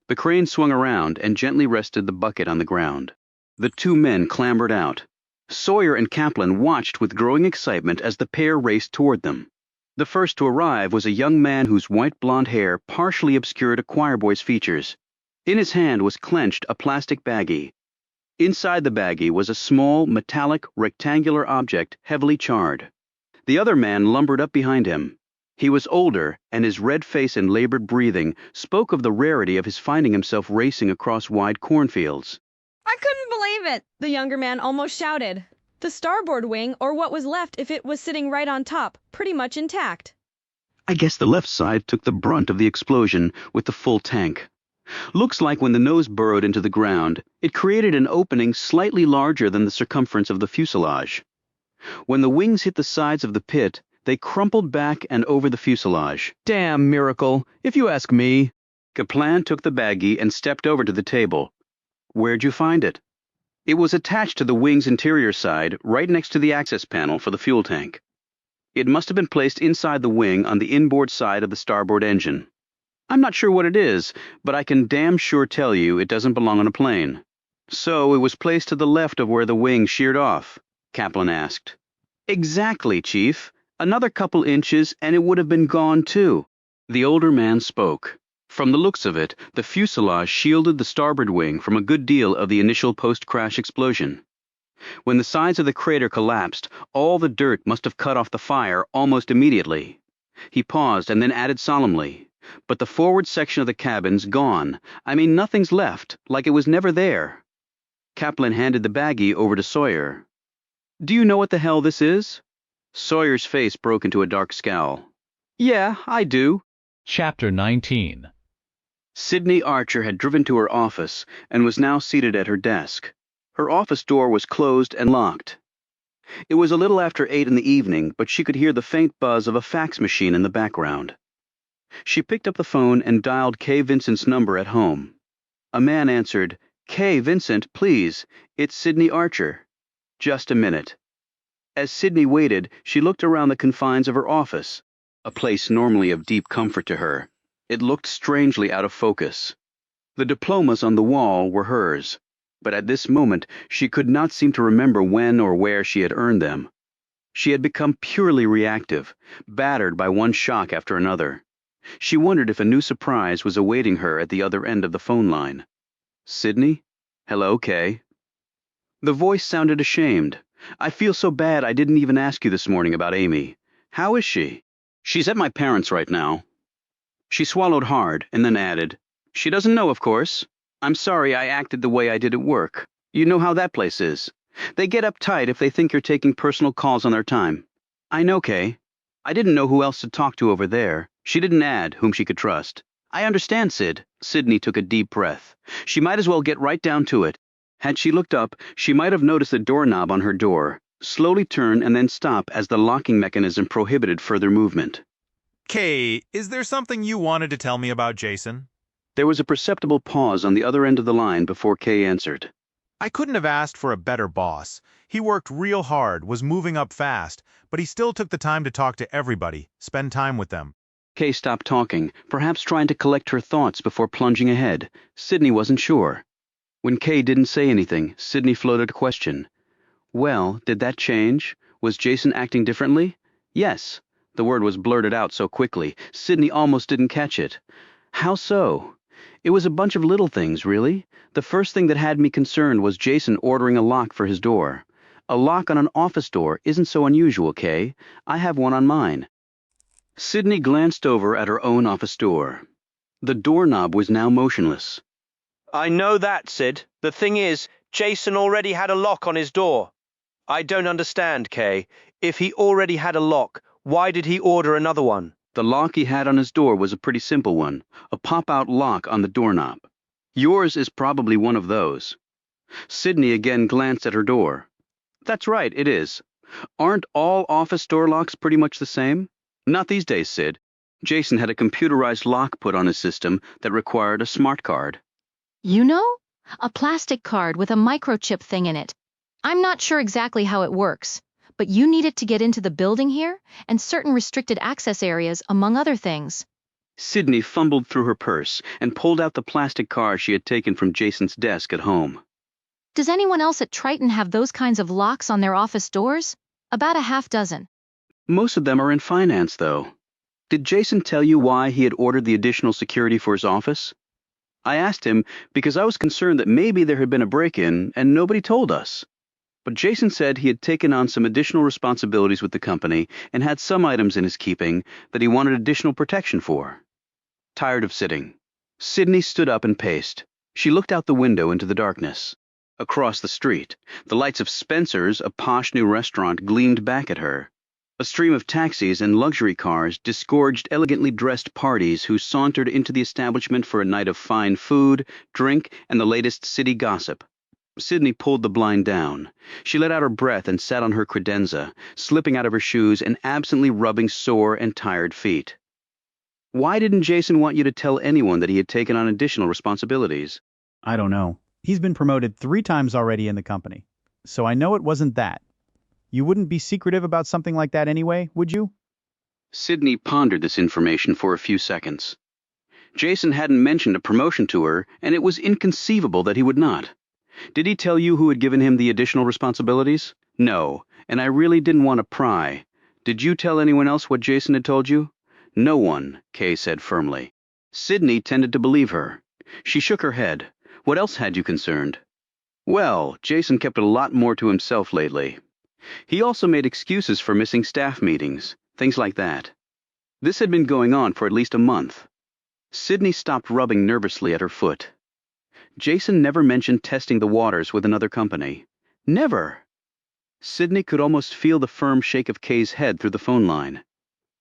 The crane swung around and gently rested the bucket on the ground. The 2 men clambered out. Sawyer and Kaplan watched with growing excitement as the pair raced toward them. The first to arrive was a young man whose white blonde hair partially obscured a choir boy's features. In his hand was clenched a plastic baggie. Inside the baggie was a small, metallic, rectangular object heavily charred. The other man lumbered up behind him. He was older, and his red face and labored breathing spoke of the rarity of his finding himself racing across wide cornfields. I couldn't believe it, the younger man almost shouted. The starboard wing, or what was left if it was sitting right on top, pretty much intact. I guess the left side took the brunt of the explosion with the full tank. Looks like when the nose burrowed into the ground, it created an opening slightly larger than the circumference of the fuselage. When the wings hit the sides of the pit, they crumpled back and over the fuselage. Damn miracle, if you ask me. Kaplan took the baggie and stepped over to the table. Where'd you find it? It was attached to the wing's interior side, right next to the access panel for the fuel tank. It must have been placed inside the wing on the inboard side of the starboard engine. I'm not sure what it is, but I can damn sure tell you it doesn't belong on a plane. So it was placed to the left of where the wing sheared off? Kaplan asked. Exactly, Chief. Another couple inches and it would have been gone too. The older man spoke. From the looks of it, the fuselage shielded the starboard wing from a good deal of the initial post-crash explosion. When the sides of the crater collapsed, all the dirt must have cut off the fire almost immediately. He paused and then added solemnly, but the forward section of the cabin's gone. I mean, nothing's left, like it was never there. Kaplan handed the baggie over to Sawyer. Do you know what the hell this is? Sawyer's face broke into a dark scowl. Yeah, I do. Chapter 19. Sydney Archer had driven to her office and was now seated at her desk. Her office door was closed and locked. It was a little after 8 in the evening, but she could hear the faint buzz of a fax machine in the background. She picked up the phone and dialed Kay Vincent's number at home. A man answered, Kay Vincent, please, it's Sydney Archer. Just a minute. As Sydney waited, she looked around the confines of her office, a place normally of deep comfort to her. It looked strangely out of focus. The diplomas on the wall were hers, but at this moment she could not seem to remember when or where she had earned them. She had become purely reactive, battered by one shock after another. She wondered if a new surprise was awaiting her at the other end of the phone line. Sydney? Hello, Kay. The voice sounded ashamed. I feel so bad I didn't even ask you this morning about Amy. How is she? She's at my parents' right now. She swallowed hard and then added, She doesn't know, of course. I'm sorry I acted the way I did at work. You know how that place is. They get uptight if they think you're taking personal calls on their time. I know, Kay. I didn't know who else to talk to over there. She didn't add whom she could trust. I understand, Sid. Sydney took a deep breath. She might as well get right down to it. Had she looked up, she might have noticed the doorknob on her door slowly turn and then stop as the locking mechanism prohibited further movement. Kay, is there something you wanted to tell me about Jason? There was a perceptible pause on the other end of the line before Kay answered. I couldn't have asked for a better boss. He worked real hard, was moving up fast, but he still took the time to talk to everybody, spend time with them. Kay stopped talking, perhaps trying to collect her thoughts before plunging ahead. Sydney wasn't sure. When Kay didn't say anything, Sydney floated a question. Well, did that change? Was Jason acting differently? Yes. The word was blurted out so quickly, Sydney almost didn't catch it. How so? It was a bunch of little things, really. The first thing that had me concerned was Jason ordering a lock for his door. A lock on an office door isn't so unusual, Kay. I have one on mine. Sydney glanced over at her own office door. The doorknob was now motionless. I know that, Sid. The thing is, Jason already had a lock on his door. I don't understand, Kay. If he already had a lock, why did he order another one? The lock he had on his door was a pretty simple one, a pop-out lock on the doorknob. Yours is probably one of those. Sydney again glanced at her door. That's right, it is. Aren't all office door locks pretty much the same? Not these days, Sid. Jason had a computerized lock put on his system that required a smart card. You know? A plastic card with a microchip thing in it. I'm not sure exactly how it works, but you need it to get into the building here and certain restricted access areas, among other things. Sydney fumbled through her purse and pulled out the plastic card she had taken from Jason's desk at home. Does anyone else at Triton have those kinds of locks on their office doors? About a half dozen. Most of them are in finance, though. Did Jason tell you why he had ordered the additional security for his office? I asked him because I was concerned that maybe there had been a break-in and nobody told us. But Jason said he had taken on some additional responsibilities with the company and had some items in his keeping that he wanted additional protection for. Tired of sitting, Sydney stood up and paced. She looked out the window into the darkness. Across the street, the lights of Spencer's, a posh new restaurant, gleamed back at her. A stream of taxis and luxury cars disgorged elegantly dressed parties who sauntered into the establishment for a night of fine food, drink, and the latest city gossip. Sydney pulled the blind down. She let out her breath and sat on her credenza, slipping out of her shoes and absently rubbing sore and tired feet. Why didn't Jason want you to tell anyone that he had taken on additional responsibilities? I don't know. He's been promoted 3 times already in the company, so I know it wasn't that. You wouldn't be secretive about something like that anyway, would you? Sydney pondered this information for a few seconds. Jason hadn't mentioned a promotion to her, and it was inconceivable that he would not. Did he tell you who had given him the additional responsibilities? No, and I really didn't want to pry. Did you tell anyone else what Jason had told you? No one, Kay said firmly. Sydney tended to believe her. She shook her head. What else had you concerned? Well, Jason kept a lot more to himself lately. He also made excuses for missing staff meetings, things like that. This had been going on for at least a month. Sydney stopped rubbing nervously at her foot. Jason never mentioned testing the waters with another company. Never! Sydney could almost feel the firm shake of Kay's head through the phone line.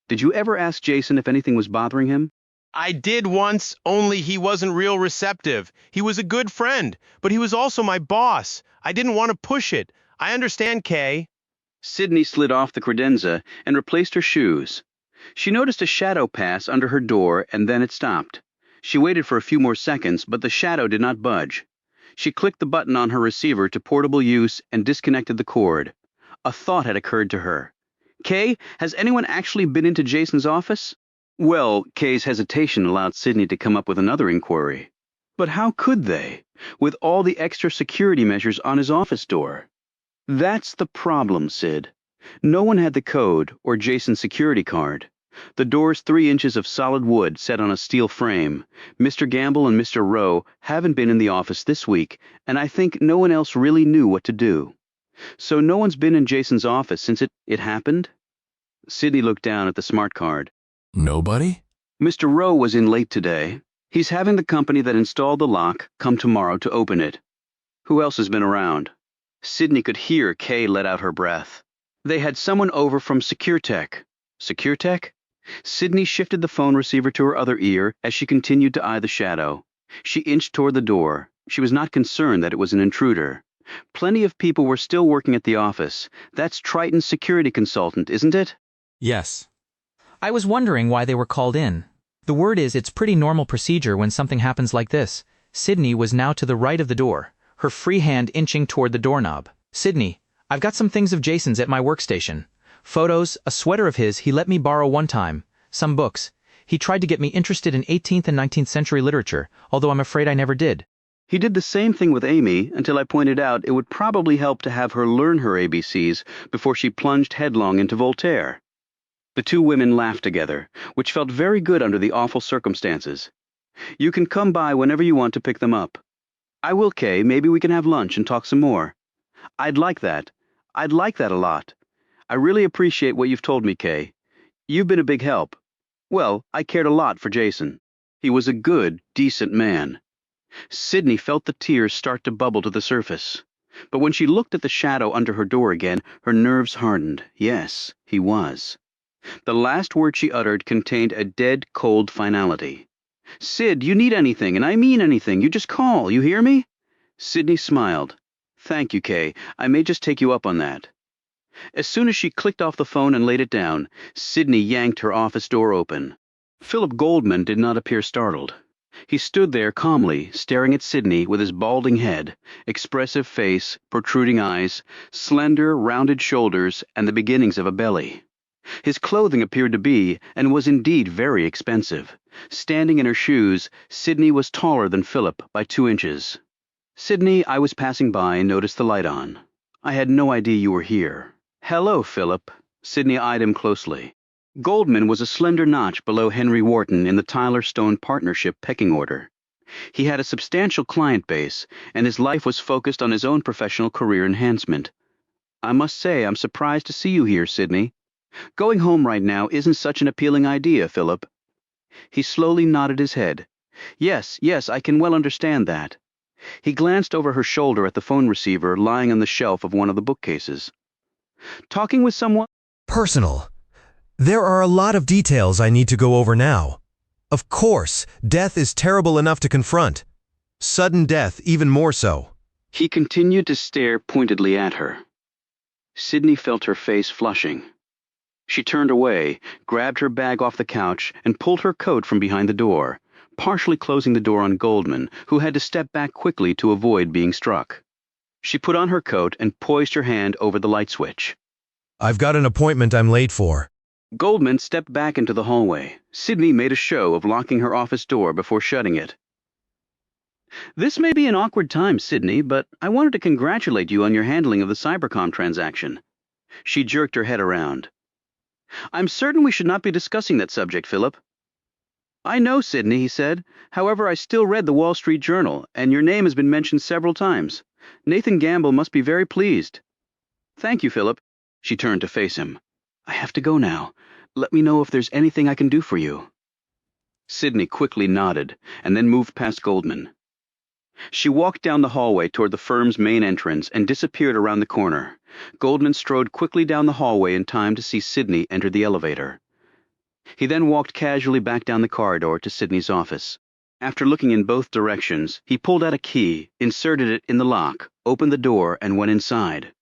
Did you ever ask Jason if anything was bothering him? I did once, only he wasn't real receptive. He was a good friend, but he was also my boss. I didn't want to push it. I understand, Kay. Sydney slid off the credenza and replaced her shoes. She noticed a shadow pass under her door, and then it stopped. She waited for a few more seconds, but the shadow did not budge. She clicked the button on her receiver to portable use and disconnected the cord. A thought had occurred to her. Kay, has anyone actually been into Jason's office? Well, Kay's hesitation allowed Sydney to come up with another inquiry. But how could they, with all the extra security measures on his office door? That's the problem, Sid. No one had the code or Jason's security card. The door's 3 inches of solid wood set on a steel frame. Mr. Gamble and Mr. Rowe haven't been in the office this week, and I think no one else really knew what to do. So no one's been in Jason's office since it happened? Sydney looked down at the smart card. Nobody? Mr. Rowe was in late today. He's having the company that installed the lock come tomorrow to open it. Who else has been around? Sydney could hear Kay let out her breath. They had someone over from SecureTech. SecureTech? Sydney shifted the phone receiver to her other ear as she continued to eye the shadow. She inched toward the door. She was not concerned that it was an intruder. Plenty of people were still working at the office. That's Triton's security consultant, isn't it? Yes. I was wondering why they were called in. The word is it's pretty normal procedure when something happens like this. Sydney was now to the right of the door, her free hand inching toward the doorknob. Sydney, I've got some things of Jason's at my workstation. Photos, a sweater of his he let me borrow one time, some books. He tried to get me interested in 18th and 19th century literature, although I'm afraid I never did. He did the same thing with Amy until I pointed out it would probably help to have her learn her ABCs before she plunged headlong into Voltaire. The two women laughed together, which felt very good under the awful circumstances. You can come by whenever you want to pick them up. I will, Kay. Maybe we can have lunch and talk some more. I'd like that. I'd like that a lot. I really appreciate what you've told me, Kay. You've been a big help. Well, I cared a lot for Jason. He was a good, decent man. Sydney felt the tears start to bubble to the surface. But when she looked at the shadow under her door again, her nerves hardened. Yes, he was. The last word she uttered contained a dead, cold finality. Sid, you need anything, and I mean anything. You just call, you hear me? Sydney smiled. Thank you, Kay. I may just take you up on that. As soon as she clicked off the phone and laid it down, Sydney yanked her office door open. Philip Goldman did not appear startled. He stood there calmly, staring at Sydney with his balding head, expressive face, protruding eyes, slender, rounded shoulders, and the beginnings of a belly. His clothing appeared to be, and was indeed very expensive. Standing in her shoes, Sydney was taller than Philip by 2 inches. Sydney, I was passing by and noticed the light on. I had no idea you were here. Hello, Philip. Sydney eyed him closely. Goldman was a slender notch below Henry Wharton in the Tyler Stone partnership pecking order. He had a substantial client base, and his life was focused on his own professional career enhancement. I must say I'm surprised to see you here, Sydney. Going home right now isn't such an appealing idea, Philip. He slowly nodded his head. Yes, I can well understand that. He glanced over her shoulder at the phone receiver lying on the shelf of one of the bookcases. Talking with someone? Personal. There are a lot of details I need to go over now. Of course, death is terrible enough to confront. Sudden death even more so. He continued to stare pointedly at her. Sydney felt her face flushing. She turned away, grabbed her bag off the couch, and pulled her coat from behind the door, partially closing the door on Goldman, who had to step back quickly to avoid being struck. She put on her coat and poised her hand over the light switch. I've got an appointment I'm late for. Goldman stepped back into the hallway. Sydney made a show of locking her office door before shutting it. This may be an awkward time, Sydney, but I wanted to congratulate you on your handling of the Cybercom transaction. She jerked her head around. I'm certain we should not be discussing that subject, Philip. I know, Sydney, he said. However, I still read the Wall Street Journal, and your name has been mentioned several times. Nathan Gamble must be very pleased. Thank you, Philip. She turned to face him. I have to go now. Let me know if there's anything I can do for you. Sydney quickly nodded, and then moved past Goldman. She walked down the hallway toward the firm's main entrance and disappeared around the corner. Goldman strode quickly down the hallway in time to see Sydney enter the elevator. He then walked casually back down the corridor to Sydney's office. After looking in both directions, he pulled out a key, inserted it in the lock, opened the door, and went inside.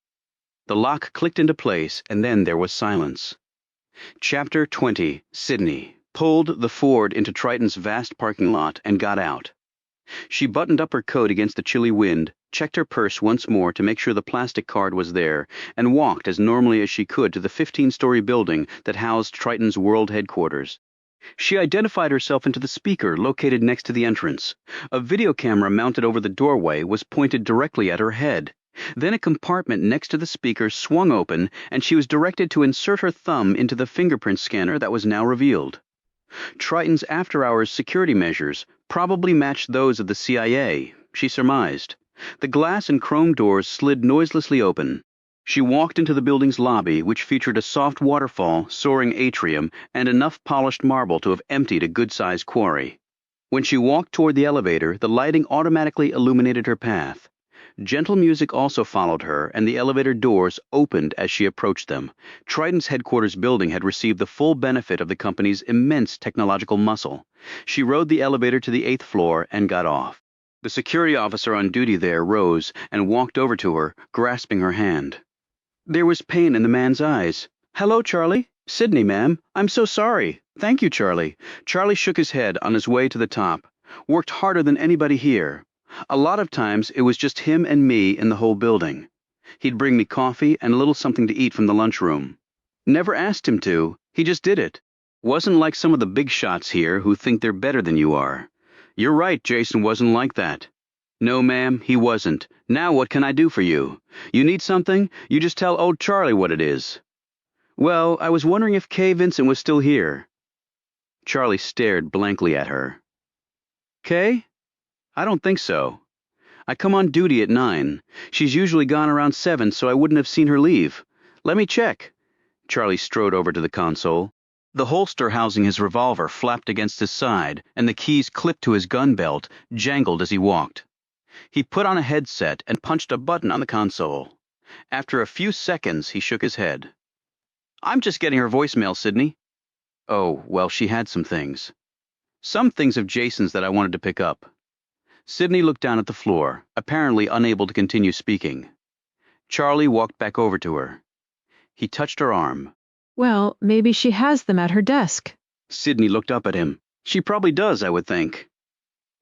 The lock clicked into place, and then there was silence. Chapter 20, Sydney, pulled the Ford into Triton's vast parking lot and got out. She buttoned up her coat against the chilly wind, checked her purse once more to make sure the plastic card was there, and walked as normally as she could to the 15-story building that housed Triton's world headquarters. She identified herself into the speaker located next to the entrance. A video camera mounted over the doorway was pointed directly at her head. Then a compartment next to the speaker swung open, and she was directed to insert her thumb into the fingerprint scanner that was now revealed. Triton's after-hours security measures probably matched those of the CIA, she surmised. The glass and chrome doors slid noiselessly open. She walked into the building's lobby, which featured a soft waterfall, soaring atrium, and enough polished marble to have emptied a good-sized quarry. When she walked toward the elevator, the lighting automatically illuminated her path. Gentle music also followed her, and the elevator doors opened as she approached them. Triton's headquarters building had received the full benefit of the company's immense technological muscle. She rode the elevator to the 8th floor and got off. The security officer on duty there rose and walked over to her, grasping her hand. There was pain in the man's eyes. "Hello, Charlie. Sydney, ma'am. I'm so sorry. Thank you, Charlie." Charlie shook his head on his way to the top. "Worked harder than anybody here. A lot of times it was just him and me in the whole building. He'd bring me coffee and a little something to eat from the lunchroom. Never asked him to. He just did it. Wasn't like some of the big shots here who think they're better than you are. You're right, Jason wasn't like that." "No, ma'am, he wasn't. Now what can I do for you? You need something? You just tell old Charlie what it is." "Well, I was wondering if Kay Vincent was still here." Charlie stared blankly at her. "Kay? I don't think so. I come on duty at 9. She's usually gone around 7, so I wouldn't have seen her leave. Let me check." Charlie strode over to the console. The holster housing his revolver flapped against his side, and the keys clipped to his gun belt jangled as he walked. He put on a headset and punched a button on the console. After a few seconds, he shook his head. "I'm just getting her voicemail, Sydney." "Oh, well, she had some things. Some things of Jason's that I wanted to pick up." Sydney looked down at the floor, apparently unable to continue speaking. Charlie walked back over to her. He touched her arm. "Well, maybe she has them at her desk." Sydney looked up at him. "She probably does, I would think."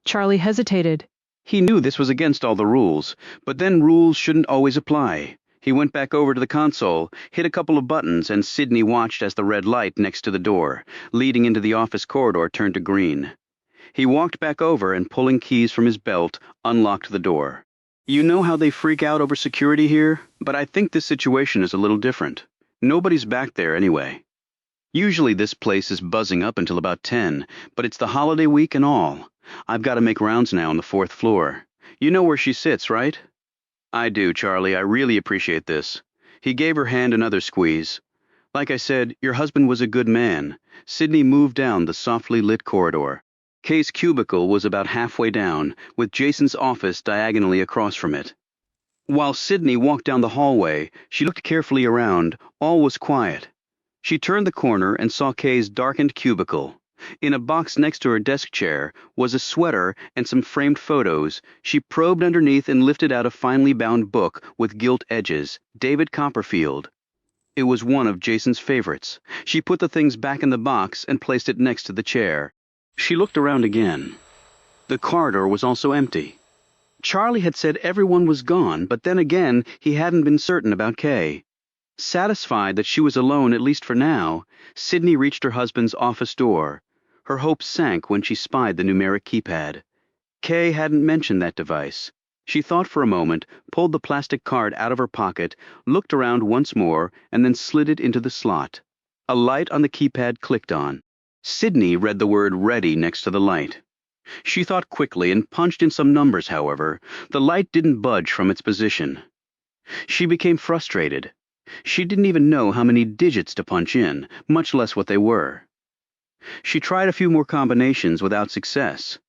Charlie hesitated. He knew this was against all the rules, but then rules shouldn't always apply. He went back over to the console, hit a couple of buttons, and Sydney watched as the red light next to the door, leading into the office corridor, turned to green. He walked back over and, pulling keys from his belt, unlocked the door. "You know how they freak out over security here, but I think this situation is a little different. Nobody's back there anyway. Usually this place is buzzing up until about 10, but it's the holiday week and all. I've got to make rounds now on the 4th floor. You know where she sits, right?" "I do, Charlie. I really appreciate this." He gave her hand another squeeze. "Like I said, your husband was a good man." Sydney moved down the softly lit corridor. Kay's cubicle was about halfway down, with Jason's office diagonally across from it. While Sydney walked down the hallway, she looked carefully around. All was quiet. She turned the corner and saw Kay's darkened cubicle. In a box next to her desk chair was a sweater and some framed photos. She probed underneath and lifted out a finely bound book with gilt edges, David Copperfield. It was one of Jason's favorites. She put the things back in the box and placed it next to the chair. She looked around again. The corridor was also empty. Charlie had said everyone was gone, but then again, he hadn't been certain about Kay. Satisfied that she was alone, at least for now, Sydney reached her husband's office door. Her hopes sank when she spied the numeric keypad. Kay hadn't mentioned that device. She thought for a moment, pulled the plastic card out of her pocket, looked around once more, and then slid it into the slot. A light on the keypad clicked on. Sydney read the word "ready" next to the light. She thought quickly and punched in some numbers, however. The light didn't budge from its position. She became frustrated. She didn't even know how many digits to punch in, much less what they were. She tried a few more combinations without success.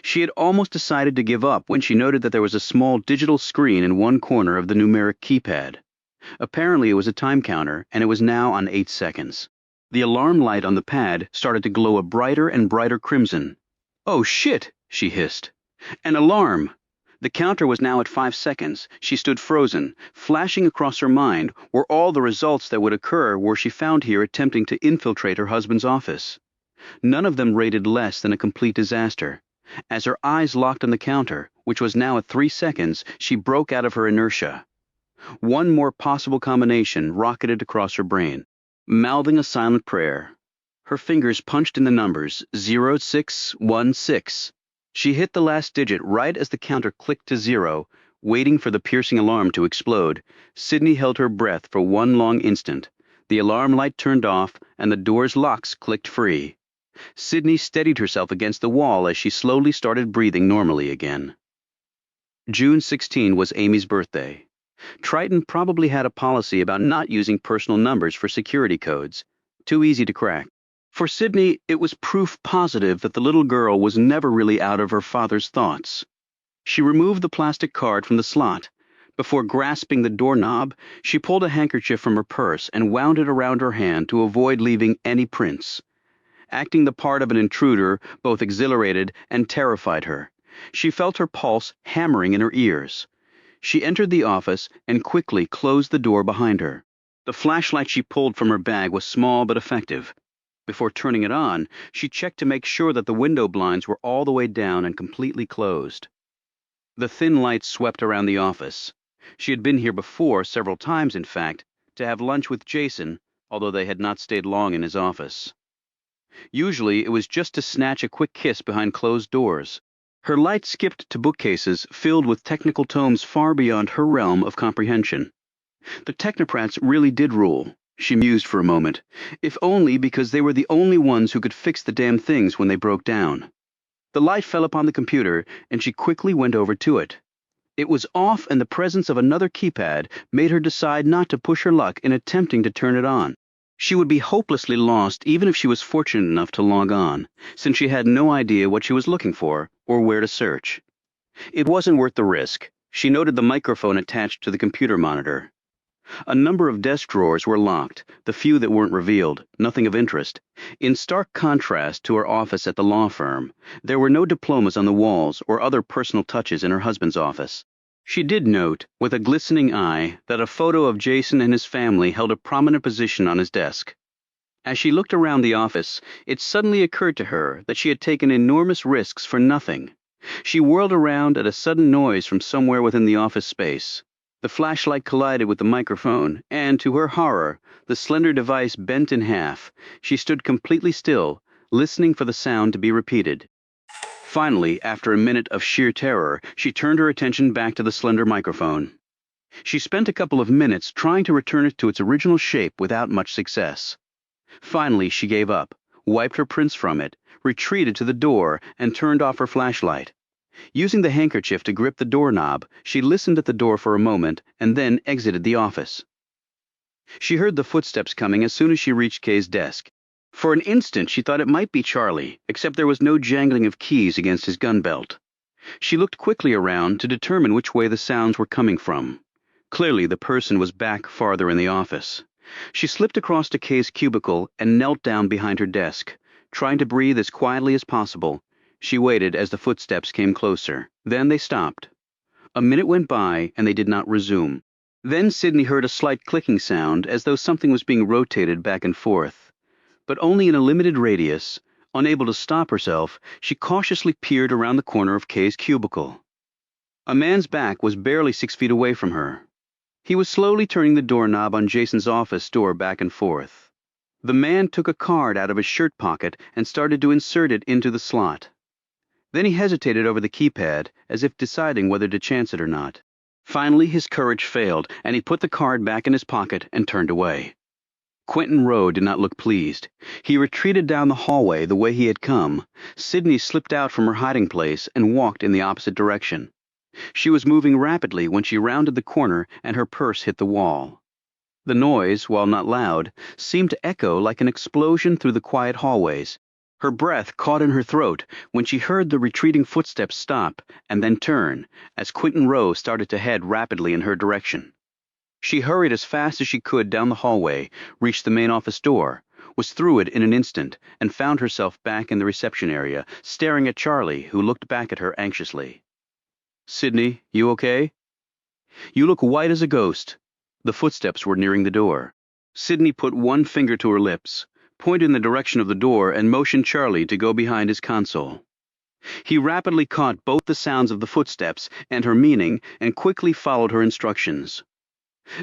She had almost decided to give up when she noted that there was a small digital screen in one corner of the numeric keypad. Apparently it was a time counter, and it was now on 8 seconds. The alarm light on the pad started to glow a brighter and brighter crimson. "Oh, shit!" she hissed. "An alarm!" The counter was now at 5 seconds. She stood frozen. Flashing across her mind were all the results that would occur were she found here attempting to infiltrate her husband's office. None of them rated less than a complete disaster. As her eyes locked on the counter, which was now at 3 seconds, she broke out of her inertia. One more possible combination rocketed across her brain. Mouthing a silent prayer, her fingers punched in the numbers 0616. She hit the last digit right as the counter clicked to 0, waiting for the piercing alarm to explode. Sydney held her breath for one long instant. The alarm light turned off, and the door's locks clicked free. Sydney steadied herself against the wall as she slowly started breathing normally again. June 16 was Amy's birthday. Triton probably had a policy about not using personal numbers for security codes. Too easy to crack. For Sydney, it was proof positive that the little girl was never really out of her father's thoughts. She removed the plastic card from the slot. Before grasping the doorknob, she pulled a handkerchief from her purse and wound it around her hand to avoid leaving any prints. Acting the part of an intruder both exhilarated and terrified her. She felt her pulse hammering in her ears. She entered the office and quickly closed the door behind her. The flashlight she pulled from her bag was small but effective. Before turning it on, she checked to make sure that the window blinds were all the way down and completely closed. The thin light swept around the office. She had been here before, several times in fact, to have lunch with Jason, although they had not stayed long in his office. Usually, it was just to snatch a quick kiss behind closed doors. Her light skipped to bookcases filled with technical tomes far beyond her realm of comprehension. The technocrats really did rule, she mused for a moment, if only because they were the only ones who could fix the damn things when they broke down. The light fell upon the computer, and she quickly went over to it. It was off, and the presence of another keypad made her decide not to push her luck in attempting to turn it on. She would be hopelessly lost even if she was fortunate enough to log on, since she had no idea what she was looking for or where to search. It wasn't worth the risk. She noted the microphone attached to the computer monitor. A number of desk drawers were locked, the few that weren't revealed, nothing of interest. In stark contrast to her office at the law firm, there were no diplomas on the walls or other personal touches in her husband's office. She did note, with a glistening eye, that a photo of Jason and his family held a prominent position on his desk. As she looked around the office, it suddenly occurred to her that she had taken enormous risks for nothing. She whirled around at a sudden noise from somewhere within the office space. The flashlight collided with the microphone, and, to her horror, the slender device bent in half. She stood completely still, listening for the sound to be repeated. Finally, after a minute of sheer terror, she turned her attention back to the slender microphone. She spent a couple of minutes trying to return it to its original shape without much success. Finally, she gave up, wiped her prints from it, retreated to the door, and turned off her flashlight. Using the handkerchief to grip the doorknob, she listened at the door for a moment and then exited the office. She heard the footsteps coming as soon as she reached Kay's desk. For an instant, she thought it might be Charlie, except there was no jangling of keys against his gun belt. She looked quickly around to determine which way the sounds were coming from. Clearly, the person was back farther in the office. She slipped across to Kay's cubicle and knelt down behind her desk, trying to breathe as quietly as possible. She waited as the footsteps came closer. Then they stopped. A minute went by, and they did not resume. Then Sydney heard a slight clicking sound, as though something was being rotated back and forth. But only in a limited radius. Unable to stop herself, she cautiously peered around the corner of Kay's cubicle. A man's back was barely 6 feet away from her. He was slowly turning the doorknob on Jason's office door back and forth. The man took a card out of his shirt pocket and started to insert it into the slot. Then he hesitated over the keypad, as if deciding whether to chance it or not. Finally, his courage failed, and he put the card back in his pocket and turned away. Quentin Rowe did not look pleased. He retreated down the hallway the way he had come. Sydney slipped out from her hiding place and walked in the opposite direction. She was moving rapidly when she rounded the corner and her purse hit the wall. The noise, while not loud, seemed to echo like an explosion through the quiet hallways. Her breath caught in her throat when she heard the retreating footsteps stop and then turn as Quentin Rowe started to head rapidly in her direction. She hurried as fast as she could down the hallway, reached the main office door, was through it in an instant, and found herself back in the reception area, staring at Charlie, who looked back at her anxiously. "Sydney, you okay?" "You look white as a ghost." The footsteps were nearing the door. Sydney put one finger to her lips, pointed in the direction of the door, and motioned Charlie to go behind his console. He rapidly caught both the sounds of the footsteps and her meaning and quickly followed her instructions.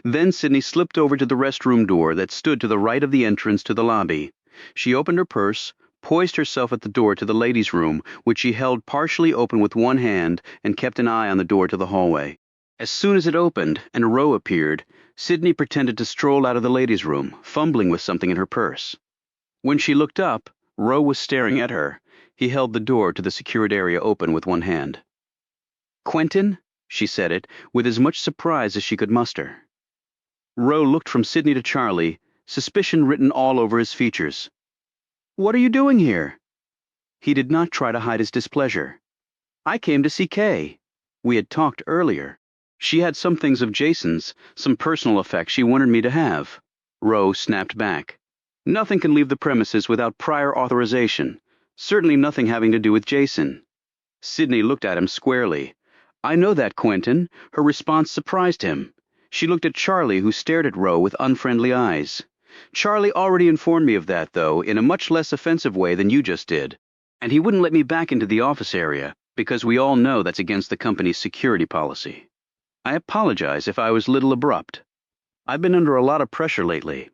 Then Sydney slipped over to the restroom door that stood to the right of the entrance to the lobby. She opened her purse, poised herself at the door to the ladies' room, which she held partially open with one hand, and kept an eye on the door to the hallway. As soon as it opened and Rowe appeared, Sydney pretended to stroll out of the ladies' room, fumbling with something in her purse. When she looked up, Rowe was staring at her. He held the door to the secured area open with one hand. "Quentin?" She said it, with as much surprise as she could muster. Rowe looked from Sydney to Charlie, suspicion written all over his features. What are you doing here? He did not try to hide his displeasure. I came to see Kay. We had talked earlier. She had some things of Jason's, some personal effects she wanted me to have. Rowe snapped back. Nothing can leave the premises without prior authorization. Certainly nothing having to do with Jason. Sydney looked at him squarely. I know that, Quentin. Her response surprised him. She looked at Charlie, who stared at Rowe with unfriendly eyes. Charlie already informed me of that, though, in a much less offensive way than you just did. And he wouldn't let me back into the office area, because we all know that's against the company's security policy. I apologize if I was a little abrupt. I've been under a lot of pressure lately.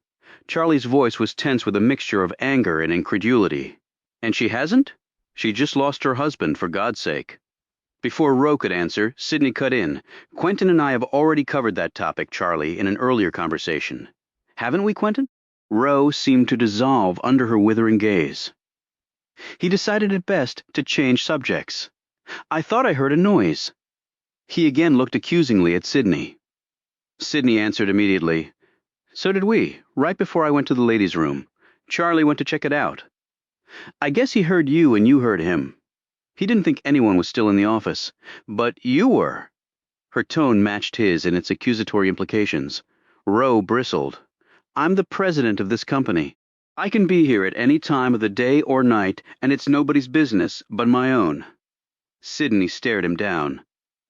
Charlie's voice was tense with a mixture of anger and incredulity. And she hasn't? She just lost her husband, for God's sake. Before Rowe could answer, Sydney cut in. Quentin and I have already covered that topic, Charlie, in an earlier conversation. Haven't we, Quentin? Rowe seemed to dissolve under her withering gaze. He decided it best to change subjects. I thought I heard a noise. He again looked accusingly at Sydney. Sydney answered immediately. So did we, right before I went to the ladies' room. Charlie went to check it out. I guess he heard you and you heard him. He didn't think anyone was still in the office, but you were. Her tone matched his in its accusatory implications. Rowe bristled. I'm the president of this company. I can be here at any time of the day or night, and it's nobody's business but my own. Sydney stared him down.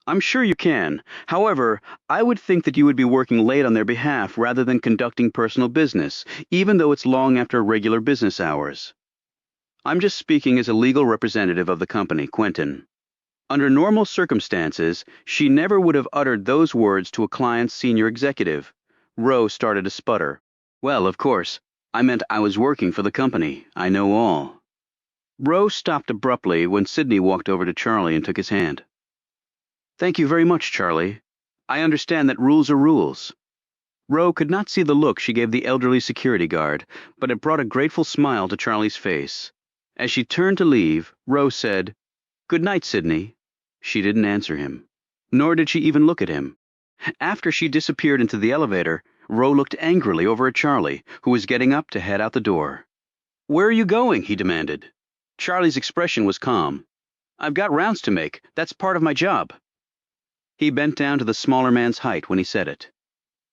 I'm sure you can. However, I would think that you would be working late on their behalf rather than conducting personal business, even though it's long after regular business hours. I'm just speaking as a legal representative of the company, Quentin. Under normal circumstances, she never would have uttered those words to a client's senior executive. Rowe started to sputter. Well, of course, I meant I was working for the company. I know all. Rowe stopped abruptly when Sydney walked over to Charlie and took his hand. Thank you very much, Charlie. I understand that rules are rules. Rowe could not see the look she gave the elderly security guard, but it brought a grateful smile to Charlie's face. As she turned to leave, Rowe said, Good night, Sydney. She didn't answer him, nor did she even look at him. After she disappeared into the elevator, Rowe looked angrily over at Charlie, who was getting up to head out the door. Where are you going? He demanded. Charlie's expression was calm. I've got rounds to make. That's part of my job. He bent down to the smaller man's height when he said it.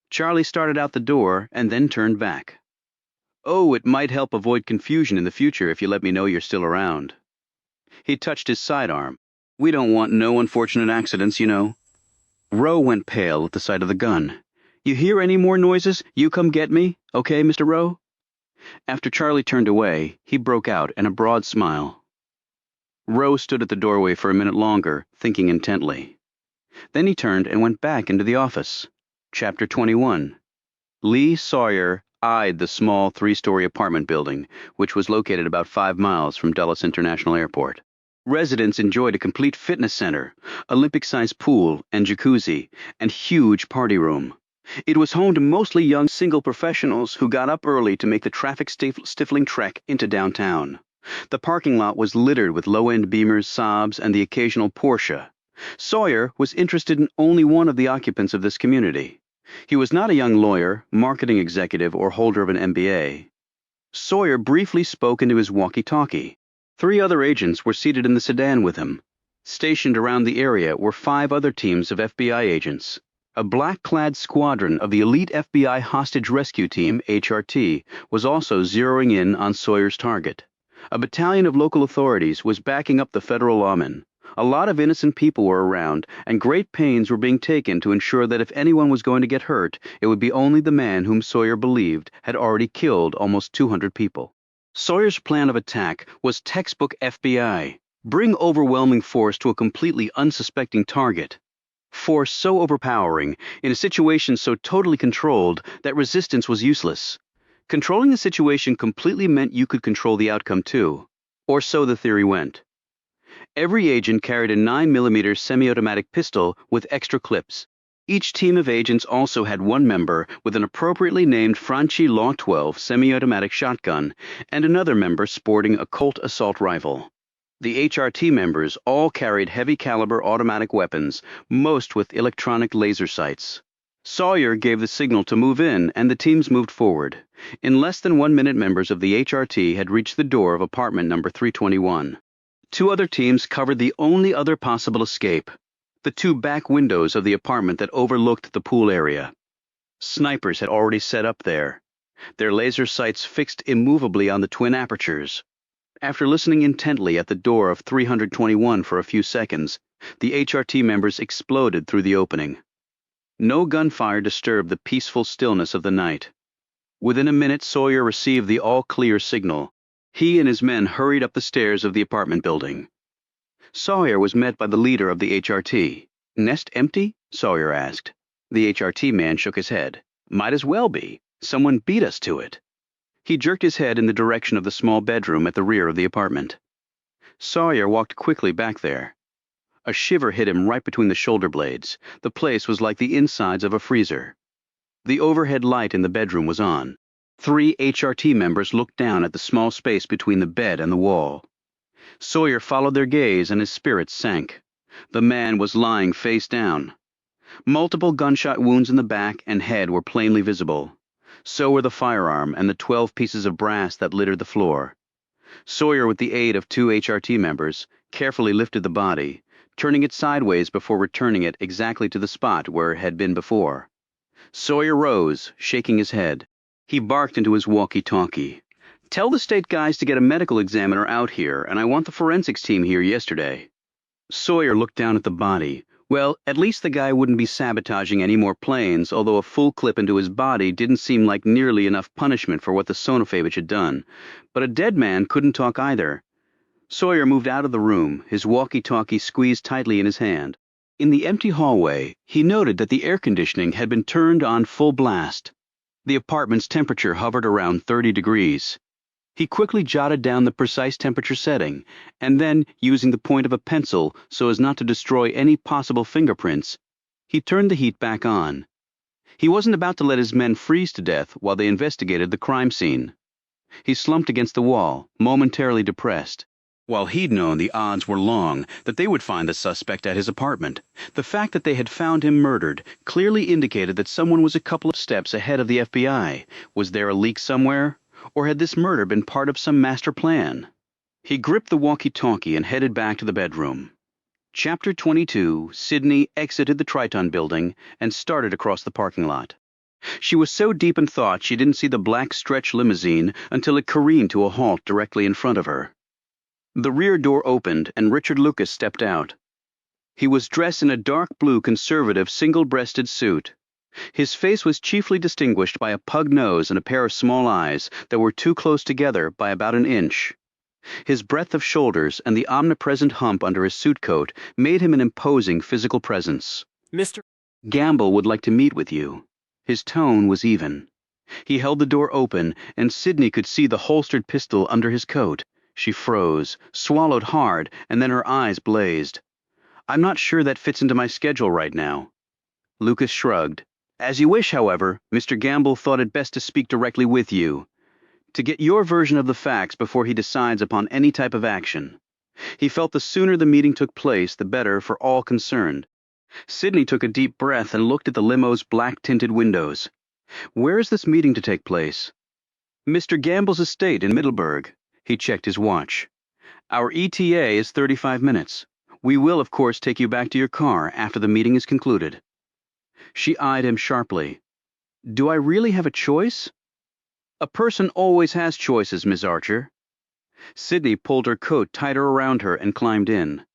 Charlie started out the door and then turned back. Oh, it might help avoid confusion in the future if you let me know you're still around. He touched his sidearm. We don't want no unfortunate accidents, you know. Rowe went pale at the sight of the gun. You hear any more noises, you come get me, okay, Mr. Rowe? After Charlie turned away, he broke out in a broad smile. Rowe stood at the doorway for a minute longer, thinking intently. Then he turned and went back into the office. Chapter 21. Lee Sawyer eyed the small three-story apartment building, which was located about 5 miles from Dulles International Airport. Residents enjoyed a complete fitness center, Olympic-sized pool and jacuzzi, and huge party room. It was home to mostly young single professionals who got up early to make the traffic-stifling trek into downtown. The parking lot was littered with low-end Beamers, Saabs, and the occasional Porsche. Sawyer was interested in only one of the occupants of this community. He was not a young lawyer, marketing executive, or holder of an MBA. Sawyer briefly spoke into his walkie-talkie. 3 other agents were seated in the sedan with him. Stationed around the area were 5 other teams of FBI agents. A black-clad squadron of the elite FBI Hostage Rescue Team, HRT, was also zeroing in on Sawyer's target. A battalion of local authorities was backing up the federal lawmen. A lot of innocent people were around, and great pains were being taken to ensure that if anyone was going to get hurt, it would be only the man whom Sawyer believed had already killed almost 200 people. Sawyer's plan of attack was textbook FBI. Bring overwhelming force to a completely unsuspecting target. Force so overpowering, in a situation so totally controlled, that resistance was useless. Controlling the situation completely meant you could control the outcome too. Or so the theory went. Every agent carried a 9mm semi-automatic pistol with extra clips. Each team of agents also had one member with an appropriately named Franchi Law 12 semi-automatic shotgun and another member sporting a Colt assault rifle. The HRT members all carried heavy-caliber automatic weapons, most with electronic laser sights. Sawyer gave the signal to move in, and the teams moved forward. In less than 1 minute, members of the HRT had reached the door of apartment number 321. 2 other teams covered the only other possible escape, the 2 back windows of the apartment that overlooked the pool area. Snipers had already set up there, their laser sights fixed immovably on the twin apertures. After listening intently at the door of 321 for a few seconds, the HRT members exploded through the opening. No gunfire disturbed the peaceful stillness of the night. Within a minute, Sawyer received the all-clear signal. He and his men hurried up the stairs of the apartment building. Sawyer was met by the leader of the HRT. "Nest empty?" Sawyer asked. The HRT man shook his head. "Might as well be. Someone beat us to it." He jerked his head in the direction of the small bedroom at the rear of the apartment. Sawyer walked quickly back there. A shiver hit him right between the shoulder blades. The place was like the insides of a freezer. The overhead light in the bedroom was on. 3 HRT members looked down at the small space between the bed and the wall. Sawyer followed their gaze and his spirits sank. The man was lying face down. Multiple gunshot wounds in the back and head were plainly visible. So were the firearm and the 12 pieces of brass that littered the floor. Sawyer, with the aid of 2 HRT members, carefully lifted the body, turning it sideways before returning it exactly to the spot where it had been before. Sawyer rose, shaking his head. He barked into his walkie-talkie. "Tell the state guys to get a medical examiner out here, and I want the forensics team here yesterday." Sawyer looked down at the body. Well, at least the guy wouldn't be sabotaging any more planes, although a full clip into his body didn't seem like nearly enough punishment for what the Sonofavich had done. But a dead man couldn't talk either. Sawyer moved out of the room, his walkie-talkie squeezed tightly in his hand. In the empty hallway, he noted that the air conditioning had been turned on full blast. The apartment's temperature hovered around 30 degrees. He quickly jotted down the precise temperature setting, and then, using the point of a pencil so as not to destroy any possible fingerprints, he turned the heat back on. He wasn't about to let his men freeze to death while they investigated the crime scene. He slumped against the wall, momentarily depressed. While he'd known the odds were long that they would find the suspect at his apartment, the fact that they had found him murdered clearly indicated that someone was a couple of steps ahead of the FBI. Was there a leak somewhere? Or had this murder been part of some master plan? He gripped the walkie-talkie and headed back to the bedroom. Chapter 22, Sydney exited the Triton building and started across the parking lot. She was so deep in thought she didn't see the black stretch limousine until it careened to a halt directly in front of her. The rear door opened and Richard Lucas stepped out. He was dressed in a dark blue conservative single-breasted suit. His face was chiefly distinguished by a pug nose and a pair of small eyes that were too close together by about an inch. His breadth of shoulders and the omnipresent hump under his suit coat made him an imposing physical presence. "Mr. Gamble would like to meet with you." His tone was even. He held the door open, and Sydney could see the holstered pistol under his coat. She froze, swallowed hard, and then her eyes blazed. "I'm not sure that fits into my schedule right now." Lucas shrugged. "As you wish, however, Mr. Gamble thought it best to speak directly with you, to get your version of the facts before he decides upon any type of action. He felt the sooner the meeting took place, the better for all concerned." Sydney took a deep breath and looked at the limo's black-tinted windows. "Where is this meeting to take place?" "Mr. Gamble's estate in Middleburg." He checked his watch. "Our ETA is 35 minutes. We will, of course, take you back to your car after the meeting is concluded." She eyed him sharply. "Do I really have a choice?" "A person always has choices, Miss Archer." Sydney pulled her coat tighter around her and climbed in.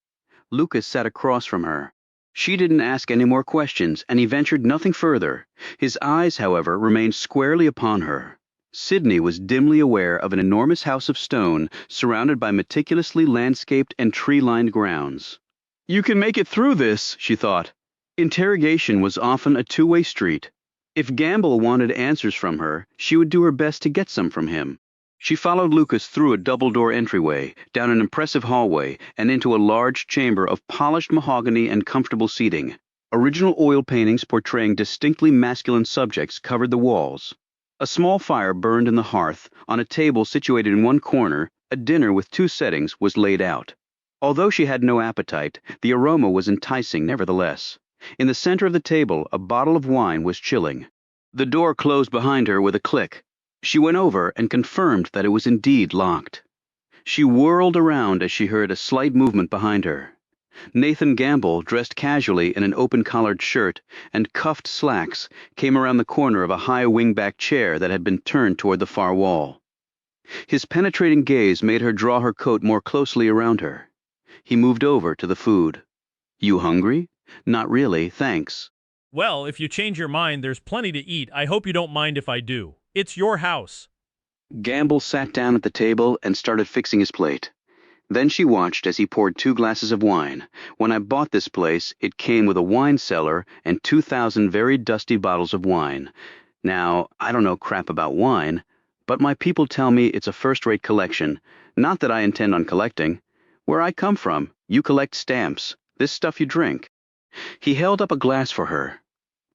Lucas sat across from her. She didn't ask any more questions, and he ventured nothing further. His eyes, however, remained squarely upon her. Sydney was dimly aware of an enormous house of stone surrounded by meticulously landscaped and tree-lined grounds. "You can make it through this," she thought. Interrogation was often a two-way street. If Gamble wanted answers from her, she would do her best to get some from him. She followed Lucas through a double-door entryway, down an impressive hallway, and into a large chamber of polished mahogany and comfortable seating. Original oil paintings portraying distinctly masculine subjects covered the walls. A small fire burned in the hearth. On a table situated in one corner, a dinner with 2 settings was laid out. Although she had no appetite, the aroma was enticing nevertheless. In the center of the table, a bottle of wine was chilling. The door closed behind her with a click. She went over and confirmed that it was indeed locked. She whirled around as she heard a slight movement behind her. Nathan Gamble, dressed casually in an open-collared shirt and cuffed slacks, came around the corner of a high wingback chair that had been turned toward the far wall. His penetrating gaze made her draw her coat more closely around her. He moved over to the food. "You hungry?" "Not really, thanks." Well, if you change your mind, there's plenty to eat. I hope you don't mind if I do. It's your house. Gamble sat down at the table and started fixing his plate. Then she watched as he poured 2 glasses of wine. "When I bought this place, it came with a wine cellar and 2,000 very dusty bottles of wine. Now, I don't know crap about wine, but my people tell me it's a first-rate collection. Not that I intend on collecting. Where I come from, you collect stamps. This stuff you drink." He held up a glass for her.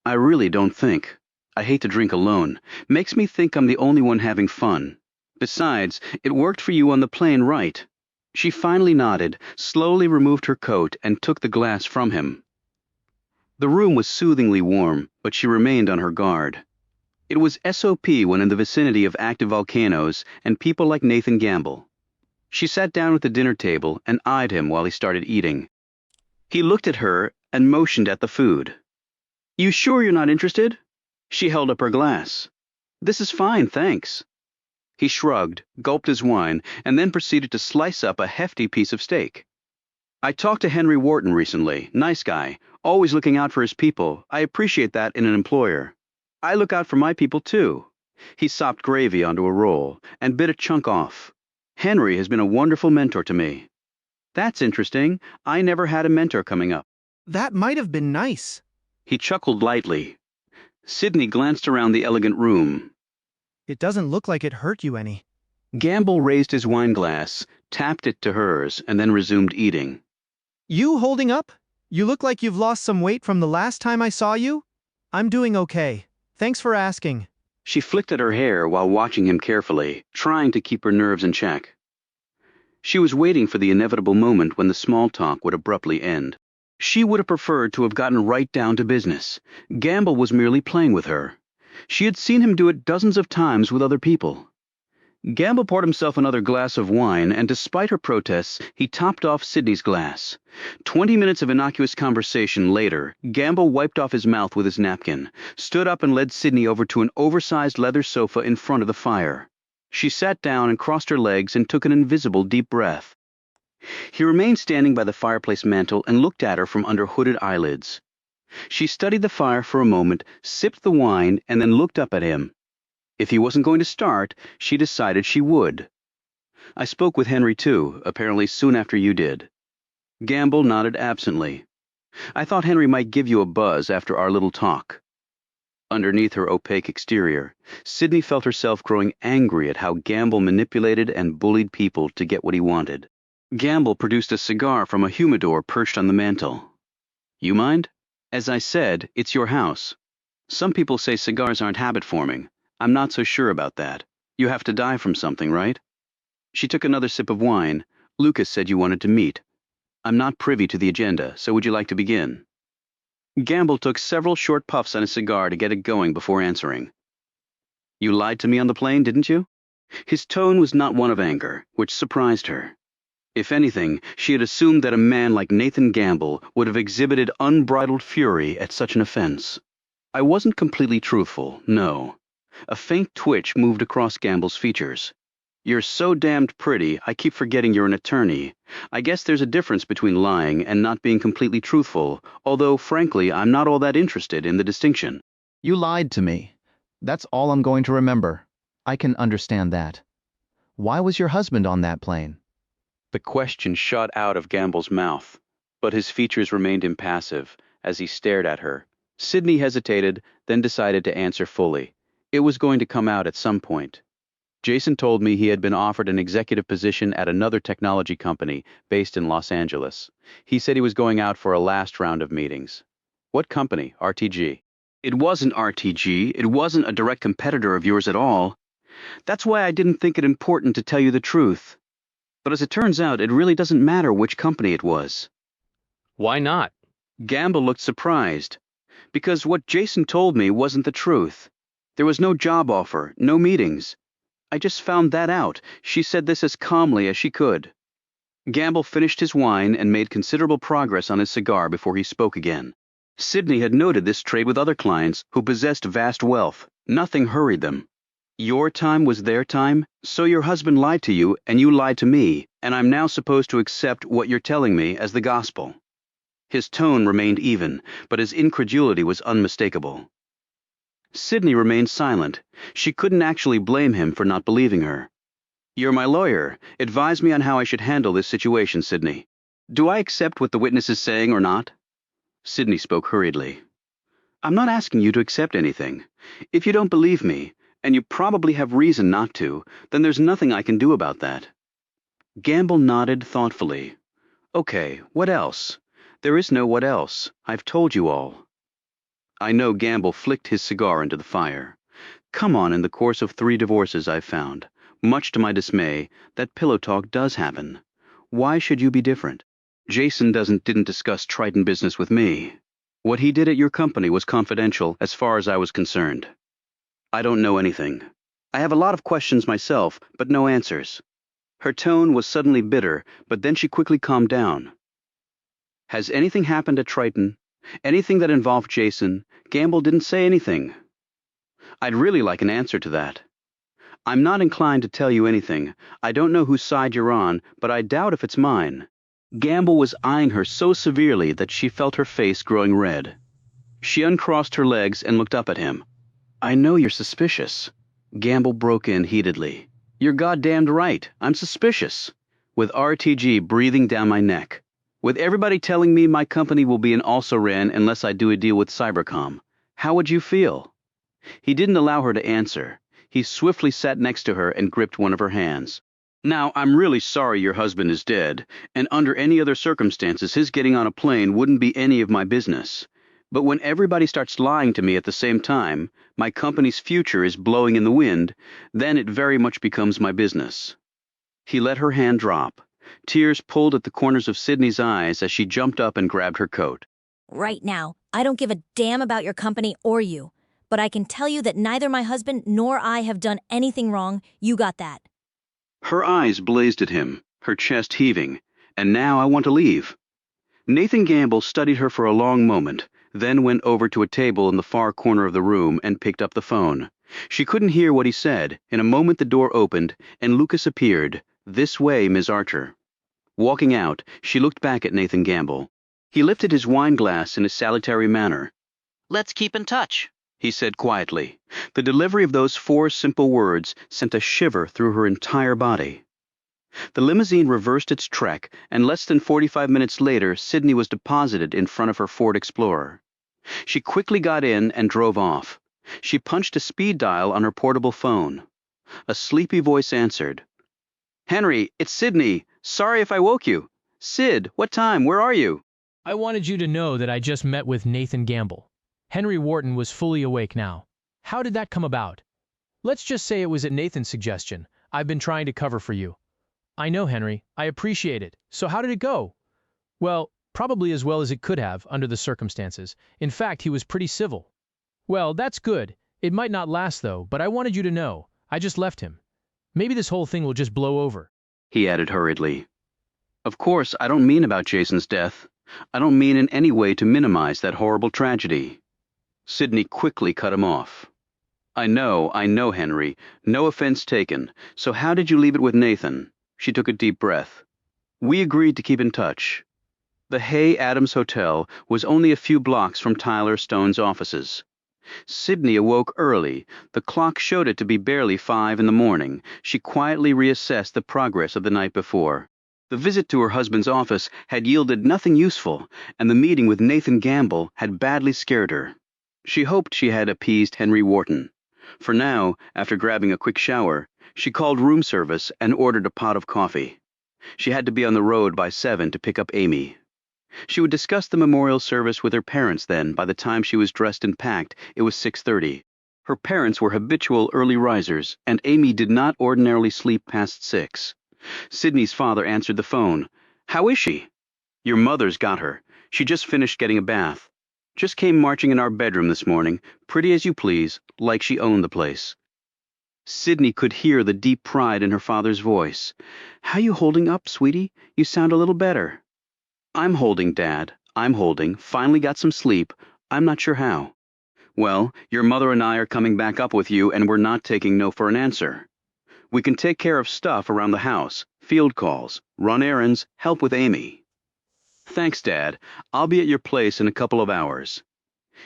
"I really don't think. I hate to drink alone. Makes me think I'm the only one having fun. Besides, it worked for you on the plane, right?" She finally nodded, slowly removed her coat, and took the glass from him. The room was soothingly warm, but she remained on her guard. It was SOP when in the vicinity of active volcanoes and people like Nathan Gamble. She sat down at the dinner table and eyed him while he started eating. He looked at her and motioned at the food. "You sure you're not interested?" She held up her glass. "This is fine, thanks." He shrugged, gulped his wine, and then proceeded to slice up a hefty piece of steak. "I talked to Henry Wharton recently. Nice guy, always looking out for his people. I appreciate that in an employer. I look out for my people, too." He sopped gravy onto a roll and bit a chunk off. "Henry has been a wonderful mentor to me." "That's interesting. I never had a mentor coming up." That might have been nice. He chuckled lightly. Sydney glanced around the elegant room. It doesn't look like it hurt you any. Gamble raised his wine glass, tapped it to hers, and then resumed eating. You holding up? You look like you've lost some weight from the last time I saw you. I'm doing okay. Thanks for asking. She flicked at her hair while watching him carefully, trying to keep her nerves in check. She was waiting for the inevitable moment when the small talk would abruptly end. She would have preferred to have gotten right down to business. Gamble was merely playing with her. She had seen him do it dozens of times with other people. Gamble poured himself another glass of wine, and despite her protests, he topped off Sydney's glass. 20 minutes of innocuous conversation later, Gamble wiped off his mouth with his napkin, stood up and led Sydney over to an oversized leather sofa in front of the fire. She sat down and crossed her legs and took an invisible deep breath. He remained standing by the fireplace mantel and looked at her from under hooded eyelids. She studied the fire for a moment, sipped the wine, and then looked up at him. If he wasn't going to start, she decided she would. "I spoke with Henry, too, apparently soon after you did." Gamble nodded absently. "I thought Henry might give you a buzz after our little talk." Underneath her opaque exterior, Sydney felt herself growing angry at how Gamble manipulated and bullied people to get what he wanted. Gamble produced a cigar from a humidor perched on the mantel. "You mind? As I said, it's your house. Some people say cigars aren't habit-forming. I'm not so sure about that. You have to die from something, right?" She took another sip of wine. "Lucas said you wanted to meet. I'm not privy to the agenda, so would you like to begin?" Gamble took several short puffs on his cigar to get it going before answering. "You lied to me on the plane, didn't you?" His tone was not one of anger, which surprised her. If anything, she had assumed that a man like Nathan Gamble would have exhibited unbridled fury at such an offense. "I wasn't completely truthful, no." A faint twitch moved across Gamble's features. "You're so damned pretty, I keep forgetting you're an attorney. I guess there's a difference between lying and not being completely truthful, although, frankly, I'm not all that interested in the distinction." You lied to me. That's all I'm going to remember. I can understand that. Why was your husband on that plane? The question shot out of Gamble's mouth, but his features remained impassive as he stared at her. Sydney hesitated, then decided to answer fully. It was going to come out at some point. "Jason told me he had been offered an executive position at another technology company based in Los Angeles. He said he was going out for a last round of meetings." "What company? RTG?" "It wasn't RTG. It wasn't a direct competitor of yours at all. That's why I didn't think it important to tell you the truth. But as it turns out, it really doesn't matter which company it was." Why not? Gamble looked surprised, because what Jason told me wasn't the truth. There was no job offer, no meetings. I just found that out. She said this as calmly as she could. Gamble finished his wine and made considerable progress on his cigar before he spoke again. Sydney had noted this trait with other clients who possessed vast wealth. Nothing hurried them. Your time was their time, so your husband lied to you and you lied to me, and I'm now supposed to accept what you're telling me as the gospel. His tone remained even, but his incredulity was unmistakable. Sydney remained silent. She couldn't actually blame him for not believing her. You're my lawyer. Advise me on how I should handle this situation, Sydney. Do I accept what the witness is saying or not? Sydney spoke hurriedly. I'm not asking you to accept anything. If you don't believe me, and you probably have reason not to, then there's nothing I can do about that. Gamble nodded thoughtfully. Okay, what else? There is no what else. I've told you all. I know Gamble flicked his cigar into the fire. Come on, in the course of 3 divorces I've found, much to my dismay, that pillow talk does happen. Why should you be different? Jason didn't discuss Triton business with me. What he did at your company was confidential as far as I was concerned. I don't know anything. I have a lot of questions myself, but no answers. Her tone was suddenly bitter, but then she quickly calmed down. Has anything happened at Triton? Anything that involved Jason? Gamble didn't say anything. I'd really like an answer to that. I'm not inclined to tell you anything. I don't know whose side you're on, but I doubt if it's mine. Gamble was eyeing her so severely that she felt her face growing red. She uncrossed her legs and looked up at him. I know you're suspicious. Gamble broke in heatedly. You're goddamned right. I'm suspicious. With RTG breathing down my neck. With everybody telling me my company will be an also-ran unless I do a deal with Cybercom. How would you feel? He didn't allow her to answer. He swiftly sat next to her and gripped one of her hands. Now, I'm really sorry your husband is dead, and under any other circumstances his getting on a plane wouldn't be any of my business. But when everybody starts lying to me at the same time, my company's future is blowing in the wind, then it very much becomes my business. He let her hand drop. Tears pulled at the corners of Sydney's eyes as she jumped up and grabbed her coat. Right now, I don't give a damn about your company or you, but I can tell you that neither my husband nor I have done anything wrong. You got that. Her eyes blazed at him, her chest heaving. And now I want to leave. Nathan Gamble studied her for a long moment, then went over to a table in the far corner of the room and picked up the phone. She couldn't hear what he said. In a moment the door opened, and Lucas appeared. This way, Ms. Archer. Walking out, she looked back at Nathan Gamble. He lifted his wine glass in a salutary manner. Let's keep in touch, he said quietly. The delivery of those 4 simple words sent a shiver through her entire body. The limousine reversed its trek, and less than 45 minutes later, Sydney was deposited in front of her Ford Explorer. She quickly got in and drove off. She punched a speed dial on her portable phone. A sleepy voice answered. Henry, it's Sydney. Sorry if I woke you. Sid, what time? Where are you? I wanted you to know that I just met with Nathan Gamble. Henry Wharton was fully awake now. How did that come about? Let's just say it was at Nathan's suggestion. I've been trying to cover for you. I know, Henry. I appreciate it. So how did it go? Well, probably as well as it could have, under the circumstances. In fact, he was pretty civil. Well, that's good. It might not last, though, but I wanted you to know. I just left him. Maybe this whole thing will just blow over. He added hurriedly. Of course, I don't mean about Jason's death. I don't mean in any way to minimize that horrible tragedy. Sydney quickly cut him off. I know, Henry. No offense taken. So how did you leave it with Nathan? She took a deep breath. We agreed to keep in touch. The Hay Adams Hotel was only a few blocks from Tyler Stone's offices. Sydney awoke early. The clock showed it to be barely 5 in the morning. She quietly reassessed the progress of the night before. The visit to her husband's office had yielded nothing useful, and the meeting with Nathan Gamble had badly scared her. She hoped she had appeased Henry Wharton. For now, after grabbing a quick shower, she called room service and ordered a pot of coffee. She had to be on the road by 7 to pick up Amy. She would discuss the memorial service with her parents then. By the time she was dressed and packed, it was 6:30. Her parents were habitual early risers, and Amy did not ordinarily sleep past 6. Sydney's father answered the phone. How is she? Your mother's got her. She just finished getting a bath. Just came marching in our bedroom this morning, pretty as you please, like she owned the place. Sydney could hear the deep pride in her father's voice. How you holding up, sweetie? You sound a little better. I'm holding, Dad. I'm holding. Finally got some sleep. I'm not sure how. Well, your mother and I are coming back up with you, and we're not taking no for an answer. We can take care of stuff around the house, field calls, run errands, help with Amy. Thanks, Dad. I'll be at your place in a couple of hours.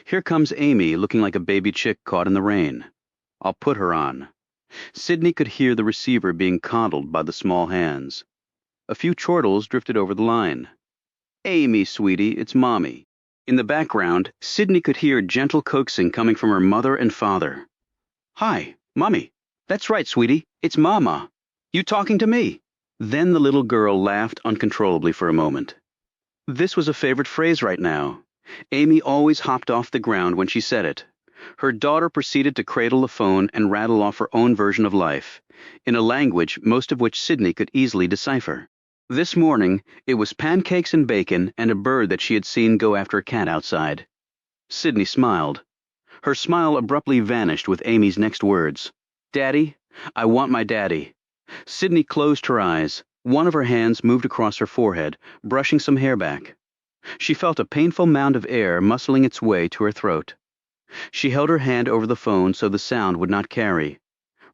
Here comes Amy, looking like a baby chick caught in the rain. I'll put her on. Sydney could hear the receiver being coddled by the small hands. A few chortles drifted over the line. Amy, sweetie, it's Mommy. In the background, Sydney could hear gentle coaxing coming from her mother and father. Hi, Mommy. That's right, sweetie. It's Mama. You talking to me? Then the little girl laughed uncontrollably for a moment. This was a favorite phrase right now. Amy always hopped off the ground when she said it. Her daughter proceeded to cradle the phone and rattle off her own version of life, in a language most of which Sydney could easily decipher. This morning, it was pancakes and bacon and a bird that she had seen go after a cat outside. Sydney smiled. Her smile abruptly vanished with Amy's next words. Daddy, I want my daddy. Sydney closed her eyes. One of her hands moved across her forehead, brushing some hair back. She felt a painful mound of air muscling its way to her throat. She held her hand over the phone so the sound would not carry.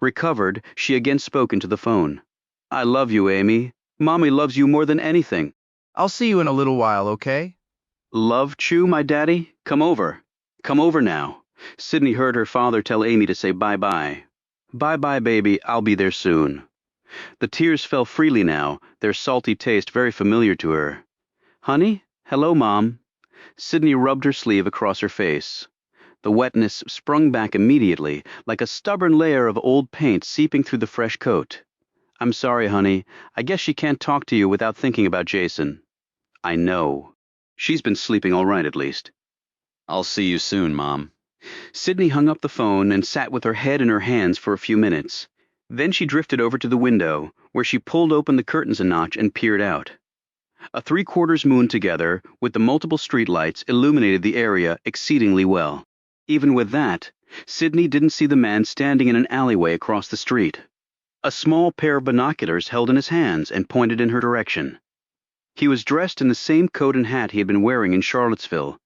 Recovered, she again spoke into the phone. I love you, Amy. Mommy loves you more than anything. I'll see you in a little while, okay? Love chew, my daddy? Come over. Come over now. Sydney heard her father tell Amy to say bye-bye. Bye-bye, baby. I'll be there soon. The tears fell freely now, their salty taste very familiar to her. Honey? Hello, Mom. Sydney rubbed her sleeve across her face. The wetness sprung back immediately, like a stubborn layer of old paint seeping through the fresh coat. I'm sorry, honey. I guess she can't talk to you without thinking about Jason. I know. She's been sleeping all right, at least. I'll see you soon, Mom. Sydney hung up the phone and sat with her head in her hands for a few minutes. Then she drifted over to the window, where she pulled open the curtains a notch and peered out. A three-quarters moon together, with the multiple streetlights, illuminated the area exceedingly well. Even with that, Sydney didn't see the man standing in an alleyway across the street. A small pair of binoculars held in his hands and pointed in her direction. He was dressed in the same coat and hat he had been wearing in Charlottesville.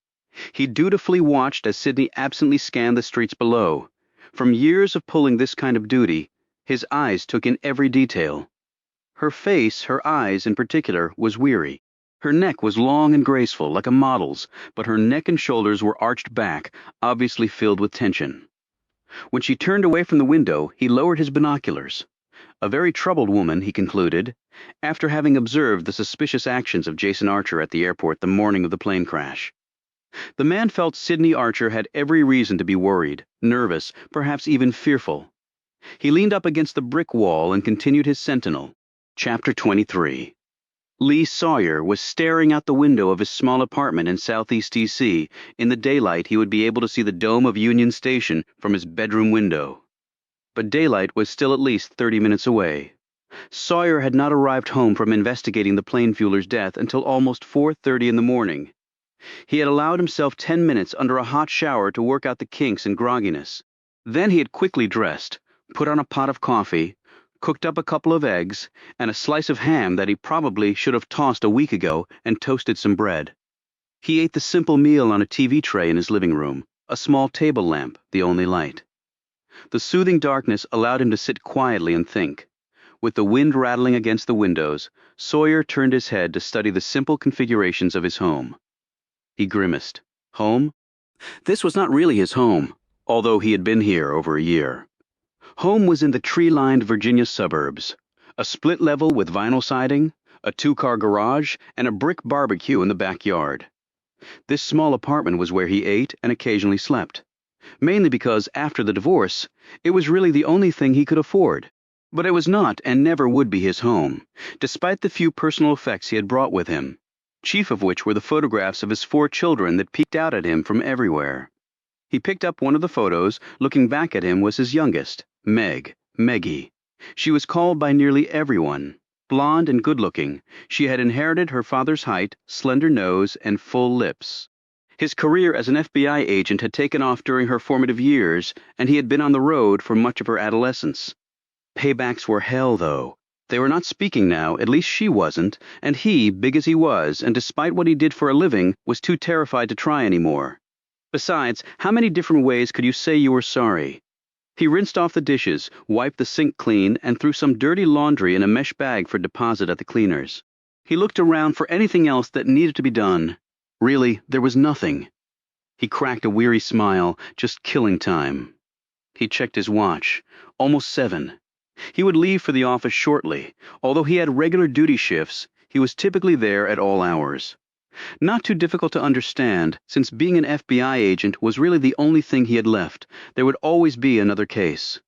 He dutifully watched as Sydney absently scanned the streets below. From years of pulling this kind of duty, his eyes took in every detail. Her face, her eyes in particular, was weary. Her neck was long and graceful, like a model's, but her neck and shoulders were arched back, obviously filled with tension. When she turned away from the window, he lowered his binoculars. A very troubled woman, he concluded, after having observed the suspicious actions of Jason Archer at the airport the morning of the plane crash. The man felt Sydney Archer had every reason to be worried, nervous, perhaps even fearful. He leaned up against the brick wall and continued his sentinel. Chapter 23. Lee Sawyer was staring out the window of his small apartment in southeast D.C. In the daylight, he would be able to see the dome of Union Station from his bedroom window. But daylight was still at least 30 minutes away. Sawyer had not arrived home from investigating the plane fueler's death until almost 4:30 in the morning. He had allowed himself 10 minutes under a hot shower to work out the kinks and grogginess. Then he had quickly dressed, put on a pot of coffee, cooked up a couple of eggs, and a slice of ham that he probably should have tossed a week ago, and toasted some bread. He ate the simple meal on a TV tray in his living room, a small table lamp, the only light. The soothing darkness allowed him to sit quietly and think. With the wind rattling against the windows, Sawyer turned his head to study the simple configurations of his home. He grimaced. Home? This was not really his home, although he had been here over a year. Home was in the tree-lined Virginia suburbs, a split level with vinyl siding, a two-car garage, and a brick barbecue in the backyard. This small apartment was where he ate and occasionally slept, mainly because after the divorce, it was really the only thing he could afford. But it was not and never would be his home, despite the few personal effects he had brought with him, chief of which were the photographs of his 4 children that peeked out at him from everywhere. He picked up one of the photos. Looking back at him was his youngest, Meggie. She was called by nearly everyone Blonde and good-looking, she had inherited her father's height, slender nose, and full lips. His career as an FBI agent had taken off during her formative years, and he had been on the road for much of her adolescence. Paybacks were hell, though. They were not speaking now, at least she wasn't, and he, big as he was, and despite what he did for a living, was too terrified to try anymore. Besides, how many different ways could you say you were sorry? He rinsed off the dishes, wiped the sink clean, and threw some dirty laundry in a mesh bag for deposit at the cleaners. He looked around for anything else that needed to be done. Really, there was nothing. He cracked a weary smile, just killing time. He checked his watch. Almost 7. He would leave for the office shortly. Although he had regular duty shifts, he was typically there at all hours. Not too difficult to understand, since being an FBI agent was really the only thing he had left. There would always be another case.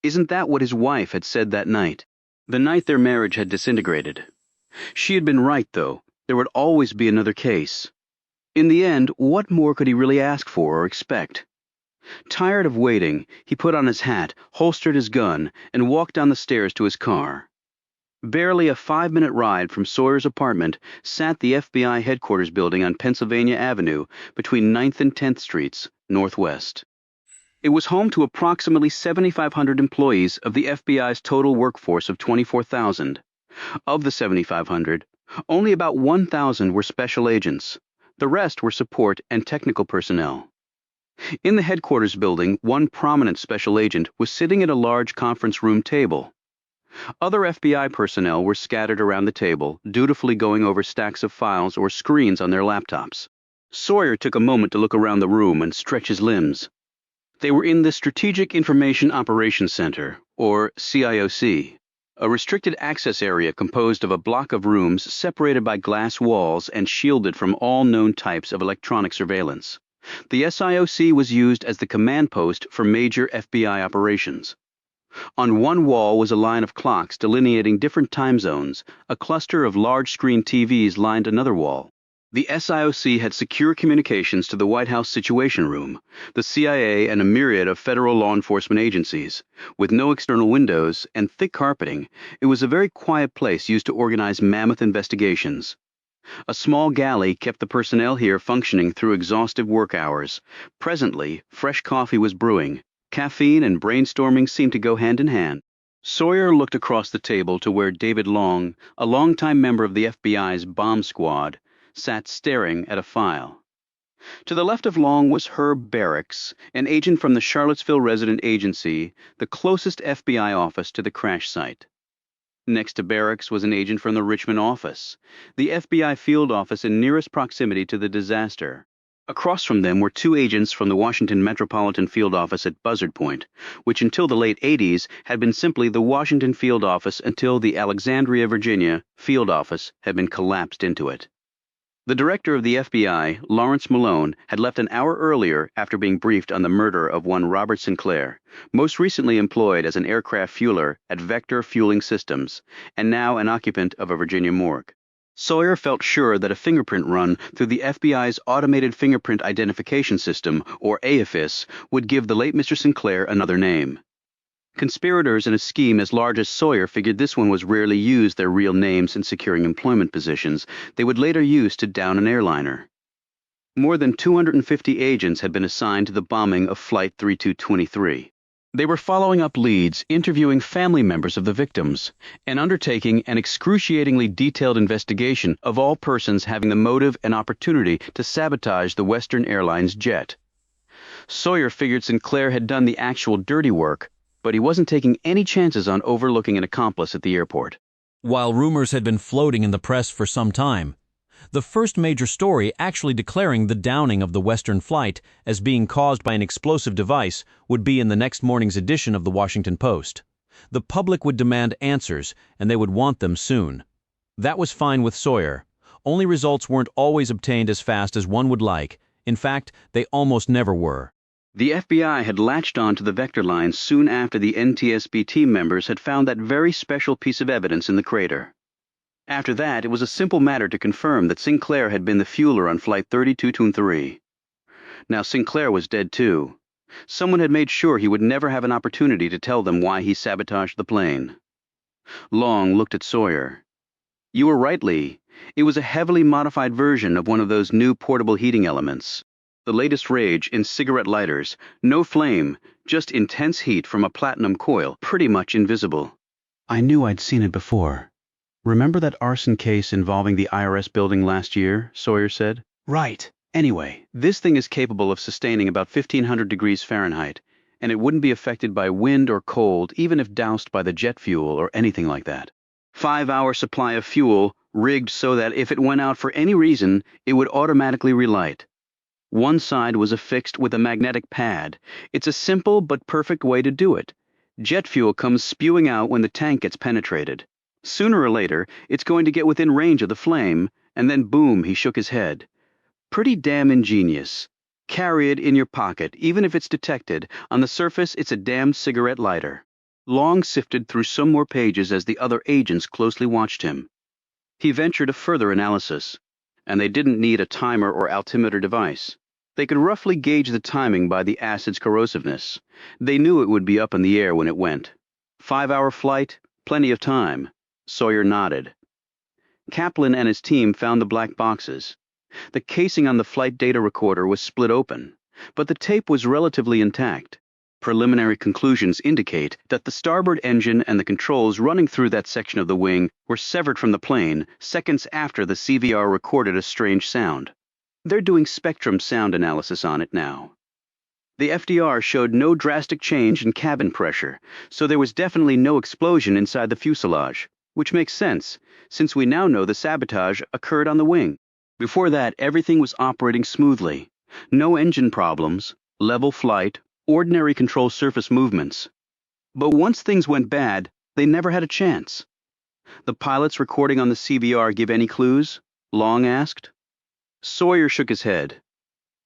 Isn't that what his wife had said that night? The night their marriage had disintegrated. She had been right, though. There would always be another case. In the end, what more could he really ask for or expect? Tired of waiting, he put on his hat, holstered his gun, and walked down the stairs to his car. Barely a 5-minute ride from Sawyer's apartment sat the FBI headquarters building on Pennsylvania Avenue between 9th and 10th Streets, Northwest. It was home to approximately 7,500 employees of the FBI's total workforce of 24,000. Of the 7,500, only about 1,000 were special agents. The rest were support and technical personnel. In the headquarters building, one prominent special agent was sitting at a large conference room table. Other FBI personnel were scattered around the table, dutifully going over stacks of files or screens on their laptops. Sawyer took a moment to look around the room and stretch his limbs. They were in the Strategic Information Operations Center, or CIOC, a restricted access area composed of a block of rooms separated by glass walls and shielded from all known types of electronic surveillance. The SIOC was used as the command post for major FBI operations. On one wall was a line of clocks delineating different time zones. A cluster of large-screen TVs lined another wall. The SIOC had secure communications to the White House Situation Room, the CIA, and a myriad of federal law enforcement agencies. With no external windows and thick carpeting, it was a very quiet place used to organize mammoth investigations. A small galley kept the personnel here functioning through exhaustive work hours. Presently, fresh coffee was brewing. Caffeine and brainstorming seemed to go hand in hand. Sawyer looked across the table to where David Long, a longtime member of the FBI's bomb squad, sat staring at a file. To the left of Long was Herb Barracks, an agent from the Charlottesville Resident Agency, the closest FBI office to the crash site. Next to Barracks was an agent from the Richmond office, the FBI field office in nearest proximity to the disaster. Across from them were 2 agents from the Washington Metropolitan Field Office at Buzzard Point, which until the late 80s had been simply the Washington Field Office until the Alexandria, Virginia, Field Office had been collapsed into it. The director of the FBI, Lawrence Malone, had left an hour earlier after being briefed on the murder of one Robert Sinclair, most recently employed as an aircraft fueler at Vector Fueling Systems, and now an occupant of a Virginia morgue. Sawyer felt sure that a fingerprint run through the FBI's Automated Fingerprint Identification System, or AFIS, would give the late Mr. Sinclair another name. Conspirators in a scheme as large as Sawyer figured this one was rarely used their real names in securing employment positions they would later use to down an airliner. More than 250 agents had been assigned to the bombing of Flight 3223. They were following up leads, interviewing family members of the victims, and undertaking an excruciatingly detailed investigation of all persons having the motive and opportunity to sabotage the Western Airlines jet. Sawyer figured Sinclair had done the actual dirty work, but he wasn't taking any chances on overlooking an accomplice at the airport. While rumors had been floating in the press for some time, the first major story actually declaring the downing of the Western flight as being caused by an explosive device would be in the next morning's edition of the Washington Post. The public would demand answers, and they would want them soon. That was fine with Sawyer. Only results weren't always obtained as fast as one would like. In fact, they almost never were. The FBI had latched on to the Vector line soon after the NTSB team members had found that very special piece of evidence in the crater. After that, it was a simple matter to confirm that Sinclair had been the fueler on Flight 3223. Now Sinclair was dead too. Someone had made sure he would never have an opportunity to tell them why he sabotaged the plane. Long looked at Sawyer. You were right, Lee. It was a heavily modified version of one of those new portable heating elements. The latest rage in cigarette lighters, no flame, just intense heat from a platinum coil, pretty much invisible. I knew I'd seen it before. Remember that arson case involving the IRS building last year? Sawyer said. Right. Anyway, this thing is capable of sustaining about 1500 degrees Fahrenheit, and it wouldn't be affected by wind or cold even if doused by the jet fuel or anything like that. 5-hour supply of fuel, rigged so that if it went out for any reason, it would automatically relight. One side was affixed with a magnetic pad. It's a simple but perfect way to do it. Jet fuel comes spewing out when the tank gets penetrated. Sooner or later, it's going to get within range of the flame, and then boom, he shook his head. Pretty damn ingenious. Carry it in your pocket, even if it's detected. On the surface, it's a damn cigarette lighter. Long sifted through some more pages as the other agents closely watched him. He ventured a further analysis, and they didn't need a timer or altimeter device. They could roughly gauge the timing by the acid's corrosiveness. They knew it would be up in the air when it went. 5-hour flight, plenty of time. Sawyer nodded. Kaplan and his team found the black boxes. The casing on the flight data recorder was split open, but the tape was relatively intact. Preliminary conclusions indicate that the starboard engine and the controls running through that section of the wing were severed from the plane seconds after the CVR recorded a strange sound. They're doing spectrum sound analysis on it now. The FDR showed no drastic change in cabin pressure, so there was definitely no explosion inside the fuselage, which makes sense, since we now know the sabotage occurred on the wing. Before that, everything was operating smoothly. No engine problems, level flight, ordinary control surface movements. But once things went bad, they never had a chance. The pilots recording on the CVR give any clues? Long asked. Sawyer shook his head.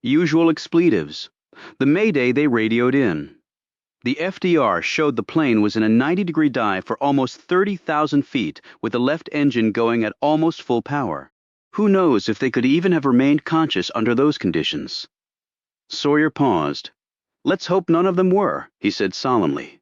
Usual expletives. The mayday they radioed in. The FDR showed the plane was in a 90-degree dive for almost 30,000 feet with the left engine going at almost full power. Who knows if they could even have remained conscious under those conditions? Sawyer paused. Let's hope none of them were, he said solemnly.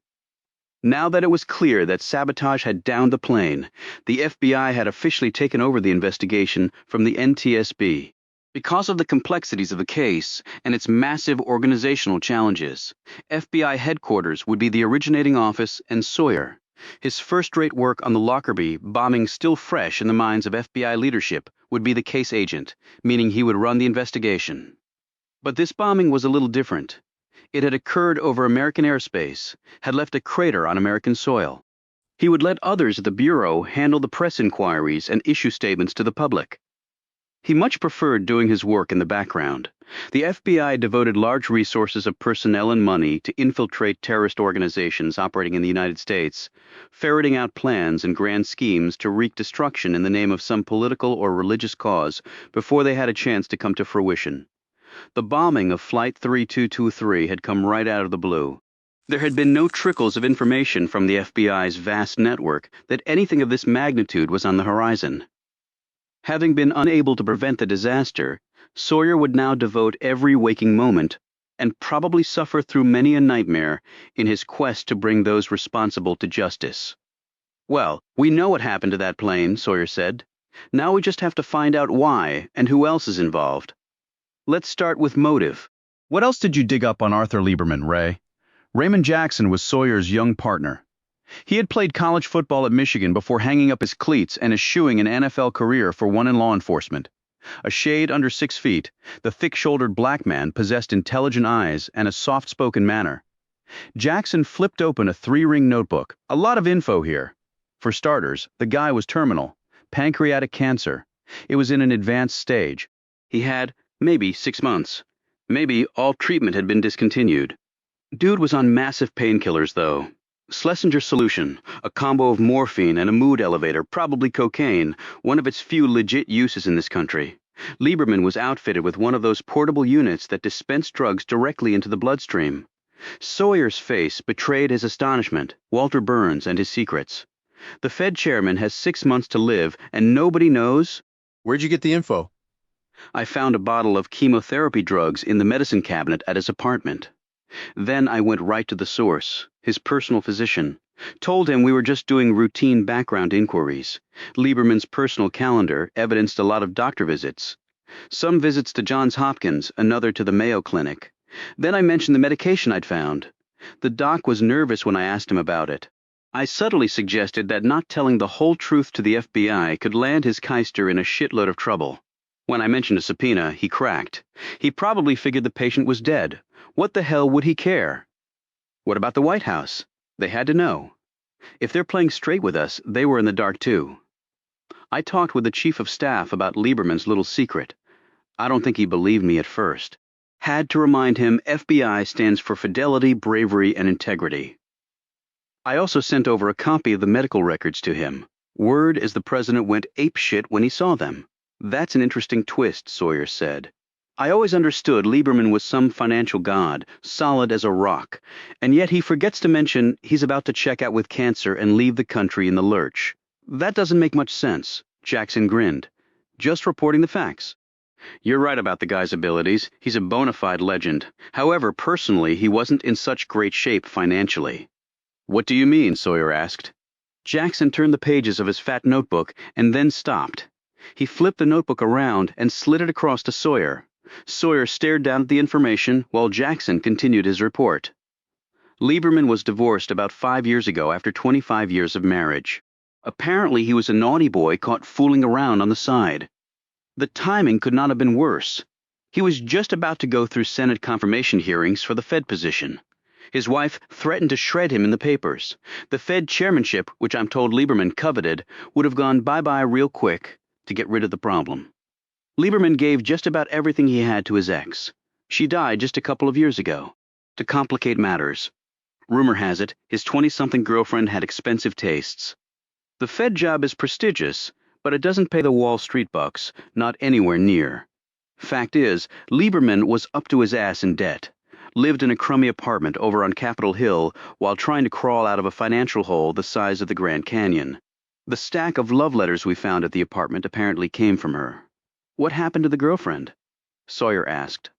Now that it was clear that sabotage had downed the plane, the FBI had officially taken over the investigation from the NTSB. Because of the complexities of the case and its massive organizational challenges, FBI headquarters would be the originating office and Sawyer. His first-rate work on the Lockerbie bombing still fresh in the minds of FBI leadership would be the case agent, meaning he would run the investigation. But this bombing was a little different. It had occurred over American airspace, had left a crater on American soil. He would let others at the Bureau handle the press inquiries and issue statements to the public. He much preferred doing his work in the background. The FBI devoted large resources of personnel and money to infiltrate terrorist organizations operating in the United States, ferreting out plans and grand schemes to wreak destruction in the name of some political or religious cause before they had a chance to come to fruition. The bombing of Flight 3223 had come right out of the blue. There had been no trickles of information from the FBI's vast network that anything of this magnitude was on the horizon. Having been unable to prevent the disaster, Sawyer would now devote every waking moment, and probably suffer through many a nightmare, in his quest to bring those responsible to justice. Well, we know what happened to that plane, Sawyer said. Now we just have to find out why and who else is involved. Let's start with motive. What else did you dig up on Arthur Lieberman, Ray? Raymond Jackson was Sawyer's young partner. He had played college football at Michigan before hanging up his cleats and eschewing an NFL career for one in law enforcement. A shade under 6 feet, the thick-shouldered black man possessed intelligent eyes and a soft-spoken manner. Jackson flipped open a 3-ring notebook. A lot of info here. For starters, the guy was terminal. Pancreatic cancer. It was in an advanced stage. He had, maybe 6 months. Maybe all treatment had been discontinued. Dude was on massive painkillers, though. Schlesinger solution, a combo of morphine and a mood elevator, probably cocaine, one of its few legit uses in this country. Lieberman was outfitted with one of those portable units that dispense drugs directly into the bloodstream. Sawyer's face betrayed his astonishment, Walter Burns and his secrets. The Fed chairman has 6 months to live, and nobody knows. Where'd you get the info? I found a bottle of chemotherapy drugs in the medicine cabinet at his apartment. Then I went right to the source, his personal physician, Told him we were just doing routine background inquiries. Lieberman's personal calendar evidenced a lot of doctor visits. Some visits to Johns Hopkins, another to the Mayo Clinic. Then I mentioned the medication I'd found. The doc was nervous when I asked him about it. I subtly suggested that not telling the whole truth to the FBI could land his keister in a shitload of trouble. When I mentioned a subpoena, he cracked. He probably figured the patient was dead. What the hell would he care? What about the White House? They had to know. If they're playing straight with us, they were in the dark too. I talked with the chief of staff about Lieberman's little secret. I don't think he believed me at first. Had to remind him FBI stands for fidelity, bravery, and integrity. I also sent over a copy of the medical records to him. Word is the president went apeshit when he saw them. That's an interesting twist, Sawyer said. I always understood Lieberman was some financial god, solid as a rock, and yet he forgets to mention he's about to check out with cancer and leave the country in the lurch. That doesn't make much sense. Jackson grinned. Just reporting the facts. You're right about the guy's abilities. He's a bona fide legend. However, personally, he wasn't in such great shape financially. What do you mean? Sawyer asked. Jackson turned the pages of his fat notebook and then stopped. He flipped the notebook around and slid it across to Sawyer. Sawyer stared down at the information while Jackson continued his report. Lieberman was divorced about 5 years ago after 25 years of marriage. Apparently he was a naughty boy caught fooling around on the side. The timing could not have been worse. He was just about to go through Senate confirmation hearings for the Fed position. His wife threatened to shred him in the papers. The Fed chairmanship, which I'm told Lieberman coveted, would have gone bye-bye real quick to get rid of the problem. Lieberman gave just about everything he had to his ex. She died just a couple of years ago. To complicate matters, rumor has it his 20-something girlfriend had expensive tastes. The Fed job is prestigious, but it doesn't pay the Wall Street bucks, not anywhere near. Fact is, Lieberman was up to his ass in debt, lived in a crummy apartment over on Capitol Hill while trying to crawl out of a financial hole the size of the Grand Canyon. The stack of love letters we found at the apartment apparently came from her. What happened to the girlfriend? Sawyer asked.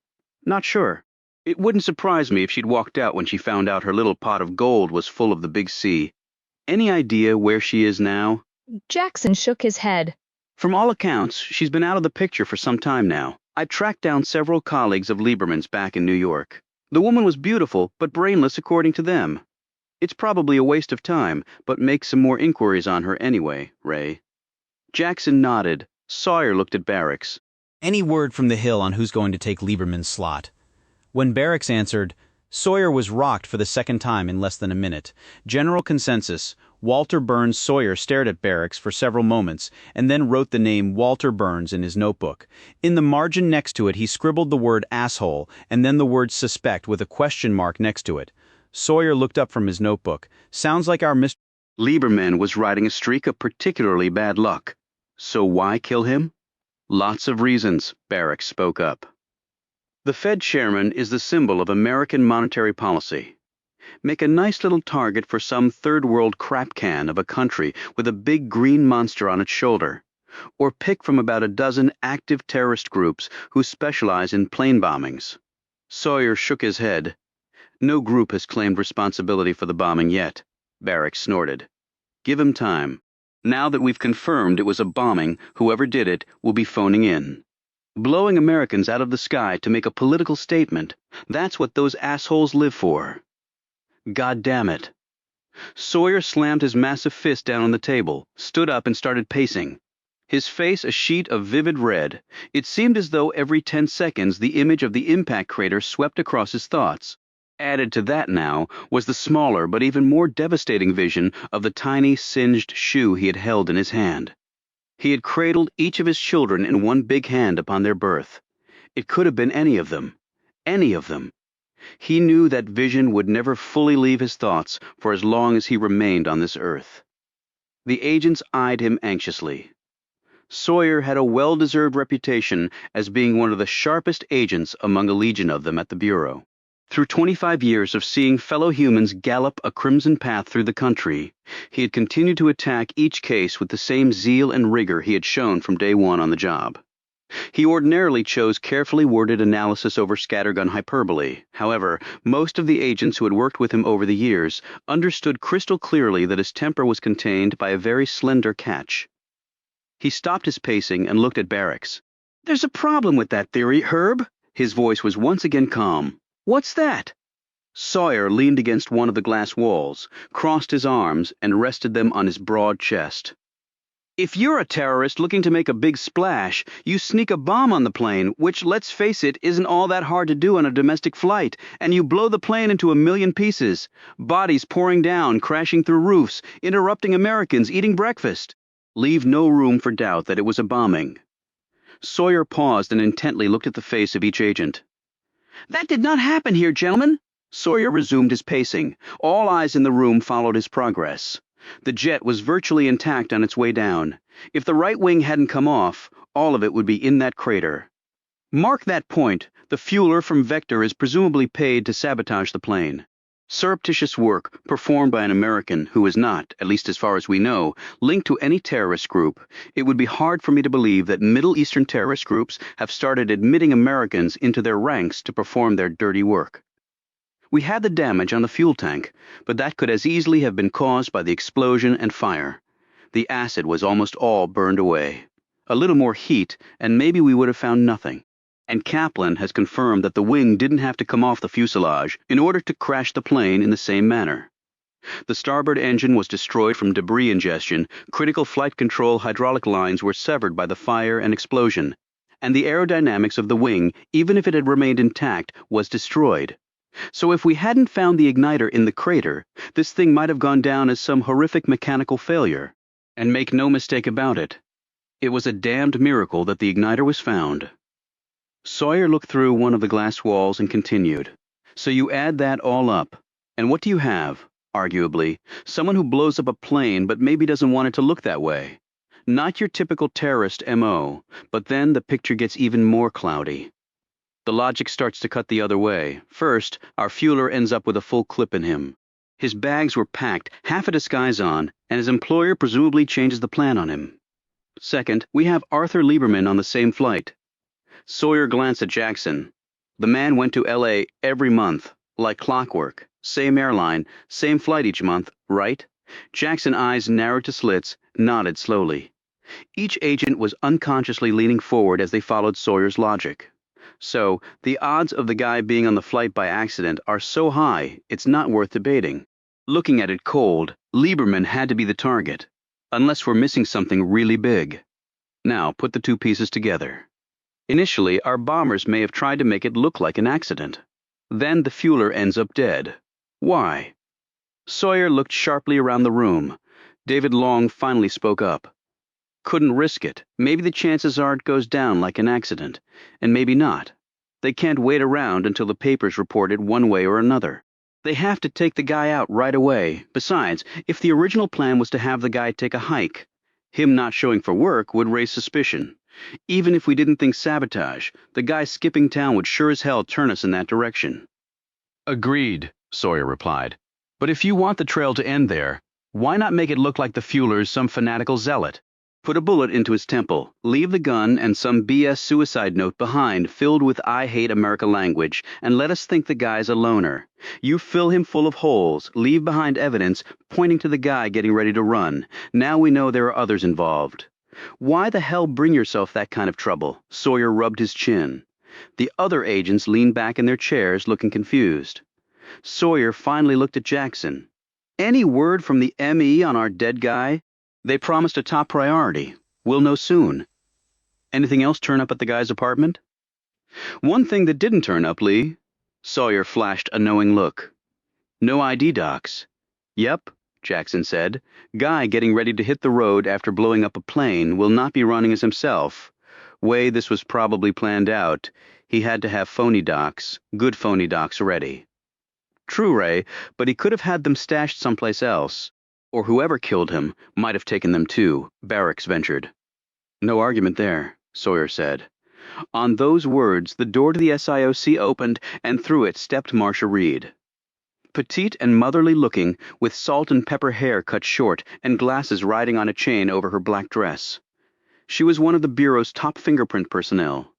Not sure. It wouldn't surprise me if she'd walked out when she found out her little pot of gold was full of the big C. Any idea where she is now? Jackson shook his head. From all accounts, she's been out of the picture for some time now. I tracked down several colleagues of Lieberman's back in New York. The woman was beautiful, but brainless according to them. It's probably a waste of time, but make some more inquiries on her anyway, Ray. Jackson nodded. Sawyer looked at Barracks. Any word from the Hill on who's going to take Lieberman's slot? When Barracks answered, Sawyer was rocked for the second time in less than a minute. General consensus. Walter Burns. Sawyer stared at Barracks for several moments and then wrote the name Walter Burns in his notebook. In the margin next to it, he scribbled the word asshole and then the word suspect with a question mark next to it. Sawyer looked up from his notebook. Sounds like our Mr. Lieberman was riding a streak of particularly bad luck. So why kill him? Lots of reasons, Barracks spoke up. The Fed chairman is the symbol of American monetary policy. Make a nice little target for some third-world crap can of a country with a big green monster on its shoulder. Or pick from about a dozen active terrorist groups who specialize in plane bombings. Sawyer shook his head. No group has claimed responsibility for the bombing yet, Barracks snorted. Give him time. Now that we've confirmed it was a bombing, whoever did it will be phoning in. Blowing Americans out of the sky to make a political statement, that's what those assholes live for. God damn it. Sawyer slammed his massive fist down on the table, stood up and started pacing. His face a sheet of vivid red. It seemed as though every 10 seconds the image of the impact crater swept across his thoughts. Added to that now was the smaller but even more devastating vision of the tiny singed shoe he had held in his hand. He had cradled each of his children in one big hand upon their birth. It could have been any of them. Any of them. He knew that vision would never fully leave his thoughts for as long as he remained on this earth. The agents eyed him anxiously. Sawyer had a well-deserved reputation as being one of the sharpest agents among a legion of them at the Bureau. Through 25 years of seeing fellow humans gallop a crimson path through the country, he had continued to attack each case with the same zeal and rigor he had shown from day one on the job. He ordinarily chose carefully worded analysis over scattergun hyperbole. However, most of the agents who had worked with him over the years understood crystal clearly that his temper was contained by a very slender catch. He stopped his pacing and looked at Barracks. "There's a problem with that theory, Herb." His voice was once again calm. "What's that?" Sawyer leaned against one of the glass walls, crossed his arms, and rested them on his broad chest. "If you're a terrorist looking to make a big splash, you sneak a bomb on the plane, which, let's face it, isn't all that hard to do on a domestic flight, and you blow the plane into a million pieces. Bodies pouring down, crashing through roofs, interrupting Americans eating breakfast. Leave no room for doubt that it was a bombing." Sawyer paused and intently looked at the face of each agent. "That did not happen here, gentlemen." Sawyer resumed his pacing. All eyes in the room followed his progress. The jet was virtually intact on its way down. If the right wing hadn't come off, all of it would be in that crater. Mark that point. The fueler from Vector is presumably paid to sabotage the plane. Surreptitious work performed by an American who is not, at least as far as we know, linked to any terrorist group. It would be hard for me to believe that Middle Eastern terrorist groups have started admitting Americans into their ranks to perform their dirty work. We had the damage on the fuel tank, but that could as easily have been caused by the explosion and fire. The acid was almost all burned away. A little more heat, and maybe we would have found nothing. And Kaplan has confirmed that the wing didn't have to come off the fuselage in order to crash the plane in the same manner. The starboard engine was destroyed from debris ingestion, critical flight control hydraulic lines were severed by the fire and explosion, and the aerodynamics of the wing, even if it had remained intact, was destroyed. So if we hadn't found the igniter in the crater, this thing might have gone down as some horrific mechanical failure. And make no mistake about it, it was a damned miracle that the igniter was found. Sawyer looked through one of the glass walls and continued. "So you add that all up, and what do you have? Arguably, someone who blows up a plane but maybe doesn't want it to look that way. Not your typical terrorist MO, but then the picture gets even more cloudy. The logic starts to cut the other way. First, our fueler ends up with a full clip in him. His bags were packed, half a disguise on, and his employer presumably changes the plan on him. Second, we have Arthur Lieberman on the same flight." Sawyer glanced at Jackson. The man went to L.A. every month, like clockwork. Same airline, same flight each month, right? Jackson's eyes narrowed to slits, nodded slowly. Each agent was unconsciously leaning forward as they followed Sawyer's logic. So, the odds of the guy being on the flight by accident are so high, it's not worth debating. Looking at it cold, Lieberman had to be the target, unless we're missing something really big. Now, put the two pieces together. Initially, our bombers may have tried to make it look like an accident. Then the fueler ends up dead. Why? Sawyer looked sharply around the room. David Long finally spoke up. "Couldn't risk it. Maybe the chances are it goes down like an accident, and maybe not. They can't wait around until the papers report it one way or another. They have to take the guy out right away. Besides, if the original plan was to have the guy take a hike, him not showing for work would raise suspicion. Even if we didn't think sabotage, the guy skipping town would sure as hell turn us in that direction." "Agreed," Sawyer replied. "But if you want the trail to end there, why not make it look like the fueler's some fanatical zealot? Put a bullet into his temple, leave the gun and some BS suicide note behind filled with I hate America language, and let us think the guy's a loner. You fill him full of holes, leave behind evidence pointing to the guy getting ready to run. Now we know there are others involved. Why the hell bring yourself that kind of trouble?" Sawyer rubbed his chin. The other agents leaned back in their chairs looking confused. Sawyer finally looked at Jackson. "Any word from the ME on our dead guy? They promised a top priority. We'll know soon. Anything else turn up at the guy's apartment?" "One thing that didn't turn up, Lee." Sawyer flashed a knowing look. "No ID docs." "Yep," Jackson said. "Guy getting ready to hit the road after blowing up a plane will not be running as himself. Way this was probably planned out, he had to have phony docs, good phony docs ready." "True, Ray, but he could have had them stashed someplace else. Or whoever killed him might have taken them too," Barracks ventured. "No argument there," Sawyer said. On those words, the door to the SIOC opened, and through it stepped Marcia Reed. Petite and motherly looking, with salt and pepper hair cut short and glasses riding on a chain over her black dress. She was one of the Bureau's top fingerprint personnel.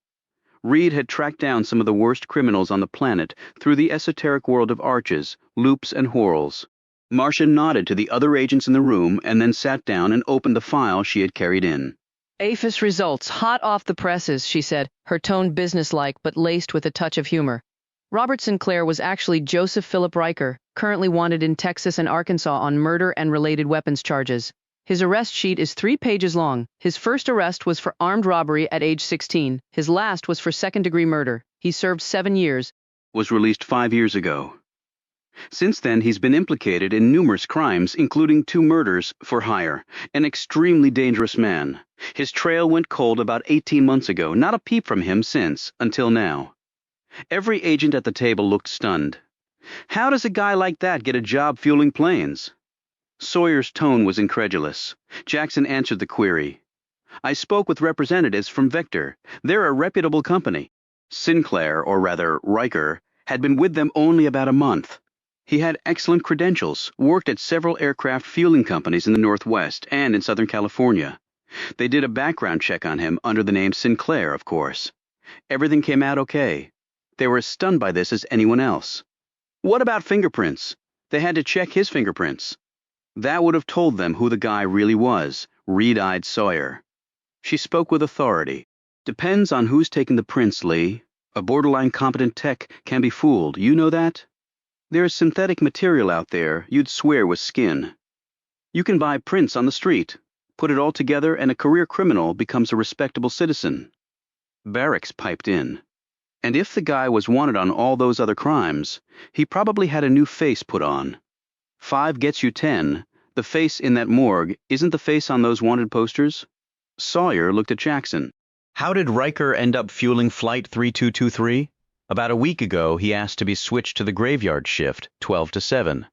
Reed had tracked down some of the worst criminals on the planet through the esoteric world of arches, loops, and whorls. Marcia nodded to the other agents in the room and then sat down and opened the file she had carried in. APHIS results, hot off the presses, she said, her tone businesslike but laced with a touch of humor. Robert Sinclair was actually Joseph Philip Riker, currently wanted in Texas and Arkansas on murder and related weapons charges. His arrest sheet is 3 pages long. His first arrest was for armed robbery at age 16. His last was for second-degree murder. He served 7 years. Was released 5 years ago. Since then, he's been implicated in numerous crimes, including 2 murders for hire. An extremely dangerous man. His trail went cold about 18 months ago. Not a peep from him since, until now. Every agent at the table looked stunned. How does a guy like that get a job fueling planes? Sawyer's tone was incredulous. Jackson answered the query. I spoke with representatives from Vector. They're a reputable company. Sinclair, or rather Riker, had been with them only about a month. He had excellent credentials, worked at several aircraft fueling companies in the Northwest and in Southern California. They did a background check on him under the name Sinclair, of course. Everything came out okay. They were as stunned by this as anyone else. What about fingerprints? They had to check his fingerprints. That would have told them who the guy really was, Reed-eyed Sawyer. She spoke with authority. Depends on who's taking the prints, Lee. A borderline competent tech can be fooled, you know that? There's synthetic material out there you'd swear was skin. You can buy prints on the street, put it all together, and a career criminal becomes a respectable citizen. Barracks piped in. And if the guy was wanted on all those other crimes, he probably had a new face put on. 5 gets you 10. The face in that morgue isn't the face on those wanted posters? Sawyer looked at Jackson. How did Riker end up fueling Flight 3223? About a week ago, he asked to be switched to the graveyard shift, 12 to 7.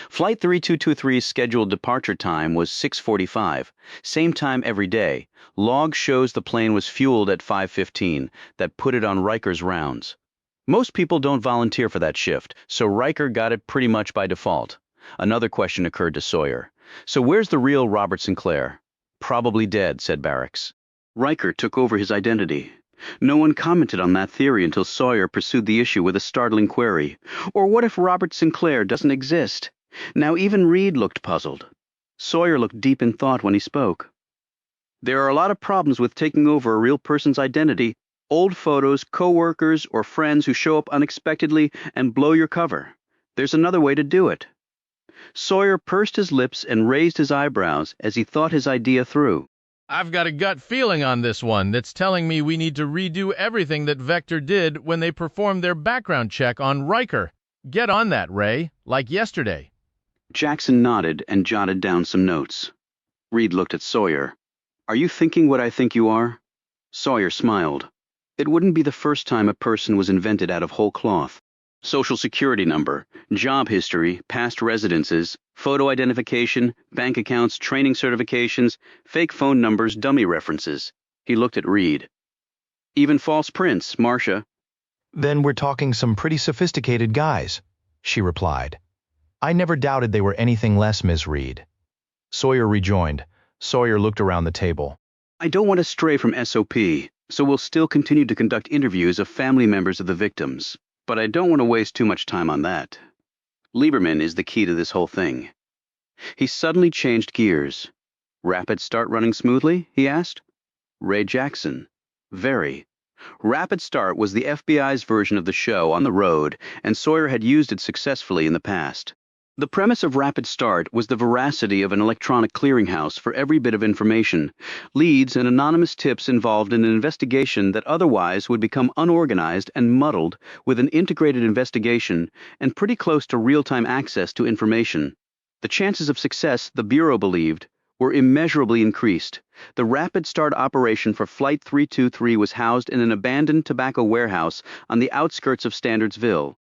Flight 3223's scheduled departure time was 6:45, same time every day. Log shows the plane was fueled at 5:15, that put it on Riker's rounds. Most people don't volunteer for that shift, so Riker got it pretty much by default. Another question occurred to Sawyer. So where's the real Robert Sinclair? Probably dead, said Barracks. Riker took over his identity. No one commented on that theory until Sawyer pursued the issue with a startling query. Or what if Robert Sinclair doesn't exist? Now even Reed looked puzzled. Sawyer looked deep in thought when he spoke. There are a lot of problems with taking over a real person's identity. Old photos, co-workers, or friends who show up unexpectedly and blow your cover. There's another way to do it. Sawyer pursed his lips and raised his eyebrows as he thought his idea through. I've got a gut feeling on this one that's telling me we need to redo everything that Vector did when they performed their background check on Riker. Get on that, Ray, like yesterday. Jackson nodded and jotted down some notes. Reed looked at Sawyer. Are you thinking what I think you are? Sawyer smiled. It wouldn't be the first time a person was invented out of whole cloth. Social security number, job history, past residences, photo identification, bank accounts, training certifications, fake phone numbers, dummy references. He looked at Reed. Even false prints, Marcia. Then we're talking some pretty sophisticated guys, she replied. I never doubted they were anything less, Ms. Reed. Sawyer rejoined. Sawyer looked around the table. I don't want to stray from SOP, so we'll still continue to conduct interviews of family members of the victims. But I don't want to waste too much time on that. Lieberman is the key to this whole thing. He suddenly changed gears. Rapid start running smoothly? He asked. Ray Jackson. Very. Rapid Start was the FBI's version of the show on the road, and Sawyer had used it successfully in the past. The premise of Rapid Start was the veracity of an electronic clearinghouse for every bit of information, leads and anonymous tips involved in an investigation that otherwise would become unorganized and muddled with an integrated investigation and pretty close to real-time access to information. The chances of success, the Bureau believed, were immeasurably increased. The Rapid Start operation for Flight 323 was housed in an abandoned tobacco warehouse on the outskirts of Standardsville.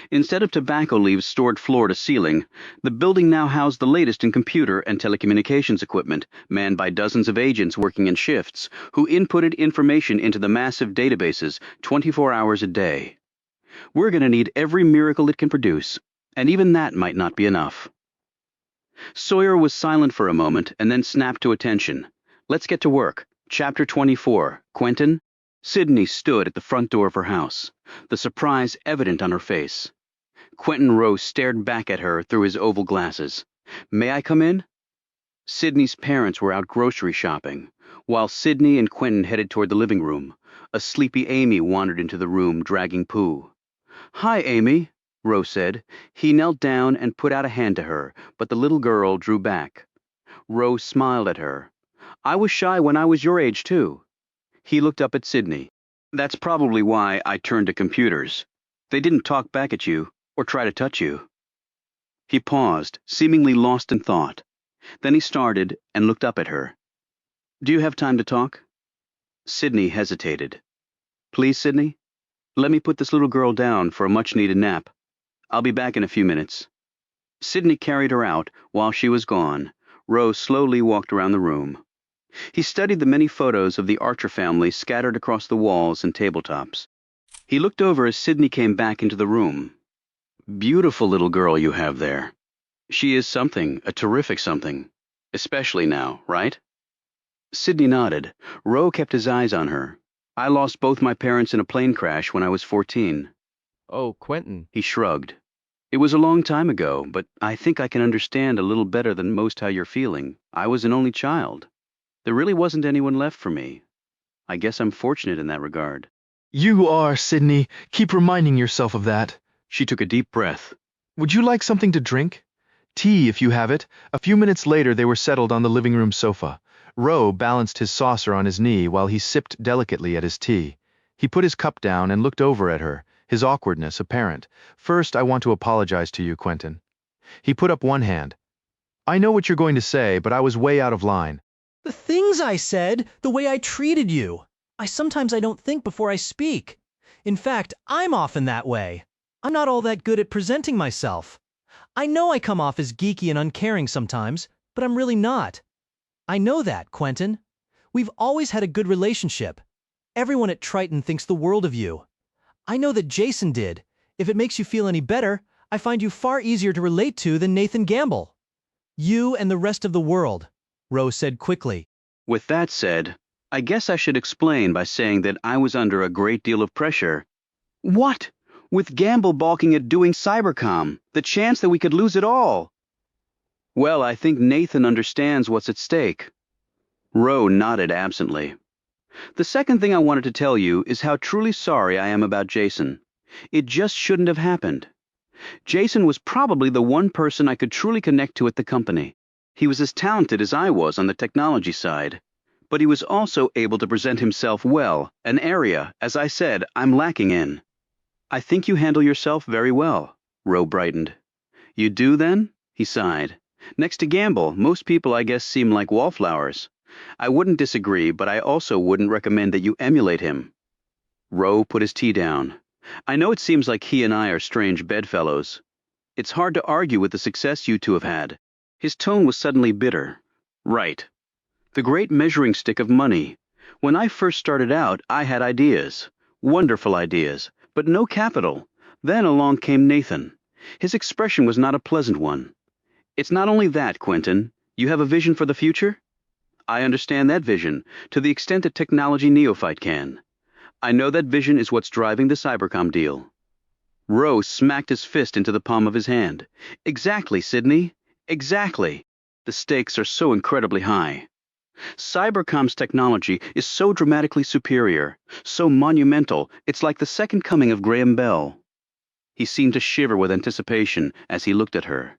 Instead of tobacco leaves stored floor to ceiling, the building now housed the latest in computer and telecommunications equipment, manned by dozens of agents working in shifts, who inputted information into the massive databases 24 hours a day. We're going to need every miracle it can produce, and even that might not be enough. Sawyer was silent for a moment and then snapped to attention. Let's get to work. Chapter 24, Quentin. Sydney stood at the front door of her house, the surprise evident on her face. Quentin Rose stared back at her through his oval glasses. May I come in? Sydney's parents were out grocery shopping, while Sydney and Quentin headed toward the living room. A sleepy Amy wandered into the room, dragging Pooh. Hi, Amy, Rose said. He knelt down and put out a hand to her, but the little girl drew back. Rose smiled at her. I was shy when I was your age, too. He looked up at Sydney. That's probably why I turned to computers. They didn't talk back at you or try to touch you. He paused, seemingly lost in thought. Then he started and looked up at her. Do you have time to talk? Sydney hesitated. Please, Sydney? Let me put this little girl down for a much-needed nap. I'll be back in a few minutes. Sydney carried her out. While she was gone, Rose slowly walked around the room. He studied the many photos of the Archer family scattered across the walls and tabletops. He looked over as Sydney came back into the room. Beautiful little girl you have there. She is something, a terrific something. Especially now, right? Sydney nodded. Roe kept his eyes on her. I lost both my parents in a plane crash when I was 14. Oh, Quentin. He shrugged. It was a long time ago, but I think I can understand a little better than most how you're feeling. I was an only child. There really wasn't anyone left for me. I guess I'm fortunate in that regard. You are, Sydney. Keep reminding yourself of that. She took a deep breath. Would you like something to drink? Tea, if you have it. A few minutes later, they were settled on the living room sofa. Roe balanced his saucer on his knee while he sipped delicately at his tea. He put his cup down and looked over at her, his awkwardness apparent. First, I want to apologize to you, Quentin. He put up one hand. I know what you're going to say, but I was way out of line. The things I said, the way I treated you. Sometimes I don't think before I speak. In fact, I'm often that way. I'm not all that good at presenting myself. I know I come off as geeky and uncaring sometimes, but I'm really not. I know that, Quentin. We've always had a good relationship. Everyone at Triton thinks the world of you. I know that Jason did. If it makes you feel any better, I find you far easier to relate to than Nathan Gamble. You and the rest of the world, Rose said quickly. With that said, I guess I should explain by saying that I was under a great deal of pressure. What? With Gamble balking at doing cybercom, the chance that we could lose it all. Well, I think Nathan understands what's at stake. Roe nodded absently. The second thing I wanted to tell you is how truly sorry I am about Jason. It just shouldn't have happened. Jason was probably the one person I could truly connect to at the company. He was as talented as I was on the technology side, but he was also able to present himself well, an area, as I said, I'm lacking in. I think you handle yourself very well, Roe brightened. You do, then? He sighed. Next to Gamble, most people I guess seem like wallflowers. I wouldn't disagree, but I also wouldn't recommend that you emulate him. Roe put his tea down. I know it seems like he and I are strange bedfellows. It's hard to argue with the success you two have had. His tone was suddenly bitter. Right. The great measuring stick of money. When I first started out, I had ideas. Wonderful ideas, but no capital. Then along came Nathan. His expression was not a pleasant one. It's not only that, Quentin. You have a vision for the future? I understand that vision, to the extent a technology neophyte can. I know that vision is what's driving the cybercom deal. Roe smacked his fist into the palm of his hand. Exactly, Sydney. Exactly. The stakes are so incredibly high. Cybercom's technology is so dramatically superior, so monumental, it's like the second coming of Graham Bell. He seemed to shiver with anticipation as he looked at her.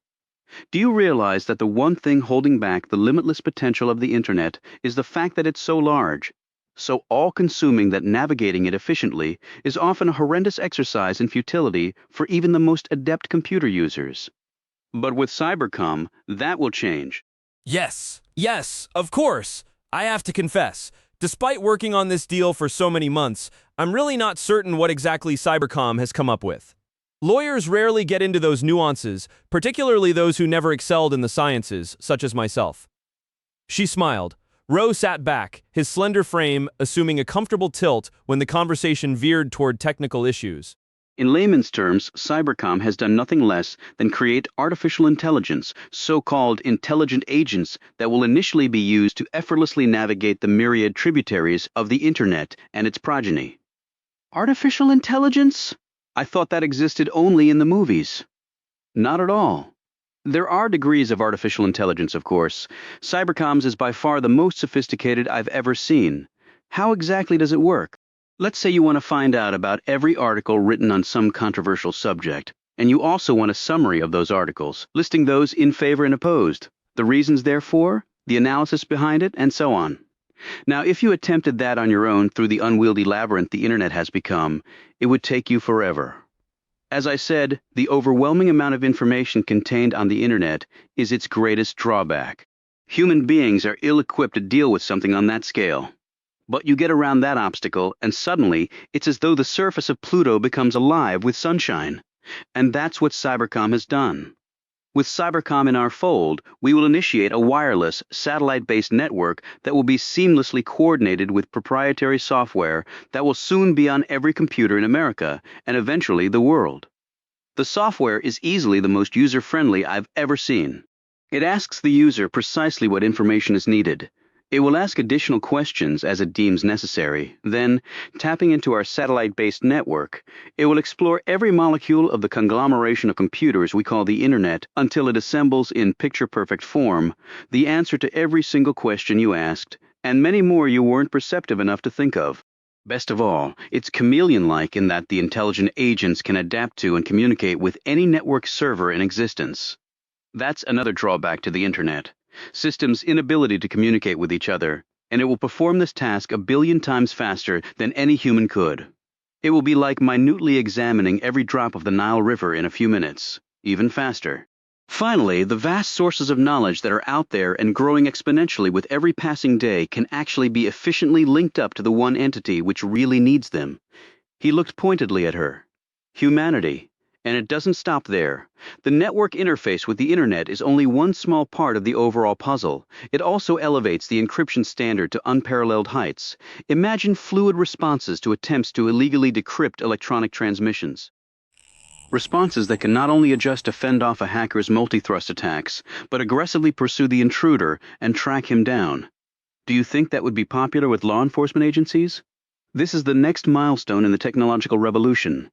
Do you realize that the one thing holding back the limitless potential of the Internet is the fact that it's so large, so all-consuming that navigating it efficiently is often a horrendous exercise in futility for even the most adept computer users? But with Cybercom, that will change. Yes, of course. I have to confess, despite working on this deal for so many months, I'm really not certain what exactly Cybercom has come up with. Lawyers rarely get into those nuances, particularly those who never excelled in the sciences, such as myself. She smiled. Roe sat back, his slender frame assuming a comfortable tilt when the conversation veered toward technical issues. In layman's terms, Cybercom has done nothing less than create artificial intelligence, so-called intelligent agents that will initially be used to effortlessly navigate the myriad tributaries of the Internet and its progeny. Artificial intelligence? I thought that existed only in the movies. Not at all. There are degrees of artificial intelligence, of course. Cybercoms is by far the most sophisticated I've ever seen. How exactly does it work? Let's say you want to find out about every article written on some controversial subject, and you also want a summary of those articles, listing those in favor and opposed, the reasons therefore, the analysis behind it, and so on. Now, if you attempted that on your own through the unwieldy labyrinth the Internet has become, it would take you forever. As I said, the overwhelming amount of information contained on the Internet is its greatest drawback. Human beings are ill-equipped to deal with something on that scale. But you get around that obstacle, and suddenly it's as though the surface of Pluto becomes alive with sunshine. And that's what Cybercom has done. With Cybercom in our fold, we will initiate a wireless, satellite-based network that will be seamlessly coordinated with proprietary software that will soon be on every computer in America, and eventually the world. The software is easily the most user-friendly I've ever seen. It asks the user precisely what information is needed. It will ask additional questions as it deems necessary. Then, tapping into our satellite-based network, it will explore every molecule of the conglomeration of computers we call the Internet until it assembles in picture-perfect form the answer to every single question you asked, and many more you weren't perceptive enough to think of. Best of all, it's chameleon-like in that the intelligent agents can adapt to and communicate with any network server in existence. That's another drawback to the Internet. Systems' inability to communicate with each other, and it will perform this task 1 billion times faster than any human could. It will be like minutely examining every drop of the Nile River in a few minutes, even faster. Finally, the vast sources of knowledge that are out there and growing exponentially with every passing day can actually be efficiently linked up to the one entity which really needs them. He looked pointedly at her. Humanity. And it doesn't stop there. The network interface with the Internet is only one small part of the overall puzzle. It also elevates the encryption standard to unparalleled heights. Imagine fluid responses to attempts to illegally decrypt electronic transmissions. Responses that can not only adjust to fend off a hacker's multi-thrust attacks, but aggressively pursue the intruder and track him down. Do you think that would be popular with law enforcement agencies? This is the next milestone in the technological revolution.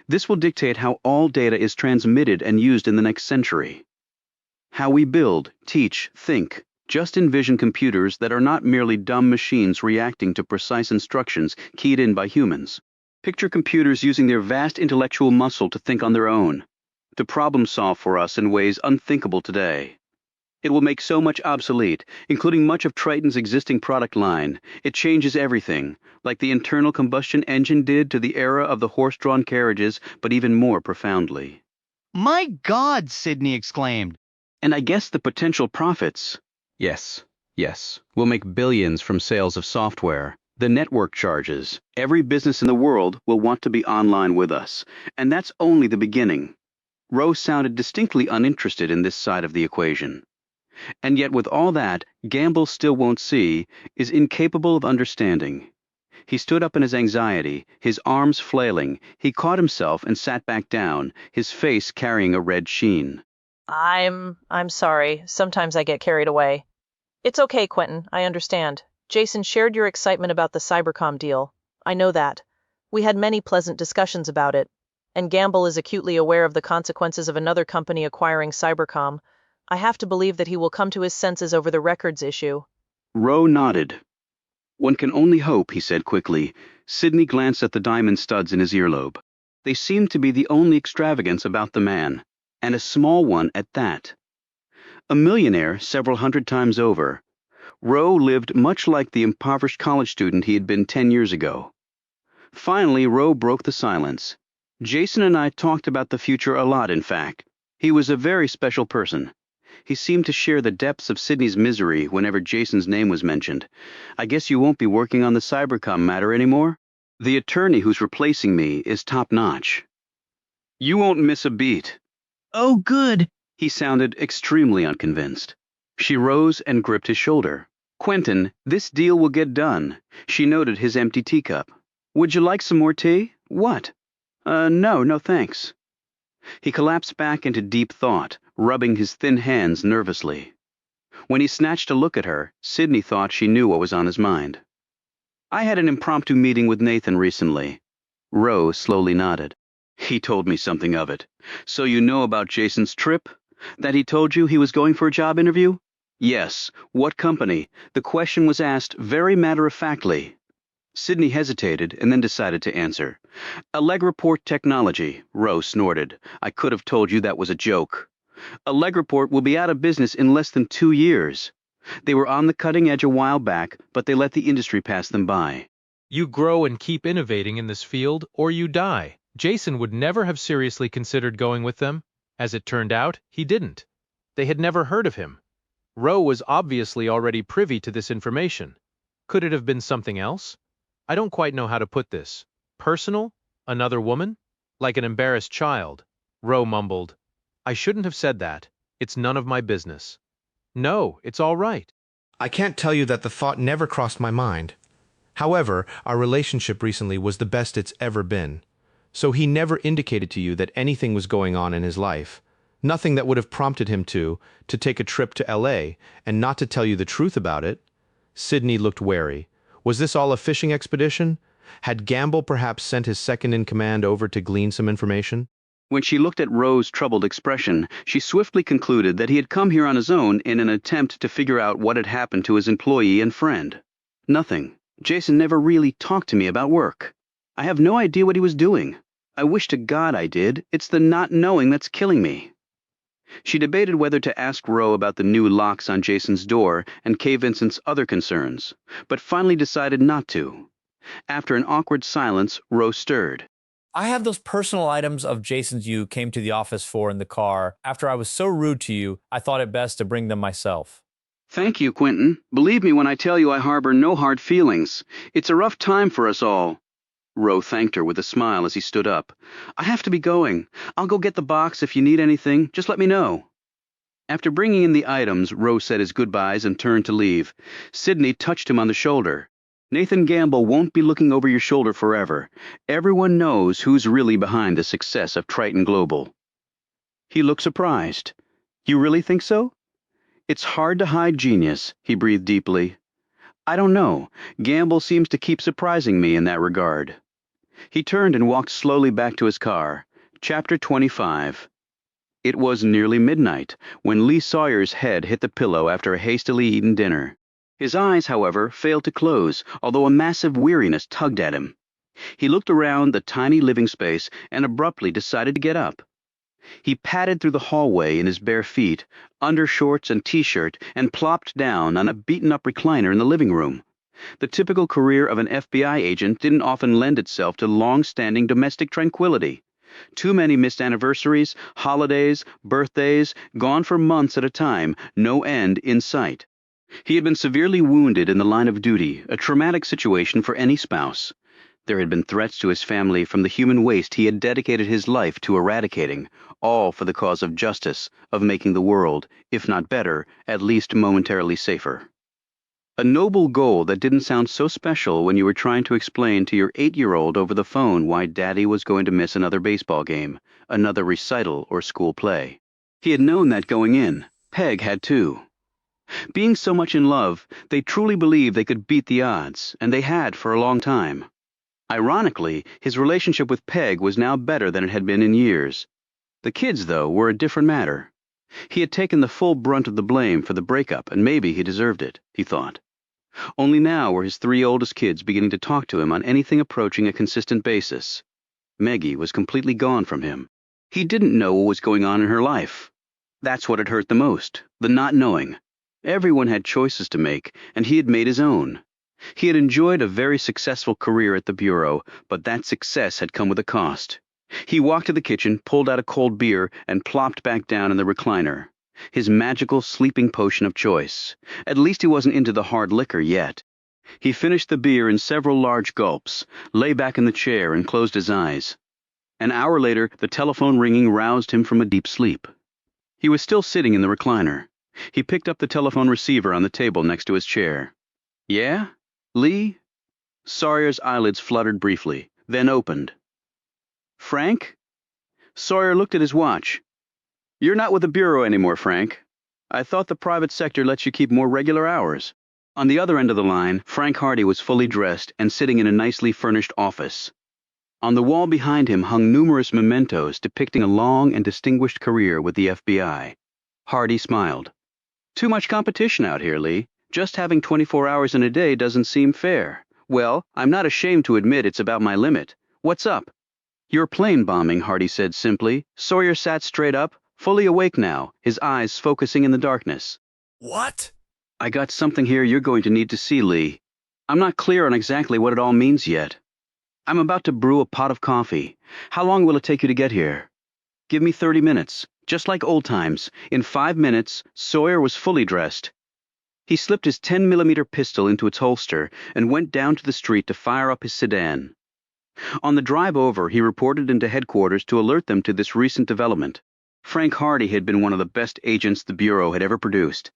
This will dictate how all data is transmitted and used in the next century. How we build, teach, think. Just envision computers that are not merely dumb machines reacting to precise instructions keyed in by humans. Picture computers using their vast intellectual muscle to think on their own, to problem solve for us in ways unthinkable today. It will make so much obsolete, including much of Triton's existing product line. It changes everything, like the internal combustion engine did to the era of the horse-drawn carriages, but even more profoundly. My God, Sydney exclaimed. And I guess the potential profits. Yes. We'll make billions from sales of software. The network charges. Every business in the world will want to be online with us. And that's only the beginning. Rose sounded distinctly uninterested in this side of the equation. And yet with all that, Gamble still won't see, is incapable of understanding. He stood up in his anxiety, his arms flailing. He caught himself and sat back down, his face carrying a red sheen. I'm sorry. Sometimes I get carried away. It's okay, Quentin. I understand. Jason shared your excitement about the Cybercom deal. I know that. We had many pleasant discussions about it. And Gamble is acutely aware of the consequences of another company acquiring Cybercom. I have to believe that he will come to his senses over the records issue. Rowe nodded. One can only hope, he said quickly. Sidney glanced at the diamond studs in his earlobe. They seemed to be the only extravagance about the man, and a small one at that. A millionaire several hundred times over, Rowe lived much like the impoverished college student he had been 10 years ago. Finally, Rowe broke the silence. Jason and I talked about the future a lot, in fact. He was a very special person. He seemed to share the depths of Sidney's misery whenever Jason's name was mentioned. I guess you won't be working on the Cybercom matter anymore? The attorney who's replacing me is top-notch. You won't miss a beat. Oh, good. He sounded extremely unconvinced. She rose and gripped his shoulder. Quentin, this deal will get done. She noted his empty teacup. Would you like some more tea? What? No, thanks. He collapsed back into deep thought, rubbing his thin hands nervously. When he snatched a look at her, Sydney thought she knew what was on his mind. I had an impromptu meeting with Nathan recently. Rose slowly nodded. He told me something of it. So you know about Jason's trip? That he told you he was going for a job interview? Yes. What company? The question was asked very matter-of-factly. Sydney hesitated and then decided to answer. Allegraport Technology, Rose snorted. I could have told you that was a joke. Allegraport will be out of business in less than 2 years. They were on the cutting edge a while back, but they let the industry pass them by. You grow and keep innovating in this field, or you die. Jason would never have seriously considered going with them. As it turned out, he didn't. They had never heard of him. Roe was obviously already privy to this information. Could it have been something else? I don't quite know how to put this. Personal? Another woman? Like an embarrassed child. Roe mumbled. I shouldn't have said that. It's none of my business. No, it's all right. I can't tell you that the thought never crossed my mind. However, our relationship recently was the best it's ever been. So he never indicated to you that anything was going on in his life. Nothing that would have prompted him to take a trip to LA and not to tell you the truth about it. Sydney looked wary. Was this all a fishing expedition? Had Gamble perhaps sent his second-in-command over to glean some information? When she looked at Rose's troubled expression, she swiftly concluded that he had come here on his own in an attempt to figure out what had happened to his employee and friend. Nothing. Jason never really talked to me about work. I have no idea what he was doing. I wish to God I did. It's the not knowing that's killing me. She debated whether to ask Roe about the new locks on Jason's door and Kay Vincent's other concerns, but finally decided not to. After an awkward silence, Roe stirred. I have those personal items of Jason's you came to the office for in the car. After I was so rude to you, I thought it best to bring them myself. Thank you, Quentin. Believe me when I tell you I harbor no hard feelings. It's a rough time for us all. Roe thanked her with a smile as he stood up. I have to be going. I'll go get the box if you need anything. Just let me know. After bringing in the items, Roe said his goodbyes and turned to leave. Sydney touched him on the shoulder. Nathan Gamble won't be looking over your shoulder forever. Everyone knows who's really behind the success of Triton Global. He looked surprised. You really think so? It's hard to hide genius, he breathed deeply. I don't know. Gamble seems to keep surprising me in that regard. He turned and walked slowly back to his car. Chapter 25. It was nearly midnight when Lee Sawyer's head hit the pillow after a hastily eaten dinner. His eyes, however, failed to close, although a massive weariness tugged at him. He looked around the tiny living space and abruptly decided to get up. He padded through the hallway in his bare feet, undershorts and t-shirt, and plopped down on a beaten-up recliner in the living room. The typical career of an FBI agent didn't often lend itself to long-standing domestic tranquility. Too many missed anniversaries, holidays, birthdays, gone for months at a time, no end in sight. He had been severely wounded in the line of duty, a traumatic situation for any spouse. There had been threats to his family from the human waste he had dedicated his life to eradicating, all for the cause of justice, of making the world, if not better, at least momentarily safer. A noble goal that didn't sound so special when you were trying to explain to your 8-year-old over the phone why Daddy was going to miss another baseball game, another recital or school play. He had known that going in. Peg had too. Being so much in love, they truly believed they could beat the odds, and they had for a long time. Ironically, his relationship with Peg was now better than it had been in years. The kids, though, were a different matter. He had taken the full brunt of the blame for the breakup, and maybe he deserved it, he thought. Only now were his 3 oldest kids beginning to talk to him on anything approaching a consistent basis. Meggie was completely gone from him. He didn't know what was going on in her life. That's what had hurt the most, the not knowing. Everyone had choices to make, and he had made his own. He had enjoyed a very successful career at the Bureau, but that success had come with a cost. He walked to the kitchen, pulled out a cold beer, and plopped back down in the recliner. His magical sleeping potion of choice. At least he wasn't into the hard liquor yet. He finished the beer in several large gulps, lay back in the chair, and closed his eyes. An hour later, the telephone ringing roused him from a deep sleep. He was still sitting in the recliner. He picked up the telephone receiver on the table next to his chair. Yeah? Lee? Sawyer's eyelids fluttered briefly, then opened. Frank? Sawyer looked at his watch. You're not with the Bureau anymore, Frank. I thought the private sector lets you keep more regular hours. On the other end of the line, Frank Hardy was fully dressed and sitting in a nicely furnished office. On the wall behind him hung numerous mementos depicting a long and distinguished career with the FBI. Hardy smiled. Too much competition out here, Lee. Just having 24 hours in a day doesn't seem fair. Well, I'm not ashamed to admit it's about my limit. What's up? You're plane bombing, Hardy said simply. Sawyer sat straight up, fully awake now, his eyes focusing in the darkness. What? I got something here you're going to need to see, Lee. I'm not clear on exactly what it all means yet. I'm about to brew a pot of coffee. How long will it take you to get here? Give me 30 minutes. Just like old times. In 5 minutes, Sawyer was fully dressed. He slipped his 10mm pistol into its holster and went down to the street to fire up his sedan. On the drive over, he reported into headquarters to alert them to this recent development. Frank Hardy had been one of the best agents the Bureau had ever produced.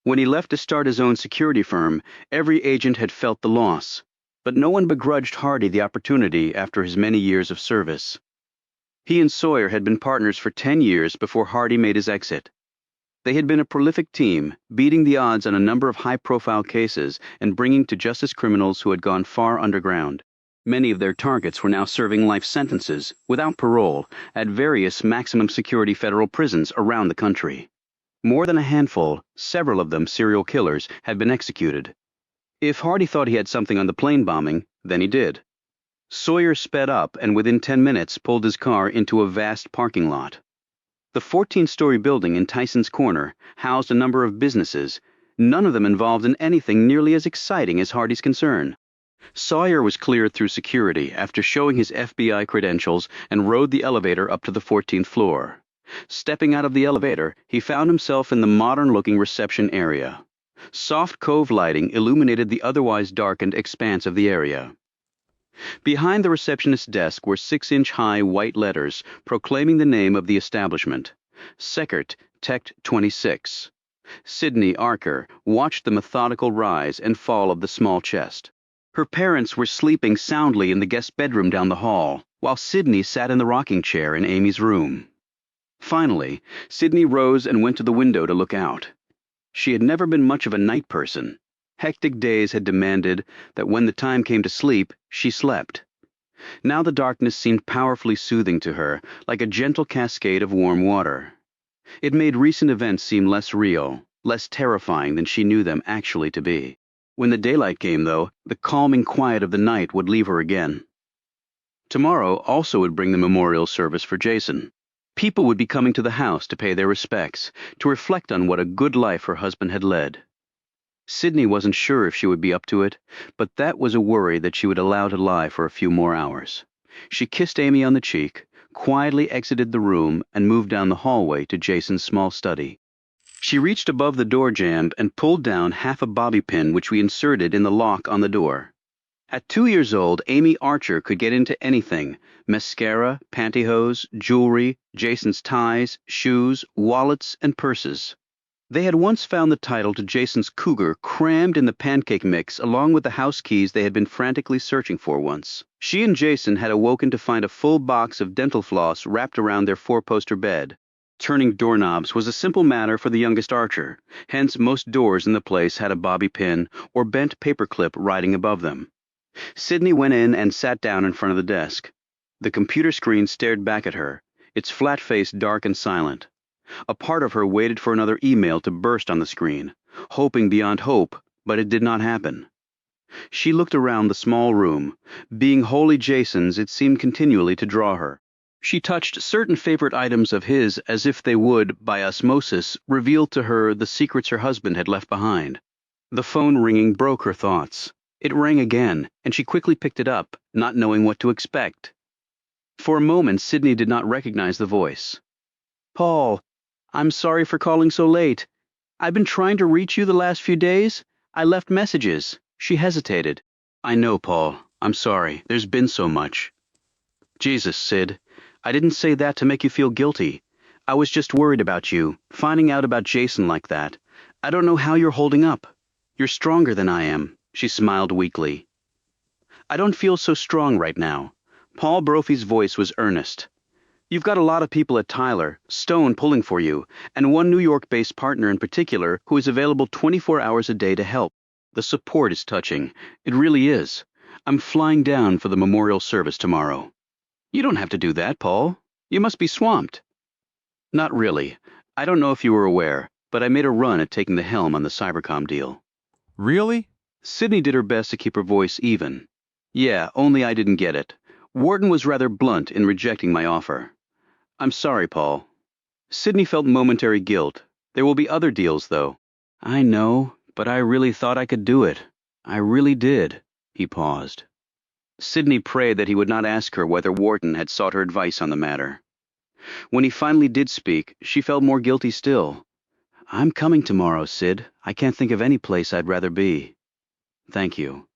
When he left to start his own security firm, every agent had felt the loss. But no one begrudged Hardy the opportunity after his many years of service. He and Sawyer had been partners for 10 years before Hardy made his exit. They had been a prolific team, beating the odds on a number of high-profile cases and bringing to justice criminals who had gone far underground. Many of their targets were now serving life sentences, without parole, at various maximum security federal prisons around the country. More than a handful, several of them serial killers, had been executed. If Hardy thought he had something on the plane bombing, then he did. Sawyer sped up and within 10 minutes pulled his car into a vast parking lot. The 14-story building in Tyson's Corner housed a number of businesses, none of them involved in anything nearly as exciting as Hardy's concern. Sawyer was cleared through security after showing his FBI credentials and rode the elevator up to the 14th floor. Stepping out of the elevator, he found himself in the modern-looking reception area. Soft cove lighting illuminated the otherwise darkened expanse of the area. Behind the receptionist's desk were 6-inch-high white letters proclaiming the name of the establishment, Secret Tech 26. Sydney Archer watched the methodical rise and fall of the small chest. Her parents were sleeping soundly in the guest bedroom down the hall, while Sydney sat in the rocking chair in Amy's room. Finally, Sydney rose and went to the window to look out. She had never been much of a night person. Hectic days had demanded that when the time came to sleep, she slept. Now the darkness seemed powerfully soothing to her, like a gentle cascade of warm water. It made recent events seem less real, less terrifying than she knew them actually to be. When the daylight came, though, the calming quiet of the night would leave her again. Tomorrow also would bring the memorial service for Jason. People would be coming to the house to pay their respects, to reflect on what a good life her husband had led. Sydney wasn't sure if she would be up to it, but that was a worry that she would allow to lie for a few more hours. She kissed Amy on the cheek, quietly exited the room, and moved down the hallway to Jason's small study. She reached above the door jamb and pulled down half a bobby pin which we inserted in the lock on the door. At 2 years old, Amy Archer could get into anything: mascara, pantyhose, jewelry, Jason's ties, shoes, wallets, and purses. They had once found the title to Jason's cougar crammed in the pancake mix along with the house keys they had been frantically searching for once. She and Jason had awoken to find a full box of dental floss wrapped around their 4-poster bed. Turning doorknobs was a simple matter for the youngest Archer, hence most doors in the place had a bobby pin or bent paperclip riding above them. Sydney went in and sat down in front of the desk. The computer screen stared back at her, its flat face dark and silent. A part of her waited for another email to burst on the screen, hoping beyond hope, but it did not happen. She looked around the small room. Being wholly Jason's, it seemed continually to draw her. She touched certain favorite items of his as if they would, by osmosis, reveal to her the secrets her husband had left behind. The phone ringing broke her thoughts. It rang again, and she quickly picked it up, not knowing what to expect. For a moment, Sydney did not recognize the voice. "Paul, I'm sorry for calling so late. I've been trying to reach you the last few days. I left messages." She hesitated. "I know, Paul. I'm sorry. There's been so much." "Jesus, Sid. I didn't say that to make you feel guilty. I was just worried about you, finding out about Jason like that. I don't know how you're holding up. You're stronger than I am." She smiled weakly. "I don't feel so strong right now. Paul Brophy's voice was earnest. You've got a lot of people at Tyler, Stone pulling for you, and one New York-based partner in particular who is available 24 hours a day to help. The support is touching. It really is. I'm flying down for the memorial service tomorrow. You don't have to do that, Paul. You must be swamped. Not really. I don't know if you were aware, but I made a run at taking the helm on the Cybercom deal. Really? Sydney did her best to keep her voice even. Yeah, only I didn't get it. Wharton was rather blunt in rejecting my offer. I'm sorry, Paul. Sydney felt momentary guilt. There will be other deals, though. I know, but I really thought I could do it. I really did. He paused. Sydney prayed that he would not ask her whether Wharton had sought her advice on the matter. When he finally did speak, she felt more guilty still. I'm coming tomorrow, Sid. I can't think of any place I'd rather be. Thank you.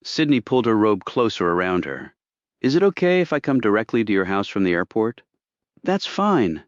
Sydney pulled her robe closer around her. Is it okay if I come directly to your house from the airport? That's fine.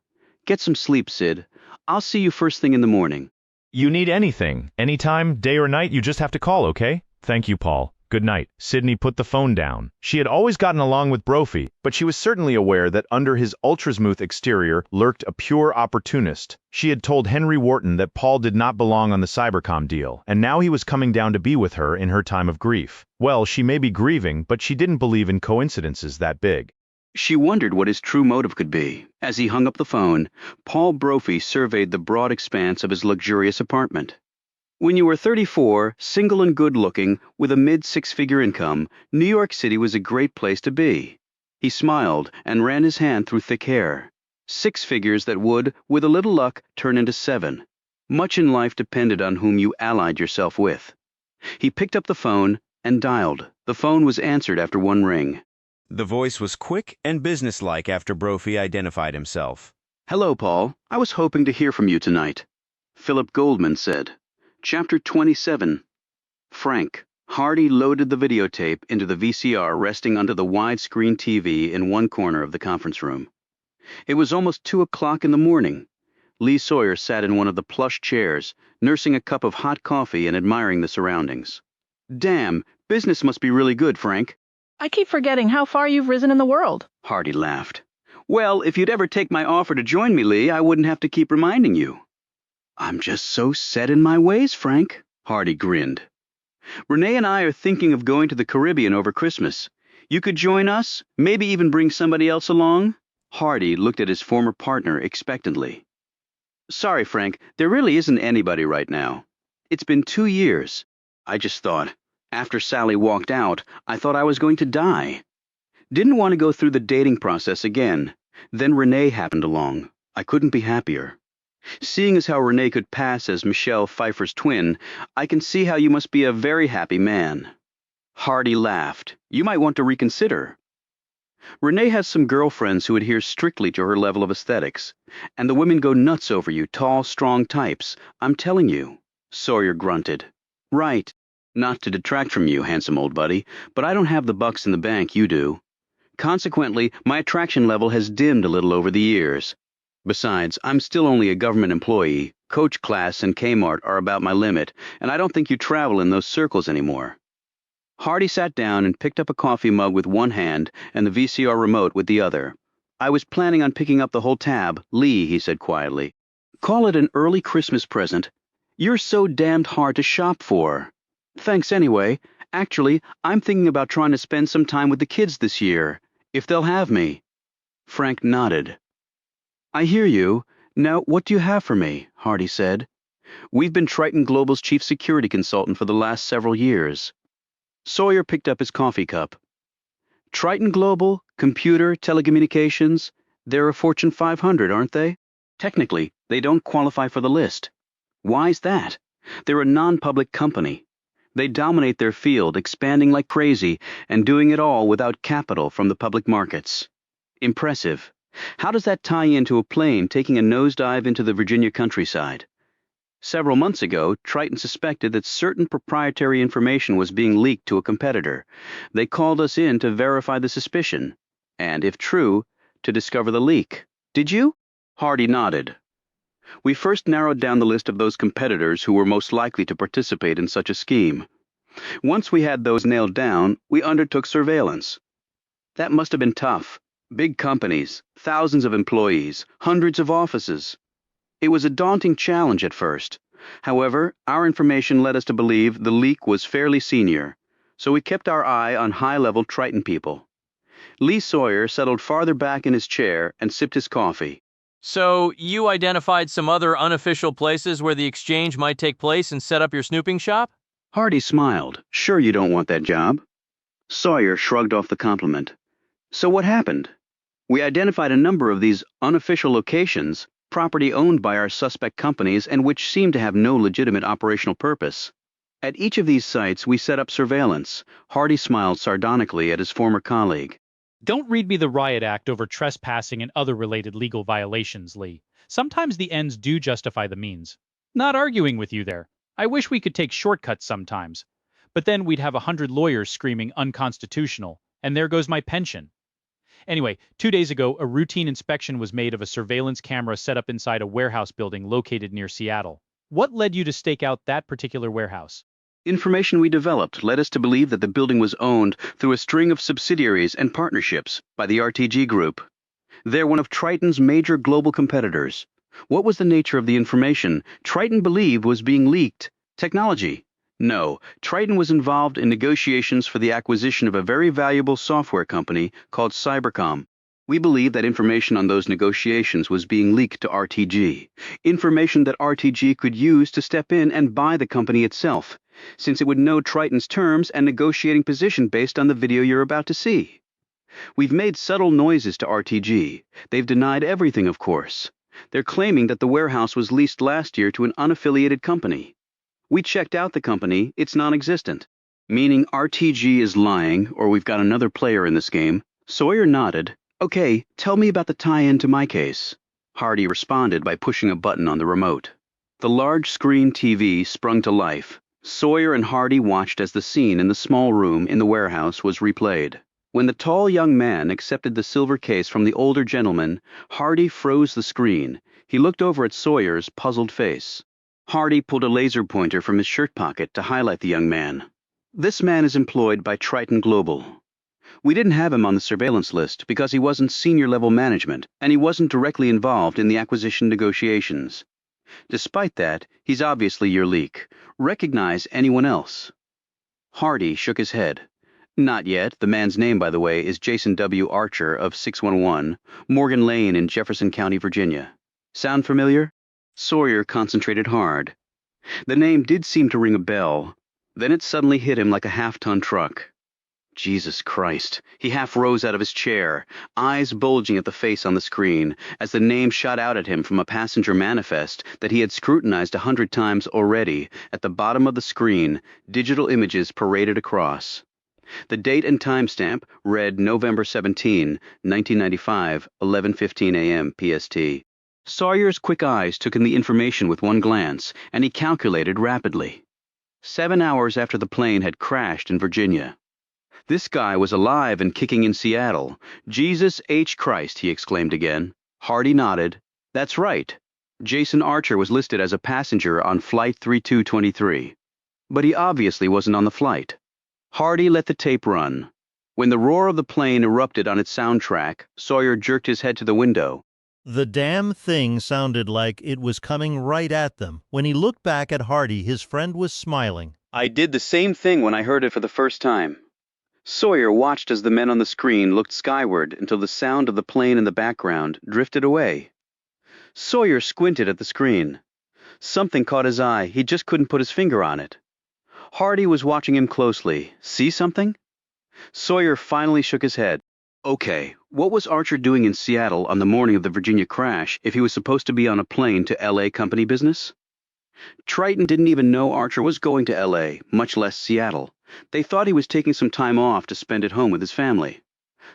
Get some sleep, Sid. I'll see you first thing in the morning. You need anything, anytime, day or night, you just have to call, okay? Thank you, Paul. Good night. Sydney put the phone down. She had always gotten along with Brophy, but she was certainly aware that under his ultra-smooth exterior lurked a pure opportunist. She had told Henry Wharton that Paul did not belong on the Cybercom deal, and now he was coming down to be with her in her time of grief. Well, she may be grieving, but she didn't believe in coincidences that big. She wondered what his true motive could be. As he hung up the phone, Paul Brophy surveyed the broad expanse of his luxurious apartment. When you were 34, single and good-looking, with a mid-six-figure income, New York City was a great place to be. He smiled and ran his hand through thick hair. 6 figures that would, with a little luck, turn into 7. Much in life depended on whom you allied yourself with. He picked up the phone and dialed. The phone was answered after one ring. The voice was quick and businesslike after Brophy identified himself. Hello, Paul. I was hoping to hear from you tonight. Philip Goldman said. Chapter 27. Frank. Hardy loaded the videotape into the VCR resting under the widescreen TV in one corner of the conference room. It was almost 2 o'clock in the morning. Lee Sawyer sat in one of the plush chairs, nursing a cup of hot coffee and admiring the surroundings. Damn, business must be really good, Frank. I keep forgetting how far you've risen in the world. Hardy laughed. Well, if you'd ever take my offer to join me, Lee, I wouldn't have to keep reminding you. I'm just so set in my ways, Frank. Hardy grinned. Renee and I are thinking of going to the Caribbean over Christmas. You could join us, maybe even bring somebody else along? Hardy looked at his former partner expectantly. Sorry, Frank, there really isn't anybody right now. It's been 2 years. I just thought, after Sally walked out, I thought I was going to die. Didn't want to go through the dating process again. Then Renee happened along. I couldn't be happier. Seeing as how Renee could pass as Michelle Pfeiffer's twin, I can see how you must be a very happy man. Hardy laughed. You might want to reconsider. Renee has some girlfriends who adhere strictly to her level of aesthetics, and the women go nuts over you, tall, strong types. I'm telling you. Sawyer grunted. Right. Not to detract from you, handsome old buddy, but I don't have the bucks in the bank you do. Consequently, my attraction level has dimmed a little over the years. Besides, I'm still only a government employee. Coach class and Kmart are about my limit, and I don't think you travel in those circles anymore. Hardy sat down and picked up a coffee mug with one hand and the VCR remote with the other. I was planning on picking up the whole tab, Lee, he said quietly. Call it an early Christmas present. You're so damned hard to shop for. Thanks anyway. Actually, I'm thinking about trying to spend some time with the kids this year, if they'll have me. Frank nodded. I hear you. Now, what do you have for me? Hardy said. We've been Triton Global's chief security consultant for the last several years. Sawyer picked up his coffee cup. Triton Global, computer, telecommunications, they're a Fortune 500, aren't they? Technically, they don't qualify for the list. Why's that? They're a non-public company. They dominate their field, expanding like crazy, and doing it all without capital from the public markets. Impressive. How does that tie into a plane taking a nosedive into the Virginia countryside? Several months ago, Triton suspected that certain proprietary information was being leaked to a competitor. They called us in to verify the suspicion, and, if true, to discover the leak. Did you? Hardy nodded. We first narrowed down the list of those competitors who were most likely to participate in such a scheme. Once we had those nailed down, we undertook surveillance. That must have been tough. Big companies, thousands of employees, hundreds of offices. It was a daunting challenge at first. However, our information led us to believe the leak was fairly senior, so we kept our eye on high-level Triton people. Lee Sawyer settled farther back in his chair and sipped his coffee. So, you identified some other unofficial places where the exchange might take place and set up your snooping shop? Hardy smiled. Sure you don't want that job? Sawyer shrugged off the compliment. So what happened? We identified a number of these unofficial locations, property owned by our suspect companies and which seemed to have no legitimate operational purpose. At each of these sites, we set up surveillance. Hardy smiled sardonically at his former colleague. Don't read me the riot act over trespassing and other related legal violations, Lee. Sometimes the ends do justify the means. Not arguing with you there. I wish we could take shortcuts sometimes. But then we'd have 100 lawyers screaming unconstitutional, and there goes my pension. Anyway, 2 days ago, a routine inspection was made of a surveillance camera set up inside a warehouse building located near Seattle. What led you to stake out that particular warehouse? Information we developed led us to believe that the building was owned through a string of subsidiaries and partnerships by the RTG Group. They're one of Triton's major global competitors. What was the nature of the information Triton believed was being leaked? Technology? No, Triton was involved in negotiations for the acquisition of a very valuable software company called Cybercom. We believe that information on those negotiations was being leaked to RTG, information that RTG could use to step in and buy the company itself, since it would know Triton's terms and negotiating position based on the video you're about to see. We've made subtle noises to RTG. They've denied everything, of course. They're claiming that the warehouse was leased last year to an unaffiliated company. We checked out the company, it's non-existent. Meaning RTG is lying, or we've got another player in this game. Sawyer nodded. Okay, tell me about the tie-in to my case. Hardy responded by pushing a button on the remote. The large screen TV sprung to life. Sawyer and Hardy watched as the scene in the small room in the warehouse was replayed. When the tall young man accepted the silver case from the older gentleman, Hardy froze the screen. He looked over at Sawyer's puzzled face. Hardy pulled a laser pointer from his shirt pocket to highlight the young man. This man is employed by Triton Global. We didn't have him on the surveillance list because he wasn't senior-level management, and he wasn't directly involved in the acquisition negotiations. Despite that, he's obviously your leak. Recognize anyone else? Hardy shook his head. Not yet. The man's name, by the way, is Jason W. Archer of 611, Morgan Lane in Jefferson County, Virginia. Sound familiar? Sawyer concentrated hard. The name did seem to ring a bell. Then it suddenly hit him like a half-ton truck. Jesus Christ. He half rose out of his chair, eyes bulging at the face on the screen, as the name shot out at him from a passenger manifest that he had scrutinized 100 times already. At the bottom of the screen, digital images paraded across. The date and timestamp read November 17, 1995, 11:15 a.m. PST. Sawyer's quick eyes took in the information with one glance, and he calculated rapidly. 7 hours after the plane had crashed in Virginia. This guy was alive and kicking in Seattle. Jesus H. Christ, he exclaimed again. Hardy nodded. That's right. Jason Archer was listed as a passenger on Flight 3223. But he obviously wasn't on the flight. Hardy let the tape run. When the roar of the plane erupted on its soundtrack, Sawyer jerked his head to the window. The damn thing sounded like it was coming right at them. When he looked back at Hardy, his friend was smiling. I did the same thing when I heard it for the first time. Sawyer watched as the men on the screen looked skyward until the sound of the plane in the background drifted away. Sawyer squinted at the screen. Something caught his eye. He just couldn't put his finger on it. Hardy was watching him closely. See something? Sawyer finally shook his head. Okay, what was Archer doing in Seattle on the morning of the Virginia crash if he was supposed to be on a plane to L.A. company business? Triton didn't even know Archer was going to L.A., much less Seattle. They thought he was taking some time off to spend at home with his family.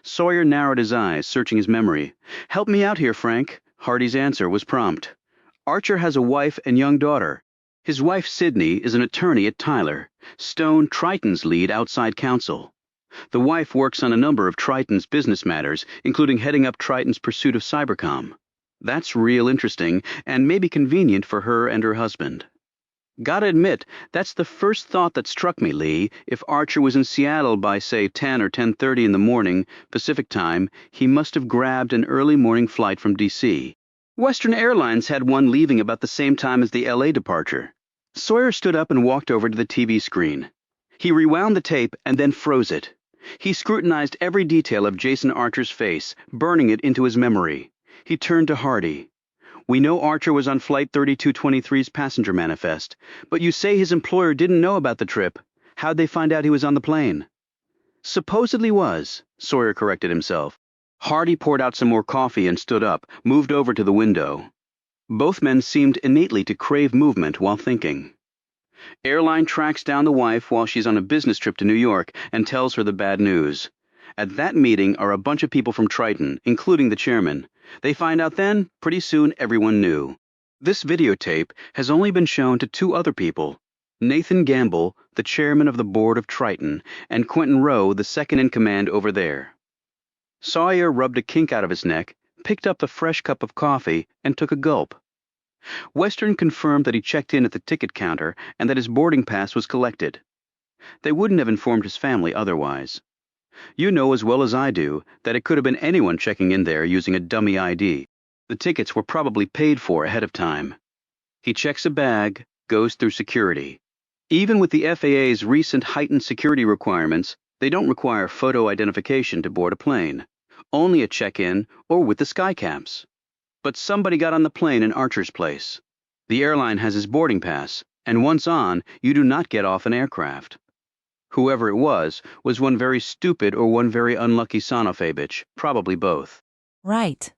Sawyer narrowed his eyes, searching his memory. Help me out here, Frank. Hardy's answer was prompt. Archer has a wife and young daughter. His wife, Sydney, is an attorney at Tyler, Stone, Triton's lead outside counsel. The wife works on a number of Triton's business matters, including heading up Triton's pursuit of Cybercom. That's real interesting, and maybe convenient for her and her husband. Gotta admit, that's the first thought that struck me, Lee. If Archer was in Seattle by, say, 10 or 10:30 in the morning, Pacific time, he must have grabbed an early morning flight from D.C. Western Airlines had one leaving about the same time as the L.A. departure. Sawyer stood up and walked over to the TV screen. He rewound the tape and then froze it. He scrutinized every detail of Jason Archer's face, burning it into his memory. He turned to Hardy. We know Archer was on Flight 3223's passenger manifest, but you say his employer didn't know about the trip. How'd they find out he was on the plane? Supposedly was, Sawyer corrected himself. Hardy poured out some more coffee and stood up, moved over to the window. Both men seemed innately to crave movement while thinking. Airline tracks down the wife while she's on a business trip to New York and tells her the bad news. At that meeting are a bunch of people from Triton, including the chairman. They find out then, pretty soon everyone knew. This videotape has only been shown to two other people, Nathan Gamble, the chairman of the board of Triton, and Quentin Rowe, the second in command over there. Sawyer rubbed a kink out of his neck, picked up the fresh cup of coffee, and took a gulp. Western confirmed that he checked in at the ticket counter and that his boarding pass was collected. They wouldn't have informed his family otherwise. You know as well as I do that it could have been anyone checking in there using a dummy ID. The tickets were probably paid for ahead of time. He checks a bag, goes through security. Even with the FAA's recent heightened security requirements, they don't require photo identification to board a plane. Only a check-in or with the skycaps. But somebody got on the plane in Archer's place. The airline has his boarding pass, and once on, you do not get off an aircraft. Whoever it was one very stupid or one very unlucky son of a bitch, probably both. Right.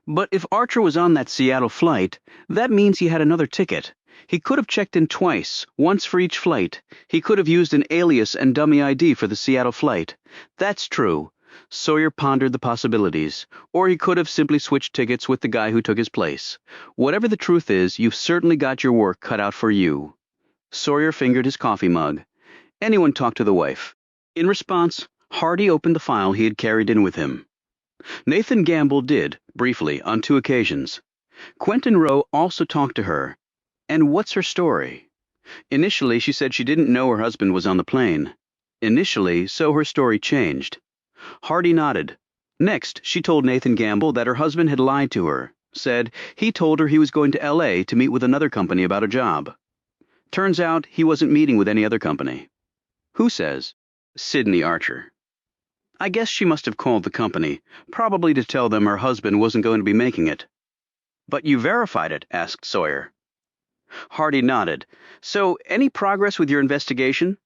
But if Archer was on that Seattle flight, that means he had another ticket. He could have checked in twice, once for each flight. He could have used an alias and dummy ID for the Seattle flight. That's true. Sawyer pondered the possibilities. Or he could have simply switched tickets with the guy who took his place. Whatever the truth is, you've certainly got your work cut out for you. Sawyer fingered his coffee mug. Anyone talk to the wife? In response, Hardy opened the file he had carried in with him. Nathan Gamble did, briefly, on 2 occasions. Quentin Rowe also talked to her. And what's her story? Initially, she said she didn't know her husband was on the plane. Initially, so her story changed. Hardy nodded. Next, she told Nathan Gamble that her husband had lied to her, said he told her he was going to L.A. to meet with another company about a job. Turns out he wasn't meeting with any other company. Who says? Sydney Archer. I guess she must have called the company, probably to tell them her husband wasn't going to be making it. But you verified it, asked Sawyer. Hardy nodded. So, any progress with your investigation?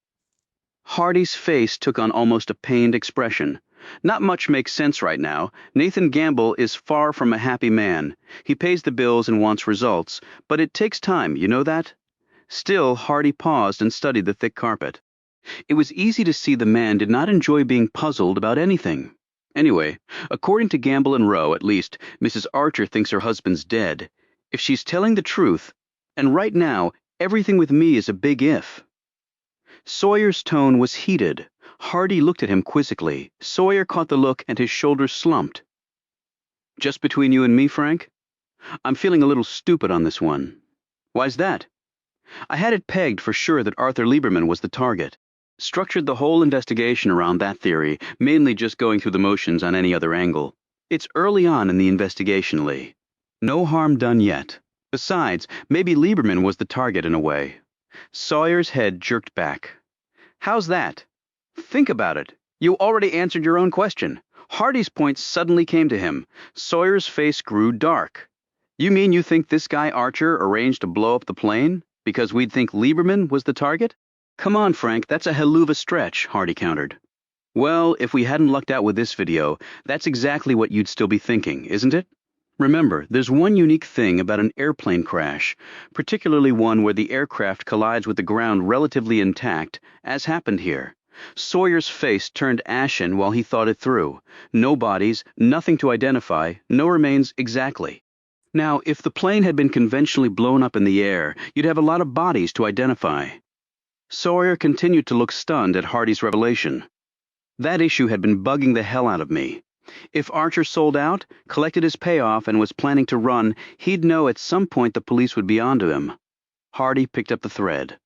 Hardy's face took on almost a pained expression. Not much makes sense right now. Nathan Gamble is far from a happy man. He pays the bills and wants results, but it takes time, you know that? Still, Hardy paused and studied the thick carpet. It was easy to see the man did not enjoy being puzzled about anything. Anyway, according to Gamble and Rowe, at least, Mrs. Archer thinks her husband's dead. If she's telling the truth, and right now, everything with me is a big if. Sawyer's tone was heated. Hardy looked at him quizzically. Sawyer caught the look and his shoulders slumped. Just between you and me, Frank? I'm feeling a little stupid on this one. Why's that? I had it pegged for sure that Arthur Lieberman was the target. Structured the whole investigation around that theory, mainly just going through the motions on any other angle. It's early on in the investigation, Lee. No harm done yet. Besides, maybe Lieberman was the target in a way. Sawyer's head jerked back. How's that? Think about it. You already answered your own question. Hardy's point suddenly came to him. Sawyer's face grew dark. You mean you think this guy Archer arranged to blow up the plane because we'd think Lieberman was the target? Come on, Frank, that's a hell of a stretch, Hardy countered. Well, if we hadn't lucked out with this video, that's exactly what you'd still be thinking, isn't it? Remember, there's one unique thing about an airplane crash, particularly one where the aircraft collides with the ground relatively intact, as happened here. Sawyer's face turned ashen while he thought it through. No bodies, nothing to identify, no remains exactly. Now, if the plane had been conventionally blown up in the air, you'd have a lot of bodies to identify. Sawyer continued to look stunned at Hardy's revelation. That issue had been bugging the hell out of me. If Archer sold out, collected his payoff, and was planning to run, he'd know at some point the police would be onto him. Hardy picked up the thread.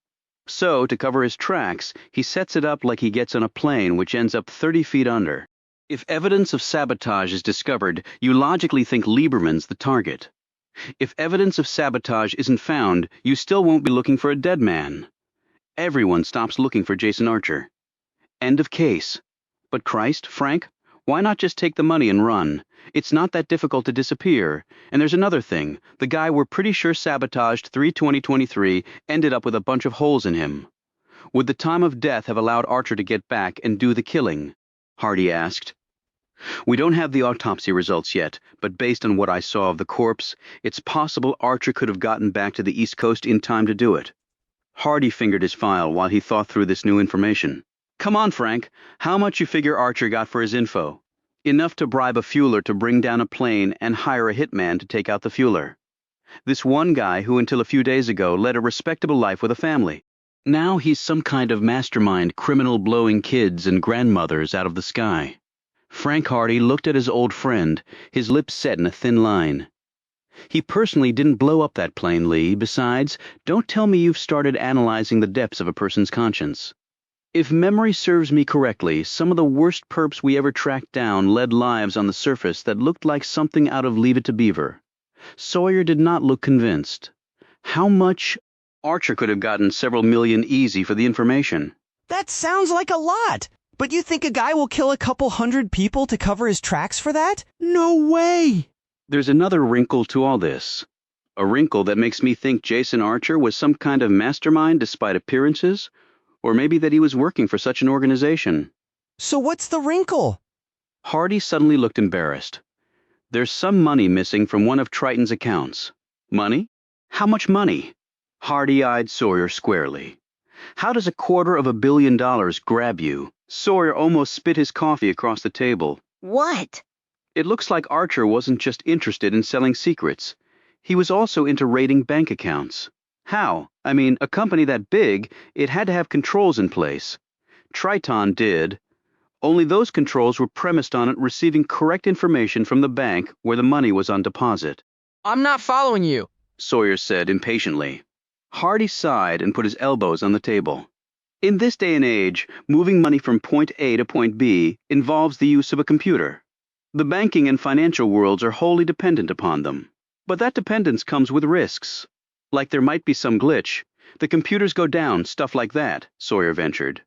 So, to cover his tracks, he sets it up like he gets on a plane which ends up 30 feet under. If evidence of sabotage is discovered, you logically think Lieberman's the target. If evidence of sabotage isn't found, you still won't be looking for a dead man. Everyone stops looking for Jason Archer. End of case. But Christ, Frank, why not just take the money and run? It's not that difficult to disappear. And there's another thing. The guy we're pretty sure sabotaged 3/20/23 ended up with a bunch of holes in him. Would the time of death have allowed Archer to get back and do the killing? Hardy asked. We don't have the autopsy results yet, but based on what I saw of the corpse, it's possible Archer could have gotten back to the East Coast in time to do it. Hardy fingered his file while he thought through this new information. Come on, Frank. How much you figure Archer got for his info? Enough to bribe a fueler to bring down a plane and hire a hitman to take out the fueler. This one guy who until a few days ago led a respectable life with a family. Now he's some kind of mastermind criminal blowing kids and grandmothers out of the sky. Frank Hardy looked at his old friend, his lips set in a thin line. He personally didn't blow up that plane, Lee. Besides, don't tell me you've started analyzing the depths of a person's conscience. If memory serves me correctly, some of the worst perps we ever tracked down led lives on the surface that looked like something out of Leave It to Beaver. Sawyer did not look convinced. How much? Archer could have gotten several million easy for the information. That sounds like a lot. But you think a guy will kill a couple hundred people to cover his tracks for that? No way! There's another wrinkle to all this. A wrinkle that makes me think Jason Archer was some kind of mastermind despite appearances, or maybe that he was working for such an organization. So what's the wrinkle? Hardy suddenly looked embarrassed. There's some money missing from one of Triton's accounts. Money? How much money? Hardy eyed Sawyer squarely. How does $250 million grab you? Sawyer almost spit his coffee across the table. What? It looks like Archer wasn't just interested in selling secrets. He was also into raiding bank accounts. How? I mean, a company that big, it had to have controls in place. Triton did. Only those controls were premised on it receiving correct information from the bank where the money was on deposit. I'm not following you, Sawyer said impatiently. Hardy sighed and put his elbows on the table. In this day and age, moving money from point A to point B involves the use of a computer. The banking and financial worlds are wholly dependent upon them. But that dependence comes with risks. Like there might be some glitch. The computers go down, stuff like that, Sawyer ventured.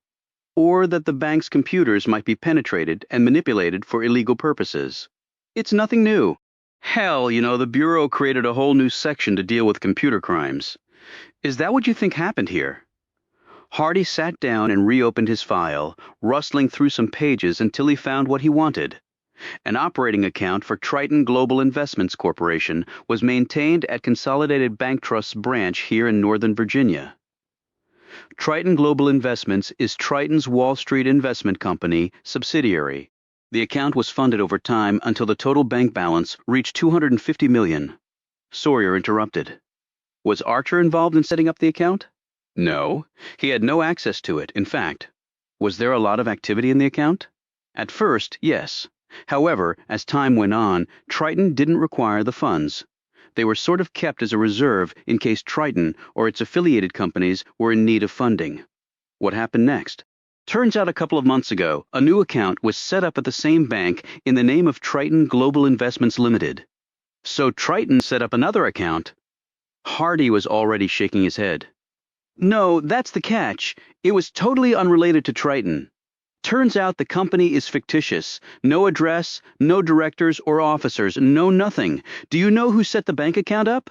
Or that the bank's computers might be penetrated and manipulated for illegal purposes. It's nothing new. Hell, the Bureau created a whole new section to deal with computer crimes. Is that what you think happened here? Hardy sat down and reopened his file, rustling through some pages until he found what he wanted. An operating account for Triton Global Investments Corporation was maintained at Consolidated Bank Trust's branch here in Northern Virginia. Triton Global Investments is Triton's Wall Street Investment Company subsidiary. The account was funded over time until the total bank balance reached $250 million. Sawyer interrupted. Was Archer involved in setting up the account? No, he had no access to it, in fact. Was there a lot of activity in the account? At first, yes. However, as time went on, Triton didn't require the funds. They were sort of kept as a reserve in case Triton or its affiliated companies were in need of funding. What happened next? Turns out a couple of months ago, a new account was set up at the same bank in the name of Triton Global Investments Limited. So Triton set up another account. Hardy was already shaking his head. No, that's the catch. It was totally unrelated to Triton. Turns out the company is fictitious. No address, no directors or officers, no nothing. Do you know who set the bank account up?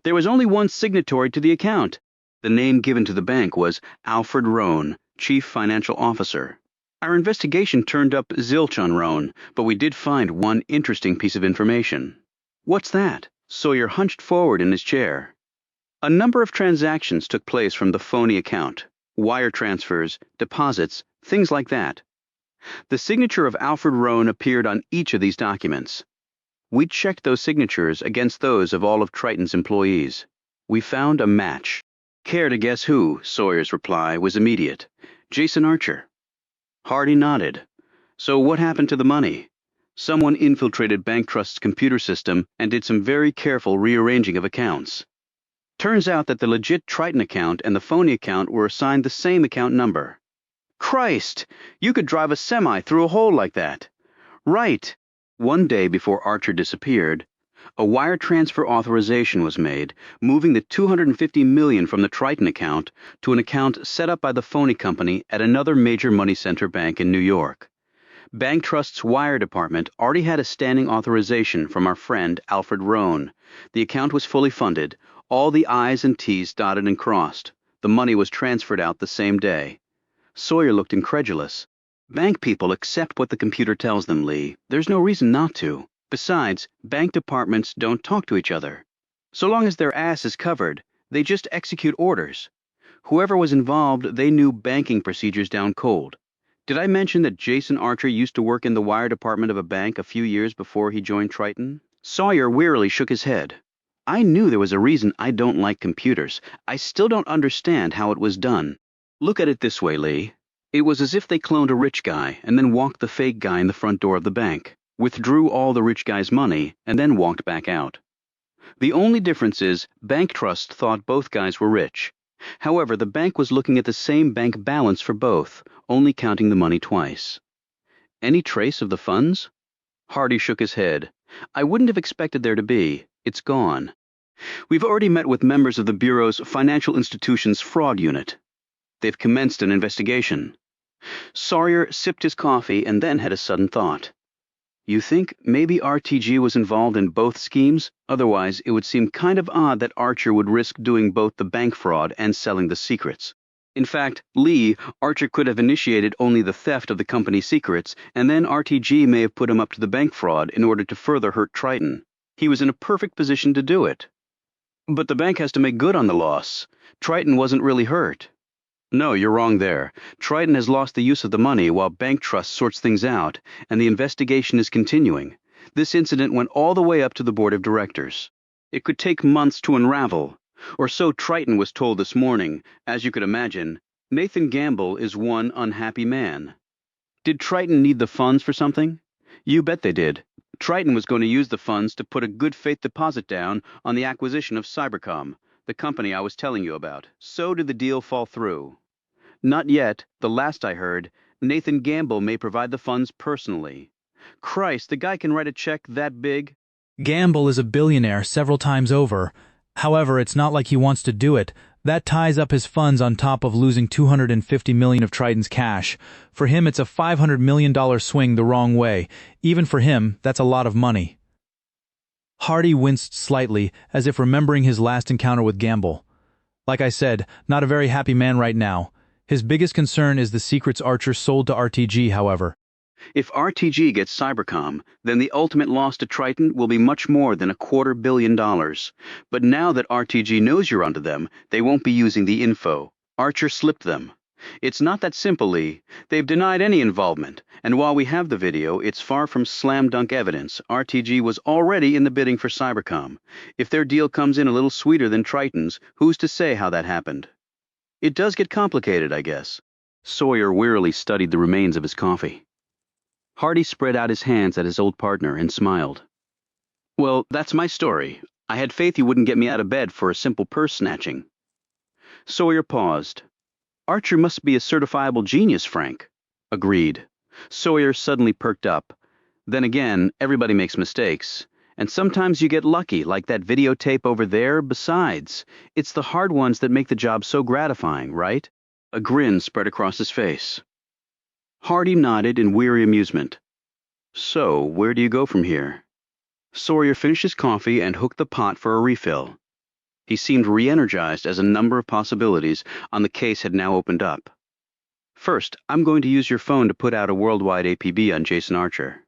There was only one signatory to the account. The name given to the bank was Alfred Rohn, Chief Financial Officer. Our investigation turned up zilch on Rohn, but we did find one interesting piece of information. What's that? Sawyer hunched forward in his chair. A number of transactions took place from the phony account. Wire transfers, deposits, things like that. The signature of Alfred Rohn appeared on each of these documents. We checked those signatures against those of all of Triton's employees. We found a match. Care to guess who? Sawyer's reply was immediate. Jason Archer. Hardy nodded. So what happened to the money? Someone infiltrated Bank Trust's computer system and did some very careful rearranging of accounts. Turns out that the legit Triton account and the phony account were assigned the same account number. Christ! You could drive a semi through a hole like that. Right. One day before Archer disappeared, a wire transfer authorization was made, moving the $250 million from the Triton account to an account set up by the phony company at another major money center bank in New York. Bank Trust's wire department already had a standing authorization from our friend Alfred Rohn. The account was fully funded, all the I's and T's dotted and crossed. The money was transferred out the same day. Sawyer looked incredulous. Bank people accept what the computer tells them, Lee. There's no reason not to. Besides, bank departments don't talk to each other. So long as their ass is covered, they just execute orders. Whoever was involved, they knew banking procedures down cold. Did I mention that Jason Archer used to work in the wire department of a bank a few years before he joined Triton? Sawyer wearily shook his head. I knew there was a reason I don't like computers. I still don't understand how it was done. Look at it this way, Lee. It was as if they cloned a rich guy and then walked the fake guy in the front door of the bank, withdrew all the rich guy's money, and then walked back out. The only difference is Bank Trust thought both guys were rich. However, the bank was looking at the same bank balance for both, only counting the money twice. Any trace of the funds? Hardy shook his head. I wouldn't have expected there to be. It's gone. We've already met with members of the Bureau's Financial Institutions Fraud Unit. They've commenced an investigation. Sawyer sipped his coffee and then had a sudden thought. You think maybe RTG was involved in both schemes? Otherwise, it would seem kind of odd that Archer would risk doing both the bank fraud and selling the secrets. In fact, Lee, Archer could have initiated only the theft of the company's secrets, and then RTG may have put him up to the bank fraud in order to further hurt Triton. He was in a perfect position to do it. But the bank has to make good on the loss. Triton wasn't really hurt. No, you're wrong there. Triton has lost the use of the money while Bank Trust sorts things out, and the investigation is continuing. This incident went all the way up to the board of directors. It could take months to unravel, or so Triton was told this morning. As you could imagine, Nathan Gamble is one unhappy man. Did Triton need the funds for something? You bet they did. Triton was going to use the funds to put a good faith deposit down on the acquisition of Cybercom, the company I was telling you about. So did the deal fall through? Not yet. The last I heard, Nathan Gamble may provide the funds personally. Christ, the guy can write a check that big? Gamble is a billionaire several times over. However, it's not like he wants to do it. That ties up his funds on top of losing $250 million of Triton's cash. For him, it's a $500 million swing the wrong way. Even for him, that's a lot of money. Hardy winced slightly, as if remembering his last encounter with Gamble. Like I said, not a very happy man right now. His biggest concern is the secrets Archer sold to RTG, however. If RTG gets Cybercom, then the ultimate loss to Triton will be much more than $250 million. But now that RTG knows you're onto them, they won't be using the info. Archer slipped them. It's not that simple, Lee. They've denied any involvement, and while we have the video, it's far from slam-dunk evidence. RTG was already in the bidding for Cybercom. If their deal comes in a little sweeter than Triton's, who's to say how that happened? It does get complicated, I guess. Sawyer wearily studied the remains of his coffee. Hardy spread out his hands at his old partner and smiled. Well, that's my story. I had faith you wouldn't get me out of bed for a simple purse snatching. Sawyer paused. Archer must be a certifiable genius, Frank. Agreed. Sawyer suddenly perked up. Then again, everybody makes mistakes. And sometimes you get lucky, like that videotape over there. Besides, it's the hard ones that make the job so gratifying, right? A grin spread across his face. Hardy nodded in weary amusement. So, where do you go from here? Sawyer finished his coffee and hooked the pot for a refill. He seemed re-energized as a number of possibilities on the case had now opened up. First, I'm going to use your phone to put out a worldwide APB on Jason Archer.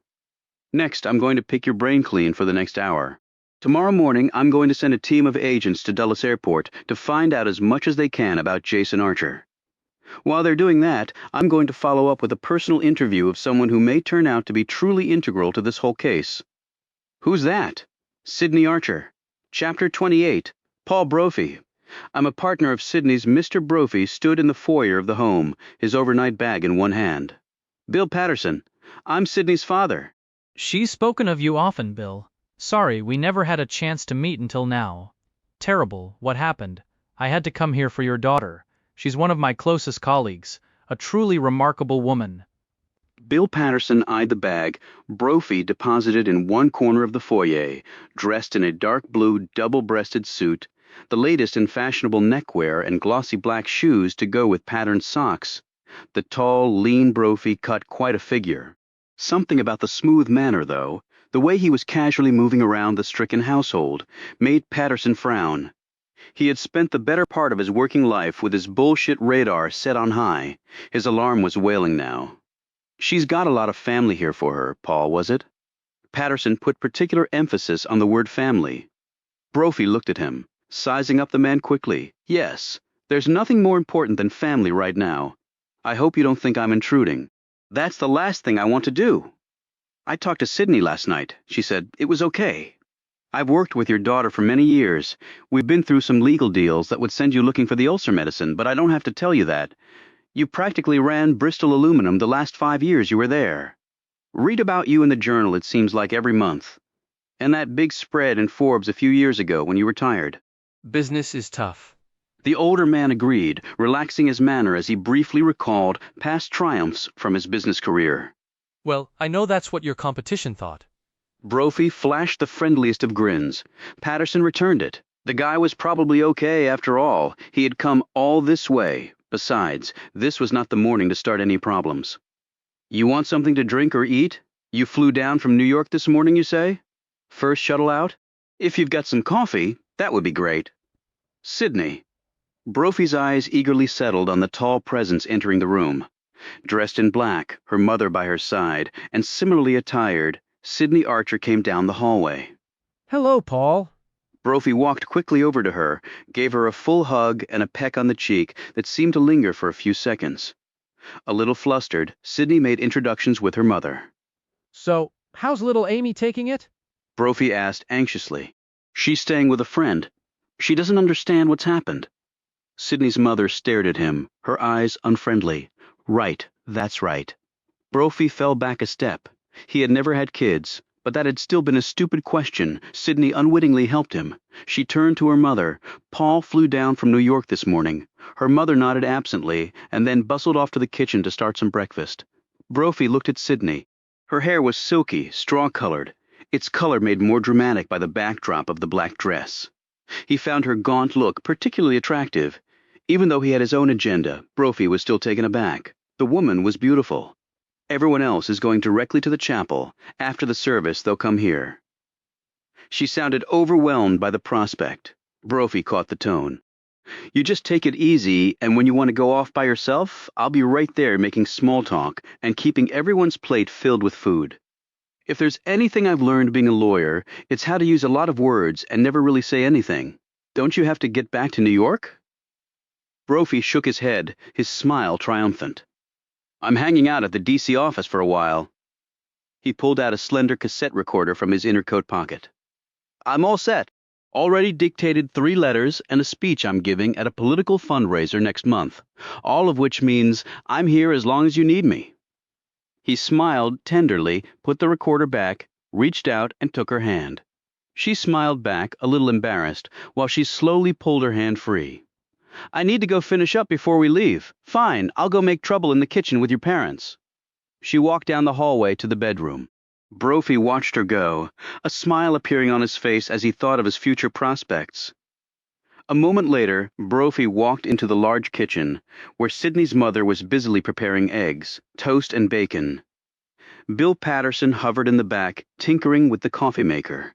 Next, I'm going to pick your brain clean for the next hour. Tomorrow morning, I'm going to send a team of agents to Dulles Airport to find out as much as they can about Jason Archer. While they're doing that, I'm going to follow up with a personal interview of someone who may turn out to be truly integral to this whole case. Who's that? Sidney Archer. Chapter 28. Paul Brophy. I'm a partner of Sidney's. Mr. Brophy stood in the foyer of the home, his overnight bag in one hand. Bill Patterson. I'm Sidney's father. She's spoken of you often, Bill. Sorry, we never had a chance to meet until now. terrible, what happened. I had to come here for your daughter. She's one of my closest colleagues, a truly remarkable woman. Bill Patterson eyed the bag Brophy deposited in one corner of the foyer, dressed in a dark blue double-breasted suit, the latest in fashionable neckwear and glossy black shoes to go with patterned socks. The tall, lean Brophy cut quite a figure. Something about the smooth manner, though, the way he was casually moving around the stricken household, made Patterson frown. He had spent the better part of his working life with his bullshit radar set on high. His alarm was wailing now. She's got a lot of family here for her, Paul, was it? Patterson put particular emphasis on the word family. Brophy looked at him, sizing up the man quickly. Yes, there's nothing more important than family right now. I hope you don't think I'm intruding. That's the last thing I want to do. I talked to Sydney last night. She said it was okay. I've worked with your daughter for many years. We've been through some legal deals that would send you looking for the ulcer medicine, but I don't have to tell you that. You practically ran Bristol Aluminum the last 5 years you were there. Read about you in the journal, it seems like, every month. And that big spread in Forbes a few years ago when you retired. Business is tough. The older man agreed, relaxing his manner as he briefly recalled past triumphs from his business career. Well, I know that's what your competition thought. Brophy flashed the friendliest of grins. Patterson returned it. The guy was probably okay after all. He had come all this way. Besides, this was not the morning to start any problems. You want something to drink or eat? You flew down from New York this morning, you say? First shuttle out? If you've got some coffee, that would be great. Sydney. Brophy's eyes eagerly settled on the tall presence entering the room. Dressed in black, her mother by her side, and similarly attired, Sydney Archer came down the hallway. Hello, Paul. Brophy walked quickly over to her, gave her a full hug and a peck on the cheek that seemed to linger for a few seconds. A little flustered, Sydney made introductions with her mother. So, how's little Amy taking it? Brophy asked anxiously. She's staying with a friend. She doesn't understand what's happened. Sydney's mother stared at him, her eyes unfriendly. Right, that's right. Brophy fell back a step. He had never had kids, but that had still been a stupid question. Sydney unwittingly helped him. She turned to her mother. Paul flew down from New York this morning. Her mother nodded absently, and then bustled off to the kitchen to start some breakfast. Brophy looked at Sydney. Her hair was silky, straw-colored, its color made more dramatic by the backdrop of the black dress. He found her gaunt look particularly attractive. Even though he had his own agenda, Brophy was still taken aback. The woman was beautiful. Everyone else is going directly to the chapel. After the service, they'll come here. She sounded overwhelmed by the prospect. Brophy caught the tone. You just take it easy, and when you want to go off by yourself, I'll be right there making small talk and keeping everyone's plate filled with food. If there's anything I've learned being a lawyer, it's how to use a lot of words and never really say anything. Don't you have to get back to New York? Brophy shook his head, his smile triumphant. I'm hanging out at the D.C. office for a while. He pulled out a slender cassette recorder from his inner coat pocket. I'm all set. Already dictated 3 letters and a speech I'm giving at a political fundraiser next month, all of which means I'm here as long as you need me. He smiled tenderly, put the recorder back, reached out and took her hand. She smiled back, a little embarrassed, while she slowly pulled her hand free. I need to go finish up before we leave. Fine, I'll go make trouble in the kitchen with your parents. She walked down the hallway to the bedroom. Brophy watched her go, a smile appearing on his face as he thought of his future prospects. A moment later, Brophy walked into the large kitchen, where Sydney's mother was busily preparing eggs, toast and bacon. Bill Patterson hovered in the back, tinkering with the coffee maker.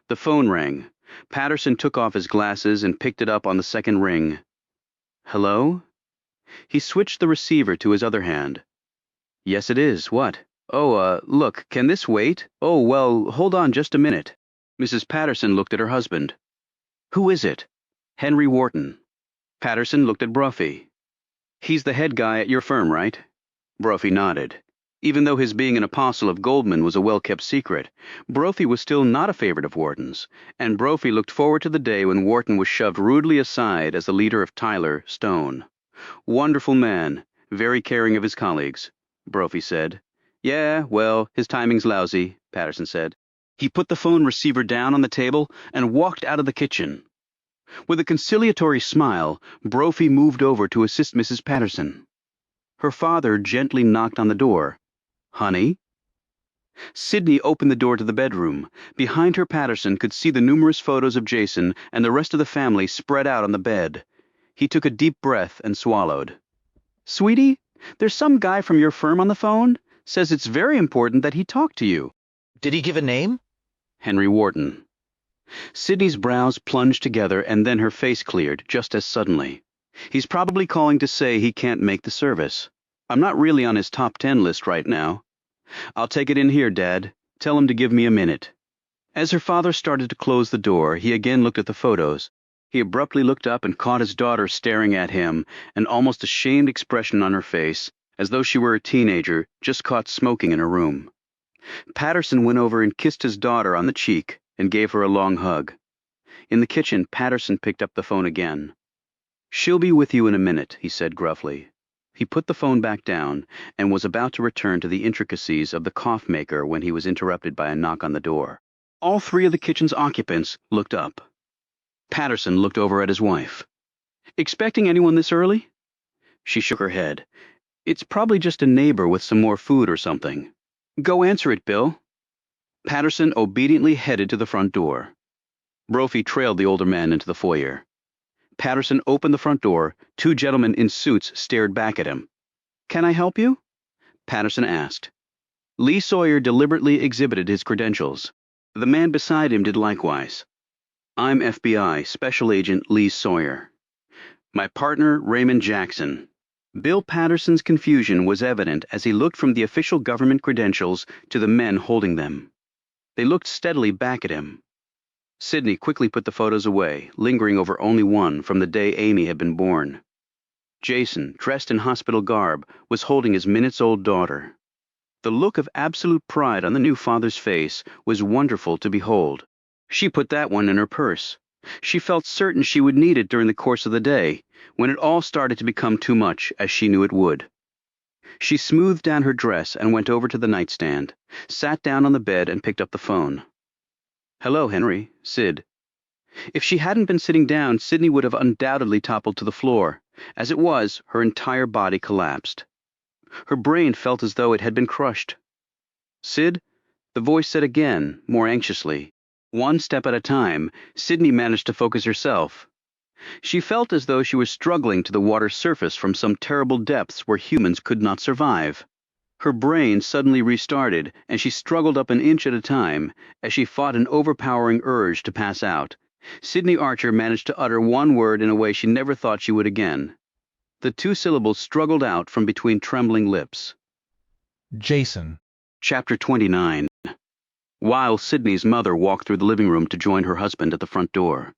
The phone rang. Patterson took off his glasses and picked it up on the second ring. Hello? He switched the receiver to his other hand. Yes, it is. What? Oh, look, can this wait? Oh, well, hold on just a minute. Mrs. Patterson looked at her husband. Who is it? Henry Wharton. Patterson looked at Brophy. He's the head guy at your firm, right? Brophy nodded. Even though his being an apostle of Goldman was a well-kept secret, Brophy was still not a favorite of Wharton's, and Brophy looked forward to the day when Wharton was shoved rudely aside as the leader of Tyler, Stone. Wonderful man, very caring of his colleagues, Brophy said. Yeah, well, his timing's lousy, Patterson said. He put the phone receiver down on the table and walked out of the kitchen. With a conciliatory smile, Brophy moved over to assist Mrs. Patterson. Her father gently knocked on the door. "Honey?" Sydney opened the door to the bedroom. Behind her, Patterson could see the numerous photos of Jason and the rest of the family spread out on the bed. He took a deep breath and swallowed. "Sweetie, there's some guy from your firm on the phone. Says it's very important that he talk to you." Did he give a name? Henry Wharton. Sydney's brows plunged together and then her face cleared just as suddenly. "He's probably calling to say he can't make the service. I'm not really on his top 10 list right now. I'll take it in here, Dad. Tell him to give me a minute." As her father started to close the door, he again looked at the photos. He abruptly looked up and caught his daughter staring at him, an almost ashamed expression on her face, as though she were a teenager just caught smoking in her room. Patterson went over and kissed his daughter on the cheek and gave her a long hug. In the kitchen, Patterson picked up the phone again. "She'll be with you in a minute," he said gruffly. He put the phone back down and was about to return to the intricacies of the cough maker when he was interrupted by a knock on the door. All three of the kitchen's occupants looked up. Patterson looked over at his wife. "Expecting anyone this early?" She shook her head. "It's probably just a neighbor with some more food or something." "Go answer it, Bill." Patterson obediently headed to the front door. Brophy trailed the older man into the foyer. Patterson opened the front door. Two gentlemen in suits stared back at him. "Can I help you?" Patterson asked. Lee Sawyer deliberately exhibited his credentials. The man beside him did likewise. "I'm FBI Special Agent Lee Sawyer. My partner, Raymond Jackson." Bill Patterson's confusion was evident as he looked from the official government credentials to the men holding them. They looked steadily back at him. Sydney quickly put the photos away, lingering over only one from the day Amy had been born. Jason, dressed in hospital garb, was holding his minutes-old daughter. The look of absolute pride on the new father's face was wonderful to behold. She put that one in her purse. She felt certain she would need it during the course of the day, when it all started to become too much, as she knew it would. She smoothed down her dress and went over to the nightstand, sat down on the bed and picked up the phone. "Hello, Henry. Sid." If she hadn't been sitting down, Sydney would have undoubtedly toppled to the floor. As it was, her entire body collapsed. Her brain felt as though it had been crushed. "Sid?" the voice said again, more anxiously. One step at a time, Sydney managed to focus herself. She felt as though she was struggling to the water's surface from some terrible depths where humans could not survive. Her brain suddenly restarted, and she struggled up an inch at a time as she fought an overpowering urge to pass out. Sydney Archer managed to utter one word in a way she never thought she would again. The two syllables struggled out from between trembling lips. "Jason." Chapter 29. While Sydney's mother walked through the living room to join her husband at the front door,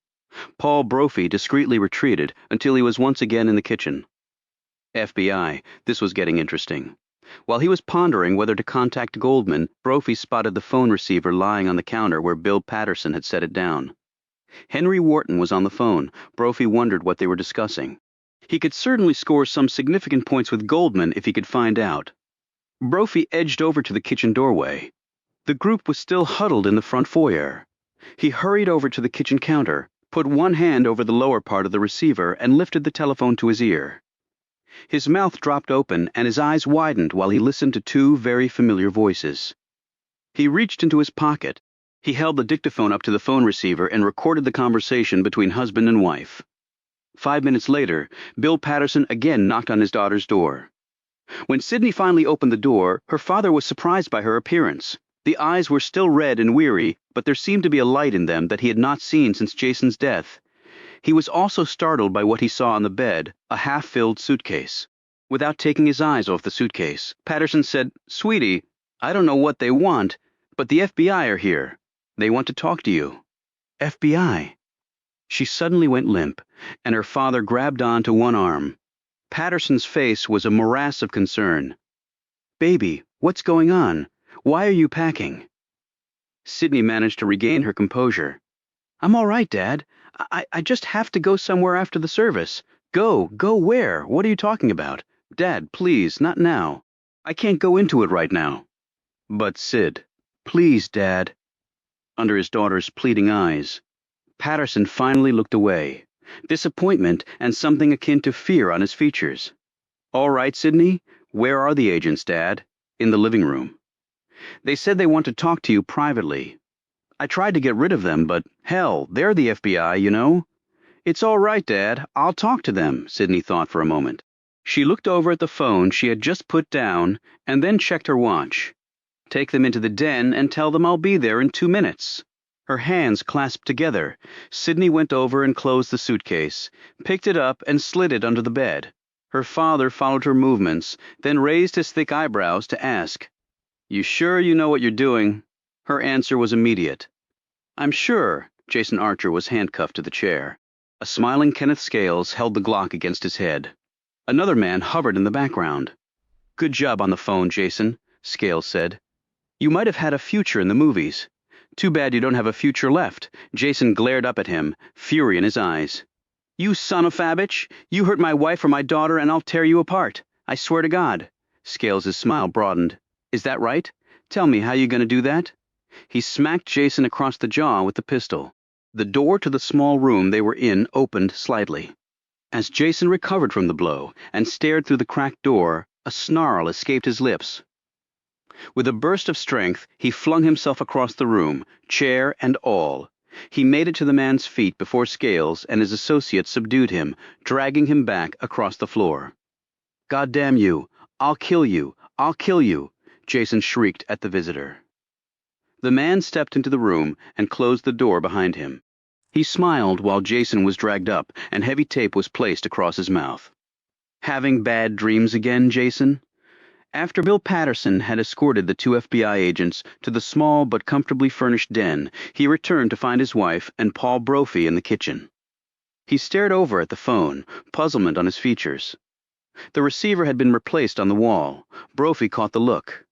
Paul Brophy discreetly retreated until he was once again in the kitchen. FBI, this was getting interesting. While he was pondering whether to contact Goldman, Brophy spotted the phone receiver lying on the counter where Bill Patterson had set it down. Henry Wharton was on the phone. Brophy wondered what they were discussing. He could certainly score some significant points with Goldman if he could find out. Brophy edged over to the kitchen doorway. The group was still huddled in the front foyer. He hurried over to the kitchen counter, put one hand over the lower part of the receiver, and lifted the telephone to his ear. His mouth dropped open and his eyes widened while he listened to two very familiar voices. He reached into his pocket. He held the dictaphone up to the phone receiver and recorded the conversation between husband and wife. 5 minutes later, Bill Patterson again knocked on his daughter's door. When Sydney finally opened the door, her father was surprised by her appearance. The eyes were still red and weary, but there seemed to be a light in them that he had not seen since Jason's death. He was also startled by what he saw on the bed, a half-filled suitcase. Without taking his eyes off the suitcase, Patterson said, "Sweetie, I don't know what they want, but the FBI are here. They want to talk to you." "FBI?" She suddenly went limp, and her father grabbed on to one arm. Patterson's face was a morass of concern. "Baby, what's going on? Why are you packing?" Sydney managed to regain her composure. "I'm all right, Dad. I just have to go somewhere after the service." Go where? What are you talking about? Dad, please, not now. I can't go into it right now." "But Sid, please, Dad." Under his daughter's pleading eyes, Patterson finally looked away. disappointment, and something akin to fear on his features. "All right, Sidney, where are the agents, Dad?" "In the living room." "They said they want to talk to you privately." "I tried to get rid of them, but hell, they're the FBI, you know." "It's all right, Dad. I'll talk to them," Sidney thought for a moment. She looked over at the phone she had just put down and then checked her watch. "Take them into the den and tell them I'll be there in 2 minutes." Her hands clasped together, Sidney went over and closed the suitcase, picked it up and slid it under the bed. Her father followed her movements, then raised his thick eyebrows to ask, "You sure you know what you're doing?" Her answer was immediate. "I'm sure." Jason Archer was handcuffed to the chair. A smiling Kenneth Scales held the Glock against his head. Another man hovered in the background. "Good job on the phone, Jason," Scales said. "You might have had a future in the movies. Too bad you don't have a future left." Jason glared up at him, fury in his eyes. "You son of a bitch! You hurt my wife or my daughter and I'll tear you apart. I swear to God." Scales' smile broadened. "Is that right? Tell me how you gonna do that?" He smacked Jason across the jaw with the pistol. The door to the small room they were in opened slightly. As Jason recovered from the blow and stared through the cracked door, a snarl escaped his lips. With a burst of strength, he flung himself across the room, chair and all. He made it to the man's feet before Scales and his associates subdued him, dragging him back across the floor. "God damn you! I'll kill you! I'll kill you!" Jason shrieked at the visitor. The man stepped into the room and closed the door behind him. He smiled while Jason was dragged up and heavy tape was placed across his mouth. "Having bad dreams again, Jason?" After Bill Patterson had escorted the 2 FBI agents to the small but comfortably furnished den, he returned to find his wife and Paul Brophy in the kitchen. He stared over at the phone, puzzlement on his features. The receiver had been replaced on the wall. Brophy caught the look.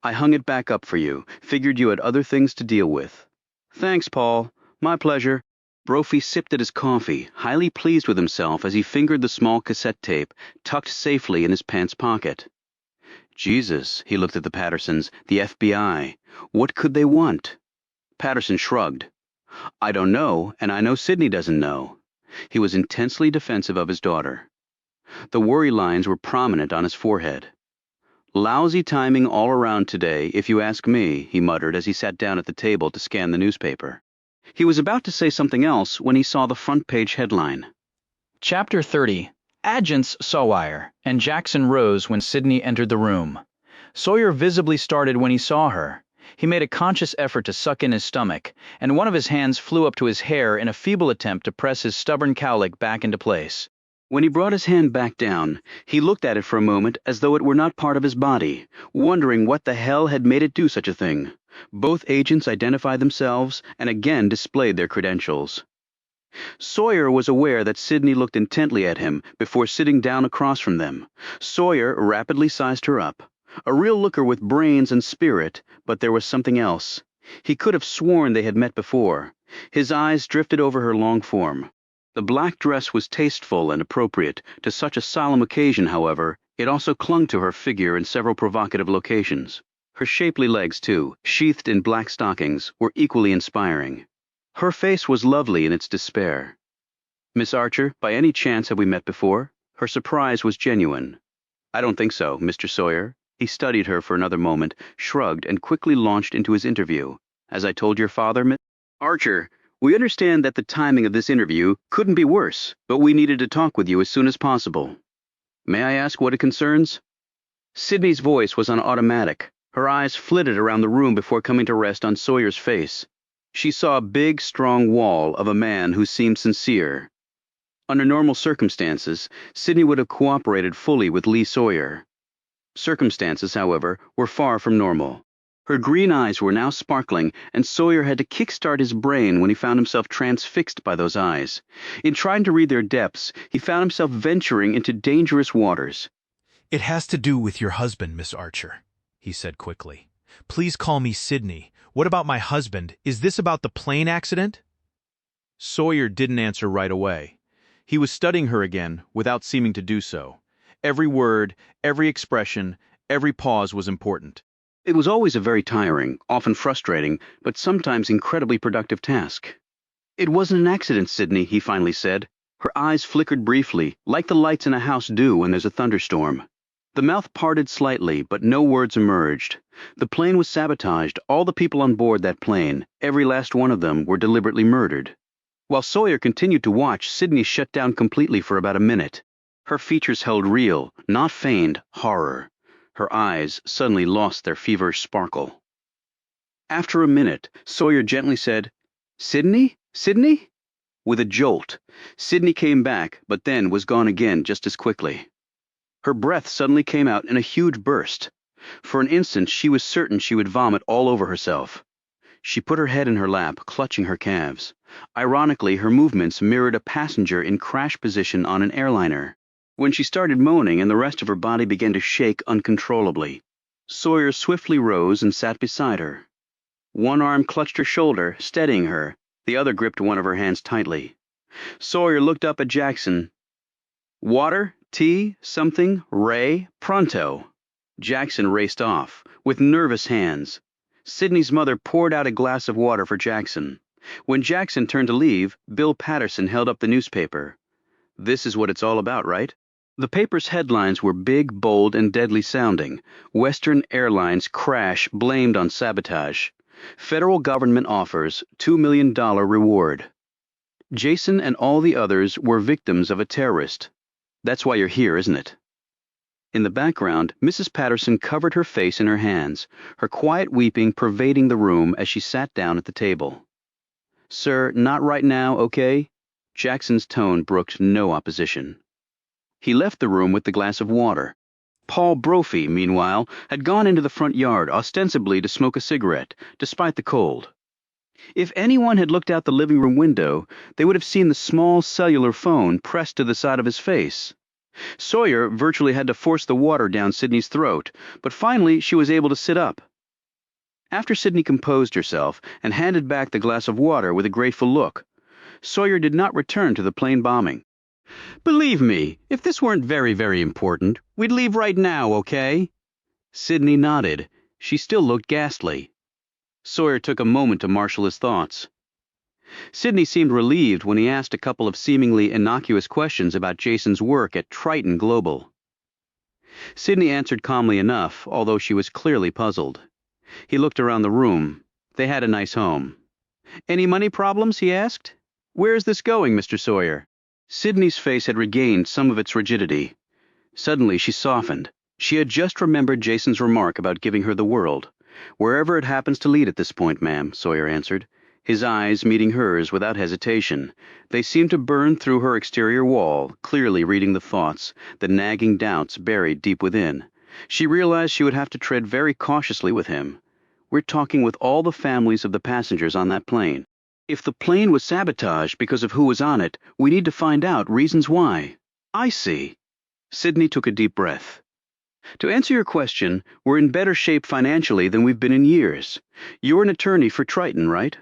"I hung it back up for you. Figured you had other things to deal with." "Thanks, Paul. My pleasure." Brophy sipped at his coffee, highly pleased with himself as he fingered the small cassette tape, tucked safely in his pants pocket. Jesus, he looked at the Pattersons, the FBI. What could they want? Patterson shrugged. "I don't know, and I know Sidney doesn't know." He was intensely defensive of his daughter. The worry lines were prominent on his forehead. "Lousy timing all around today, if you ask me," he muttered as he sat down at the table to scan the newspaper. He was about to say something else when he saw the front page headline. Chapter 30. Agents Sawyer, and Jackson rose when Sidney entered the room. Sawyer visibly started when he saw her. He made a conscious effort to suck in his stomach, and one of his hands flew up to his hair in a feeble attempt to press his stubborn cowlick back into place. When he brought his hand back down, he looked at it for a moment as though it were not part of his body, wondering what the hell had made it do such a thing. Both agents identified themselves and again displayed their credentials. Sawyer was aware that Sidney looked intently at him before sitting down across from them. Sawyer rapidly sized her up. A real looker with brains and spirit, but there was something else. He could have sworn they had met before. His eyes drifted over her long form. The black dress was tasteful and appropriate to such a solemn occasion, however. It also clung to her figure in several provocative locations. Her shapely legs, too, sheathed in black stockings, were equally inspiring. Her face was lovely in its despair. "Miss Archer, by any chance have we met before?" Her surprise was genuine. "I don't think so, Mr. Sawyer." He studied her for another moment, shrugged, and quickly launched into his interview. "As I told your father, Miss Archer, we understand that the timing of this interview couldn't be worse, but we needed to talk with you as soon as possible. May I ask what it concerns?" Sidney's voice was on automatic. Her eyes flitted around the room before coming to rest on Sawyer's face. She saw a big, strong wall of a man who seemed sincere. Under normal circumstances, Sidney would have cooperated fully with Lee Sawyer. Circumstances, however, were far from normal. Her green eyes were now sparkling, and Sawyer had to kickstart his brain when he found himself transfixed by those eyes. In trying to read their depths, he found himself venturing into dangerous waters. "It has to do with your husband, Miss Archer," he said quickly. "Please call me Sidney. What about my husband? Is this about the plane accident?" Sawyer didn't answer right away. He was studying her again, without seeming to do so. Every word, every expression, every pause was important. It was always a very tiring, often frustrating, but sometimes incredibly productive task. "It wasn't an accident, Sidney," he finally said. Her eyes flickered briefly, like the lights in a house do when there's a thunderstorm. The mouth parted slightly, but no words emerged. The plane was sabotaged. All the people on board that plane, every last one of them, were deliberately murdered. While Sawyer continued to watch, Sydney shut down completely for about a minute. Her features held real, not feigned, horror. Her eyes suddenly lost their feverish sparkle. After a minute, Sawyer gently said, "Sydney? Sydney?" With a jolt, Sydney came back, but then was gone again just as quickly. Her breath suddenly came out in a huge burst. For an instant, she was certain she would vomit all over herself. She put her head in her lap, clutching her calves. Ironically, her movements mirrored a passenger in crash position on an airliner. When she started moaning and the rest of her body began to shake uncontrollably, Sawyer swiftly rose and sat beside her. One arm clutched her shoulder, steadying her. The other gripped one of her hands tightly. Sawyer looked up at Jackson. "Water? Tea? Something? Ray? Pronto!" Jackson raced off, with nervous hands. Sydney's mother poured out a glass of water for Jackson. When Jackson turned to leave, Bill Patterson held up the newspaper. "This is what it's all about, right?" The paper's headlines were big, bold, and deadly sounding. Western Airlines crash blamed on sabotage. Federal government offers $2 million reward. Jason and all the others were victims of a terrorist. That's why you're here, isn't it? In the background, Mrs. Patterson covered her face in her hands, her quiet weeping pervading the room as she sat down at the table. "Sir, not right now, okay?" Jackson's tone brooked no opposition. He left the room with the glass of water. Paul Brophy, meanwhile, had gone into the front yard, ostensibly to smoke a cigarette, despite the cold. If anyone had looked out the living room window, they would have seen the small cellular phone pressed to the side of his face. Sawyer virtually had to force the water down Sydney's throat, but finally she was able to sit up. After Sydney composed herself and handed back the glass of water with a grateful look, Sawyer did not return to the plane bombing. "Believe me, if this weren't very, very important, we'd leave right now, okay?" Sydney nodded. She still looked ghastly. Sawyer took a moment to marshal his thoughts. Sydney seemed relieved when he asked a couple of seemingly innocuous questions about Jason's work at Triton Global. Sydney answered calmly enough, although she was clearly puzzled. He looked around the room. They had a nice home. "Any money problems?" he asked. "Where is this going, Mr. Sawyer?" Sydney's face had regained some of its rigidity. Suddenly she softened. She had just remembered Jason's remark about giving her the world. "Wherever it happens to lead at this point, ma'am," Sawyer answered, his eyes meeting hers without hesitation. They seemed to burn through her exterior wall, clearly reading the thoughts, the nagging doubts buried deep within. She realized she would have to tread very cautiously with him. "We're talking with all the families of the passengers on that plane. If the plane was sabotaged because of who was on it, we need to find out reasons why." "I see." Sydney took a deep breath. "To answer your question, we're in better shape financially than we've been in years. You're an attorney for Triton, right?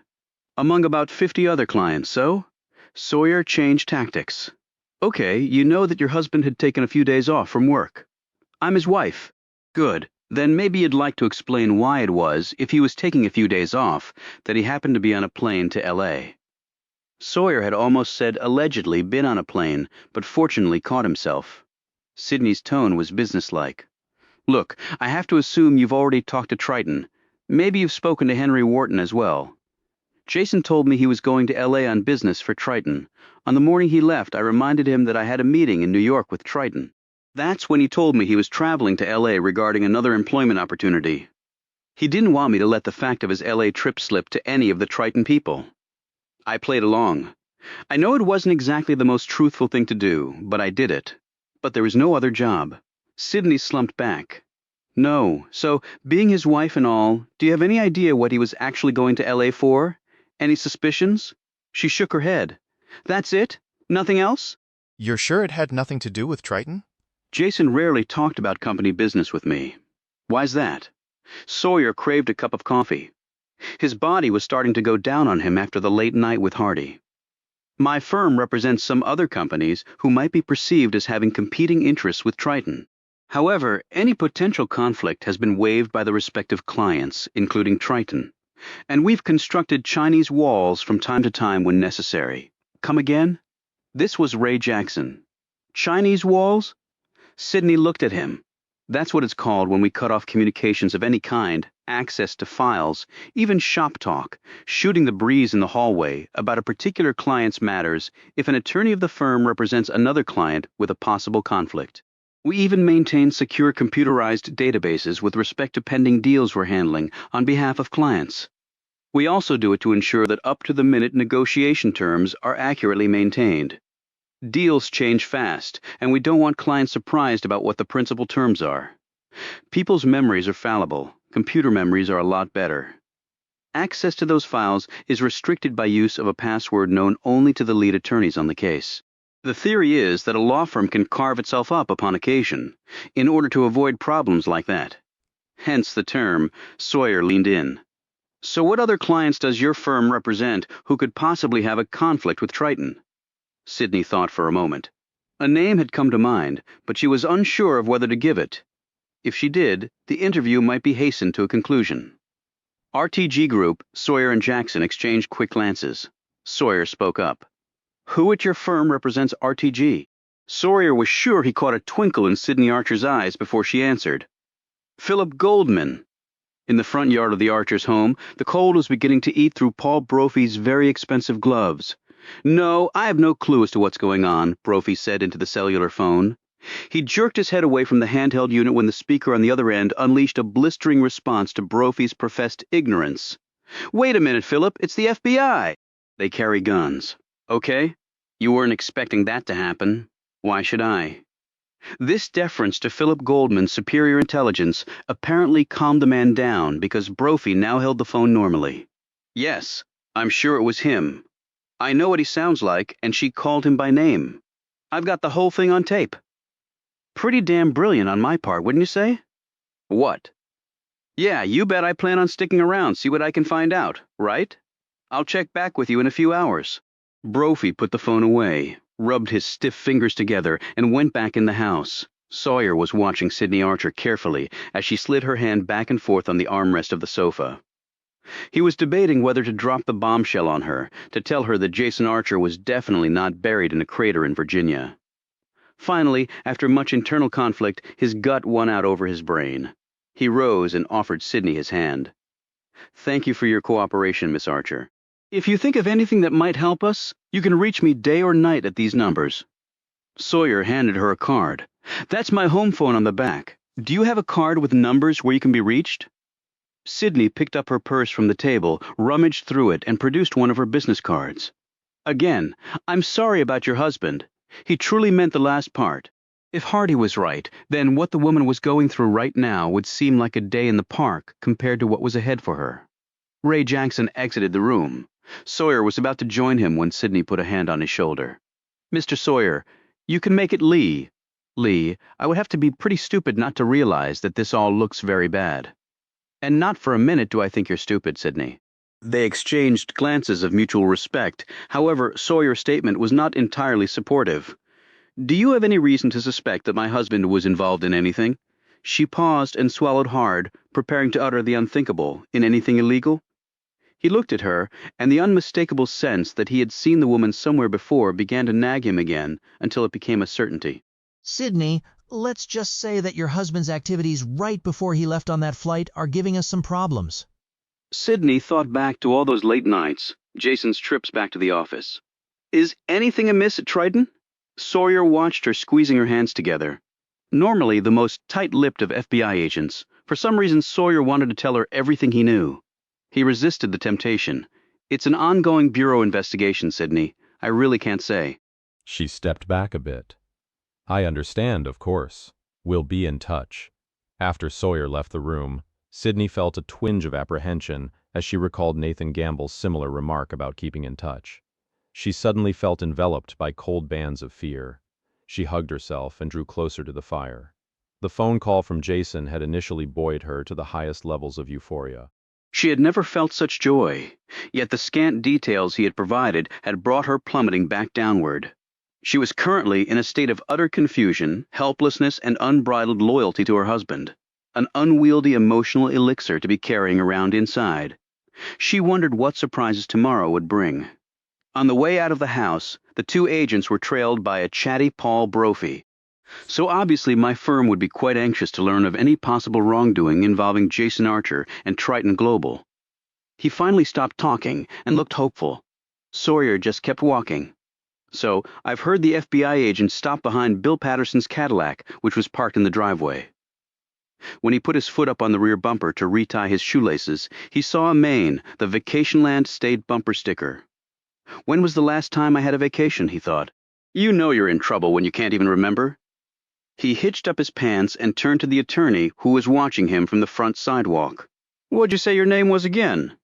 Among about 50 other clients, so?" Sawyer changed tactics. "Okay, you know that your husband had taken a few days off from work." "I'm his wife." "Good. Then maybe you'd like to explain why it was, if he was taking a few days off, that he happened to be on a plane to L.A. Sawyer had almost said allegedly been on a plane, but fortunately caught himself. Sydney's tone was businesslike. "Look, I have to assume you've already talked to Triton. Maybe you've spoken to Henry Wharton as well. Jason told me he was going to L.A. on business for Triton. On the morning he left, I reminded him that I had a meeting in New York with Triton. That's when he told me he was traveling to L.A. regarding another employment opportunity. He didn't want me to let the fact of his L.A. trip slip to any of the Triton people. I played along. I know it wasn't exactly the most truthful thing to do, but I did it. But there was no other job." Sydney slumped back. "No, so, being his wife and all, do you have any idea what he was actually going to L.A. for? Any suspicions?" She shook her head. "That's it? Nothing else?" "You're sure it had nothing to do with Triton?" "Jason rarely talked about company business with me." "Why's that?" Sawyer craved a cup of coffee. His body was starting to go down on him after the late night with Hardy. "My firm represents some other companies who might be perceived as having competing interests with Triton. However, any potential conflict has been waived by the respective clients, including Triton. And we've constructed Chinese walls from time to time when necessary." "Come again?" This was Ray Jackson. Chinese walls? Sydney looked at him. That's what it's called when we cut off communications of any kind, access to files, even shop talk, shooting the breeze in the hallway about a particular client's matters if an attorney of the firm represents another client with a possible conflict. We even maintain secure computerized databases with respect to pending deals we're handling on behalf of clients. We also do it to ensure that up-to-the-minute negotiation terms are accurately maintained. Deals change fast, and we don't want clients surprised about what the principal terms are. People's memories are fallible. Computer memories are a lot better. Access to those files is restricted by use of a password known only to the lead attorneys on the case. The theory is that a law firm can carve itself up upon occasion in order to avoid problems like that. Hence the term. Sawyer leaned in. So what other clients does your firm represent who could possibly have a conflict with Triton? Sydney thought for a moment. A name had come to mind, but she was unsure of whether to give it. If she did, the interview might be hastened to a conclusion. RTG Group, Sawyer and Jackson exchanged quick glances. Sawyer spoke up. Who at your firm represents RTG? Sawyer was sure he caught a twinkle in Sydney Archer's eyes before she answered. Philip Goldman. In the front yard of the Archers' home, the cold was beginning to eat through Paul Brophy's very expensive gloves. No, I have no clue as to what's going on, Brophy said into the cellular phone. He jerked his head away from the handheld unit when the speaker on the other end unleashed a blistering response to Brophy's professed ignorance. Wait a minute, Philip, it's the FBI. They carry guns. Okay? You weren't expecting that to happen. Why should I? This deference to Philip Goldman's superior intelligence apparently calmed the man down because Brophy now held the phone normally. Yes, I'm sure it was him. I know what he sounds like, and she called him by name. I've got the whole thing on tape. Pretty damn brilliant on my part, wouldn't you say? What? Yeah, you bet I plan on sticking around, see what I can find out, right? I'll check back with you in a few hours. Brophy put the phone away, rubbed his stiff fingers together, and went back in the house. Sawyer was watching Sydney Archer carefully as she slid her hand back and forth on the armrest of the sofa. He was debating whether to drop the bombshell on her, to tell her that Jason Archer was definitely not buried in a crater in Virginia. Finally, after much internal conflict, his gut won out over his brain. He rose and offered Sydney his hand. Thank you for your cooperation, Miss Archer. If you think of anything that might help us, you can reach me day or night at these numbers. Sawyer handed her a card. That's my home phone on the back. Do you have a card with numbers where you can be reached? Sydney picked up her purse from the table, rummaged through it, and produced one of her business cards. Again, I'm sorry about your husband. He truly meant the last part. If Hardy was right, then what the woman was going through right now would seem like a day in the park compared to what was ahead for her. Ray Jackson exited the room. Sawyer was about to join him when Sydney put a hand on his shoulder. Mr. Sawyer, you can make it Lee. Lee, I would have to be pretty stupid not to realize that this all looks very bad. And not for a minute do I think you're stupid, Sydney. They exchanged glances of mutual respect. However, Sawyer's statement was not entirely supportive. Do you have any reason to suspect that my husband was involved in anything? She paused and swallowed hard, preparing to utter the unthinkable. In anything illegal? He looked at her, and the unmistakable sense that he had seen the woman somewhere before began to nag him again until it became a certainty. Sydney, let's just say that your husband's activities right before he left on that flight are giving us some problems. Sydney thought back to all those late nights, Jason's trips back to the office. Is anything amiss at Triton? Sawyer watched her squeezing her hands together. Normally the most tight-lipped of FBI agents, for some reason Sawyer wanted to tell her everything he knew. He resisted the temptation. It's an ongoing bureau investigation, Sydney. I really can't say. She stepped back a bit. I understand, of course. We'll be in touch. After Sawyer left the room, Sydney felt a twinge of apprehension as she recalled Nathan Gamble's similar remark about keeping in touch. She suddenly felt enveloped by cold bands of fear. She hugged herself and drew closer to the fire. The phone call from Jason had initially buoyed her to the highest levels of euphoria. She had never felt such joy, yet the scant details he had provided had brought her plummeting back downward. She was currently in a state of utter confusion, helplessness, and unbridled loyalty to her husband, an unwieldy emotional elixir to be carrying around inside. She wondered what surprises tomorrow would bring. On the way out of the house, the two agents were trailed by a chatty Paul Brophy. So obviously my firm would be quite anxious to learn of any possible wrongdoing involving Jason Archer and Triton Global. He finally stopped talking and looked hopeful. Sawyer just kept walking. So I've heard the FBI agent stop behind Bill Patterson's Cadillac, which was parked in the driveway. When he put his foot up on the rear bumper to retie his shoelaces, he saw a Maine, the Vacationland State bumper sticker. When was the last time I had a vacation, he thought. You know you're in trouble when you can't even remember. He hitched up his pants and turned to the attorney who was watching him from the front sidewalk. What'd you say your name was again?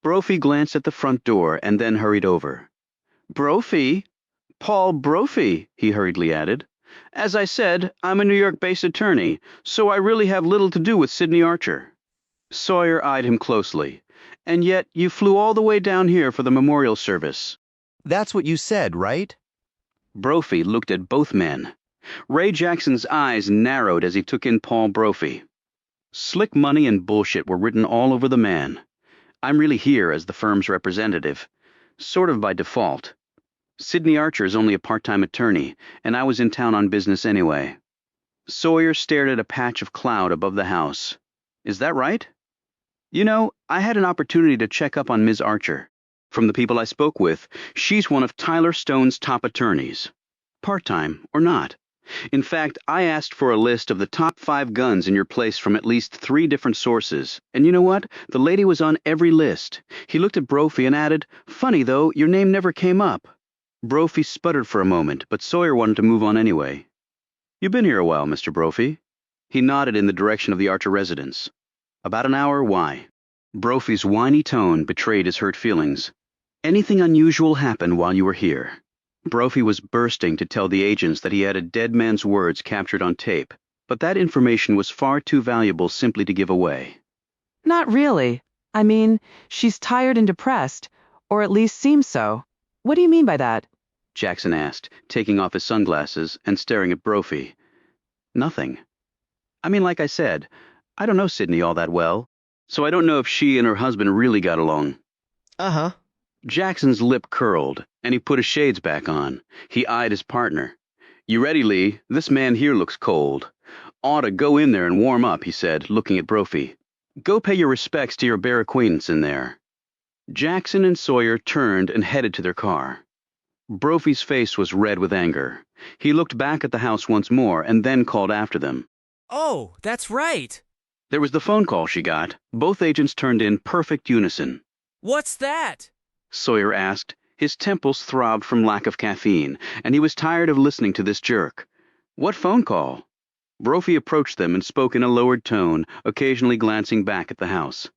Brophy glanced at the front door and then hurried over. Brophy? Paul Brophy, he hurriedly added. As I said, I'm a New York-based attorney, so I really have little to do with Sydney Archer. Sawyer eyed him closely. And yet you flew all the way down here for the memorial service. That's what you said, right? Brophy looked at both men. Ray Jackson's eyes narrowed as he took in Paul Brophy. Slick money and bullshit were written all over the man. I'm really here as the firm's representative, sort of by default. Sydney Archer is only a part-time attorney, and I was in town on business anyway. Sawyer stared at a patch of cloud above the house. Is that right? You know, I had an opportunity to check up on Ms. Archer. From the people I spoke with, she's one of Tyler Stone's top attorneys. Part-time or not. In fact, I asked for a list of the top 5 guns in your place from at least 3 different sources. And you know what? The lady was on every list. He looked at Brophy and added, Funny though, your name never came up. Brophy sputtered for a moment, but Sawyer wanted to move on anyway. You've been here a while, Mr. Brophy. He nodded in the direction of the Archer residence. About an hour, why? Brophy's whiny tone betrayed his hurt feelings. Anything unusual happened while you were here? Brophy was bursting to tell the agents that he had a dead man's words captured on tape, but that information was far too valuable simply to give away. Not really. I mean, she's tired and depressed, or at least seems so. What do you mean by that? Jackson asked, taking off his sunglasses and staring at Brophy. Nothing. I mean, like I said, I don't know Sydney all that well, so I don't know if she and her husband really got along. Uh-huh. Jackson's lip curled, and he put his shades back on. He eyed his partner. You ready, Lee? This man here looks cold. Ought to go in there and warm up, he said, looking at Brophy. Go pay your respects to your bare acquaintance in there. Jackson and Sawyer turned and headed to their car. Brophy's face was red with anger. He looked back at the house once more and then called after them. Oh, that's right. There was the phone call she got. Both agents turned in perfect unison. What's that? Sawyer asked. His temples throbbed from lack of caffeine, and he was tired of listening to this jerk. What phone call? Brophy approached them and spoke in a lowered tone, occasionally glancing back at the house.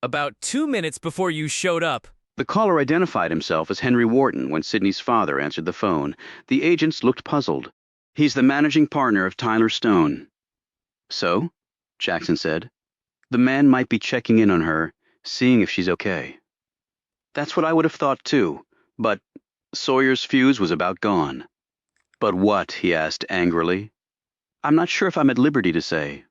About 2 minutes before you showed up. The caller identified himself as Henry Wharton when Sydney's father answered the phone. The agents looked puzzled. He's the managing partner of Tyler Stone. So? Jackson said. The man might be checking in on her, seeing if she's okay. That's what I would have thought too, but Sawyer's fuse was about gone. But what? He asked angrily. I'm not sure if I'm at liberty to say.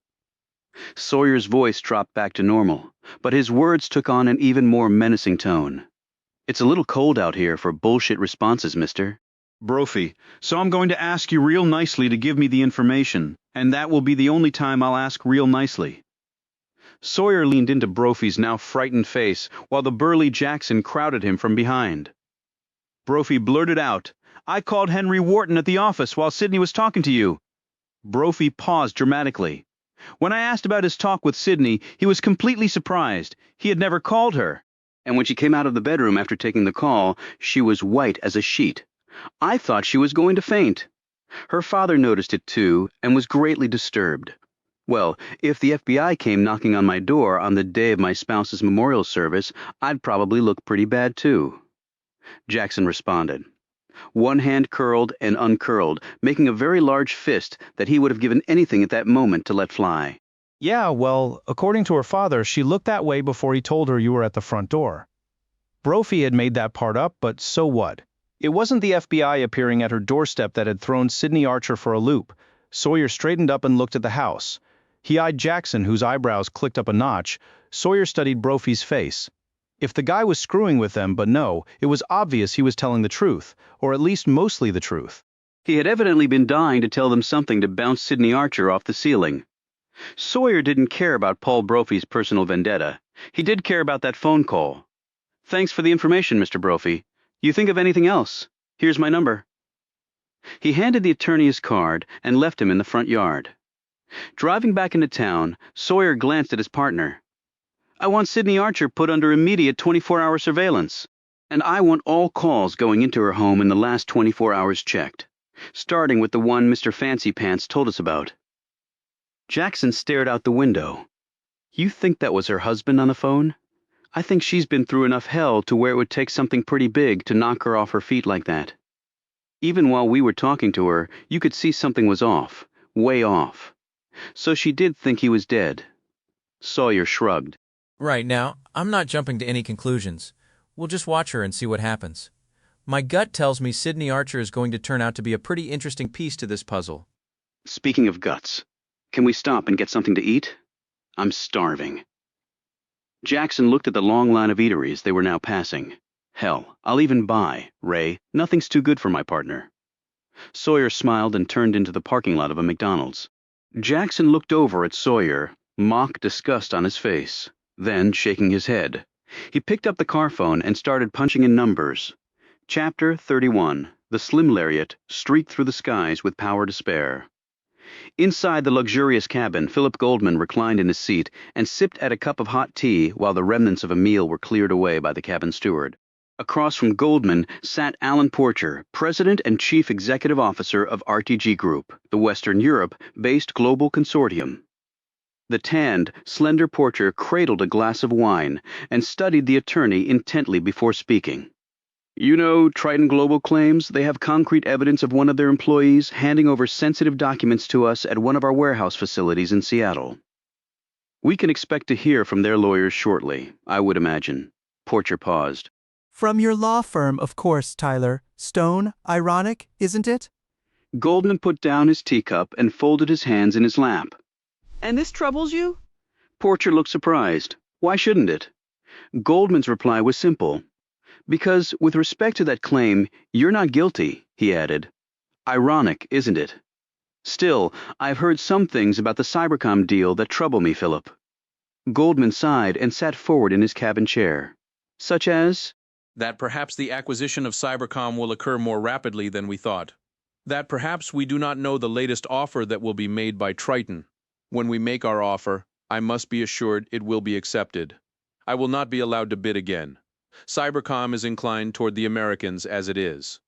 Sawyer's voice dropped back to normal, but his words took on an even more menacing tone. It's a little cold out here for bullshit responses, mister. Brophy, so I'm going to ask you real nicely to give me the information, and that will be the only time I'll ask real nicely. Sawyer leaned into Brophy's now frightened face while the burly Jackson crowded him from behind. Brophy blurted out, I called Henry Wharton at the office while Sydney was talking to you. Brophy paused dramatically. When I asked about his talk with Sydney, he was completely surprised. He had never called her. And when she came out of the bedroom after taking the call, she was white as a sheet. I thought she was going to faint. Her father noticed it too, and was greatly disturbed. Well, if the FBI came knocking on my door on the day of my spouse's memorial service, I'd probably look pretty bad too. Jackson responded. One hand curled and uncurled, making a very large fist that he would have given anything at that moment to let fly. Yeah, well, according to her father, she looked that way before he told her you were at the front door. Brophy had made that part up, but so what? It wasn't the FBI appearing at her doorstep that had thrown Sydney Archer for a loop. Sawyer straightened up and looked at the house. He eyed Jackson, whose eyebrows clicked up a notch. Sawyer studied Brophy's face. If the guy was screwing with them, but no, it was obvious he was telling the truth, or at least mostly the truth. He had evidently been dying to tell them something to bounce Sidney Archer off the ceiling. Sawyer didn't care about Paul Brophy's personal vendetta. He did care about that phone call. Thanks for the information, Mr. Brophy. You think of anything else? Here's my number. He handed the attorney his card and left him in the front yard. Driving back into town, Sawyer glanced at his partner. I want Sidney Archer put under immediate 24-hour surveillance, and I want all calls going into her home in the last 24 hours checked, starting with the one Mr. Fancy Pants told us about. Jackson stared out the window. You think that was her husband on the phone? I think she's been through enough hell to where it would take something pretty big to knock her off her feet like that. Even while we were talking to her, you could see something was off, way off. So she did think he was dead. Sawyer shrugged. Right, now, I'm not jumping to any conclusions. We'll just watch her and see what happens. My gut tells me Sidney Archer is going to turn out to be a pretty interesting piece to this puzzle. Speaking of guts, can we stop and get something to eat? I'm starving. Jackson looked at the long line of eateries they were now passing. Hell, I'll even buy, Ray. Nothing's too good for my partner. Sawyer smiled and turned into the parking lot of a McDonald's. Jackson looked over at Sawyer, mock disgust on his face, then shaking his head. He picked up the car phone and started punching in numbers. Chapter 31. The Slim Lariat streaked through the skies with power to spare. Inside the luxurious cabin, Philip Goldman reclined in his seat and sipped at a cup of hot tea while the remnants of a meal were cleared away by the cabin steward. Across from Goldman sat Alan Porcher, President and Chief Executive Officer of RTG Group, the Western Europe-based global consortium. The tanned, slender Porcher cradled a glass of wine and studied the attorney intently before speaking. You know, Triton Global claims they have concrete evidence of one of their employees handing over sensitive documents to us at one of our warehouse facilities in Seattle. We can expect to hear from their lawyers shortly, I would imagine. Porcher paused. From your law firm, of course, Tyler. Stone, ironic, isn't it? Goldman put down his teacup and folded his hands in his lap. And this troubles you? Porcher looked surprised. Why shouldn't it? Goldman's reply was simple. Because, with respect to that claim, you're not guilty, he added. Ironic, isn't it? Still, I've heard some things about the Cybercom deal that trouble me, Philip. Goldman sighed and sat forward in his cabin chair. Such as? That perhaps the acquisition of Cybercom will occur more rapidly than we thought. That perhaps we do not know the latest offer that will be made by Triton. When we make our offer, I must be assured it will be accepted. I will not be allowed to bid again. Cybercom is inclined toward the Americans as it is.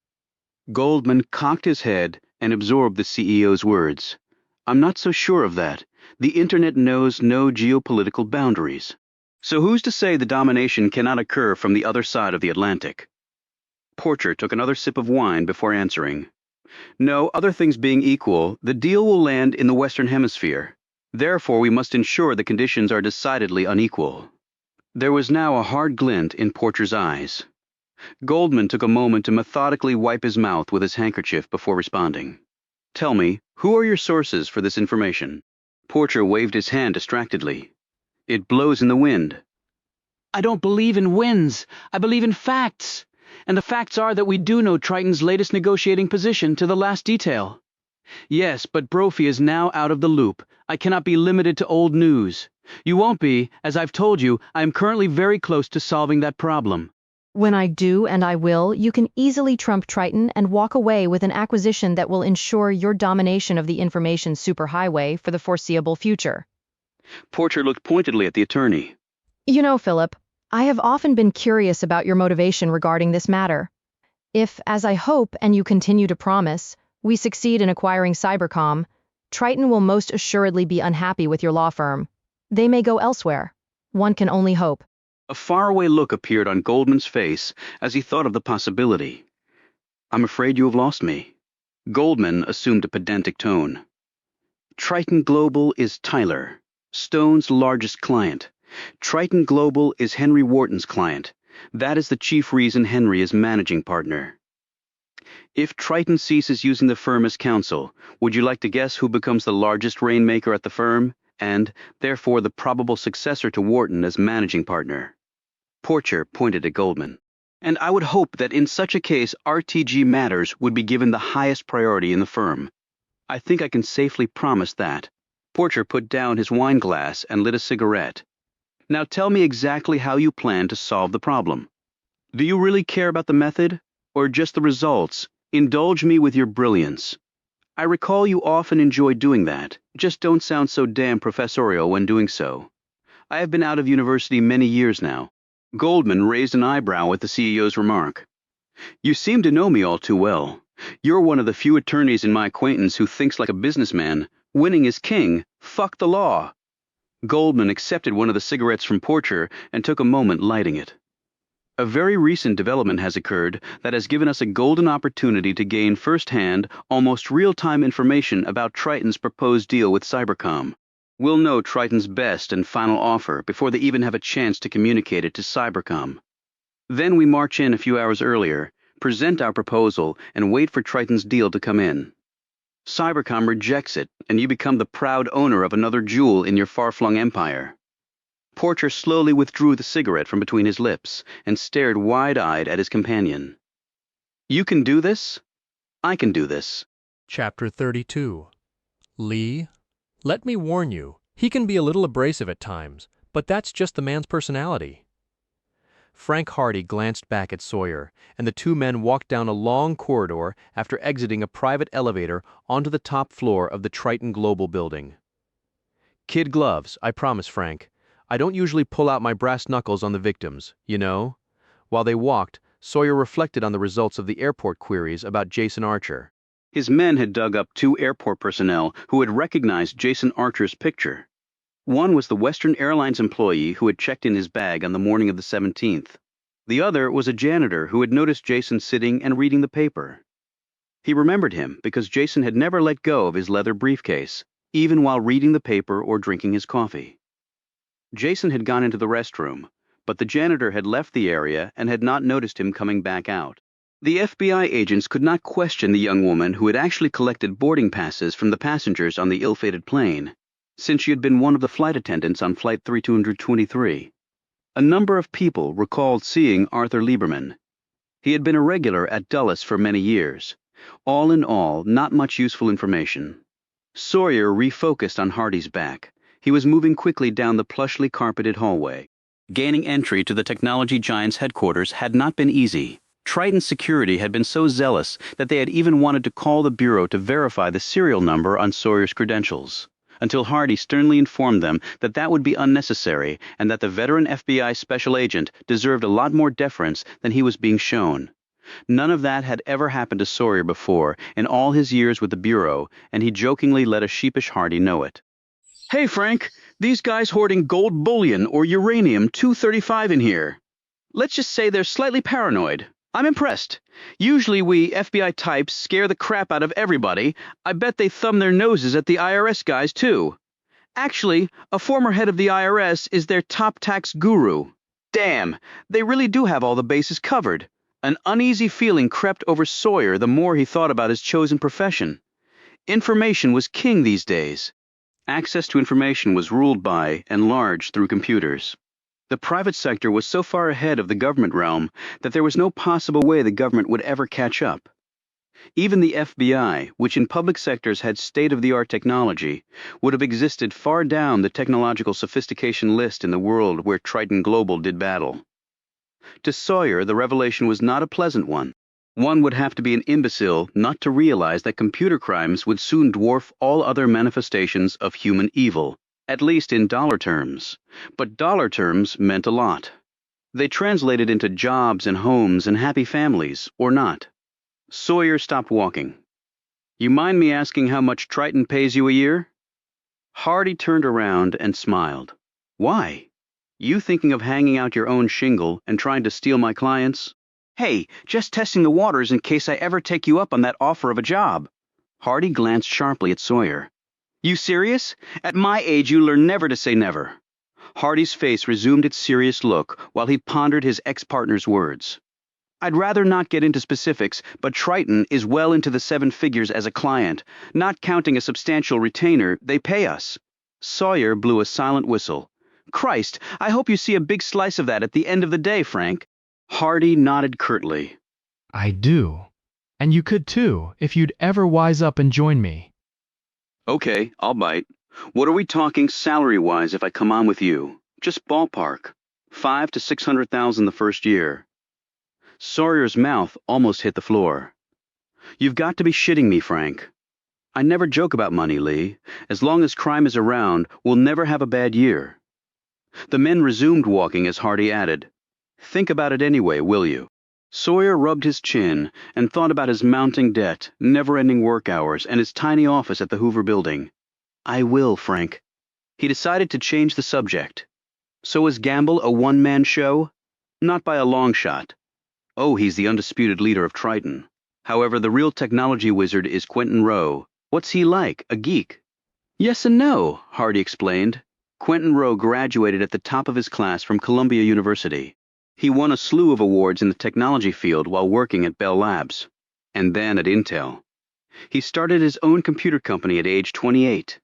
Goldman cocked his head and absorbed the CEO's words. I'm not so sure of that. The Internet knows no geopolitical boundaries. So who's to say the domination cannot occur from the other side of the Atlantic? Porcher took another sip of wine before answering. No, other things being equal, the deal will land in the Western Hemisphere. Therefore, we must ensure the conditions are decidedly unequal. There was now a hard glint in Porcher's eyes. Goldman took a moment to methodically wipe his mouth with his handkerchief before responding. Tell me, who are your sources for this information? Porcher waved his hand distractedly. It blows in the wind. I don't believe in winds. I believe in facts. And the facts are that we do know Triton's latest negotiating position to the last detail. Yes, but Brophy is now out of the loop. I cannot be limited to old news. You won't be. As I've told you, I am currently very close to solving that problem. When I do, and I will, you can easily trump Triton and walk away with an acquisition that will ensure your domination of the information superhighway for the foreseeable future. Porcher looked pointedly at the attorney. You know, Philip, I have often been curious about your motivation regarding this matter. If, as I hope and you continue to promise, we succeed in acquiring Cybercom, Triton will most assuredly be unhappy with your law firm. They may go elsewhere. One can only hope. A faraway look appeared on Goldman's face as he thought of the possibility. I'm afraid you have lost me. Goldman assumed a pedantic tone. Triton Global is Tyler, Stone's largest client. Triton Global is Henry Wharton's client. That is the chief reason Henry is managing partner. If Triton ceases using the firm as counsel, would you like to guess who becomes the largest rainmaker at the firm, and, therefore, the probable successor to Wharton as managing partner? Porcher pointed at Goldman. And I would hope that in such a case, RTG matters would be given the highest priority in the firm. I think I can safely promise that. Porcher put down his wine glass and lit a cigarette. Now tell me exactly how you plan to solve the problem. Do you really care about the method, or just the results? Indulge me with your brilliance. I recall you often enjoy doing that. Just don't sound so damn professorial when doing so. I have been out of university many years now. Goldman raised an eyebrow at the CEO's remark. You seem to know me all too well. You're one of the few attorneys in my acquaintance who thinks like a businessman. Winning is king. Fuck the law. Goldman accepted one of the cigarettes from Porcher and took a moment lighting it. A very recent development has occurred that has given us a golden opportunity to gain first-hand, almost real-time information about Triton's proposed deal with Cybercom. We'll know Triton's best and final offer before they even have a chance to communicate it to Cybercom. Then we march in a few hours earlier, present our proposal, and wait for Triton's deal to come in. Cybercom rejects it, and you become the proud owner of another jewel in your far-flung empire. Porcher slowly withdrew the cigarette from between his lips and stared wide-eyed at his companion. You can do this? I can do this. Chapter 32. Lee, let me warn you, he can be a little abrasive at times, but that's just the man's personality. Frank Hardy glanced back at Sawyer, and the two men walked down a long corridor after exiting a private elevator onto the top floor of the Triton Global building. Kid gloves, I promise, Frank. I don't usually pull out my brass knuckles on the victims, you know? While they walked, Sawyer reflected on the results of the airport queries about Jason Archer. His men had dug up 2 airport personnel who had recognized Jason Archer's picture. One was the Western Airlines employee who had checked in his bag on the morning of the 17th. The other was a janitor who had noticed Jason sitting and reading the paper. He remembered him because Jason had never let go of his leather briefcase, even while reading the paper or drinking his coffee. Jason had gone into the restroom, but the janitor had left the area and had not noticed him coming back out. The FBI agents could not question the young woman who had actually collected boarding passes from the passengers on the ill-fated plane, since she had been one of the flight attendants on Flight 3223. A number of people recalled seeing Arthur Lieberman. He had been a regular at Dulles for many years. All in all, not much useful information. Sawyer refocused on Hardy's back. He was moving quickly down the plushly carpeted hallway. Gaining entry to the technology giant's headquarters had not been easy. Triton security had been so zealous that they had even wanted to call the bureau to verify the serial number on Sawyer's credentials, until Hardy sternly informed them that that would be unnecessary and that the veteran FBI special agent deserved a lot more deference than he was being shown. None of that had ever happened to Sawyer before in all his years with the bureau, and he jokingly let a sheepish Hardy know it. Hey, Frank, these guys hoarding gold bullion or uranium-235 in here. Let's just say they're slightly paranoid. I'm impressed. Usually we FBI types scare the crap out of everybody. I bet they thumb their noses at the IRS guys, too. Actually, a former head of the IRS is their top tax guru. Damn, they really do have all the bases covered. An uneasy feeling crept over Sawyer the more he thought about his chosen profession. Information was king these days. Access to information was ruled by and large through computers. The private sector was so far ahead of the government realm that there was no possible way the government would ever catch up. Even the FBI, which in public sectors had state-of-the-art technology, would have existed far down the technological sophistication list in the world where Triton Global did battle. To Sawyer, the revelation was not a pleasant one. One would have to be an imbecile not to realize that computer crimes would soon dwarf all other manifestations of human evil, at least in dollar terms. But dollar terms meant a lot. They translated into jobs and homes and happy families, or not. Sawyer stopped walking. You mind me asking how much Triton pays you a year? Hardy turned around and smiled. Why? You thinking of hanging out your own shingle and trying to steal my clients? Hey, just testing the waters in case I ever take you up on that offer of a job. Hardy glanced sharply at Sawyer. You serious? At my age, you learn never to say never. Hardy's face resumed its serious look while he pondered his ex-partner's words. I'd rather not get into specifics, but Triton is well into the 7 figures as a client. Not counting a substantial retainer, they pay us. Sawyer blew a silent whistle. Christ, I hope you see a big slice of that at the end of the day, Frank. Hardy nodded curtly. I do. And you could too, if you'd ever wise up and join me. Okay, I'll bite. What are we talking salary-wise if I come on with you? Just ballpark. 5 to 600,000 the first year. Sawyer's mouth almost hit the floor. You've got to be shitting me, Frank. I never joke about money, Lee. As long as crime is around, we'll never have a bad year. The men resumed walking as Hardy added, Think about it anyway, will you? Sawyer rubbed his chin and thought about his mounting debt, never-ending work hours, and his tiny office at the Hoover Building. I will, Frank. He decided to change the subject. So is Gamble a one-man show? Not by a long shot. Oh, he's the undisputed leader of Triton. However, the real technology wizard is Quentin Rowe. What's he like, a geek? Yes and no, Hardy explained. Quentin Rowe graduated at the top of his class from Columbia University. He won a slew of awards in the technology field while working at Bell Labs, and then at Intel. He started his own computer company at age 28.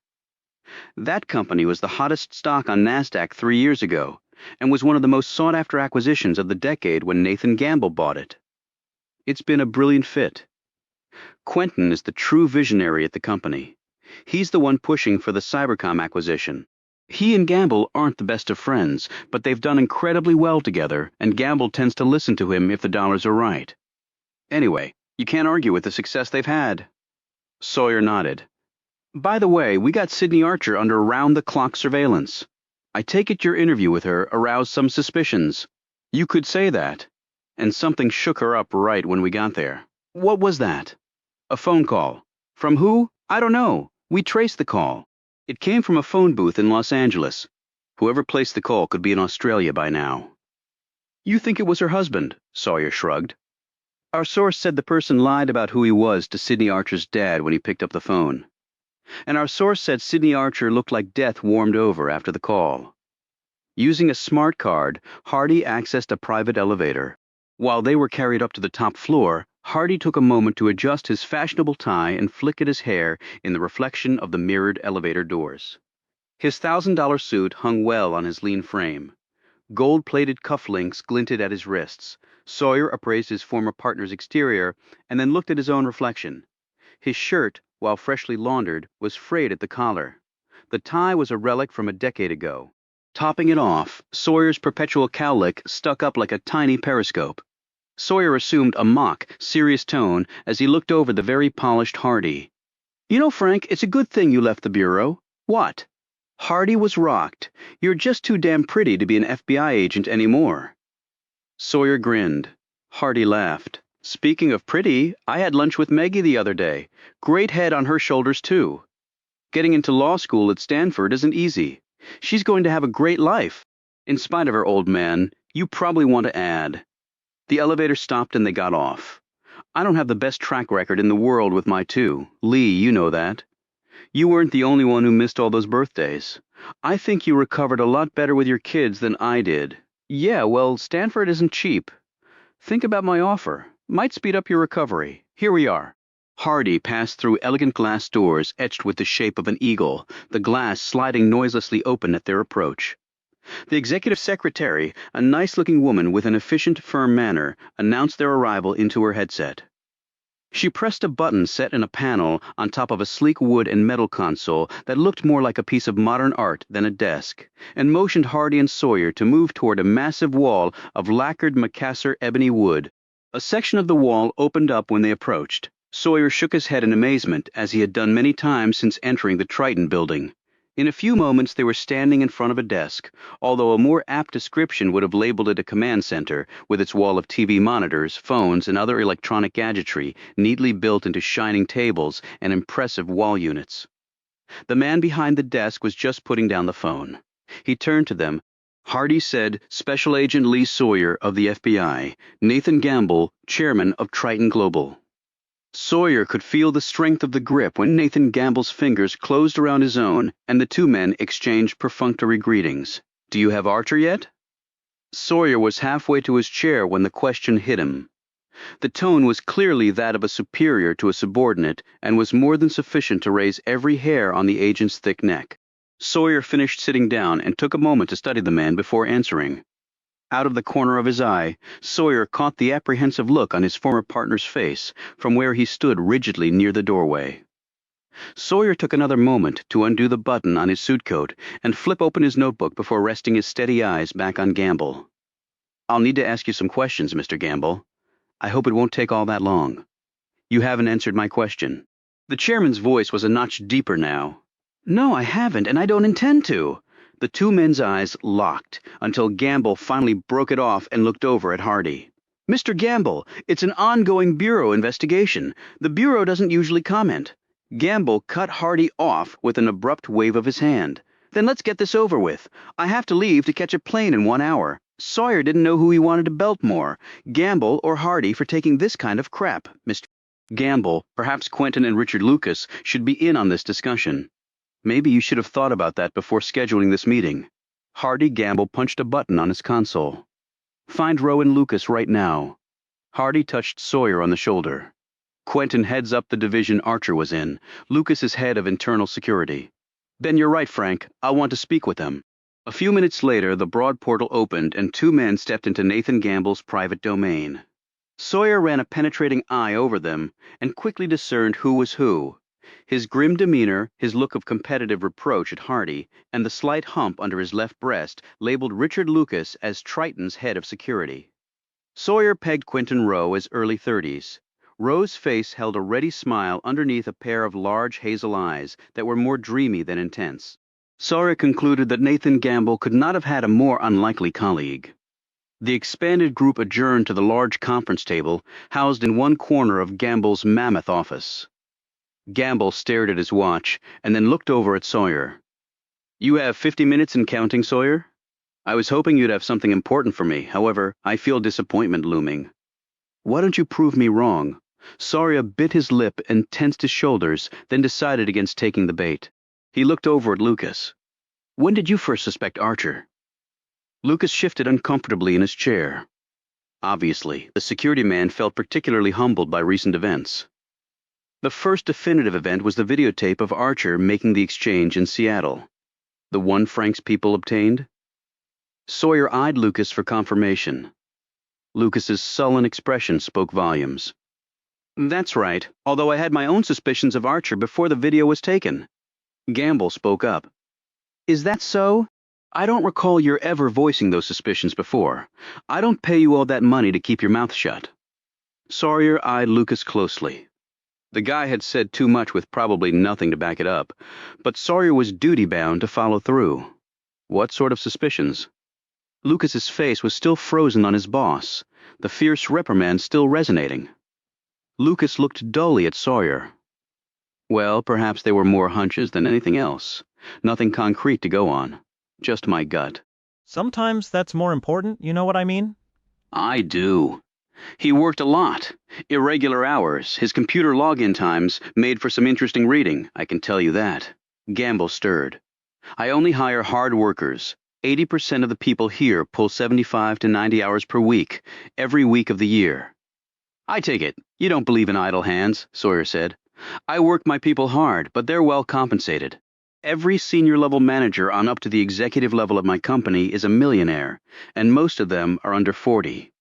That company was the hottest stock on NASDAQ 3 years ago, and was one of the most sought-after acquisitions of the decade when Nathan Gamble bought it. It's been a brilliant fit. Quentin is the true visionary at the company. He's the one pushing for the Cybercom acquisition. He and Gamble aren't the best of friends, but they've done incredibly well together, and Gamble tends to listen to him if the dollars are right. Anyway, you can't argue with the success they've had. Sawyer nodded. By the way, we got Sydney Archer under round-the-clock surveillance. I take it your interview with her aroused some suspicions. You could say that. And something shook her up right when we got there. What was that? A phone call. From who? I don't know. We traced the call. It came from a phone booth in Los Angeles. Whoever placed the call could be in Australia by now. You think it was her husband? Sawyer shrugged. Our source said the person lied about who he was to Sydney Archer's dad when he picked up the phone. And our source said Sydney Archer looked like death warmed over after the call. Using a smart card, Hardy accessed a private elevator. While they were carried up to the top floor, Hardy took a moment to adjust his fashionable tie and flick at his hair in the reflection of the mirrored elevator doors. His $1,000 suit hung well on his lean frame. Gold-plated cufflinks glinted at his wrists. Sawyer appraised his former partner's exterior and then looked at his own reflection. His shirt, while freshly laundered, was frayed at the collar. The tie was a relic from a decade ago. Topping it off, Sawyer's perpetual cowlick stuck up like a tiny periscope. Sawyer assumed a mock, serious tone as he looked over the very polished Hardy. You know, Frank, it's a good thing you left the bureau. What? Hardy was rocked. You're just too damn pretty to be an FBI agent anymore. Sawyer grinned. Hardy laughed. Speaking of pretty, I had lunch with Maggie the other day. Great head on her shoulders, too. Getting into law school at Stanford isn't easy. She's going to have a great life. In spite of her old man, you probably want to add. The elevator stopped and they got off. I don't have the best track record in the world with my two. Lee, you know that. You weren't the only one who missed all those birthdays. I think you recovered a lot better with your kids than I did. Yeah, well, Stanford isn't cheap. Think about my offer. Might speed up your recovery. Here we are. Hardy passed through elegant glass doors etched with the shape of an eagle, the glass sliding noiselessly open at their approach. The executive secretary, a nice-looking woman with an efficient, firm manner, announced their arrival into her headset. She pressed a button set in a panel on top of a sleek wood and metal console that looked more like a piece of modern art than a desk, and motioned Hardy and Sawyer to move toward a massive wall of lacquered Macassar ebony wood. A section of the wall opened up when they approached. Sawyer shook his head in amazement, as he had done many times since entering the Triton building. In a few moments they were standing in front of a desk, although a more apt description would have labeled it a command center, with its wall of TV monitors, phones, and other electronic gadgetry neatly built into shining tables and impressive wall units. The man behind the desk was just putting down the phone. He turned to them. Hardy said, Special Agent Lee Sawyer of the FBI, Nathan Gamble, Chairman of Triton Global. Sawyer could feel the strength of the grip when Nathan Gamble's fingers closed around his own, and the two men exchanged perfunctory greetings. Do you have Archer yet? Sawyer was halfway to his chair when the question hit him. The tone was clearly that of a superior to a subordinate, and was more than sufficient to raise every hair on the agent's thick neck. Sawyer finished sitting down and took a moment to study the man before answering. Out of the corner of his eye, Sawyer caught the apprehensive look on his former partner's face from where he stood rigidly near the doorway. Sawyer took another moment to undo the button on his suit coat and flip open his notebook before resting his steady eyes back on Gamble. "I'll need to ask you some questions, Mr. Gamble. I hope it won't take all that long. You haven't answered my question." The chairman's voice was a notch deeper now. "No, I haven't, and I don't intend to." The two men's eyes locked until Gamble finally broke it off and looked over at Hardy. "Mr. Gamble, it's an ongoing Bureau investigation. The Bureau doesn't usually comment." Gamble cut Hardy off with an abrupt wave of his hand. "Then let's get this over with. I have to leave to catch a plane in 1 hour. Sawyer didn't know who he wanted to belt more, Gamble or Hardy, for taking this kind of crap, Mr. Gamble, perhaps Quentin and Richard Lucas should be in on this discussion. Maybe you should have thought about that before scheduling this meeting." Hardy Gamble punched a button on his console. "Find Rowan Lucas right now." Hardy touched Sawyer on the shoulder. Quentin heads up the division Archer was in. Lucas is head of internal security. "Then you're right, Frank. I'll want to speak with them." A few minutes later, the broad portal opened and two men stepped into Nathan Gamble's private domain. Sawyer ran a penetrating eye over them and quickly discerned who was who. His grim demeanor, his look of competitive reproach at Hardy, and the slight hump under his left breast labeled Richard Lucas as Triton's head of security. Sawyer pegged Quentin Rowe as early 30s. Rowe's face held a ready smile underneath a pair of large hazel eyes that were more dreamy than intense. Sawyer concluded that Nathan Gamble could not have had a more unlikely colleague. The expanded group adjourned to the large conference table housed in one corner of Gamble's mammoth office. Gamble stared at his watch and then looked over at Sawyer. "You have 50 minutes and counting, Sawyer? I was hoping you'd have something important for me. However, I feel disappointment looming." "Why don't you prove me wrong?" Sawyer bit his lip and tensed his shoulders, then decided against taking the bait. He looked over at Lucas. "When did you first suspect Archer?" Lucas shifted uncomfortably in his chair. Obviously, the security man felt particularly humbled by recent events. The first definitive event was the videotape of Archer making the exchange in Seattle. The one Frank's people obtained? Sawyer eyed Lucas for confirmation. Lucas's sullen expression spoke volumes. "That's right, although I had my own suspicions of Archer before the video was taken." Gamble spoke up. "Is that so? I don't recall your ever voicing those suspicions before. I don't pay you all that money to keep your mouth shut." Sawyer eyed Lucas closely. The guy had said too much with probably nothing to back it up, but Sawyer was duty-bound to follow through. What sort of suspicions? Lucas's face was still frozen on his boss, the fierce reprimand still resonating. Lucas looked dully at Sawyer. Well, perhaps they were more hunches than anything else. Nothing concrete to go on. Just my gut. Sometimes that's more important, you know what I mean? I do. He worked a lot. Irregular hours, his computer login times made for some interesting reading, I can tell you that. Gamble stirred. I only hire hard workers. 80% of the people here pull 75 to 90 hours per week, every week of the year. "I take it. You don't believe in idle hands," Sawyer said. "I work my people hard, but they're well compensated. Every senior-level manager on up to the executive level of my company is a millionaire, and most of them are under 40.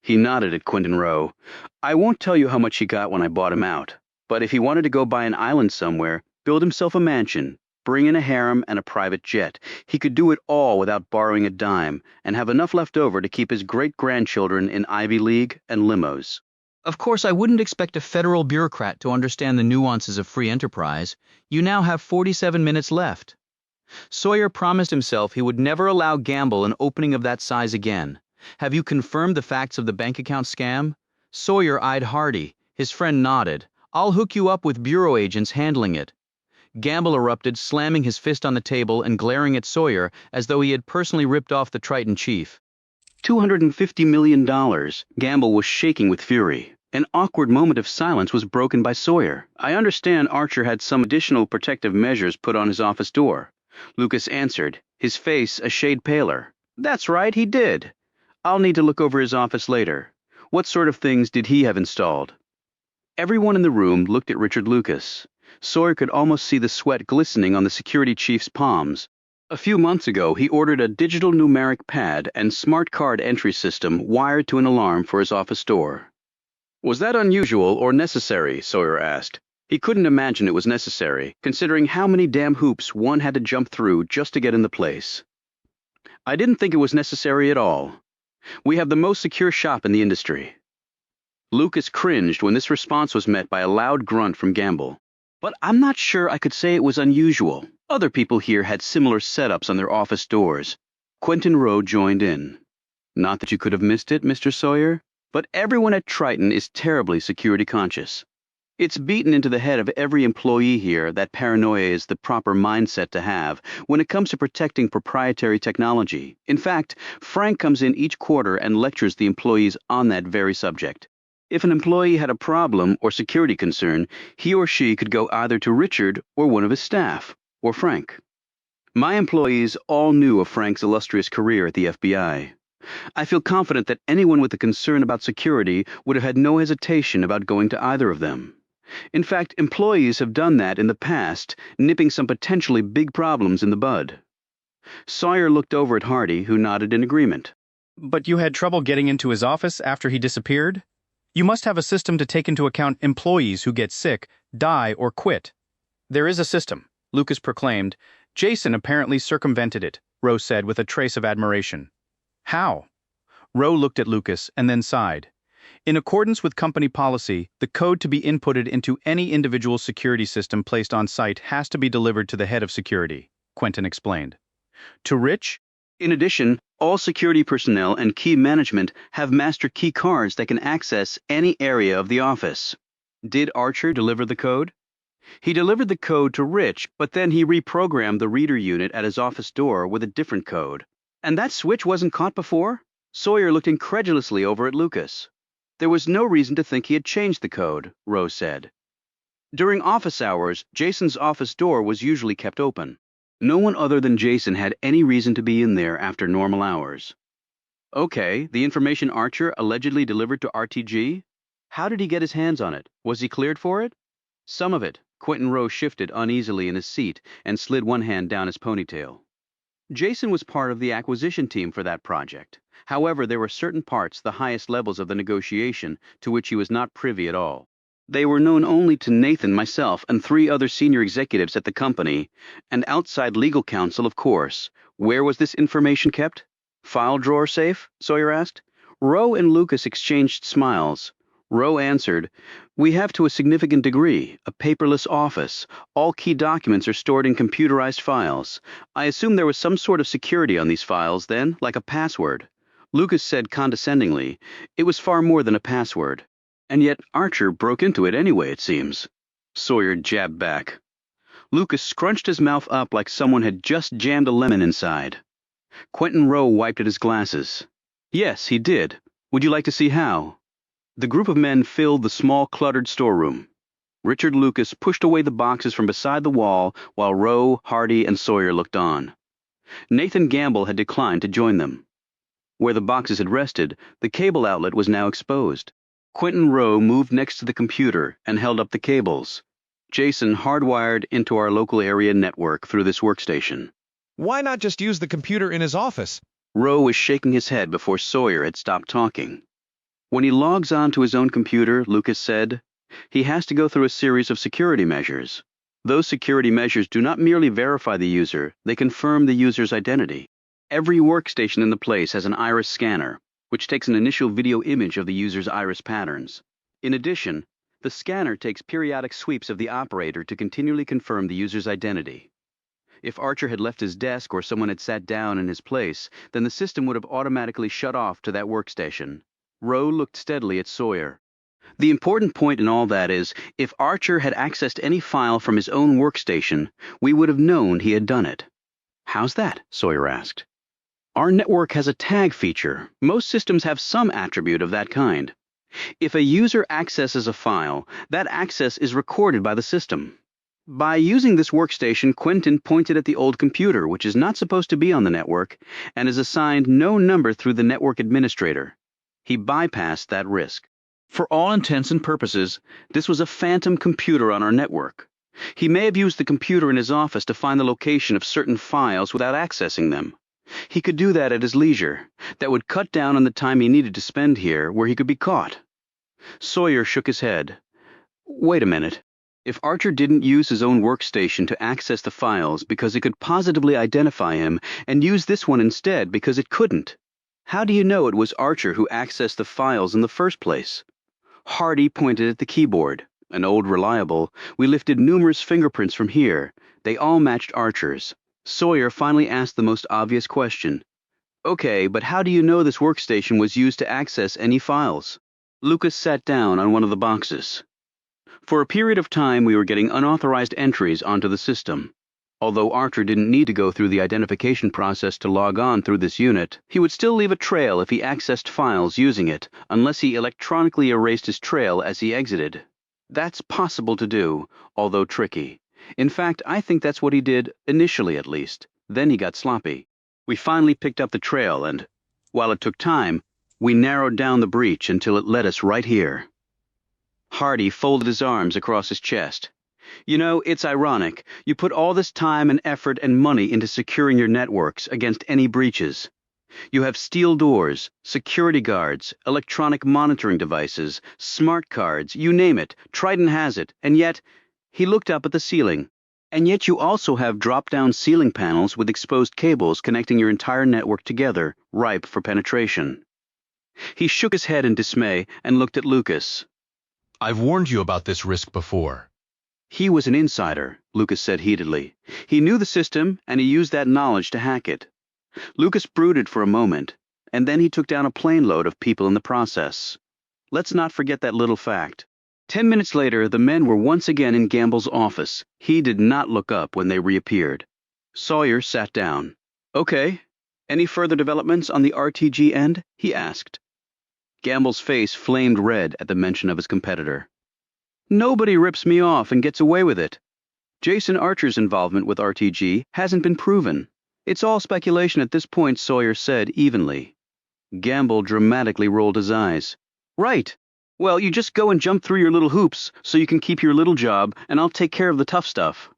He nodded at Quentin Rowe. "I won't tell you how much he got when I bought him out, but if he wanted to go buy an island somewhere, build himself a mansion, bring in a harem and a private jet, he could do it all without borrowing a dime and have enough left over to keep his great-grandchildren in Ivy League and limos." Of course, I wouldn't expect a federal bureaucrat to understand the nuances of free enterprise. You now have 47 minutes left. Sawyer promised himself he would never allow Gamble an opening of that size again. "Have you confirmed the facts of the bank account scam?" Sawyer eyed Hardy. His friend nodded. "I'll hook you up with bureau agents handling it." Gamble erupted, slamming his fist on the table and glaring at Sawyer as though he had personally ripped off the Triton chief. $250 million. Gamble was shaking with fury. An awkward moment of silence was broken by Sawyer. "I understand Archer had some additional protective measures put on his office door." Lucas answered, his face a shade paler. "That's right, he did. I'll need to look over his office later. What sort of things did he have installed?" Everyone in the room looked at Richard Lucas. Sawyer could almost see the sweat glistening on the security chief's palms. A few months ago, he ordered a digital numeric pad and smart card entry system wired to an alarm for his office door. Was that unusual or necessary? Sawyer asked. He couldn't imagine it was necessary, considering how many damn hoops one had to jump through just to get in the place. I didn't think it was necessary at all. We have the most secure shop in the industry. Lucas cringed when this response was met by a loud grunt from Gamble. But I'm not sure I could say it was unusual. Other people here had similar setups on their office doors. Quentin Rowe joined in. Not that you could have missed it, Mr. Sawyer, but everyone at Triton is terribly security conscious. It's beaten into the head of every employee here that paranoia is the proper mindset to have when it comes to protecting proprietary technology. In fact, Frank comes in each quarter and lectures the employees on that very subject. If an employee had a problem or security concern, he or she could go either to Richard or one of his staff, or Frank. My employees all knew of Frank's illustrious career at the FBI. I feel confident that anyone with a concern about security would have had no hesitation about going to either of them. In fact, employees have done that in the past, nipping some potentially big problems in the bud. Sawyer looked over at Hardy, who nodded in agreement. But you had trouble getting into his office after he disappeared? You must have a system to take into account employees who get sick, die, or quit. There is a system, Lucas proclaimed. Jason apparently circumvented it, Rowe said with a trace of admiration. How? Rowe looked at Lucas and then sighed. In accordance with company policy, the code to be inputted into any individual security system placed on site has to be delivered to the head of security, Quentin explained. To Rich? In addition, all security personnel and key management have master key cards that can access any area of the office. Did Archer deliver the code? He delivered the code to Rich, but then he reprogrammed the reader unit at his office door with a different code. And that switch wasn't caught before? Sawyer looked incredulously over at Lucas. There was no reason to think he had changed the code, Rowe said. During office hours, Jason's office door was usually kept open. No one other than Jason had any reason to be in there after normal hours. Okay, the information Archer allegedly delivered to RTG? How did he get his hands on it? Was he cleared for it? Some of it. Quentin Rowe shifted uneasily in his seat and slid one hand down his ponytail. Jason was part of the acquisition team for that project. However, there were certain parts, the highest levels of the negotiation, to which he was not privy at all. They were known only to Nathan, myself, and 3 other senior executives at the company, and outside legal counsel, of course. Where was this information kept? File drawer safe? Sawyer asked. Rowe and Lucas exchanged smiles. Rowe answered, "We have to a significant degree, a paperless office. All key documents are stored in computerized files. I assume there was some sort of security on these files then, like a password." Lucas said condescendingly, "It was far more than a password. And yet Archer broke into it anyway, it seems." Sawyer jabbed back. Lucas scrunched his mouth up like someone had just jammed a lemon inside. Quentin Rowe wiped at his glasses. "Yes, he did. Would you like to see how?" The group of men filled the small, cluttered storeroom. Richard Lucas pushed away the boxes from beside the wall while Rowe, Hardy, and Sawyer looked on. Nathan Gamble had declined to join them. Where the boxes had rested, the cable outlet was now exposed. Quentin Rowe moved next to the computer and held up the cables. Jason hardwired into our local area network through this workstation. Why not just use the computer in his office? Rowe was shaking his head before Sawyer had stopped talking. When he logs on to his own computer, Lucas said, he has to go through a series of security measures. Those security measures do not merely verify the user, they confirm the user's identity. Every workstation in the place has an iris scanner, which takes an initial video image of the user's iris patterns. In addition, the scanner takes periodic sweeps of the operator to continually confirm the user's identity. If Archer had left his desk or someone had sat down in his place, then the system would have automatically shut off to that workstation. Rowe looked steadily at Sawyer. The important point in all that is, if Archer had accessed any file from his own workstation, we would have known he had done it. How's that? Sawyer asked. Our network has a tag feature. Most systems have some attribute of that kind. If a user accesses a file, that access is recorded by the system. By using this workstation, Quentin pointed at the old computer, which is not supposed to be on the network, and is assigned no number through the network administrator. He bypassed that risk. For all intents and purposes, this was a phantom computer on our network. He may have used the computer in his office to find the location of certain files without accessing them. He could do that at his leisure. That would cut down on the time he needed to spend here where he could be caught. Sawyer shook his head. Wait a minute. If Archer didn't use his own workstation to access the files because it could positively identify him and use this one instead because it couldn't, how do you know it was Archer who accessed the files in the first place? Hardy pointed at the keyboard. An old reliable. We lifted numerous fingerprints from here. They all matched Archer's. Sawyer finally asked the most obvious question. Okay, but how do you know this workstation was used to access any files? Lucas sat down on one of the boxes. For a period of time, we were getting unauthorized entries onto the system. Although Archer didn't need to go through the identification process to log on through this unit, he would still leave a trail if he accessed files using it, unless he electronically erased his trail as he exited. That's possible to do, although tricky. In fact, I think that's what he did, initially at least. Then he got sloppy. We finally picked up the trail and, while it took time, we narrowed down the breach until it led us right here. Hardy folded his arms across his chest. You know, it's ironic. You put all this time and effort and money into securing your networks against any breaches. You have steel doors, security guards, electronic monitoring devices, smart cards, you name it. Triton has it, and yet, he looked up at the ceiling. And yet you also have drop-down ceiling panels with exposed cables connecting your entire network together, ripe for penetration. He shook his head in dismay and looked at Lucas. I've warned you about this risk before. He was an insider, Lucas said heatedly. He knew the system, and he used that knowledge to hack it. Lucas brooded for a moment, and then he took down a plane load of people in the process. Let's not forget that little fact. 10 minutes later, the men were once again in Gamble's office. He did not look up when they reappeared. Sawyer sat down. Okay. Any further developments on the RTG end? He asked. Gamble's face flamed red at the mention of his competitor. Nobody rips me off and gets away with it. Jason Archer's involvement with RTG hasn't been proven. It's all speculation at this point, Sawyer said evenly. Gamble dramatically rolled his eyes. Right. Well, you just go and jump through your little hoops so you can keep your little job, and I'll take care of the tough stuff.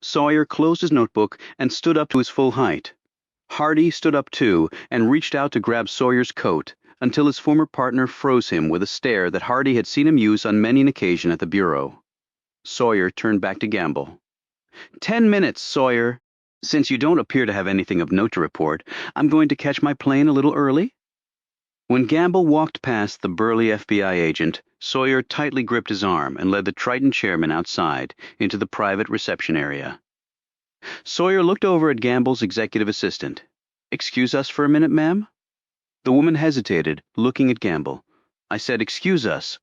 Sawyer closed his notebook and stood up to his full height. Hardy stood up too and reached out to grab Sawyer's coat until his former partner froze him with a stare that Hardy had seen him use on many an occasion at the bureau. Sawyer turned back to Gamble. 10 minutes, Sawyer. Since you don't appear to have anything of note to report, I'm going to catch my plane a little early. When Gamble walked past the burly FBI agent, Sawyer tightly gripped his arm and led the Triton chairman outside into the private reception area. Sawyer looked over at Gamble's executive assistant. Excuse us for a minute, ma'am? The woman hesitated, looking at Gamble. I said, excuse us.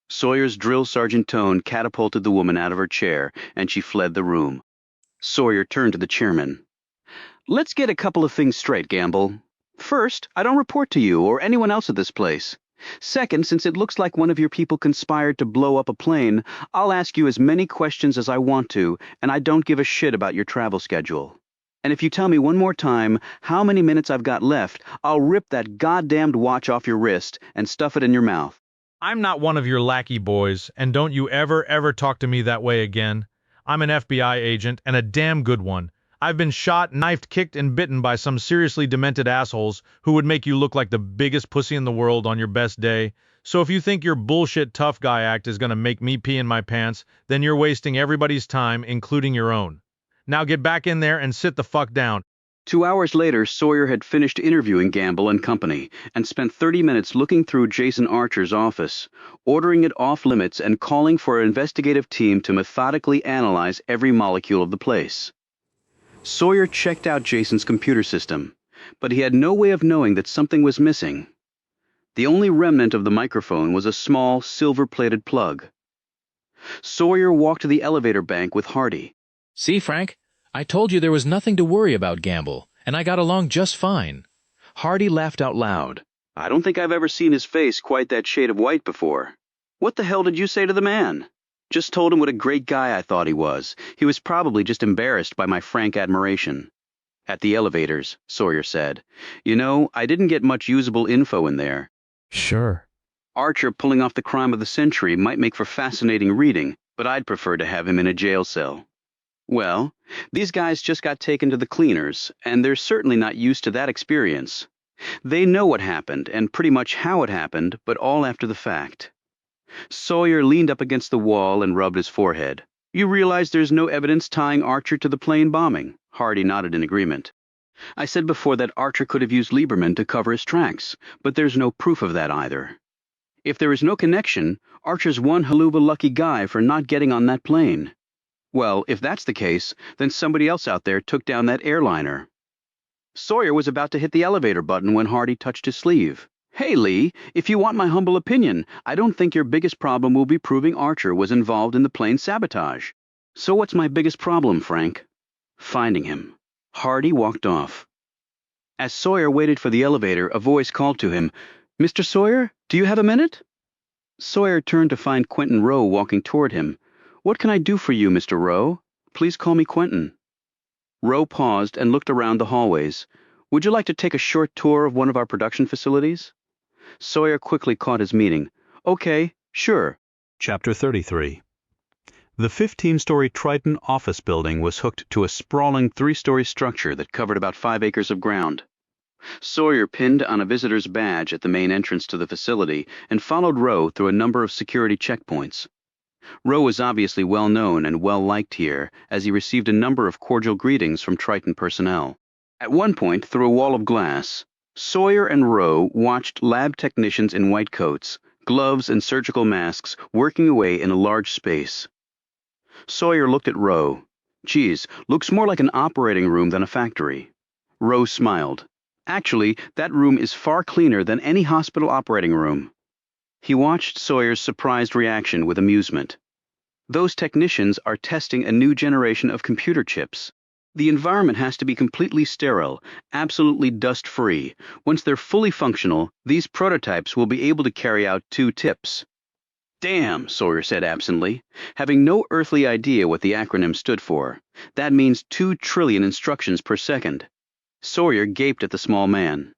Sawyer's drill sergeant tone catapulted the woman out of her chair, and she fled the room. Sawyer turned to the chairman. Let's get a couple of things straight, Gamble. First, I don't report to you or anyone else at this place. Second, since it looks like one of your people conspired to blow up a plane, I'll ask you as many questions as I want to, and I don't give a shit about your travel schedule. And if you tell me one more time how many minutes I've got left, I'll rip that goddamned watch off your wrist and stuff it in your mouth. I'm not one of your lackey boys, and don't you ever talk to me that way again. I'm an FBI agent, and a damn good one. I've been shot, knifed, kicked, and bitten by some seriously demented assholes who would make you look like the biggest pussy in the world on your best day. So if you think your bullshit tough guy act is gonna make me pee in my pants, then you're wasting everybody's time, including your own. Now get back in there and sit the fuck down. 2 hours later, Sawyer had finished interviewing Gamble and company and spent 30 minutes looking through Jason Archer's office, ordering it off limits and calling for an investigative team to methodically analyze every molecule of the place. Sawyer checked out Jason's computer system, but he had no way of knowing that something was missing. The only remnant of the microphone was a small, silver-plated plug. Sawyer walked to the elevator bank with Hardy. See, Frank? I told you there was nothing to worry about, Gamble, and I got along just fine. Hardy laughed out loud. I don't think I've ever seen his face quite that shade of white before. What the hell did you say to the man? Just told him what a great guy I thought he was. He was probably just embarrassed by my frank admiration. At the elevators, Sawyer said. You know, I didn't get much usable info in there. Sure. Archer pulling off the crime of the century might make for fascinating reading, but I'd prefer to have him in a jail cell. Well, these guys just got taken to the cleaners, and they're certainly not used to that experience. They know what happened and pretty much how it happened, but all after the fact. Sawyer leaned up against the wall and rubbed his forehead. You realize there's no evidence tying Archer to the plane bombing? Hardy nodded in agreement. I said before that Archer could have used Lieberman to cover his tracks, but there's no proof of that either. If there is no connection, Archer's one haluva lucky guy for not getting on that plane. Well, if that's the case, then somebody else out there took down that airliner. Sawyer was about to hit the elevator button when Hardy touched his sleeve. Hey, Lee, if you want my humble opinion, I don't think your biggest problem will be proving Archer was involved in the plane sabotage. So what's my biggest problem, Frank? Finding him. Hardy walked off. As Sawyer waited for the elevator, a voice called to him, Mr. Sawyer, do you have a minute? Sawyer turned to find Quentin Rowe walking toward him. What can I do for you, Mr. Rowe? Please call me Quentin. Rowe paused and looked around the hallways. Would you like to take a short tour of one of our production facilities? Sawyer quickly caught his meaning. Okay, sure. Chapter 33. The 15-story Triton office building was hooked to a sprawling 3-story structure that covered about 5 acres of ground. Sawyer pinned on a visitor's badge at the main entrance to the facility and followed Rowe through a number of security checkpoints. Rowe was obviously well known and well liked here, as he received a number of cordial greetings from Triton personnel. At one point, through a wall of glass, Sawyer and Rowe watched lab technicians in white coats, gloves, and surgical masks working away in a large space. Sawyer looked at Rowe. Geez, looks more like an operating room than a factory. Rowe smiled. Actually, that room is far cleaner than any hospital operating room. He watched Sawyer's surprised reaction with amusement. Those technicians are testing a new generation of computer chips. The environment has to be completely sterile, absolutely dust-free. Once they're fully functional, these prototypes will be able to carry out 2 tips. Damn, Sawyer said absently, having no earthly idea what the acronym stood for. That means 2 trillion instructions per second. Sawyer gaped at the small man.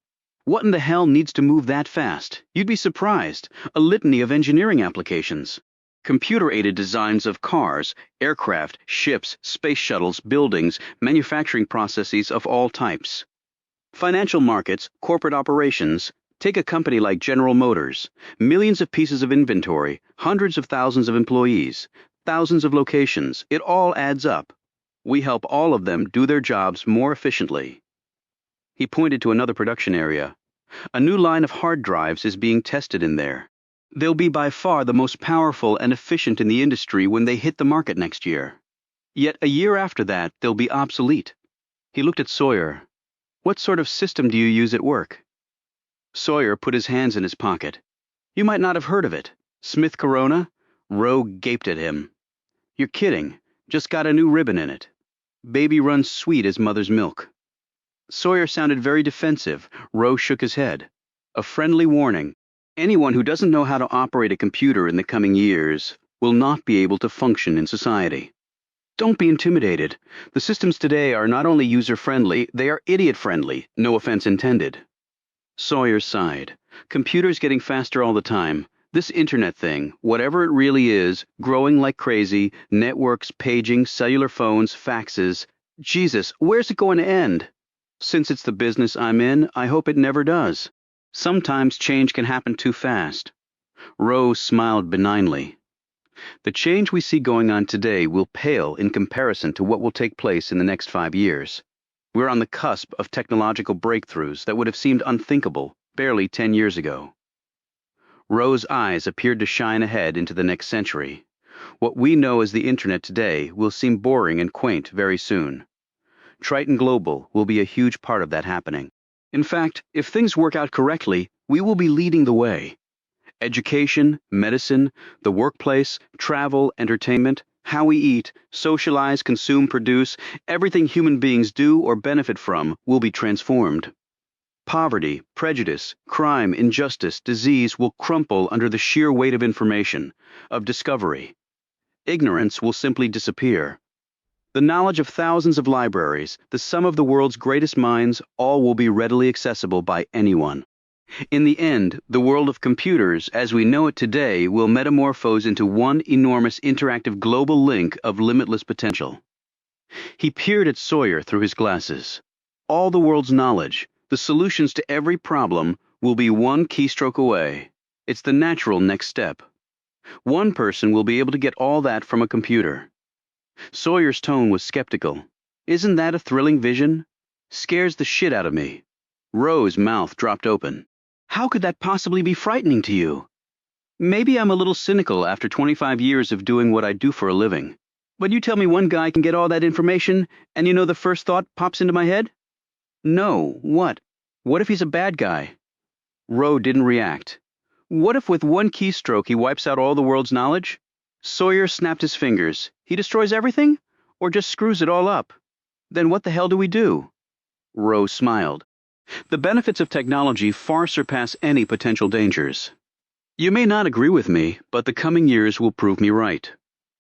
What in the hell needs to move that fast? You'd be surprised. A litany of engineering applications. Computer-aided designs of cars, aircraft, ships, space shuttles, buildings, manufacturing processes of all types. Financial markets, corporate operations. Take a company like General Motors. Millions of pieces of inventory, hundreds of thousands of employees, thousands of locations. It all adds up. We help all of them do their jobs more efficiently. He pointed to another production area. A new line of hard drives is being tested in there. They'll be by far the most powerful and efficient in the industry when they hit the market next year. Yet a year after that, they'll be obsolete. He looked at Sawyer. What sort of system do you use at work? Sawyer put his hands in his pocket. You might not have heard of it. Smith Corona? Rowe gaped at him. You're kidding. Just got a new ribbon in it. Baby runs sweet as mother's milk. Sawyer sounded very defensive. Rowe shook his head. A friendly warning. Anyone who doesn't know how to operate a computer in the coming years will not be able to function in society. Don't be intimidated. The systems today are not only user-friendly, they are idiot-friendly, no offense intended. Sawyer sighed. Computers getting faster all the time. This internet thing, whatever it really is, growing like crazy, networks, paging, cellular phones, faxes. Jesus, where's it going to end? Since it's the business I'm in, I hope it never does. Sometimes change can happen too fast. Rowe smiled benignly. The change we see going on today will pale in comparison to what will take place in the next 5 years. We're on the cusp of technological breakthroughs that would have seemed unthinkable barely 10 years ago. Rowe's eyes appeared to shine ahead into the next century. What we know as the Internet today will seem boring and quaint very soon. Triton Global will be a huge part of that happening. In fact, if things work out correctly, we will be leading the way. Education, medicine, the workplace, travel, entertainment, how we eat, socialize, consume, produce, everything human beings do or benefit from will be transformed. Poverty, prejudice, crime, injustice, disease will crumple under the sheer weight of information, of discovery. Ignorance will simply disappear. The knowledge of thousands of libraries, the sum of the world's greatest minds, all will be readily accessible by anyone. In the end, the world of computers, as we know it today, will metamorphose into one enormous interactive global link of limitless potential. He peered at Sawyer through his glasses. All the world's knowledge, the solutions to every problem, will be one keystroke away. It's the natural next step. One person will be able to get all that from a computer. Sawyer's tone was skeptical. Isn't that a thrilling vision? Scares the shit out of me. Roe's mouth dropped open. How could that possibly be frightening to you? Maybe I'm a little cynical after 25 years of doing what I do for a living. But you tell me one guy can get all that information, and you know the first thought pops into my head? No, what? What if he's a bad guy? Roe didn't react. What if with one keystroke he wipes out all the world's knowledge? Sawyer snapped his fingers. He destroys everything? Or just screws it all up? Then what the hell do we do? Roe smiled. The benefits of technology far surpass any potential dangers. You may not agree with me, but the coming years will prove me right.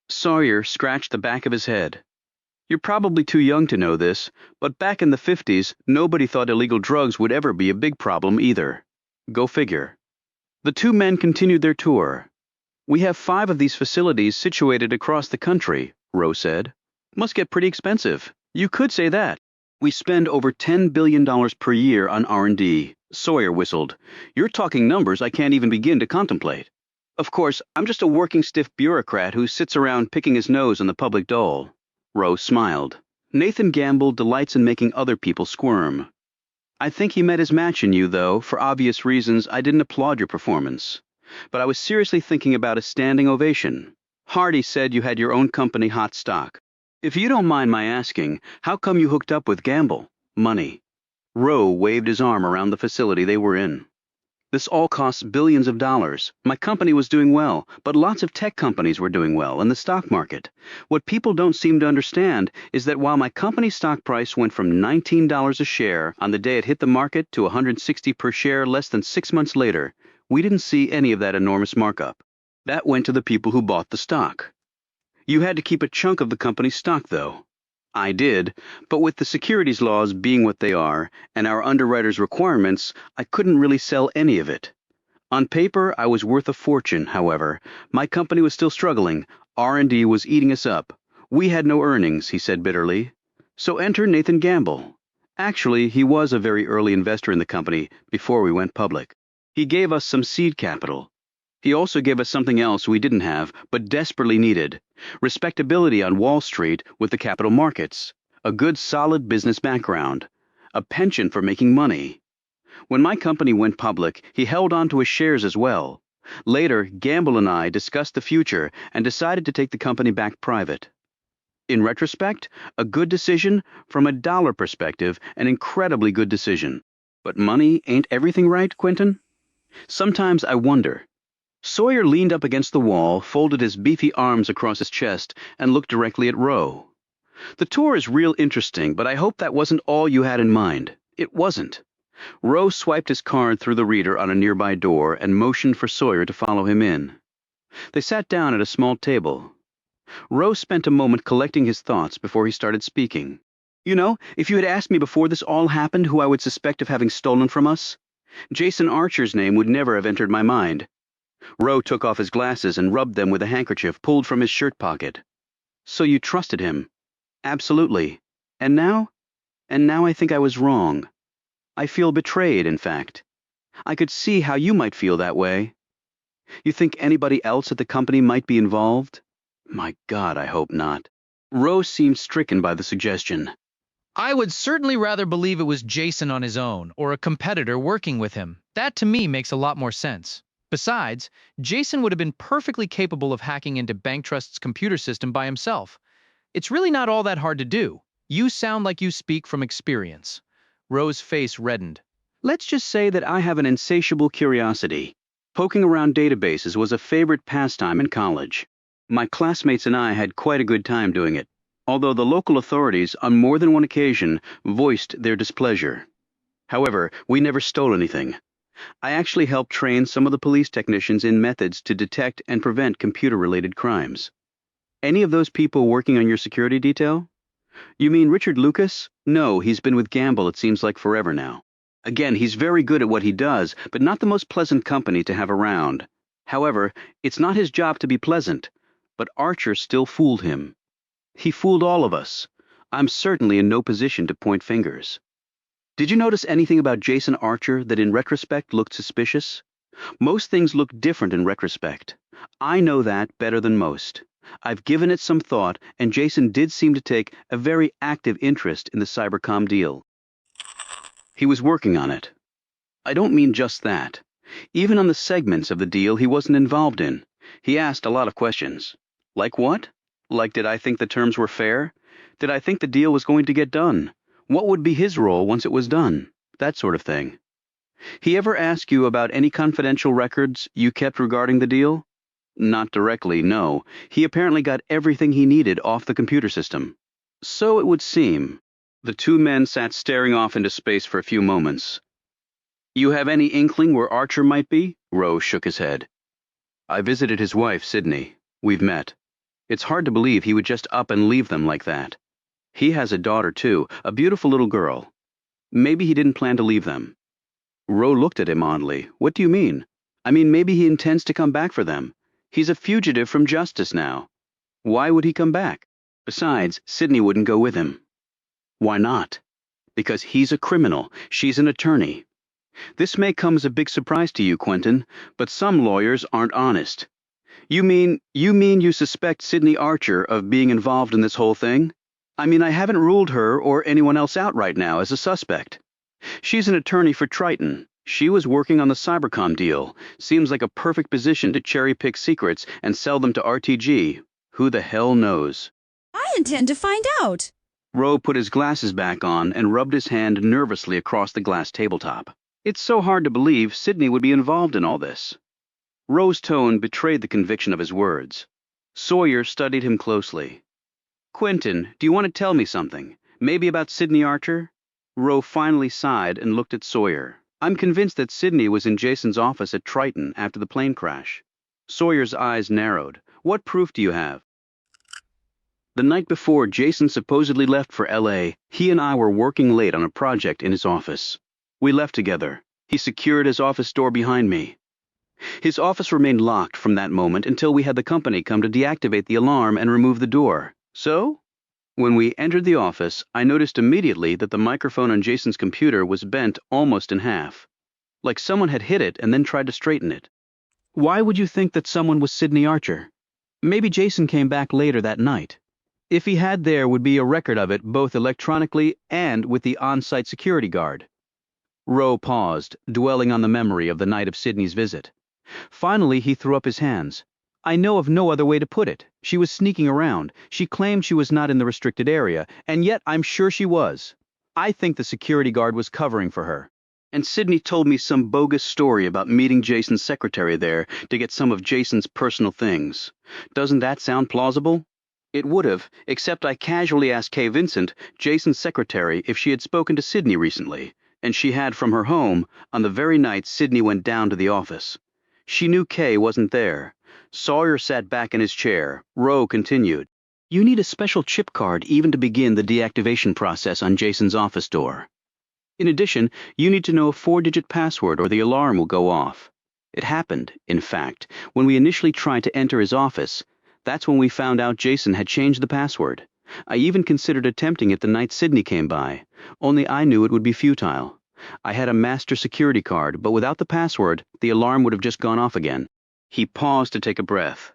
Sawyer scratched the back of his head. You're probably too young to know this, but back in the 50s, nobody thought illegal drugs would ever be a big problem either. Go figure. The two men continued their tour. We have 5 of these facilities situated across the country, Roe said. Must get pretty expensive. You could say that. We spend over $10 billion per year on R&D. Sawyer whistled. You're talking numbers I can't even begin to contemplate. Of course, I'm just a working stiff bureaucrat who sits around picking his nose on the public dole. Roe smiled. Nathan Gamble delights in making other people squirm. I think he met his match in you, though. For obvious reasons, I didn't applaud your performance. But I was seriously thinking about a standing ovation. Hardy said you had your own company hot stock. If you don't mind my asking, how come you hooked up with Gamble? Money. Roe waved his arm around the facility they were in. This all costs billions of dollars. My company was doing well, but lots of tech companies were doing well in the stock market. What people don't seem to understand is that while my company's stock price went from $19 a share on the day it hit the market to $160 per share less than 6 months later, we didn't see any of that enormous markup. That went to the people who bought the stock. You had to keep a chunk of the company's stock, though. I did, but with the securities laws being what they are, and our underwriters' requirements, I couldn't really sell any of it. On paper, I was worth a fortune, however. My company was still struggling. R&D was eating us up. We had no earnings, he said bitterly. So enter Nathan Gamble. Actually, he was a very early investor in the company before we went public. He gave us some seed capital. He also gave us something else we didn't have, but desperately needed. Respectability on Wall Street with the capital markets. A good solid business background. A penchant for making money. When my company went public, he held on to his shares as well. Later, Gamble and I discussed the future and decided to take the company back private. In retrospect, a good decision. From a dollar perspective, an incredibly good decision. But money ain't everything, right, Quentin? Sometimes I wonder. Sawyer leaned up against the wall, folded his beefy arms across his chest, and looked directly at Roe. The tour is real interesting, but I hope that wasn't all you had in mind. It wasn't. Roe swiped his card through the reader on a nearby door and motioned for Sawyer to follow him in. They sat down at a small table. Roe spent a moment collecting his thoughts before he started speaking. You know, if you had asked me before this all happened who I would suspect of having stolen from us, Jason Archer's name would never have entered my mind. Roe took off his glasses and rubbed them with a handkerchief pulled from his shirt pocket. So you trusted him? Absolutely. And now? And now I think I was wrong. I feel betrayed, in fact. I could see how you might feel that way. You think anybody else at the company might be involved? My God, I hope not. Roe seemed stricken by the suggestion. I would certainly rather believe it was Jason on his own, or a competitor working with him. That to me makes a lot more sense. Besides, Jason would have been perfectly capable of hacking into Banktrust's computer system by himself. It's really not all that hard to do. You sound like you speak from experience. Roe's face reddened. Let's just say that I have an insatiable curiosity. Poking around databases was a favorite pastime in college. My classmates and I had quite a good time doing it, although the local authorities on more than one occasion voiced their displeasure. However, we never stole anything. I actually helped train some of the police technicians in methods to detect and prevent computer-related crimes. Any of those people working on your security detail? You mean Richard Lucas? No, he's been with Gamble it seems like forever now. Again, he's very good at what he does, but not the most pleasant company to have around. However, it's not his job to be pleasant, but Archer still fooled him. He fooled all of us. I'm certainly in no position to point fingers. Did you notice anything about Jason Archer that in retrospect looked suspicious? Most things look different in retrospect. I know that better than most. I've given it some thought, and Jason did seem to take a very active interest in the Cybercom deal. He was working on it. I don't mean just that. Even on the segments of the deal he wasn't involved in. He asked a lot of questions. Like what? Like, did I think the terms were fair? Did I think the deal was going to get done? What would be his role once it was done? That sort of thing. He ever ask you about any confidential records you kept regarding the deal? Not directly, no. He apparently got everything he needed off the computer system. So it would seem. The two men sat staring off into space for a few moments. You have any inkling where Archer might be? Rowe shook his head. I visited his wife, Sydney. We've met. It's hard to believe he would just up and leave them like that. He has a daughter, too, a beautiful little girl. Maybe he didn't plan to leave them. Rowe looked at him oddly. What do you mean? I mean, maybe he intends to come back for them. He's a fugitive from justice now. Why would he come back? Besides, Sydney wouldn't go with him. Why not? Because he's a criminal. She's an attorney. This may come as a big surprise to you, Quentin, but some lawyers aren't honest. You mean you suspect Sydney Archer of being involved in this whole thing? I mean, I haven't ruled her or anyone else out right now as a suspect. She's an attorney for Triton. She was working on the Cybercom deal. Seems like a perfect position to cherry-pick secrets and sell them to RTG. Who the hell knows? I intend to find out. Rowe put his glasses back on and rubbed his hand nervously across the glass tabletop. It's so hard to believe Sydney would be involved in all this. Rowe's tone betrayed the conviction of his words. Sawyer studied him closely. Quentin, do you want to tell me something? Maybe about Sydney Archer? Rowe finally sighed and looked at Sawyer. I'm convinced that Sydney was in Jason's office at Triton after the plane crash. Sawyer's eyes narrowed. What proof do you have? The night before Jason supposedly left for L.A., he and I were working late on a project in his office. We left together. He secured his office door behind me. His office remained locked from that moment until we had the company come to deactivate the alarm and remove the door. So, when we entered the office, I noticed immediately that the microphone on Jason's computer was bent almost in half, like someone had hit it and then tried to straighten it. Why would you think that someone was Sydney Archer? Maybe Jason came back later that night. If he had, there would be a record of it both electronically and with the on-site security guard. Rowe paused, dwelling on the memory of the night of Sydney's visit. Finally, he threw up his hands. I know of no other way to put it. She was sneaking around. She claimed she was not in the restricted area, and yet I'm sure she was. I think the security guard was covering for her. And Sydney told me some bogus story about meeting Jason's secretary there to get some of Jason's personal things. Doesn't that sound plausible? It would have, except I casually asked Kay Vincent, Jason's secretary, if she had spoken to Sydney recently, and she had from her home on the very night Sydney went down to the office. She knew Kay wasn't there. Sawyer sat back in his chair. Rowe continued. You need a special chip card even to begin the deactivation process on Jason's office door. In addition, you need to know a 4-digit password or the alarm will go off. It happened, in fact, when we initially tried to enter his office. That's when we found out Jason had changed the password. I even considered attempting it the night Sydney came by, only I knew it would be futile. I had a master security card, but without the password, the alarm would have just gone off again. He paused to take a breath.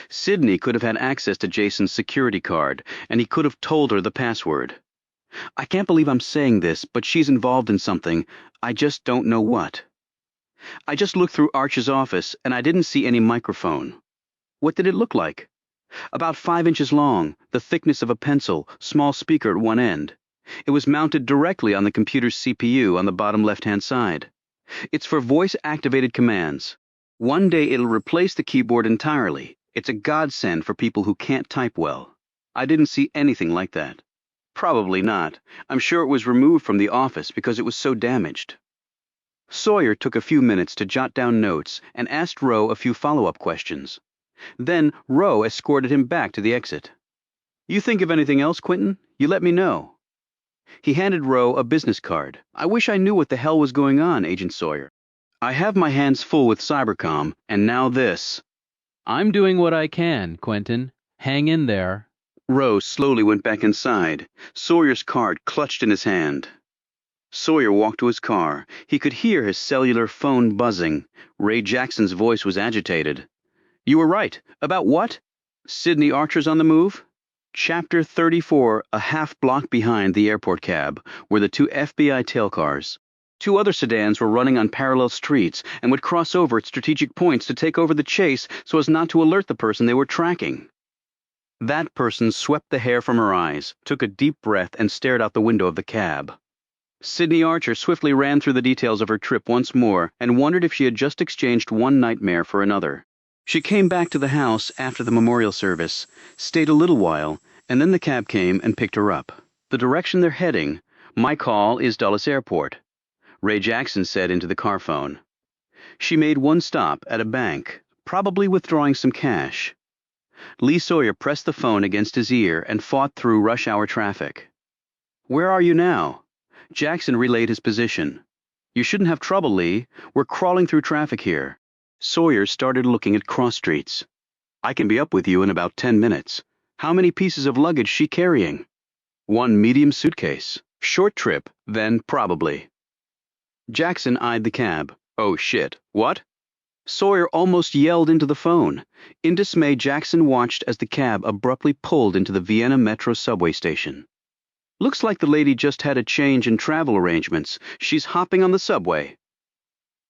Sydney could have had access to Jason's security card, and he could have told her the password. I can't believe I'm saying this, but she's involved in something. I just don't know what. I just looked through Arch's office, and I didn't see any microphone. What did it look like? About 5 inches long, the thickness of a pencil, small speaker at one end. It was mounted directly on the computer's CPU on the bottom left-hand side. It's for voice-activated commands. One day it'll replace the keyboard entirely. It's a godsend for people who can't type well. I didn't see anything like that. Probably not. I'm sure it was removed from the office because it was so damaged. Sawyer took a few minutes to jot down notes and asked Rowe a few follow-up questions. Then Rowe escorted him back to the exit. You think of anything else, Quentin? You let me know. He handed Rowe a business card. I wish I knew what the hell was going on, Agent Sawyer. I have my hands full with Cybercom, and now this. I'm doing what I can, Quentin. Hang in there. Rowe slowly went back inside, Sawyer's card clutched in his hand. Sawyer walked to his car. He could hear his cellular phone buzzing. Ray Jackson's voice was agitated. You were right. About what? Sydney Archer's on the move? Chapter 34, a half block behind the airport cab, were the two FBI tail cars. Two other sedans were running on parallel streets and would cross over at strategic points to take over the chase so as not to alert the person they were tracking. That person swept the hair from her eyes, took a deep breath, and stared out the window of the cab. Sydney Archer swiftly ran through the details of her trip once more and wondered if she had just exchanged one nightmare for another. She came back to the house after the memorial service, stayed a little while, and then the cab came and picked her up. The direction they're heading, my call is Dulles Airport, Ray Jackson said into the car phone. She made one stop at a bank, probably withdrawing some cash. Lee Sawyer pressed the phone against his ear and fought through rush hour traffic. Where are you now? Jackson relayed his position. You shouldn't have trouble, Lee. We're crawling through traffic here. Sawyer started looking at cross streets. I can be up with you in about 10 minutes. How many pieces of luggage she carrying? One medium suitcase. Short trip, then probably. Jackson eyed the cab. Oh shit, what? Sawyer almost yelled into the phone. In dismay, Jackson watched as the cab abruptly pulled into the Vienna Metro subway station. Looks like the lady just had a change in travel arrangements. She's hopping on the subway.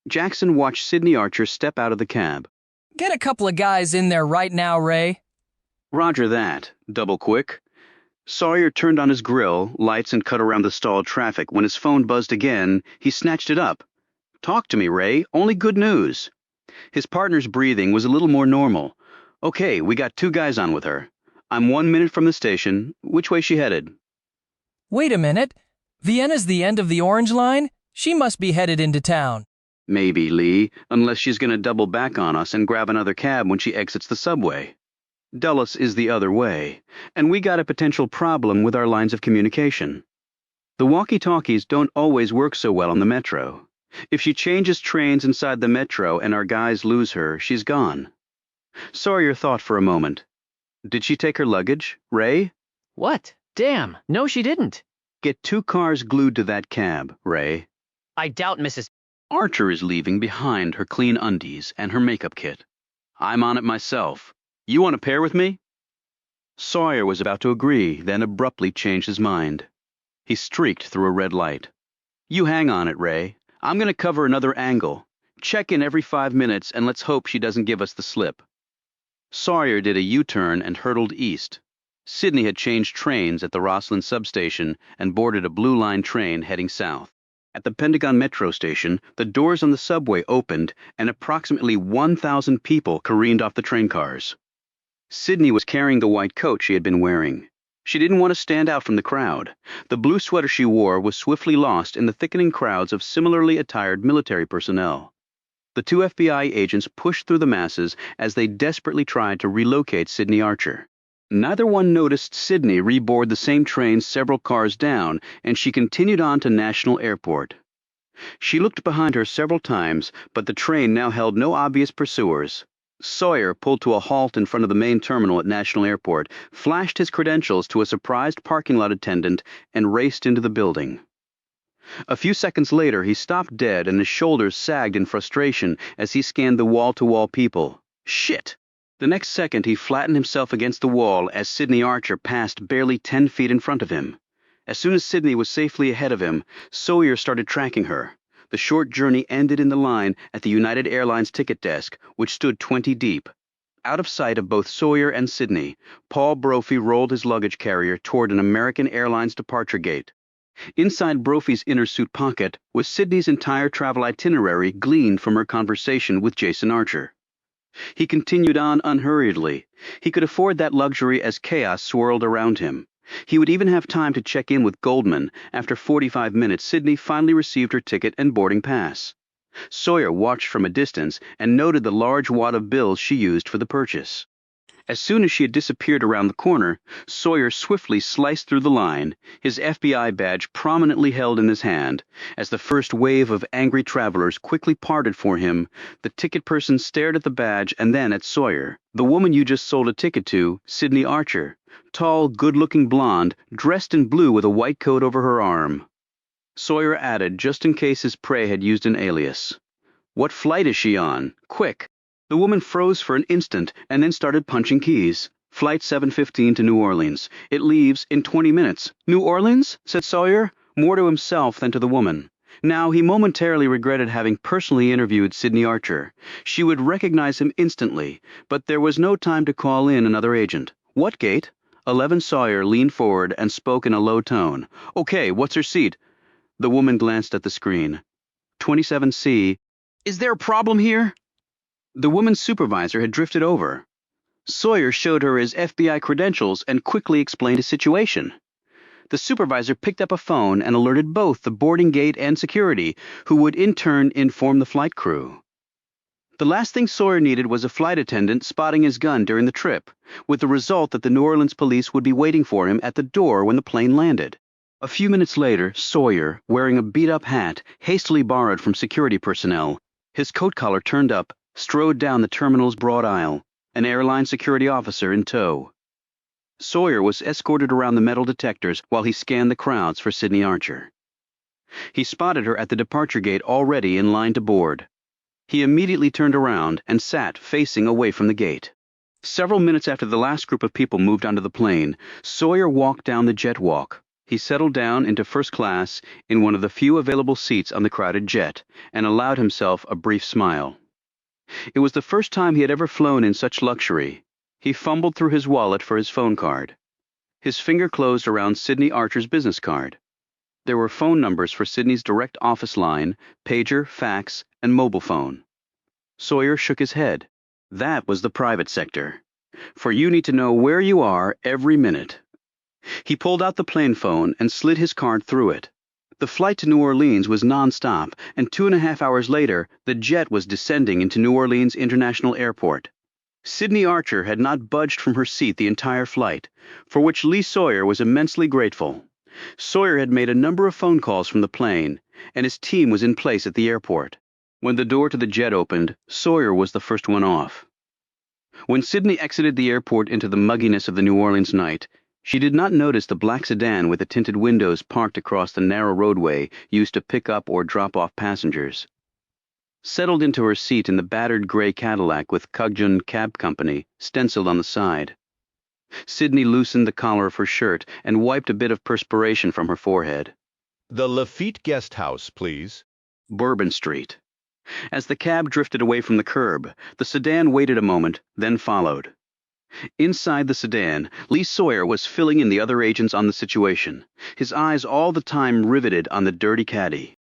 Jackson watched Sydney Archer step out of the cab. Get a couple of guys in there right now, Ray. Roger that. Double quick. Sawyer turned on his grill, lights, and cut around the stalled traffic. When his phone buzzed again, he snatched it up. Talk to me, Ray. Only good news. His partner's breathing was a little more normal. Okay, we got two guys on with her. I'm 1 minute from the station. Which way she headed? Wait a minute. Vienna's the end of the Orange Line? She must be headed into town. Maybe, Lee, unless she's going to double back on us and grab another cab when she exits the subway. Dulles is the other way, and we got a potential problem with our lines of communication. The walkie-talkies don't always work so well on the metro. If she changes trains inside the metro and our guys lose her, she's gone. Sawyer thought for a moment. Did she take her luggage, Ray? What? Damn, no she didn't. Get two cars glued to that cab, Ray. I doubt Mrs. Archer is leaving behind her clean undies and her makeup kit. I'm on it myself. You want to pair with me? Sawyer was about to agree, then abruptly changed his mind. He streaked through a red light. You hang on it, Ray. I'm going to cover another angle. Check in every 5 minutes and let's hope she doesn't give us the slip. Sawyer did a U-turn and hurtled east. Sydney had changed trains at the Rosslyn substation and boarded a Blue Line train heading south. At the Pentagon Metro station, the doors on the subway opened and approximately 1,000 people careened off the train cars. Sydney was carrying the white coat she had been wearing. She didn't want to stand out from the crowd. The blue sweater she wore was swiftly lost in the thickening crowds of similarly attired military personnel. The two FBI agents pushed through the masses as they desperately tried to relocate Sydney Archer. Neither one noticed Sydney reboard the same train several cars down, and she continued on to National Airport. She looked behind her several times, but the train now held no obvious pursuers. Sawyer pulled to a halt in front of the main terminal at National Airport, flashed his credentials to a surprised parking lot attendant, and raced into the building. A few seconds later, he stopped dead and his shoulders sagged in frustration as he scanned the wall-to-wall people. Shit! The next second, he flattened himself against the wall as Sydney Archer passed barely 10 feet in front of him. As soon as Sydney was safely ahead of him, Sawyer started tracking her. The short journey ended in the line at the United Airlines ticket desk, which stood 20 deep. Out of sight of both Sawyer and Sydney, Paul Brophy rolled his luggage carrier toward an American Airlines departure gate. Inside Brophy's inner suit pocket was Sydney's entire travel itinerary gleaned from her conversation with Jason Archer. He continued on unhurriedly. He could afford that luxury as chaos swirled around him. He would even have time to check in with Goldman. After 45 minutes, Sydney finally received her ticket and boarding pass. Sawyer watched from a distance and noted the large wad of bills she used for the purchase. As soon as she had disappeared around the corner, Sawyer swiftly sliced through the line, his FBI badge prominently held in his hand. As the first wave of angry travelers quickly parted for him, the ticket person stared at the badge and then at Sawyer. The woman you just sold a ticket to, Sydney Archer. Tall, good-looking blonde, dressed in blue with a white coat over her arm. Sawyer added, just in case his prey had used an alias. What flight is she on? Quick! The woman froze for an instant and then started punching keys. Flight 715 to New Orleans. It leaves in 20 minutes. New Orleans? Said Sawyer, more to himself than to the woman. Now he momentarily regretted having personally interviewed Sydney Archer. She would recognize him instantly, but there was no time to call in another agent. What gate? 11 Sawyer leaned forward and spoke in a low tone. Okay, what's her seat? The woman glanced at the screen. 27C. Is there a problem here? The woman's supervisor had drifted over. Sawyer showed her his FBI credentials and quickly explained his situation. The supervisor picked up a phone and alerted both the boarding gate and security, who would in turn inform the flight crew. The last thing Sawyer needed was a flight attendant spotting his gun during the trip, with the result that the New Orleans police would be waiting for him at the door when the plane landed. A few minutes later, Sawyer, wearing a beat-up hat, hastily borrowed from security personnel, his coat collar turned up, strode down the terminal's broad aisle, an airline security officer in tow. Sawyer was escorted around the metal detectors while he scanned the crowds for Sydney Archer. He spotted her at the departure gate already in line to board. He immediately turned around and sat facing away from the gate. Several minutes after the last group of people moved onto the plane, Sawyer walked down the jet walk. He settled down into first class in one of the few available seats on the crowded jet and allowed himself a brief smile. It was the first time he had ever flown in such luxury. He fumbled through his wallet for his phone card. His finger closed around Sydney Archer's business card. There were phone numbers for Sydney's direct office line, pager, fax, and mobile phone. Sawyer shook his head. That was the private sector. For you need to know where you are every minute. He pulled out the plane phone and slid his card through it. The flight to New Orleans was non-stop, and 2.5 hours later, the jet was descending into New Orleans International Airport. Sydney Archer had not budged from her seat the entire flight, for which Lee Sawyer was immensely grateful. Sawyer had made a number of phone calls from the plane, and his team was in place at the airport. When the door to the jet opened, Sawyer was the first one off. When Sydney exited the airport into the mugginess of the New Orleans night, she did not notice the black sedan with the tinted windows parked across the narrow roadway used to pick up or drop off passengers. Settled into her seat in the battered gray Cadillac with Cugjun Cab Company stenciled on the side, Sydney loosened the collar of her shirt and wiped a bit of perspiration from her forehead. The Lafitte Guest House, please. Bourbon Street. As the cab drifted away from the curb, the sedan waited a moment, then followed. Inside the sedan, Lee Sawyer was filling in the other agents on the situation, his eyes all the time riveted on the dirty caddy.